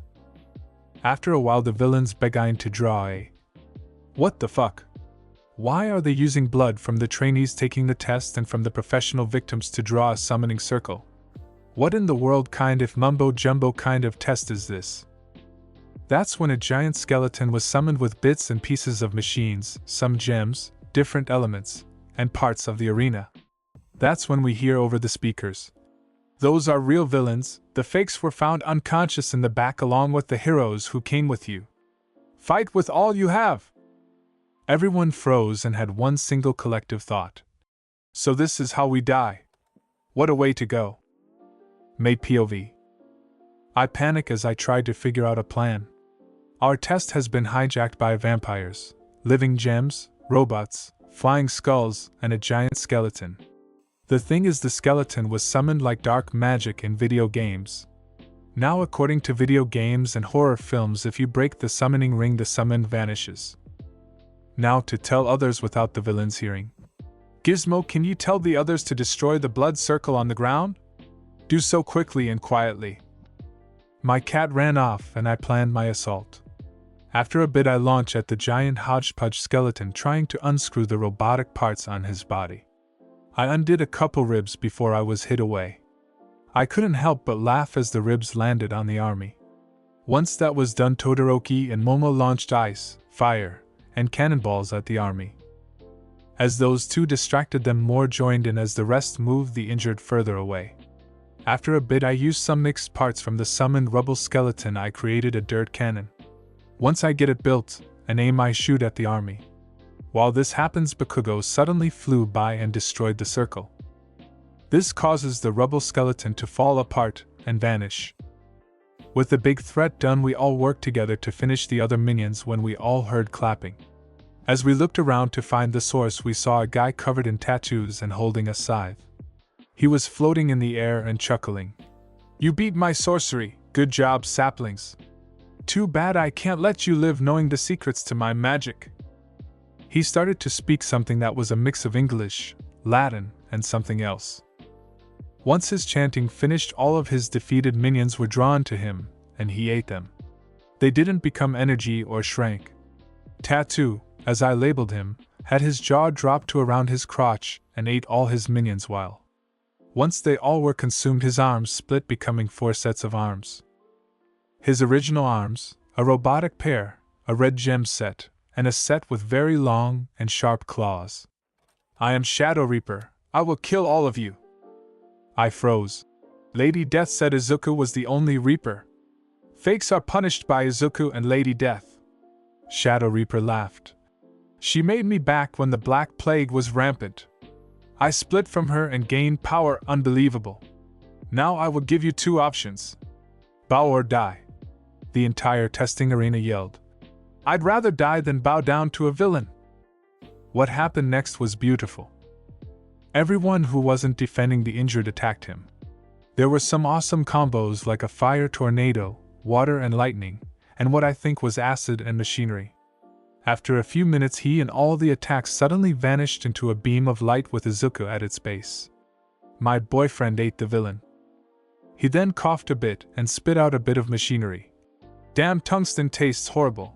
After a while the villains began to draw a "What the fuck? Why are they using blood from the trainees taking the test and from the professional victims to draw a summoning circle? What in the world kind of mumbo-jumbo kind of test is this?" That's when a giant skeleton was summoned with bits and pieces of machines, some gems, different elements, and parts of the arena. That's when we hear over the speakers, Those are real villains. The fakes were found unconscious in the back along with the heroes who came with you. Fight with all you have! Everyone froze and had one single collective thought. So this is how we die. What a way to go. Made POV. I panic as I try to figure out a plan. Our test has been hijacked by vampires, living gems, robots, flying skulls, and a giant skeleton. The thing is, the skeleton was summoned like dark magic in video games. Now, according to video games and horror films, if you break the summoning ring, the summon vanishes. Now, to tell others without the villains hearing. Gizmo, can you tell the others to destroy the blood circle on the ground? Do so quickly and quietly. My cat ran off and I planned my assault. After a bit, I launch at the giant hodgepodge skeleton, trying to unscrew the robotic parts on his body. I undid a couple ribs before I was hit away. I couldn't help but laugh as the ribs landed on the army. Once that was done, Todoroki and Momo launched ice, fire, and cannonballs at the army. As those two distracted them, more joined in as the rest moved the injured further away. After a bit, I used some mixed parts from the summoned rubble skeleton. I created a dirt cannon. Once I get it built and aim, I shoot at the army. While this happens, Bakugo suddenly flew by and destroyed the circle. This causes the rubble skeleton to fall apart and vanish. With the big threat done, we all worked together to finish the other minions when we all heard clapping. As we looked around to find the source, we saw a guy covered in tattoos and holding a scythe. He was floating in the air and chuckling. "You beat my sorcery, good job, saplings. Too bad I can't let you live knowing the secrets to my magic." He started to speak something that was a mix of English, Latin, and something else. Once his chanting finished, all of his defeated minions were drawn to him, and he ate them. They didn't become energy or shrank. Tattoo, as I labeled him, had his jaw dropped to around his crotch and ate all his minions while. Once they all were consumed, his arms split, becoming 4 sets of arms. His original arms, a robotic pair, a red gem set, and a set with very long and sharp claws. "I am Shadow Reaper. I will kill all of you." I froze. Lady Death said Izuku was the only Reaper. Fakes are punished by Izuku and Lady Death. Shadow Reaper laughed. "She made me back when the Black Plague was rampant. I split from her and gained power unbelievable. Now I will give you 2 options. Bow or die." The entire testing arena yelled. I'd rather die than bow down to a villain. What happened next was beautiful. Everyone who wasn't defending the injured attacked him. There were some awesome combos like a fire tornado, water and lightning, and what I think was acid and machinery. After a few minutes, he and all the attacks suddenly vanished into a beam of light with Izuku at its base. My boyfriend ate the villain. He then coughed a bit and spit out a bit of machinery. "Damn, tungsten tastes horrible.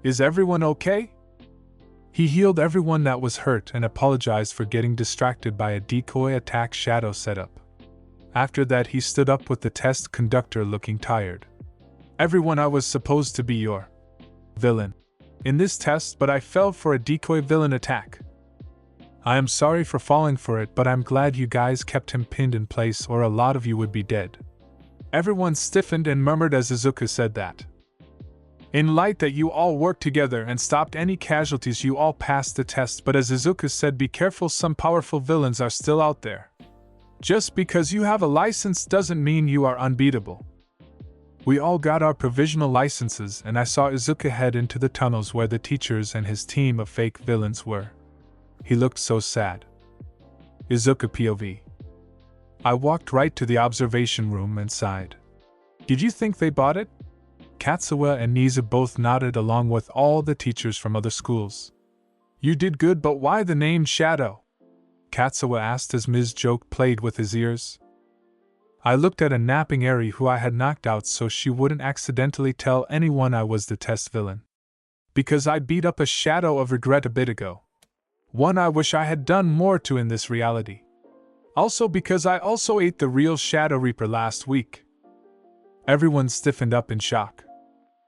Is everyone okay?" He healed everyone that was hurt and apologized for getting distracted by a decoy attack shadow setup. After that, he stood up with the test conductor looking tired. "Everyone, I was supposed to be your villain in this test, but I fell for a decoy villain attack. I am sorry for falling for it, but I'm glad you guys kept him pinned in place, or a lot of you would be dead." Everyone stiffened and murmured as Izuku said that. "In light that you all worked together and stopped any casualties, you all passed the test, but as Izuku said, be careful, some powerful villains are still out there. Just because you have a license doesn't mean you are unbeatable." We all got our provisional licenses, and I saw Izuku head into the tunnels where the teachers and his team of fake villains were. He looked so sad. Izuku POV. I walked right to the observation room and sighed. "Did you think they bought it?" Katsuya and Niza both nodded, along with all the teachers from other schools. "You did good, but why the name Shadow?" Katsuya asked as Ms. Joke played with his ears. I looked at a napping Eri who I had knocked out so she wouldn't accidentally tell anyone I was the test villain. "Because I beat up a shadow of regret a bit ago. One I wish I had done more to in this reality. Also because I also ate the real Shadow Reaper last week." Everyone stiffened up in shock.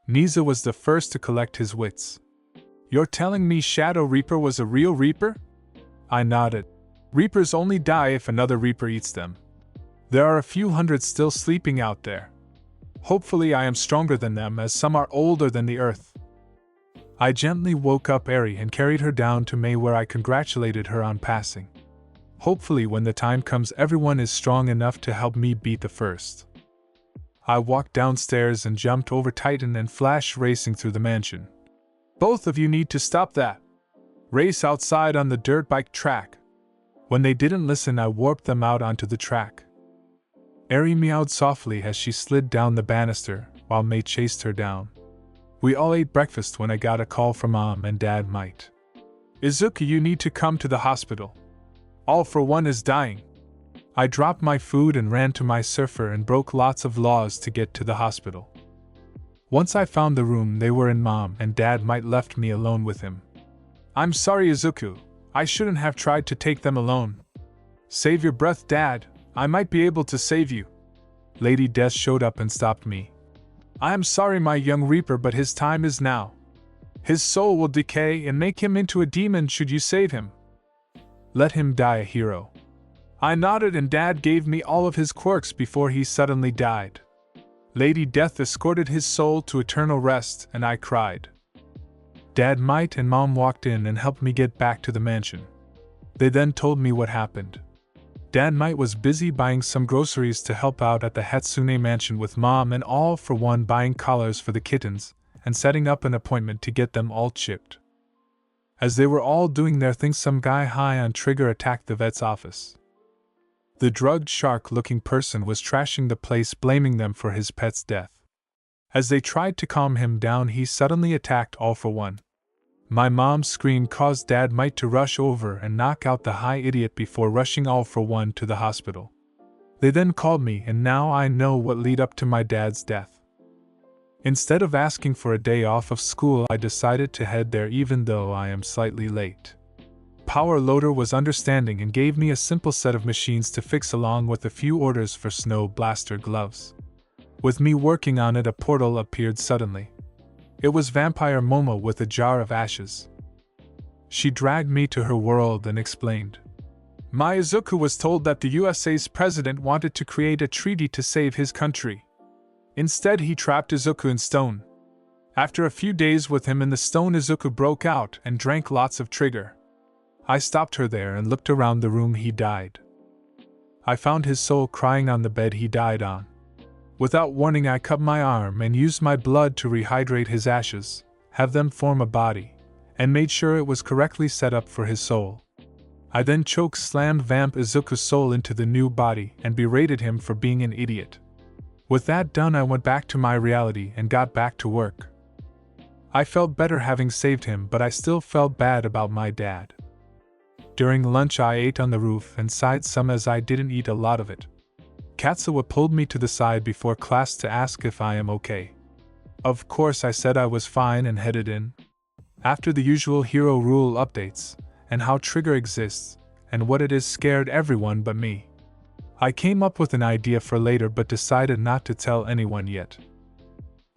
Niza was the first to collect his wits. "You're telling me Shadow Reaper was a real Reaper?" I nodded. "Reapers only die if another Reaper eats them. There are a few hundred still sleeping out there. Hopefully I am stronger than them, as some are older than the earth. I gently woke up Eri and carried her down to May, where I congratulated her on passing. Hopefully when the time comes everyone is strong enough to help me beat the first. I walked downstairs and jumped over Titan and Flash, racing through the mansion. Both of you need to stop that. Race outside on the dirt bike track. When they didn't listen, I warped them out onto the track. Eri meowed softly as she slid down the banister, while May chased her down. We all ate breakfast when I got a call from Mom and Dad Might. Izuku, you need to come to the hospital. All for One is dying. I dropped my food and ran to my surfer and broke lots of laws to get to the hospital. Once I found the room they were in, Mom and Dad Might left me alone with him. I'm sorry, Izuku. I shouldn't have tried to take them alone. Save your breath, Dad. I might be able to save you. Lady Death showed up and stopped me. I am sorry, my young Reaper, but his time is now. His soul will decay and make him into a demon should you save him. Let him die a hero. I nodded and Dad gave me all of his quirks before he suddenly died. Lady Death escorted his soul to eternal rest and I cried. Dad Might and Mom walked in and helped me get back to the mansion. They then told me what happened. Dad Might was busy buying some groceries to help out at the Hatsune mansion with Mom and All for One buying collars for the kittens and setting up an appointment to get them all chipped. As they were all doing their thing, some guy high on trigger attacked the vet's office. The drugged shark-looking person was trashing the place, blaming them for his pet's death. As they tried to calm him down, he suddenly attacked All for One. My mom's scream caused Dad Might to rush over and knock out the high idiot before rushing All for One to the hospital. They then called me, and now I know what led up to my dad's death. Instead of asking for a day off of school, I decided to head there even though I am slightly late. Power Loader was understanding and gave me a simple set of machines to fix along with a few orders for Snow Blaster gloves. With me working on it, a portal appeared suddenly. It was Vampire Momo with a jar of ashes. She dragged me to her world and explained. My Izuku was told that the USA's president wanted to create a treaty to save his country. Instead, he trapped Izuku in stone. After a few days with him in the stone, Izuku broke out and drank lots of trigger. I stopped her there and looked around the room he died. I found his soul crying on the bed he died on. Without warning, I cut my arm and used my blood to rehydrate his ashes, have them form a body, and made sure it was correctly set up for his soul. I then choke-slammed Vamp Izuku's soul into the new body and berated him for being an idiot. With that done, I went back to my reality and got back to work. I felt better having saved him, but I still felt bad about my dad. During lunch, I ate on the roof and sighed some as I didn't eat a lot of it. Katsuwa pulled me to the side before class to ask if I am okay. Of course, I said I was fine and headed in. After the usual hero rule updates, and how trigger exists, and what it is, scared everyone but me. I came up with an idea for later but decided not to tell anyone yet.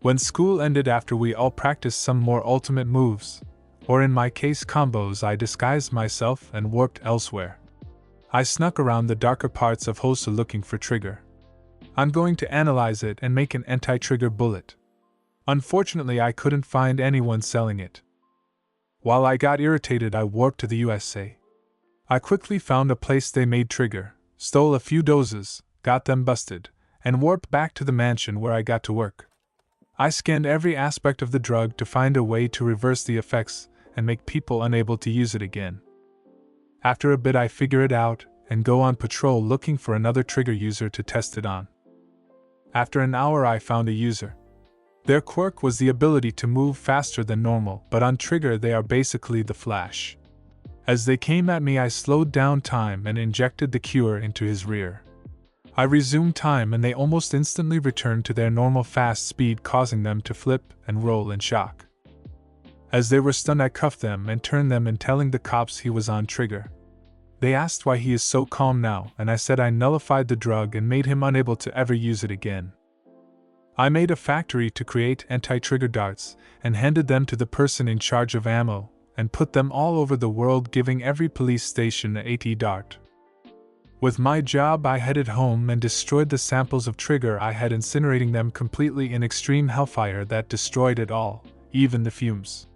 When school ended, after we all practiced some more ultimate moves, or in my case combos, I disguised myself and warped elsewhere. I snuck around the darker parts of Hosa looking for trigger. I'm going to analyze it and make an anti-trigger bullet. Unfortunately, I couldn't find anyone selling it. While I got irritated, I warped to the USA. I quickly found a place they made trigger, stole a few doses, got them busted, and warped back to the mansion where I got to work. I scanned every aspect of the drug to find a way to reverse the effects and make people unable to use it again. After a bit, I figure it out and go on patrol looking for another trigger user to test it on. After an hour, I found a user. Their quirk was the ability to move faster than normal, but on trigger they are basically the Flash. As they came at me, I slowed down time and injected the cure into his rear. I resumed time and they almost instantly returned to their normal fast speed, causing them to flip and roll in shock. As they were stunned, I cuffed them and turned them in, telling the cops he was on trigger. They asked why he is so calm now, and I said I nullified the drug and made him unable to ever use it again. I made a factory to create anti-trigger darts and handed them to the person in charge of ammo and put them all over the world, giving every police station an AT dart. With my job, I headed home and destroyed the samples of trigger I had, incinerating them completely in extreme hellfire that destroyed it all, even the fumes.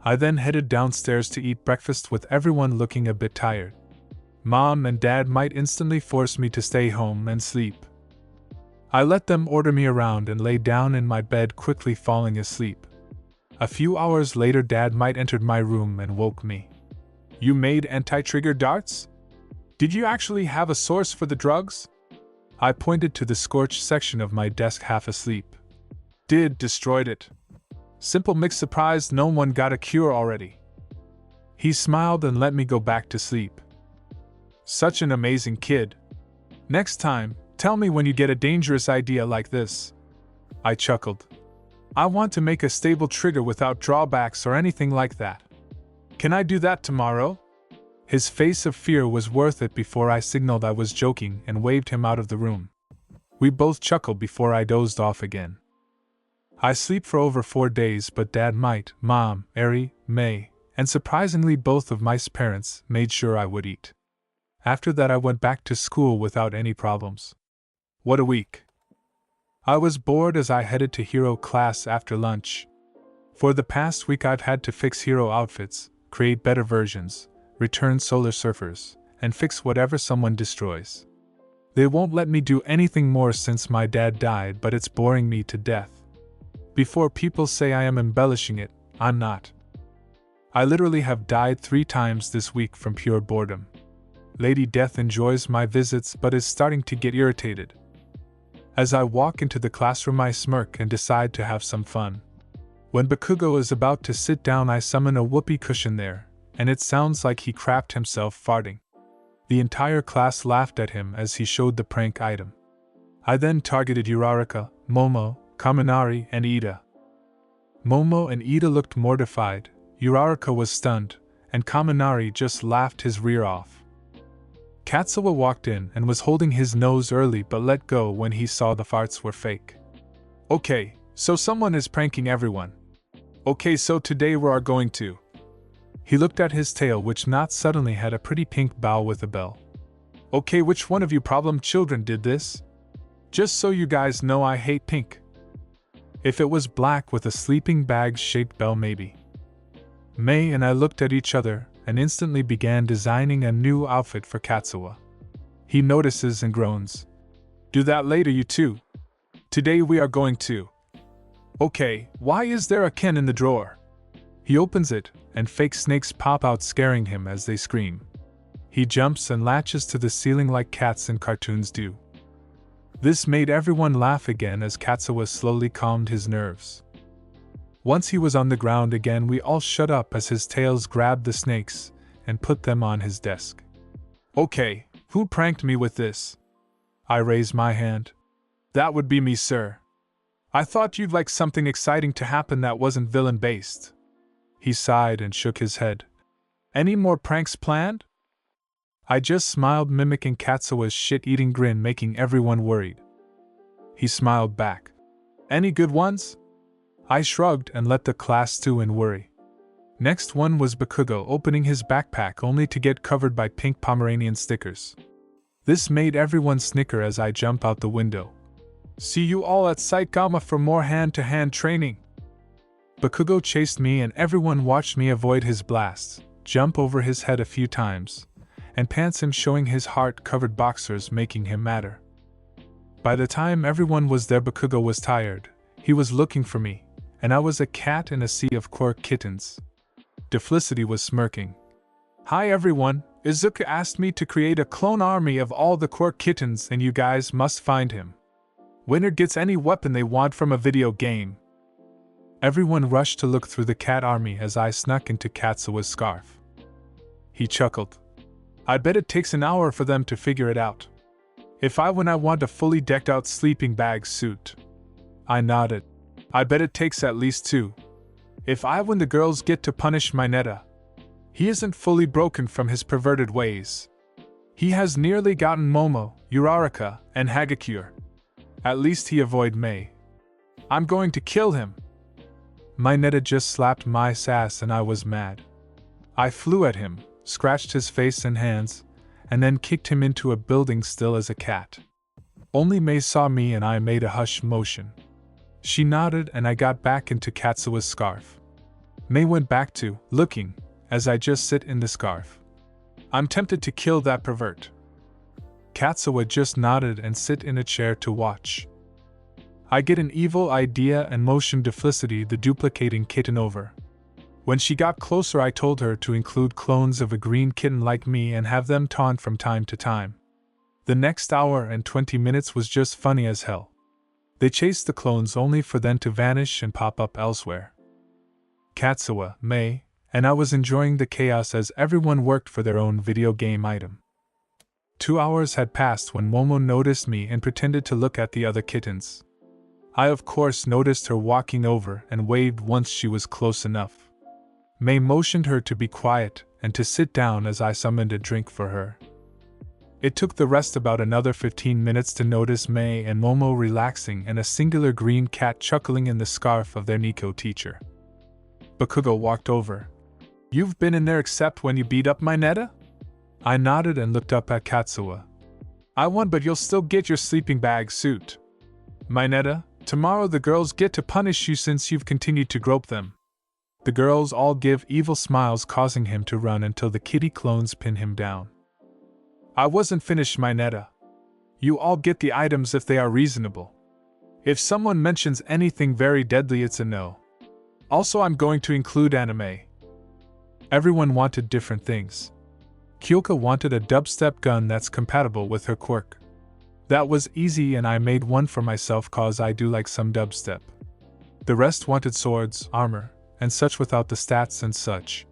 I then headed downstairs to eat breakfast with everyone looking a bit tired. Mom and Dad might instantly force me to stay home and sleep. I let them order me around and lay down in my bed, quickly falling asleep. A few hours later, Dad might entered my room and woke me. "You made anti-trigger darts? Did you actually have a source for the drugs?" I pointed to the scorched section of my desk, half asleep. Destroyed it. Simple mix, surprised no one got a cure already." He smiled and let me go back to sleep. "Such an amazing kid. Next time, tell me when you get a dangerous idea like this." I chuckled. "I want to make a stable trigger without drawbacks or anything like that. Can I do that tomorrow?" His face of fear was worth it before I signaled I was joking and waved him out of the room. We both chuckled before I dozed off again. I sleep for over 4 days, but Dad might, Mom, Ari, May, and surprisingly both of my parents made sure I would eat. After that, I went back to school without any problems. What a week. I was bored as I headed to hero class after lunch. For the past week, I've had to fix hero outfits, create better versions, return solar surfers, and fix whatever someone destroys. They won't let me do anything more since my dad died, but it's boring me to death. Before people say I am embellishing it, I'm not. I literally have died 3 times this week from pure boredom. Lady Death enjoys my visits but is starting to get irritated. As I walk into the classroom, I smirk and decide to have some fun. When Bakugo is about to sit down, I summon a whoopee cushion there, and it sounds like he crapped himself farting. The entire class laughed at him as he showed the prank item. I then targeted Uraraka, Momo, Kaminari, and Ida. Momo and Ida looked mortified, Uraraka was stunned, and Kaminari just laughed his rear off. Katsuwa walked in and was holding his nose early but let go when he saw the farts were fake. "Okay, so someone is pranking everyone. Okay, so today we are going to..." He looked at his tail, which not suddenly had a pretty pink bow with a bell. "Okay, which one of you problem children did this? Just so you guys know, I hate pink. If it was black with a sleeping bag-shaped bell, maybe." May and I looked at each other and instantly began designing a new outfit for Katsuwa. He notices and groans. "Do that later, you two. Today we are going to..." "Okay, why is there a Ken in the drawer?" He opens it, and fake snakes pop out, scaring him as they scream. He jumps and latches to the ceiling like cats in cartoons do. This made everyone laugh again as Katsuwa slowly calmed his nerves. Once he was on the ground again, we all shut up as his tails grabbed the snakes and put them on his desk. "Okay, who pranked me with this?" I raised my hand. "That would be me, sir. I thought you'd like something exciting to happen that wasn't villain-based." He sighed and shook his head. "Any more pranks planned?" I just smiled, mimicking Katsuwa's shit-eating grin, making everyone worried. He smiled back. "Any good ones?" I shrugged and let the class stew in worry. Next one was Bakugo opening his backpack only to get covered by pink Pomeranian stickers. This made everyone snicker as I jump out the window. "See you all at Saitama for more hand-to-hand training." Bakugo chased me and everyone watched me avoid his blasts, jump over his head a few times, and pants him, showing his heart-covered boxers, making him madder. By the time everyone was there, Bakugo was tired. He was looking for me, and I was a cat in a sea of quirk kittens. Deflicity was smirking. "Hi everyone, Izuku asked me to create a clone army of all the quirk kittens and you guys must find him. Winner gets any weapon they want from a video game." Everyone rushed to look through the cat army as I snuck into Katsuwa's scarf. He chuckled. "I bet it takes an hour for them to figure it out. If I win, I want a fully decked out sleeping bag suit." I nodded. "I bet it takes at least 2. If I win, the girls get to punish Mineta. He isn't fully broken from his perverted ways. He has nearly gotten Momo, Uraraka, and Hijacked. At least he avoid May. I'm going to kill him." Mineta just slapped my sass and I was mad. I flew at him, scratched his face and hands, and then kicked him into a building still as a cat. Only Mei saw me and I made a hush motion. She nodded and I got back into Katsua's scarf. Mei went back to looking as I just sit in the scarf. I'm tempted to kill that pervert. Katsuwa just nodded and sit in a chair to watch. I get an evil idea and motion Felicity the duplicating kitten over. When she got closer I told her to include clones of a green kitten like me and have them taunt from time to time. The next hour and 20 minutes was just funny as hell. They chased the clones only for them to vanish and pop up elsewhere. Katsuwa, Mei, and I was enjoying the chaos as everyone worked for their own video game item. 2 hours had passed when Momo noticed me and pretended to look at the other kittens. I of course noticed her walking over and waved once she was close enough. Mei motioned her to be quiet and to sit down as I summoned a drink for her. It took the rest about another 15 minutes to notice Mei and Momo relaxing and a singular green cat chuckling in the scarf of their Nico teacher. Bakugo walked over. You've been in there except when you beat up my Netta? I nodded and looked up at Katsuwa. I won, but you'll still get your sleeping bag suit. Mineta, tomorrow the girls get to punish you since you've continued to grope them. The girls all give evil smiles, causing him to run until the kitty clones pin him down. I wasn't finished, Mineta. You all get the items if they are reasonable. If someone mentions anything very deadly, it's a no. Also, I'm going to include anime. Everyone wanted different things. Kyoka wanted a dubstep gun that's compatible with her quirk. That was easy and I made one for myself cause I do like some dubstep. The rest wanted swords, armor, and such without the stats and such.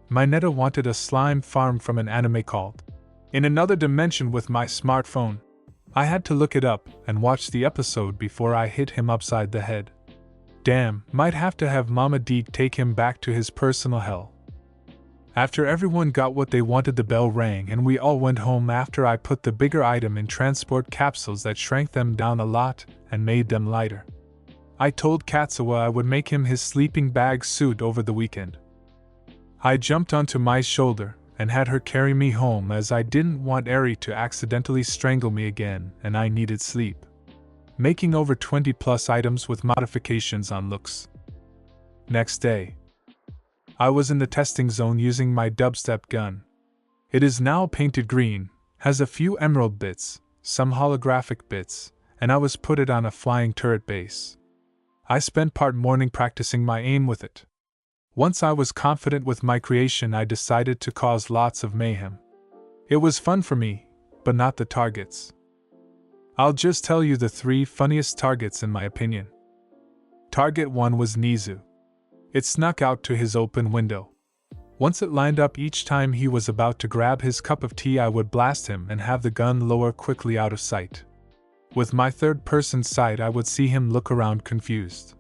Mineta wanted a slime farm from an anime called In Another Dimension with my smartphone. I had to look it up and watch the episode before I hit him upside the head. Damn, might have to have Mama Deek take him back to his personal hell. After everyone got what they wanted, the bell rang and we all went home after I put the bigger item in transport capsules that shrank them down a lot and made them lighter. I told Katsuwa I would make him his sleeping bag suit over the weekend. I jumped onto my shoulder and had her carry me home as I didn't want Eri to accidentally strangle me again and I needed sleep. Making over 20 plus items with modifications on looks. Next day, I was in the testing zone using my dubstep gun. It is now painted green, has a few emerald bits, some holographic bits, and I was put it on a flying turret base. I spent part morning practicing my aim with it. Once I was confident with my creation, I decided to cause lots of mayhem. It was fun for me, but not the targets. I'll just tell you the 3 funniest targets in my opinion. Target 1 was Nizu. It snuck out to his open window. Once it lined up, each time he was about to grab his cup of tea I would blast him and have the gun lower quickly out of sight. With my third-person sight I would see him look around confused.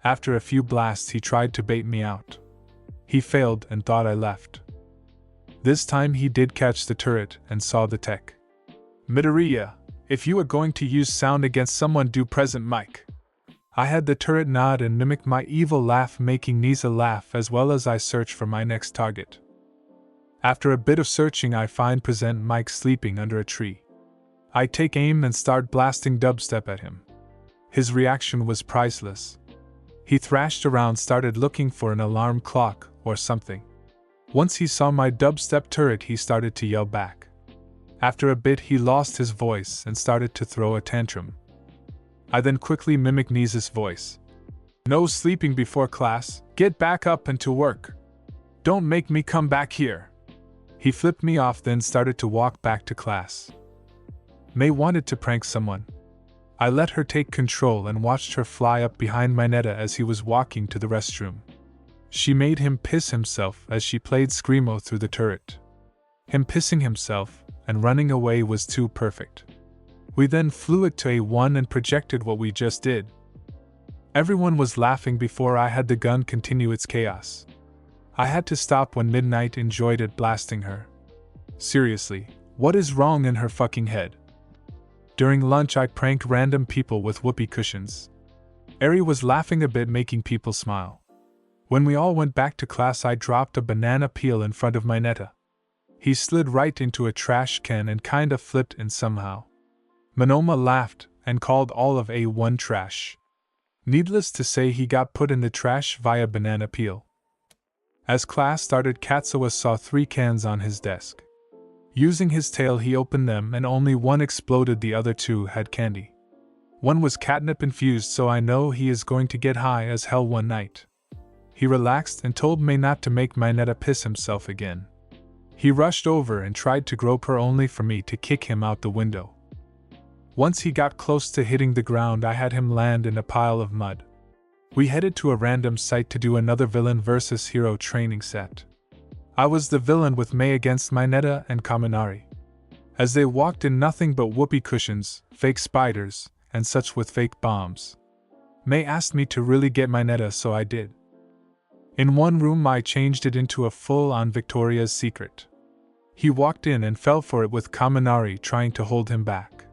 After a few blasts he tried to bait me out. He failed and thought I left. This time he did catch the turret and saw the tech. Midoriya, if you are going to use sound against someone, do present mic. I had the turret nod and mimic my evil laugh, making Nisa laugh as well as I search for my next target. After a bit of searching I find present Mike sleeping under a tree. I take aim and start blasting dubstep at him. His reaction was priceless. He thrashed around, started looking for an alarm clock or something. Once he saw my dubstep turret he started to yell back. After a bit he lost his voice and started to throw a tantrum. I then quickly mimicked Nisa's voice. No sleeping before class, get back up and to work. Don't make me come back here. He flipped me off, then started to walk back to class. Mei wanted to prank someone. I let her take control and watched her fly up behind Mineta as he was walking to the restroom. She made him piss himself as she played Screamo through the turret. Him pissing himself and running away was too perfect. We then flew it to A1 and projected what we just did. Everyone was laughing before I had the gun continue its chaos. I had to stop when Midnight enjoyed it blasting her. Seriously, what is wrong in her fucking head? During lunch I pranked random people with whoopee cushions. Eri was laughing a bit, making people smile. When we all went back to class I dropped a banana peel in front of Mineta. He slid right into a trash can and kinda flipped in somehow. Monoma laughed and called all of A1 trash. Needless to say, he got put in the trash via banana peel. As class started, Katsuya saw 3 cans on his desk. Using his tail, he opened them and only one exploded, the other 2 had candy. One was catnip infused, so I know he is going to get high as hell one night. He relaxed and told me not to make Mineta piss himself again. He rushed over and tried to grope her, only for me to kick him out the window. Once he got close to hitting the ground, I had him land in a pile of mud. We headed to a random site to do another villain versus hero training set. I was the villain with Mei against Mineta and Kaminari. As they walked in, nothing but whoopee cushions, fake spiders, and such with fake bombs. Mei asked me to really get Mineta, so I did. In one room I changed it into a full-on Victoria's Secret. He walked in and fell for it with Kaminari trying to hold him back.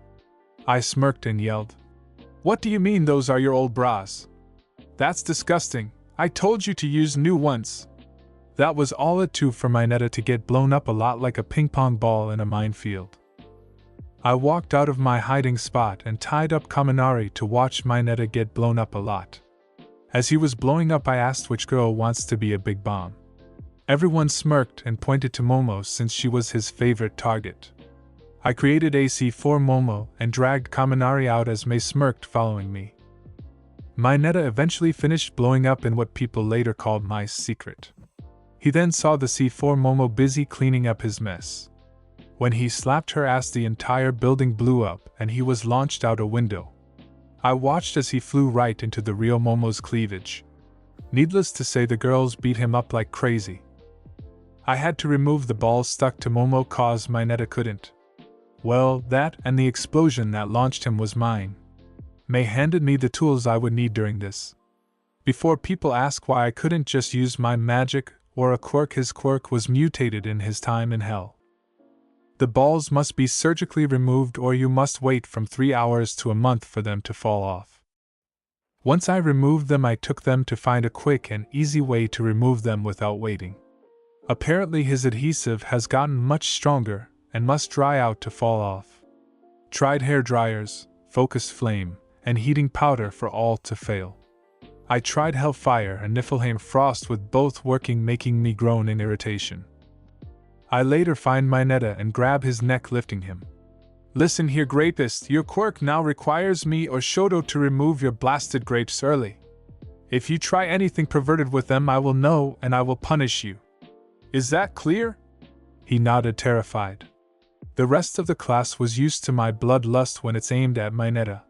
I smirked and yelled, "What do you mean those are your old bras? That's disgusting. I told you to use new ones." That was all it took for Mineta to get blown up a lot like a ping-pong ball in a minefield. I walked out of my hiding spot and tied up Kaminari to watch Mineta get blown up a lot. As he was blowing up, I asked which girl wants to be a big bomb. Everyone smirked and pointed to Momo since she was his favorite target. I created AC4 Momo and dragged Kaminari out as Mei smirked following me. Mineta eventually finished blowing up in what people later called my secret. He then saw the C4 Momo busy cleaning up his mess. When he slapped her ass, the entire building blew up and he was launched out a window. I watched as he flew right into the real Momo's cleavage. Needless to say, the girls beat him up like crazy. I had to remove the balls stuck to Momo cause Mineta couldn't. Well, that and the explosion that launched him was mine. Mei handed me the tools I would need during this. Before people ask why I couldn't just use my magic or a quirk, his quirk was mutated in his time in hell. The balls must be surgically removed or you must wait from 3 hours to a month for them to fall off. Once I removed them, I took them to find a quick and easy way to remove them without waiting. Apparently his adhesive has gotten much stronger and must dry out to fall off. Tried hair dryers, focus flame, and heating powder for all to fail. I tried Hellfire and Niflheim Frost with both working, making me groan in irritation. I later find Mineta and grab his neck, lifting him. "Listen here, Grapist, your quirk now requires me or Shoto to remove your blasted grapes early. If you try anything perverted with them, I will know and I will punish you. Is that clear?" He nodded, terrified. The rest of the class was used to my bloodlust when it's aimed at Mineta.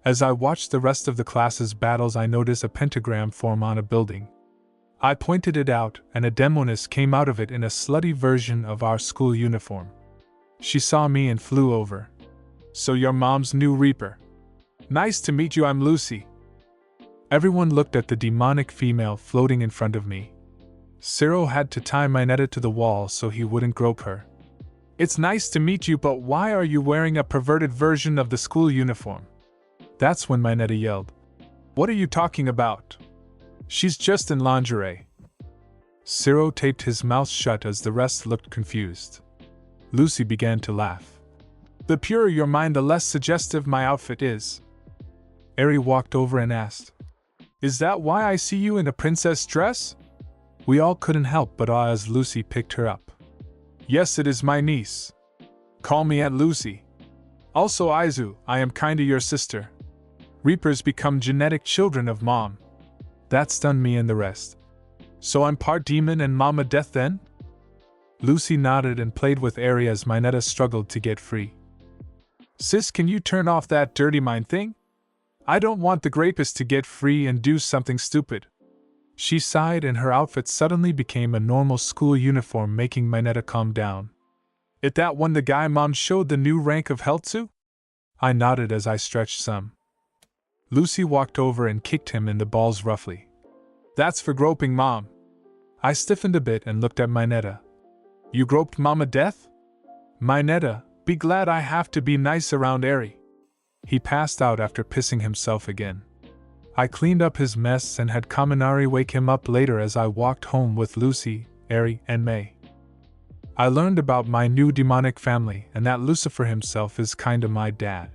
As I watched the rest of the class's battles, I noticed a pentagram form on a building. I pointed it out, and a demoness came out of it in a slutty version of our school uniform. She saw me and flew over. "So your mom's new Reaper. Nice to meet you, I'm Lucy." Everyone looked at the demonic female floating in front of me. Ciro had to tie Mineta to the wall so he wouldn't grope her. "It's nice to meet you, but why are you wearing a perverted version of the school uniform?" That's when Mineta yelled, "What are you talking about? She's just in lingerie." Ciro taped his mouth shut as the rest looked confused. Lucy began to laugh. "The purer your mind, the less suggestive my outfit is." Eri walked over and asked, "Is that why I see you in a princess dress?" We all couldn't help but awe as Lucy picked her up. "Yes, it is my niece. Call me Aunt Lucy. Also Izu, I am kinda your sister. Reapers become genetic children of Mom." That stunned me and the rest. "So I'm part demon and Mama Death then?" Lucy nodded and played with Eri as Mineta struggled to get free. "Sis, can you turn off that dirty mind thing? I don't want the Grapist to get free and do something stupid." She sighed and her outfit suddenly became a normal school uniform, making Mineta calm down. "It that one the guy Mom showed the new rank of hell to?" I nodded as I stretched some. Lucy walked over and kicked him in the balls roughly. "That's for groping Mom." I stiffened a bit and looked at Mineta. "You groped Mama Death?" "Mineta, be glad I have to be nice around Eri." He passed out after pissing himself again. I cleaned up his mess and had Kaminari wake him up later as I walked home with Lucy, Eri, and Mei. I learned about my new demonic family and that Lucifer himself is kinda my dad.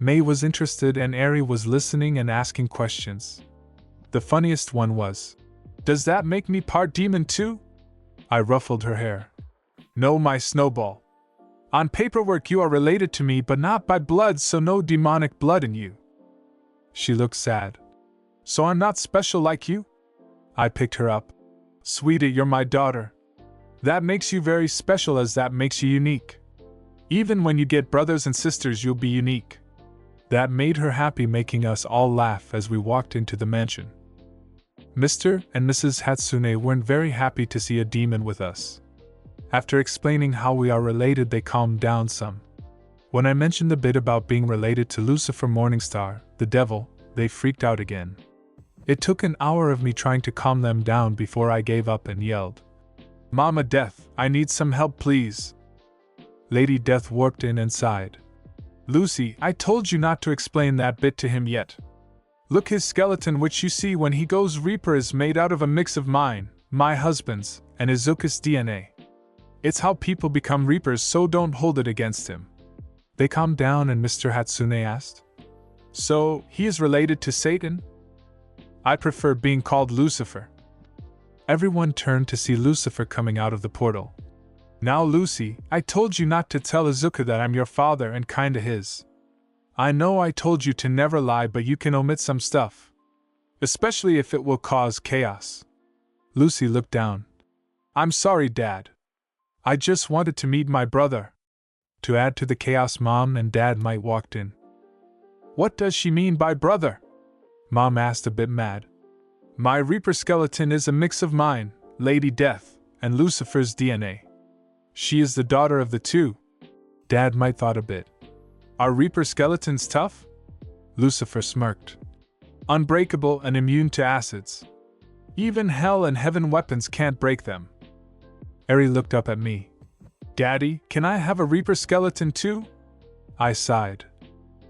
May was interested and Eri was listening and asking questions. The funniest one was, "Does that make me part demon too?" I ruffled her hair. "No, my snowball. On paperwork you are related to me but not by blood, so no demonic blood in you." She looked sad. "So I'm not special like you?" I picked her up. "Sweetie, you're my daughter. That makes you very special as that makes you unique. Even when you get brothers and sisters you'll be unique." That made her happy, making us all laugh as we walked into the mansion. Mr. and Mrs. Hatsune weren't very happy to see a demon with us. After explaining how we are related, they calmed down some. When I mentioned the bit about being related to Lucifer Morningstar, the devil, they freaked out again. It took an hour of me trying to calm them down before I gave up and yelled, "Mama Death, I need some help please." Lady Death warped in and sighed. "Lucy, I told you not to explain that bit to him yet. Look, his skeleton which you see when he goes Reaper is made out of a mix of mine, my husband's, and Izuku's DNA. It's how people become Reapers, so don't hold it against him." They calmed down and Mr. Hatsune asked, "So, he is related to Satan?" "I prefer being called Lucifer." Everyone turned to see Lucifer coming out of the portal. "Now Lucy, I told you not to tell Izuku that I'm your father and kinda his. I know I told you to never lie, but you can omit some stuff. Especially if it will cause chaos." Lucy looked down. "I'm sorry, Dad. I just wanted to meet my brother." To add to the chaos, Mom and Dad might walked in. "What does she mean by brother?" Mom asked, a bit mad. "My Reaper skeleton is a mix of mine, Lady Death, and Lucifer's DNA. She is the daughter of the two." Dad might thought a bit. "Are Reaper skeletons tough?" Lucifer smirked. "Unbreakable and immune to acids. Even hell and heaven weapons can't break them." Eri looked up at me. "Daddy, can I have a Reaper skeleton too?" I sighed.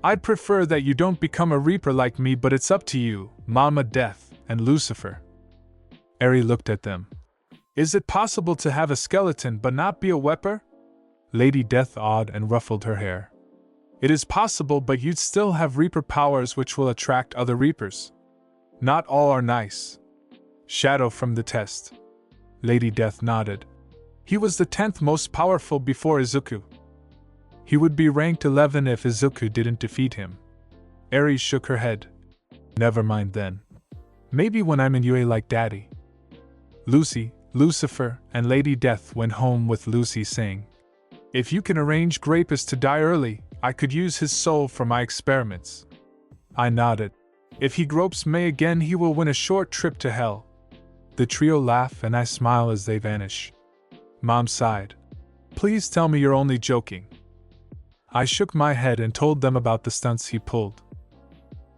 "I'd prefer that you don't become a Reaper like me, but it's up to you, Mama Death and Lucifer." Eri looked at them. "Is it possible to have a skeleton but not be a weaper?" Lady Death awed and ruffled her hair. "It is possible, but you'd still have Reaper powers which will attract other Reapers. Not all are nice." "Shadow from the test." Lady Death nodded. "He was the 10th most powerful before Izuku. He would be ranked 11 if Izuku didn't defeat him." Eri shook her head. "Never mind then. Maybe when I'm in UA like Daddy." Lucy, Lucifer, and Lady Death went home with Lucy saying, "If you can arrange Grapus to die early, I could use his soul for my experiments." I nodded. "If he gropes May again, he will win a short trip to hell." The trio laugh and I smile as they vanish. Mom sighed. "Please tell me you're only joking." I shook my head and told them about the stunts he pulled.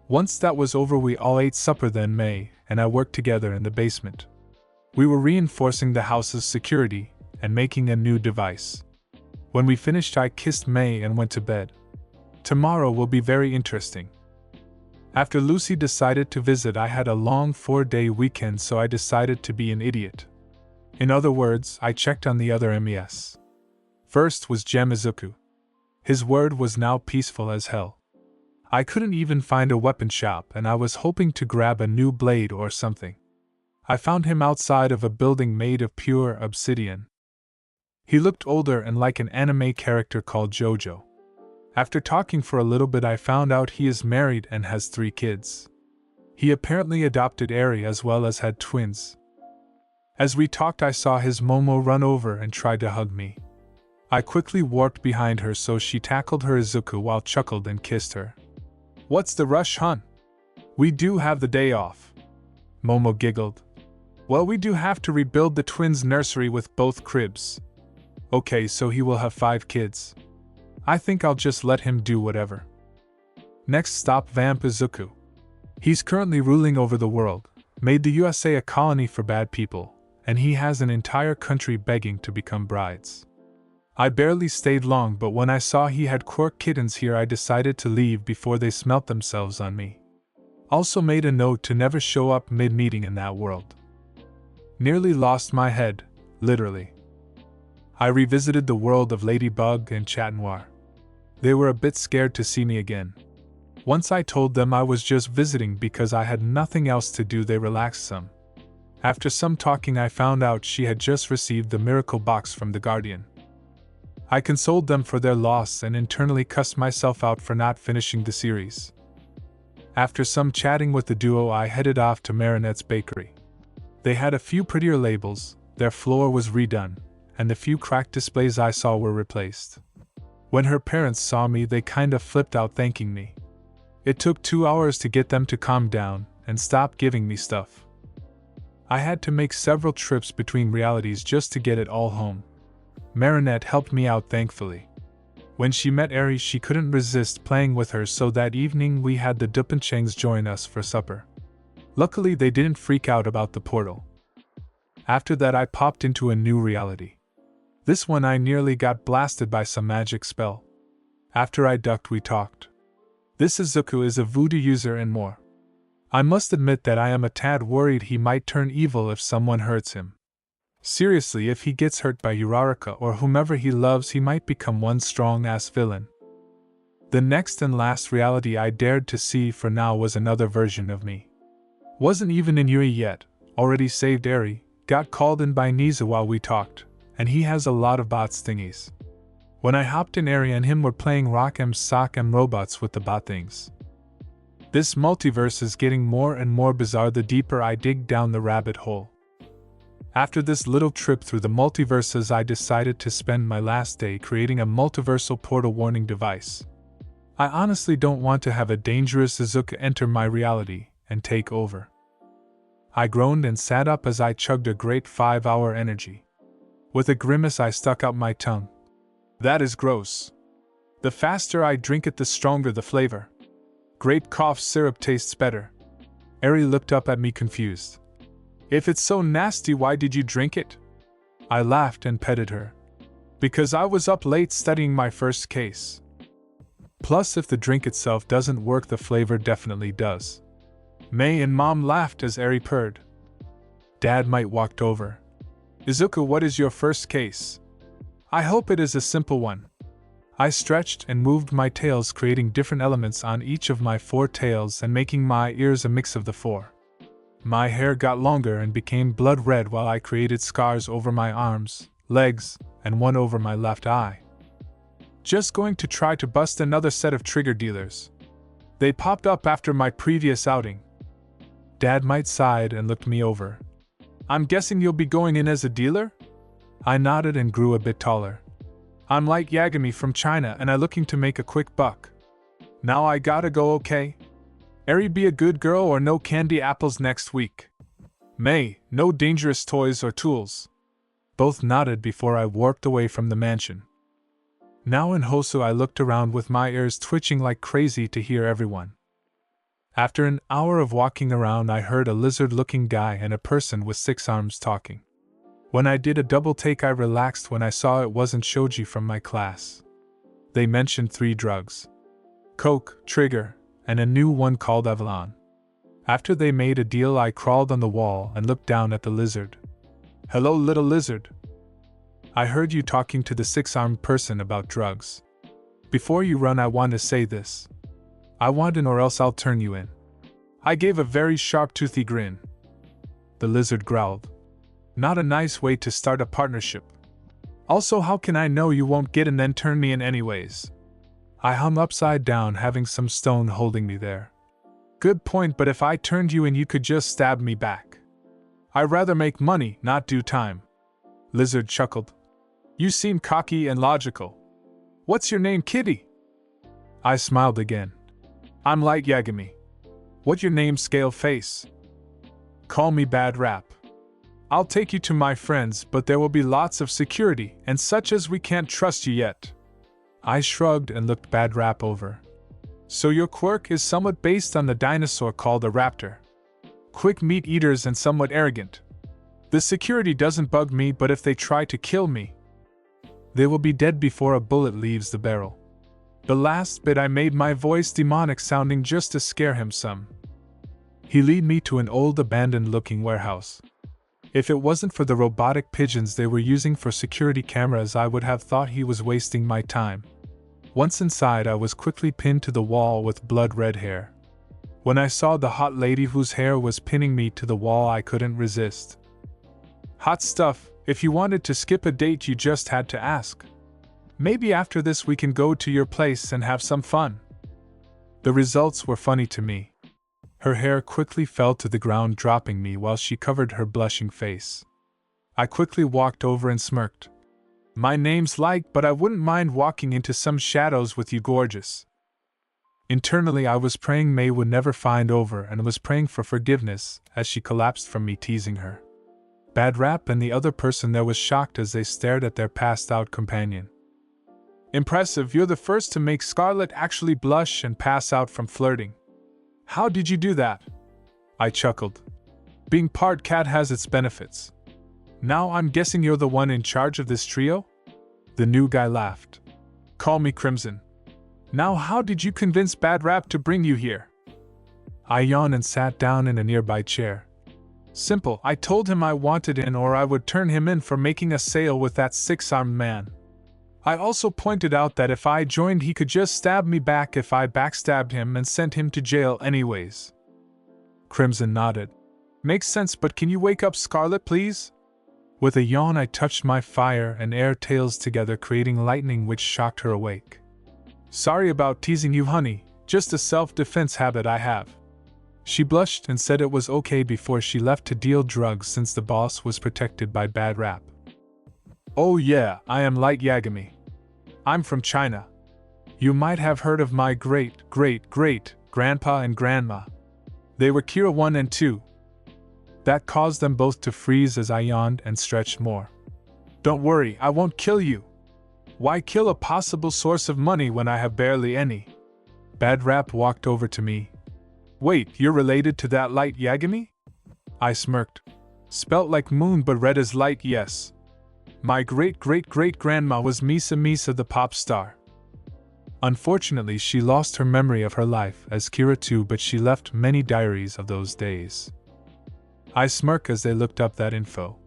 Once that was over, we all ate supper. Then May and I worked together in the basement. We were reinforcing the house's security and making a new device. When we finished, I kissed May and went to bed. Tomorrow will be very interesting. After Lucy decided to visit, I had a long 4-day weekend, so I decided to be an idiot. In other words, I checked on the other MES. First was Gem Izuku. His word was now peaceful as hell. I couldn't even find a weapon shop and I was hoping to grab a new blade or something. I found him outside of a building made of pure obsidian. He looked older and like an anime character called JoJo. After talking for a little bit, I found out he is married and has 3 kids. He apparently adopted Eri as well as had twins. As we talked, I saw his Momo run over and tried to hug me. I quickly warped behind her so she tackled her Izuku while chuckled and kissed her. "What's the rush, hon? We do have the day off." Momo giggled. "Well, we do have to rebuild the twins' nursery with both cribs." "Okay, so he will have 5 kids. I think I'll just let him do whatever." Next stop, Vamp Izuku. He's currently ruling over the world, made the USA a colony for bad people, and he has an entire country begging to become brides. I barely stayed long, but when I saw he had quirk kittens here, I decided to leave before they smelt themselves on me. Also made a note to never show up mid-meeting in that world. Nearly lost my head, literally. I revisited the world of Ladybug and Chat Noir. They were a bit scared to see me again. Once I told them I was just visiting because I had nothing else to do, they relaxed some. After some talking, I found out she had just received the miracle box from the Guardian. I consoled them for their loss and internally cussed myself out for not finishing the series. After some chatting with the duo, I headed off to Marinette's bakery. They had a few prettier labels, their floor was redone, and the few cracked displays I saw were replaced. When her parents saw me, they kind of flipped out thanking me. It took 2 hours to get them to calm down and stop giving me stuff. I had to make several trips between realities just to get it all home. Marinette helped me out thankfully. When she met Eri, she couldn't resist playing with her, so that evening we had the Dupanchengs join us for supper. Luckily they didn't freak out about the portal. After that I popped into a new reality. This one I nearly got blasted by some magic spell. After I ducked, we talked. This Izuku is a voodoo user and more. I must admit that I am a tad worried he might turn evil if someone hurts him. Seriously, if he gets hurt by Uraraka or whomever he loves, he might become one strong-ass villain. The next and last reality I dared to see for now was another version of me. Wasn't even in Yui yet, already saved Eri, got called in by Niza while we talked, and he has a lot of bot thingies. When I hopped in, Eri and him were playing Rock 'em Sock 'em Robots with the bot things. This multiverse is getting more and more bizarre the deeper I dig down the rabbit hole. After this little trip through the multiverses, I decided to spend my last day creating a multiversal portal warning device. I honestly don't want to have a dangerous Izuku enter my reality and take over. I groaned and sat up as I chugged a great 5-hour energy. With a grimace I stuck out my tongue. That is gross. The faster I drink it, the stronger the flavor. Grape cough syrup tastes better. Eri looked up at me confused. If it's so nasty, why did you drink it? I laughed and petted her. Because I was up late studying my first case. Plus, if the drink itself doesn't work, the flavor definitely does. May and Mom laughed as Eri purred. Dad might walked over. Izuku, what is your first case? I hope it is a simple one. I stretched and moved my tails, creating different elements on each of my 4 tails and making my ears a mix of the 4. My hair got longer and became blood red while I created scars over my arms, legs, and one over my left eye. Just going to try to bust another set of trigger dealers. They popped up after my previous outing. Dad might sighed and looked me over. I'm guessing you'll be going in as a dealer? I nodded and grew a bit taller. I'm like Yagami from China and I'm looking to make a quick buck. Now I gotta go, okay? Eri, be a good girl or no candy apples next week. May, no dangerous toys or tools. Both nodded before I warped away from the mansion. Now in Hosu I looked around with my ears twitching like crazy to hear everyone. After an hour of walking around, I heard a lizard-looking guy and a person with 6 arms talking. When I did a double take, I relaxed when I saw it wasn't Shoji from my class. They mentioned 3 drugs. Coke, Trigger, and a new one called Avalon. After they made a deal, I crawled on the wall and looked down at the lizard. Hello, little lizard. I heard you talking to the 6-armed person about drugs. Before you run, I want to say this. I want in or else I'll turn you in. I gave a very sharp toothy grin. The lizard growled. Not a nice way to start a partnership. Also, how can I know you won't get and then turn me in anyways? I hung upside down, having some stone holding me there. Good point, but if I turned you in, you could just stab me back. I'd rather make money, not do time. Lizard chuckled. You seem cocky and logical. What's your name, kitty? I smiled again. I'm like Yagami. What your name, scale face? Call me bad rap. I'll take you to my friends, but there will be lots of security and such as we can't trust you yet. I shrugged and looked bad rap over. So your quirk is somewhat based on the dinosaur called a raptor. Quick meat eaters and somewhat arrogant. The security doesn't bug me, but if they try to kill me, they will be dead before a bullet leaves the barrel. The last bit I made my voice demonic sounding just to scare him some. He led me to an old abandoned looking warehouse. If it wasn't for the robotic pigeons they were using for security cameras, I would have thought he was wasting my time. Once inside, I was quickly pinned to the wall with blood-red hair. When I saw the hot lady whose hair was pinning me to the wall, I couldn't resist. Hot stuff. If you wanted to skip a date, you just had to ask. Maybe after this we can go to your place and have some fun. The results were funny to me. Her hair quickly fell to the ground, dropping me while she covered her blushing face. I quickly walked over and smirked. My name's Light, but I wouldn't mind walking into some shadows with you, gorgeous. Internally, I was praying May would never find over and was praying for forgiveness as she collapsed from me teasing her. Bad Rap and the other person there was shocked as they stared at their passed-out companion. Impressive, you're the first to make Scarlet actually blush and pass out from flirting. How did you do that? I chuckled. Being part cat has its benefits. Now I'm guessing you're the one in charge of this trio? The new guy laughed. Call me Crimson. Now how did you convince Bad Rap to bring you here? I yawned and sat down in a nearby chair. Simple, I told him I wanted in or I would turn him in for making a sale with that six-armed man. I also pointed out that if I joined he could just stab me back if I backstabbed him and sent him to jail anyways. Crimson nodded. Makes sense, but can you wake up Scarlet, please? With a yawn I touched my fire and air tails together, creating lightning which shocked her awake. Sorry about teasing you, honey, just a self-defense habit I have. She blushed and said it was okay before she left to deal drugs since the boss was protected by Bad Rap. Oh yeah, I am Light Yagami. I'm from China. You might have heard of my great-great-great-grandpa and grandma. They were Kira 1 and 2. That caused them both to freeze as I yawned and stretched more. Don't worry, I won't kill you. Why kill a possible source of money when I have barely any? Bad Rap walked over to me. Wait, you're related to that Light Yagami? I smirked. Spelt like moon but read as light, yes. My great-great-great-grandma was Misa the pop star. Unfortunately, she lost her memory of her life as Kira too, but she left many diaries of those days. I smirked as they looked up that info.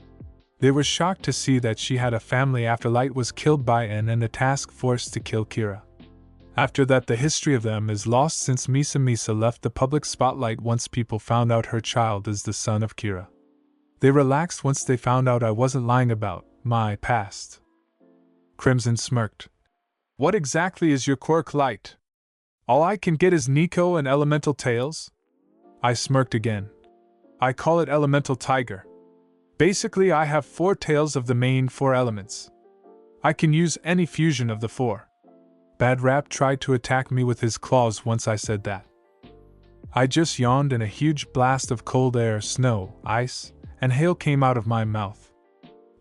They were shocked to see that she had a family after Light was killed by N and a task force to kill Kira. After that, the history of them is lost since Misa left the public spotlight once people found out her child is the son of Kira. They relaxed once they found out I wasn't lying about my past. Crimson smirked. What exactly is your quirk, Light? All I can get is Nico and Elemental Tails? I smirked again. I call it Elemental Tiger. Basically, I have 4 tails of the main 4 elements. I can use any fusion of the 4. Bad Rap tried to attack me with his claws once I said that. I just yawned and a huge blast of cold air, snow, ice, and hail came out of my mouth.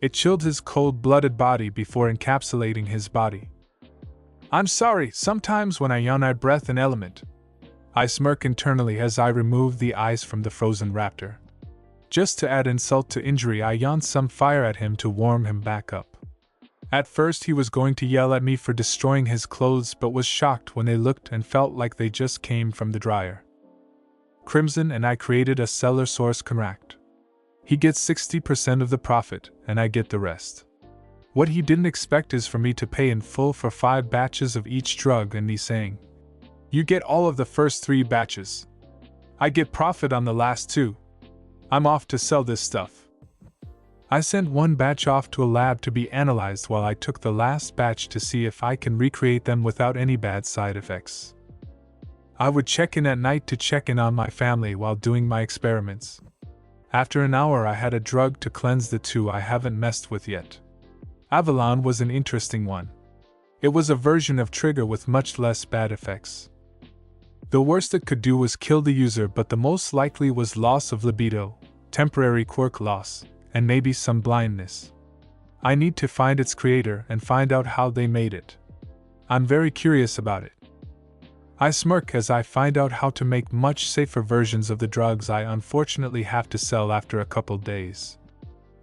It chilled his cold-blooded body before encapsulating his body. I'm sorry, sometimes when I yawn I breath an element. I smirk internally as I remove the ice from the frozen raptor. Just to add insult to injury, I yawned some fire at him to warm him back up. At first he was going to yell at me for destroying his clothes but was shocked when they looked and felt like they just came from the dryer. Crimson and I created a seller source contract. He gets 60% of the profit, and I get the rest. What he didn't expect is for me to pay in full for 5 batches of each drug and me saying, you get all of the first 3 batches. I get profit on the last 2. I'm off to sell this stuff. I sent 1 batch off to a lab to be analyzed while I took the last batch to see if I can recreate them without any bad side effects. I would check in at night to check in on my family while doing my experiments. After an hour I had a drug to cleanse the 2 I haven't messed with yet. Avalon was an interesting one. It was a version of Trigger with much less bad effects. The worst it could do was kill the user, but the most likely was loss of libido, temporary quirk loss, and maybe some blindness. I need to find its creator and find out how they made it. I'm very curious about it. I smirk as I find out how to make much safer versions of the drugs I unfortunately have to sell after a couple days.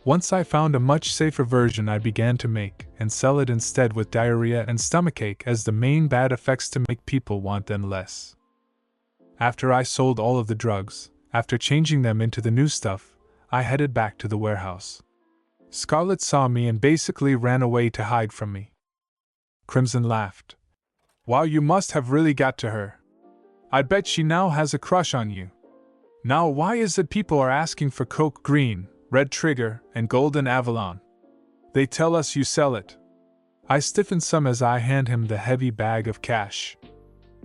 Once I found a much safer version, I began to make and sell it instead with diarrhea and stomachache as the main bad effects to make people want them less. After I sold all of the drugs, after changing them into the new stuff, I headed back to the warehouse. Scarlet saw me and basically ran away to hide from me. Crimson laughed. Wow, you must have really got to her. I bet she now has a crush on you. Now why is it people are asking for Coke Green, Red Trigger, and Golden Avalon? They tell us you sell it. I stiffen some as I hand him the heavy bag of cash.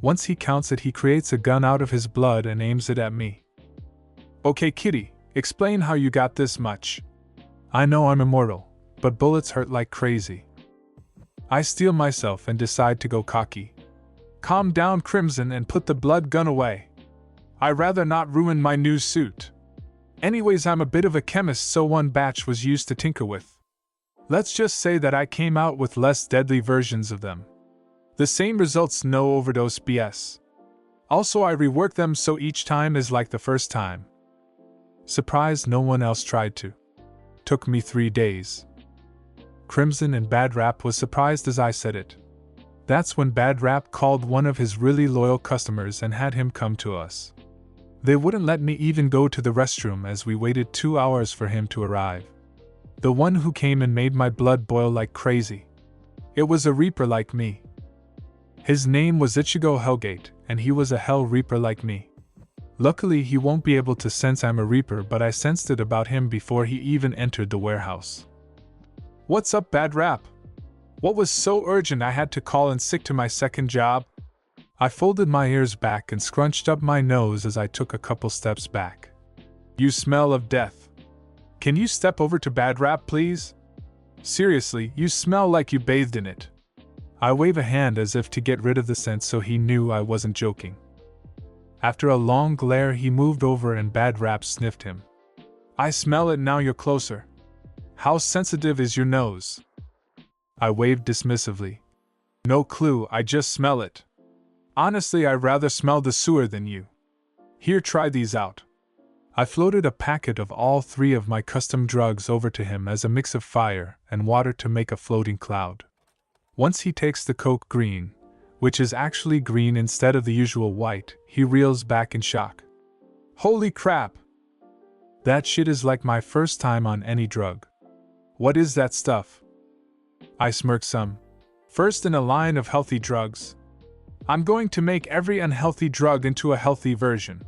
Once he counts it, he creates a gun out of his blood and aims it at me. Okay, kitty, explain how you got this much. I know I'm immortal, but bullets hurt like crazy. I steel myself and decide to go cocky. Calm down, Crimson, and put the blood gun away. I'd rather not ruin my new suit. Anyways, I'm a bit of a chemist, so one batch was used to tinker with. Let's just say that I came out with less deadly versions of them. The same results, no overdose BS. Also, I reworked them so each time is like the first time. Surprised no one else tried to. Took me 3 days. Crimson and Bad Rap was surprised as I said it. That's when Bad Rap called one of his really loyal customers and had him come to us. They wouldn't let me even go to the restroom as we waited 2 hours for him to arrive. The one who came and made my blood boil like crazy. It was a Reaper like me. His name was Ichigo Hellgate, and he was a Hell Reaper like me. Luckily, he won't be able to sense I'm a Reaper, but I sensed it about him before he even entered the warehouse. What's up, Bad Rap? What was so urgent I had to call in sick to my second job? I folded my ears back and scrunched up my nose as I took a couple steps back. You smell of death. Can you step over to Bad Rap, please? Seriously, you smell like you bathed in it. I wave a hand as if to get rid of the scent so he knew I wasn't joking. After a long glare, he moved over and Bad Rap sniffed him. I smell it now, you're closer. How sensitive is your nose? I waved dismissively. No clue, I just smell it. Honestly, I'd rather smell the sewer than you. Here, try these out. I floated a packet of all 3 of my custom drugs over to him as a mix of fire and water to make a floating cloud. Once he takes the Coke Green, which is actually green instead of the usual white, he reels back in shock. Holy crap! That shit is like my first time on any drug. What is that stuff? I smirked some. First in a line of healthy drugs. I'm going to make every unhealthy drug into a healthy version.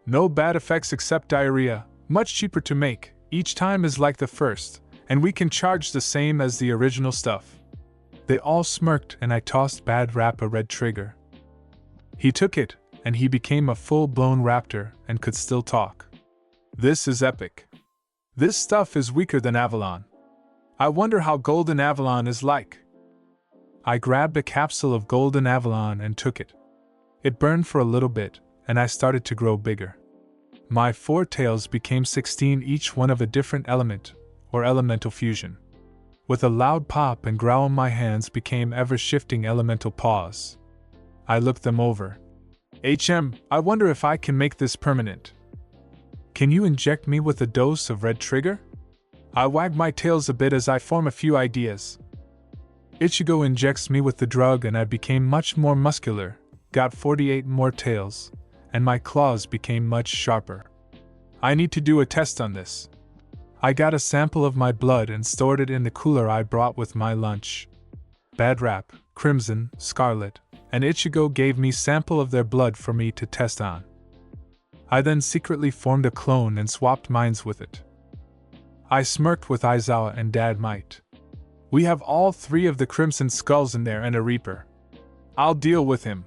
No bad effects except diarrhea, much cheaper to make, each time is like the first, and we can charge the same as the original stuff. They all smirked and I tossed Bad Rap a red trigger. He took it, and he became a full-blown raptor and could still talk. This is epic. This stuff is weaker than Avalon. I wonder how Golden Avalon is like. I grabbed a capsule of Golden Avalon and took it. It burned for a little bit, and I started to grow bigger. My 4 tails became 16, each one of a different element, or elemental fusion. With a loud pop and growl, my hands became ever-shifting elemental paws. I looked them over. I wonder if I can make this permanent. Can you inject me with a dose of red trigger? I wag my tails a bit as I form a few ideas. Ichigo injects me with the drug and I became much more muscular, got 48 more tails, and my claws became much sharper. I need to do a test on this. I got a sample of my blood and stored it in the cooler I brought with my lunch. Bad Rap, Crimson, Scarlet, and Ichigo gave me sample of their blood for me to test on. I then secretly formed a clone and swapped minds with it. I smirked with Aizawa and Dad Might. We have all 3 of the Crimson Skulls in there and a Reaper. I'll deal with him.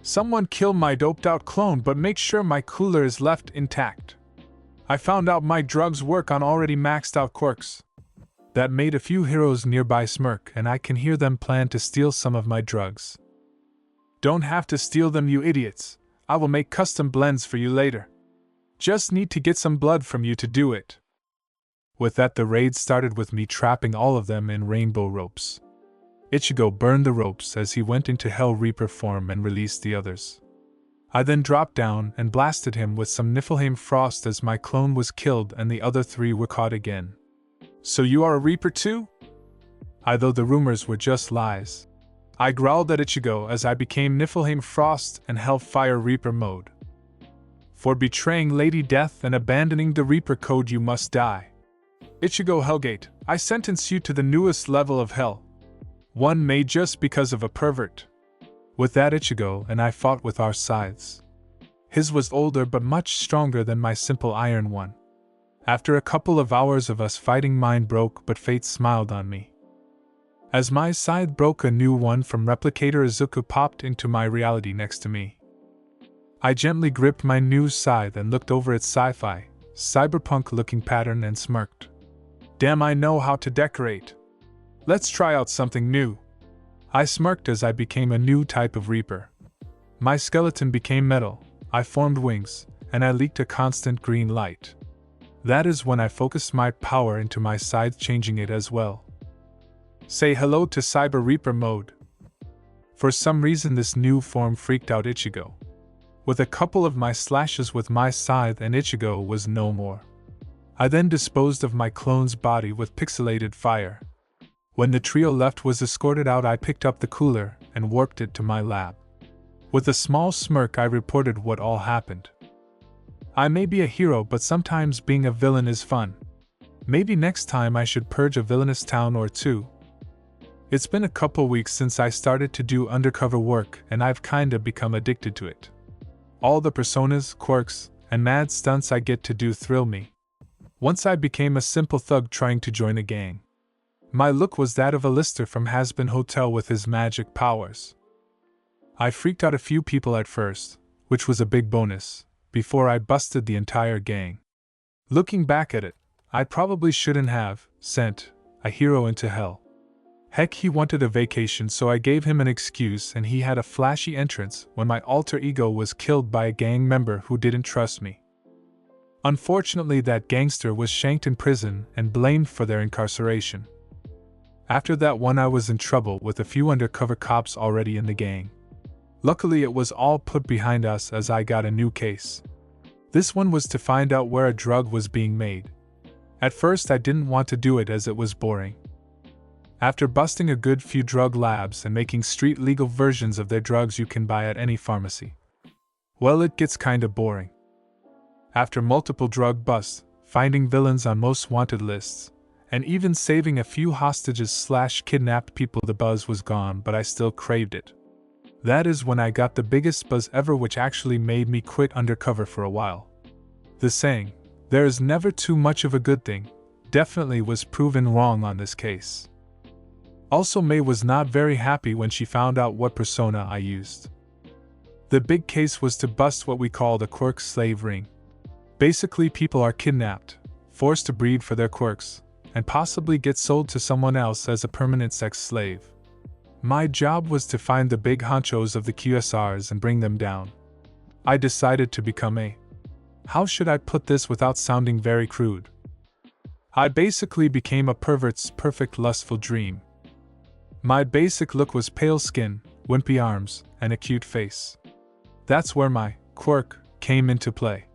Someone kill my doped out clone, but make sure my cooler is left intact. I found out my drugs work on already maxed out quirks. That made a few heroes nearby smirk, and I can hear them plan to steal some of my drugs. Don't have to steal them, you idiots. I will make custom blends for you later. Just need to get some blood from you to do it. With that, the raid started with me trapping all of them in rainbow ropes. Ichigo burned the ropes as he went into Hell Reaper form and released the others. I then dropped down and blasted him with some Niflheim Frost as my clone was killed and the other 3 were caught again. So you are a Reaper too? Though the rumors were just lies. I growled at Ichigo as I became Niflheim Frost and Hellfire Reaper mode. For betraying Lady Death and abandoning the Reaper Code you must die. Ichigo Hellgate, I sentence you to the newest level of hell. One made just because of a pervert. With that Ichigo and I fought with our scythes. His was older but much stronger than my simple iron one. After a couple of hours of us fighting, mine broke, but fate smiled on me. As my scythe broke, a new one from Replicator Izuku popped into my reality next to me. I gently gripped my new scythe and looked over its sci-fi, cyberpunk-looking pattern and smirked. Damn, I know how to decorate. Let's try out something new. I smirked as I became a new type of Reaper. My skeleton became metal, I formed wings, and I leaked a constant green light. That is when I focused my power into my scythe, changing it as well. Say hello to Cyber Reaper mode. For some reason this new form freaked out Ichigo. With a couple of my slashes with my scythe and Ichigo was no more. I then disposed of my clone's body with pixelated fire. When the trio left was escorted out, I picked up the cooler and warped it to my lab. With a small smirk I reported what all happened. I may be a hero, but sometimes being a villain is fun. Maybe next time I should purge a villainous town or two. It's been a couple weeks since I started to do undercover work and I've kinda become addicted to it. All the personas, quirks, and mad stunts I get to do thrill me. Once I became a simple thug trying to join a gang. My look was that of a lister from Hazbin Hotel with his magic powers. I freaked out a few people at first, which was a big bonus, before I busted the entire gang. Looking back at it, I probably shouldn't have sent a hero into hell. Heck, he wanted a vacation, so I gave him an excuse and he had a flashy entrance when my alter ego was killed by a gang member who didn't trust me. Unfortunately, that gangster was shanked in prison and blamed for their incarceration. After that one, I was in trouble with a few undercover cops already in the gang. Luckily, it was all put behind us as I got a new case. This one was to find out where a drug was being made. At first, I didn't want to do it as it was boring. After busting a good few drug labs and making street-legal versions of their drugs you can buy at any pharmacy, well, it gets kinda boring. After multiple drug busts, finding villains on most wanted lists, and even saving a few hostages/kidnapped people, the buzz was gone, but I still craved it. That is when I got the biggest buzz ever, which actually made me quit undercover for a while. The saying, "There is never too much of a good thing," definitely was proven wrong on this case. Also, May was not very happy when she found out what persona I used. The big case was to bust what we called a quirk slave ring. Basically, people are kidnapped, forced to breed for their quirks, and possibly get sold to someone else as a permanent sex slave. My job was to find the big honchos of the QSRs and bring them down. I decided to become a... how should I put this without sounding very crude? I basically became a pervert's perfect lustful dream. My basic look was pale skin, wimpy arms, and a cute face. That's where my quirk came into play.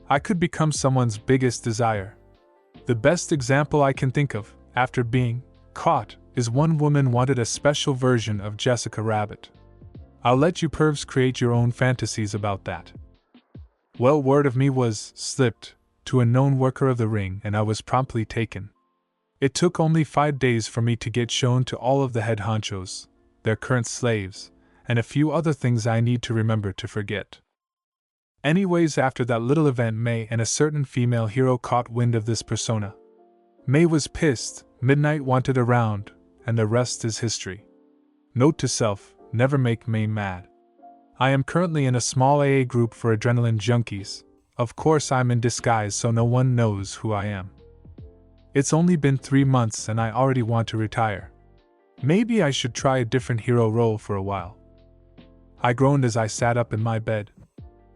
I could become someone's biggest desire. The best example I can think of, after being caught, is one woman wanted a special version of Jessica Rabbit. I'll let you pervs create your own fantasies about that. Well, word of me was slipped to a known worker of the ring and I was promptly taken. It took only 5 days for me to get shown to all of the head honchos, their current slaves, and a few other things I need to remember to forget. Anyways, after that little event, May and a certain female hero caught wind of this persona. May was pissed, Midnight wanted around, and the rest is history. Note to self, never make May mad. I am currently in a small AA group for adrenaline junkies. Of course I'm in disguise so no one knows who I am. It's only been 3 months and I already want to retire. Maybe I should try a different hero role for a while. I groaned as I sat up in my bed.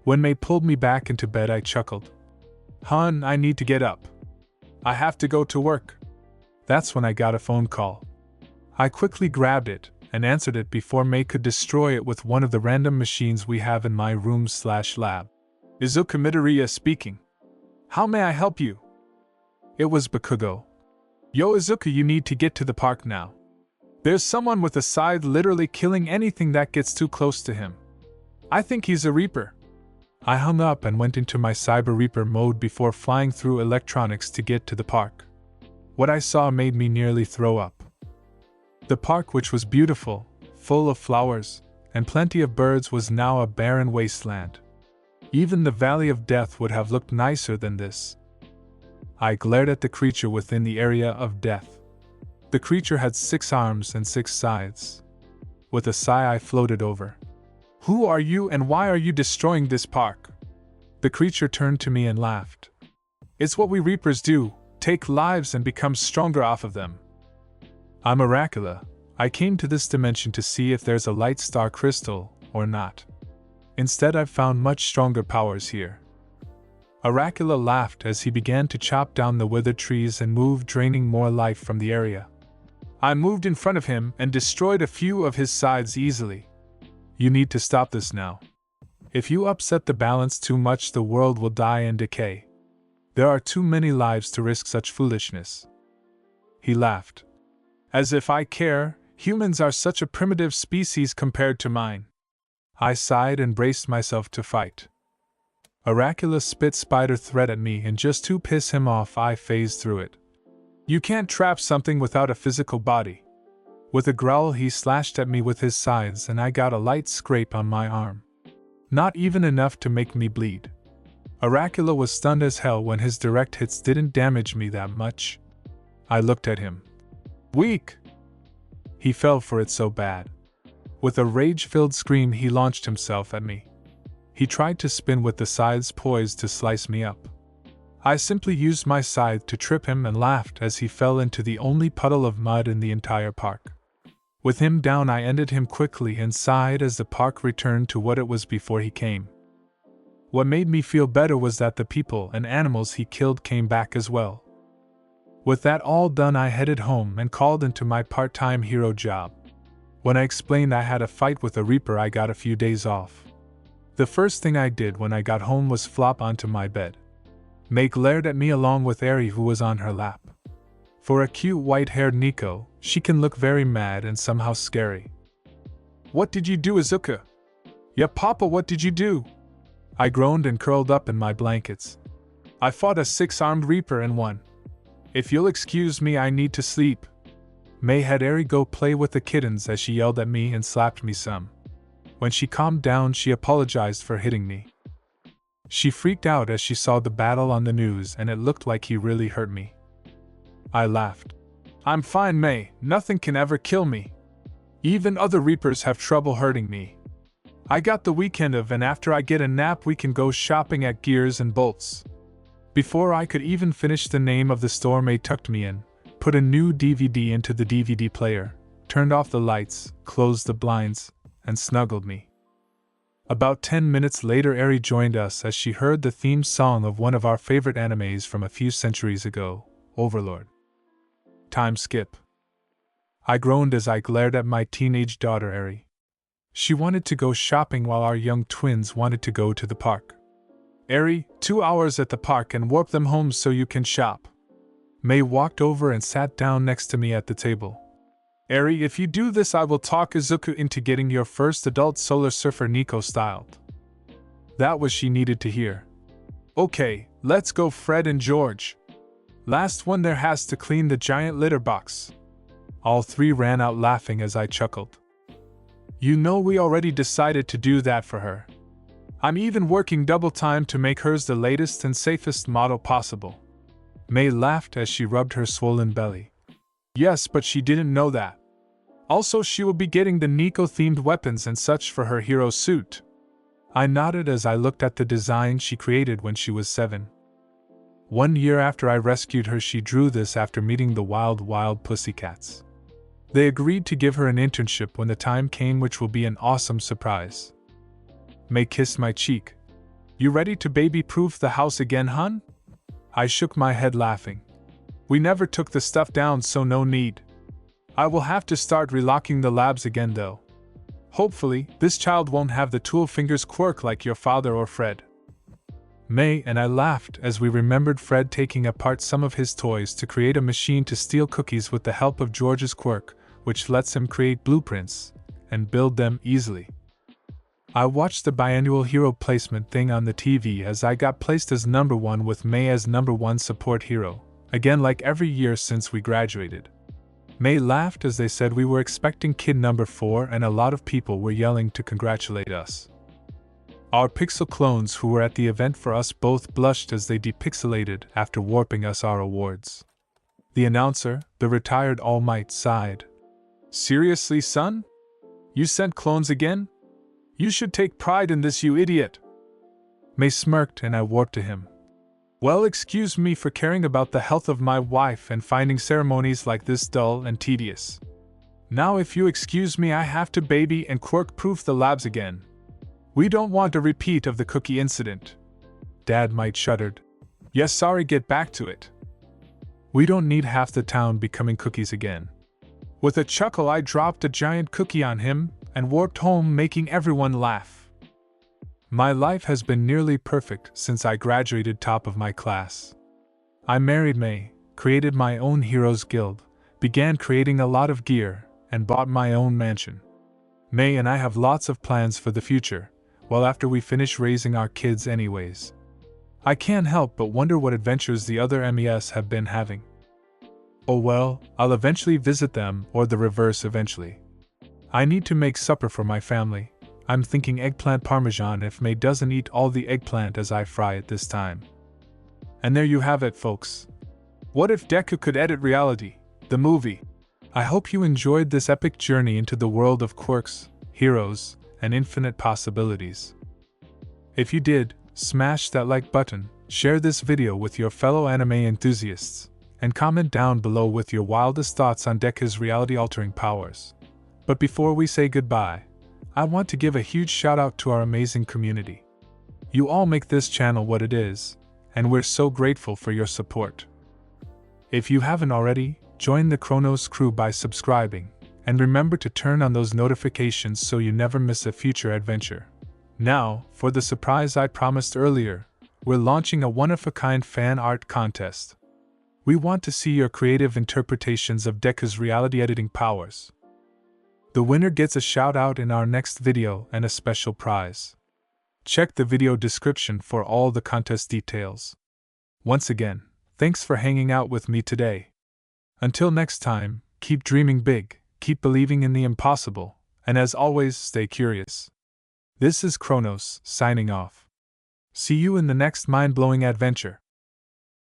When May pulled me back into bed, I chuckled. "Hun, I need to get up. I have to go to work." That's when I got a phone call. I quickly grabbed it and answered it before May could destroy it with one of the random machines we have in my room/lab. Izuku Midoriya speaking. "How may I help you?" It was Bakugo. "Yo Izuku, you need to get to the park now. There's someone with a scythe literally killing anything that gets too close to him. I think he's a Reaper." I hung up and went into my Cyber Reaper mode before flying through electronics to get to the park. What I saw made me nearly throw up. The park, which was beautiful, full of flowers, and plenty of birds, was now a barren wasteland. Even the Valley of Death would have looked nicer than this. I glared at the creature within the area of death. The creature had 6 arms and 6 sides. With a sigh, I floated over. "Who are you and why are you destroying this park?" The creature turned to me and laughed. "It's what we Reapers do, take lives and become stronger off of them. I'm Oracula. I came to this dimension to see if there's a light star crystal or not. Instead, I've found much stronger powers here." Oracula laughed as he began to chop down the withered trees and move, draining more life from the area. I moved in front of him and destroyed a few of his sides easily. "You need to stop this now. If you upset the balance too much, the world will die and decay. There are too many lives to risk such foolishness." He laughed. "As if I care, humans are such a primitive species compared to mine." I sighed and braced myself to fight. Oracula spit spider threat at me, and just to piss him off, I phased through it. "You can't trap something without a physical body." With a growl, he slashed at me with his sides, and I got a light scrape on my arm. Not even enough to make me bleed. Oracula was stunned as hell when his direct hits didn't damage me that much. I looked at him. "Weak!" He fell for it so bad. With a rage-filled scream, he launched himself at me. He tried to spin with the sides poised to slice me up. I simply used my scythe to trip him and laughed as he fell into the only puddle of mud in the entire park. With him down, I ended him quickly and sighed as the park returned to what it was before he came. What made me feel better was that the people and animals he killed came back as well. With that all done, I headed home and called into my part-time hero job. When I explained I had a fight with a Reaper, I got a few days off. The first thing I did when I got home was flop onto my bed. May glared at me along with Eri, who was on her lap. For a cute white-haired Nico, she can look very mad and somehow scary. "What did you do, Izuku?" "Yeah, Papa, what did you do?" I groaned and curled up in my blankets. "I fought a 6-armed Reaper and won. If you'll excuse me, I need to sleep." May had Eri go play with the kittens as she yelled at me and slapped me some. When she calmed down, she apologized for hitting me. She freaked out as she saw the battle on the news, and it looked like he really hurt me. I laughed. "I'm fine, May. Nothing can ever kill me. Even other Reapers have trouble hurting me. I got the weekend off, and after I get a nap we can go shopping at Gears and Bolts." Before I could even finish the name of the store, May tucked me in, put a new DVD into the DVD player, turned off the lights, closed the blinds, and snuggled me. About 10 minutes later, Eri joined us as she heard the theme song of one of our favorite animes from a few centuries ago, Overlord. Time skip. I groaned as I glared at my teenage daughter Eri. She wanted to go shopping while our young twins wanted to go to the park. "Eri, 2 hours at the park and warp them home so you can shop." May walked over and sat down next to me at the table. "Eri, if you do this, I will talk Izuku into getting your first adult Solar Surfer Nico styled." That was she needed to hear. "Okay, let's go, Fred and George. Last one there has to clean the giant litter box." All three ran out laughing as I chuckled. "You know, we already decided to do that for her. I'm even working double time to make hers the latest and safest model possible." May laughed as she rubbed her swollen belly. "Yes, but she didn't know that. Also, she will be getting the Nico-themed weapons and such for her hero suit." I nodded as I looked at the design she created when she was 7. 1 year after I rescued her, she drew this after meeting the wild pussycats. They agreed to give her an internship when the time came, which will be an awesome surprise. May kissed my cheek. "You ready to baby-proof the house again, hun?" I shook my head laughing. "We never took the stuff down, so no need. I will have to start relocking the labs again though. Hopefully, this child won't have the tool fingers quirk like your father or Fred." May and I laughed as we remembered Fred taking apart some of his toys to create a machine to steal cookies with the help of George's quirk, which lets him create blueprints and build them easily. I watched the biannual hero placement thing on the TV as I got placed as number 1 with May as number 1 support hero, again like every year since we graduated. May laughed as they said we were expecting kid number 4 and a lot of people were yelling to congratulate us. Our pixel clones who were at the event for us both blushed as they depixelated after warping us our awards. The announcer, the retired All Might, sighed. "Seriously, son? You sent clones again? You should take pride in this, you idiot." May smirked and I warped to him. "Well, excuse me for caring about the health of my wife and finding ceremonies like this dull and tedious. Now if you excuse me, I have to baby and quirk-proof the labs again. We don't want a repeat of the cookie incident." Dad Might shuddered. "Yes, sorry, get back to it. We don't need half the town becoming cookies again." With a chuckle I dropped a giant cookie on him and warped home, making everyone laugh. My life has been nearly perfect since I graduated top of my class. I married May, created my own Heroes Guild, began creating a lot of gear, and bought my own mansion. May and I have lots of plans for the future, well after we finish raising our kids anyways. I can't help but wonder what adventures the other MES have been having. Oh well, I'll eventually visit them, or the reverse eventually. I need to make supper for my family. I'm thinking eggplant parmesan if May doesn't eat all the eggplant as I fry it this time. And there you have it, folks. What if Deku could edit reality, the movie? I hope you enjoyed this epic journey into the world of quirks, heroes, and infinite possibilities. If you did, smash that like button, share this video with your fellow anime enthusiasts, and comment down below with your wildest thoughts on Deku's reality-altering powers. But before we say goodbye, I want to give a huge shout out to our amazing community. You all make this channel what it is, and we're so grateful for your support. If you haven't already, join the Chronos crew by subscribing, and remember to turn on those notifications so you never miss a future adventure. Now, for the surprise I promised earlier, we're launching a one-of-a-kind fan art contest. We want to see your creative interpretations of Deku's reality editing powers. The winner gets a shout out in our next video and a special prize. Check the video description for all the contest details. Once again, thanks for hanging out with me today. Until next time, keep dreaming big, keep believing in the impossible, and as always, stay curious. This is Chronos, signing off. See you in the next mind-blowing adventure.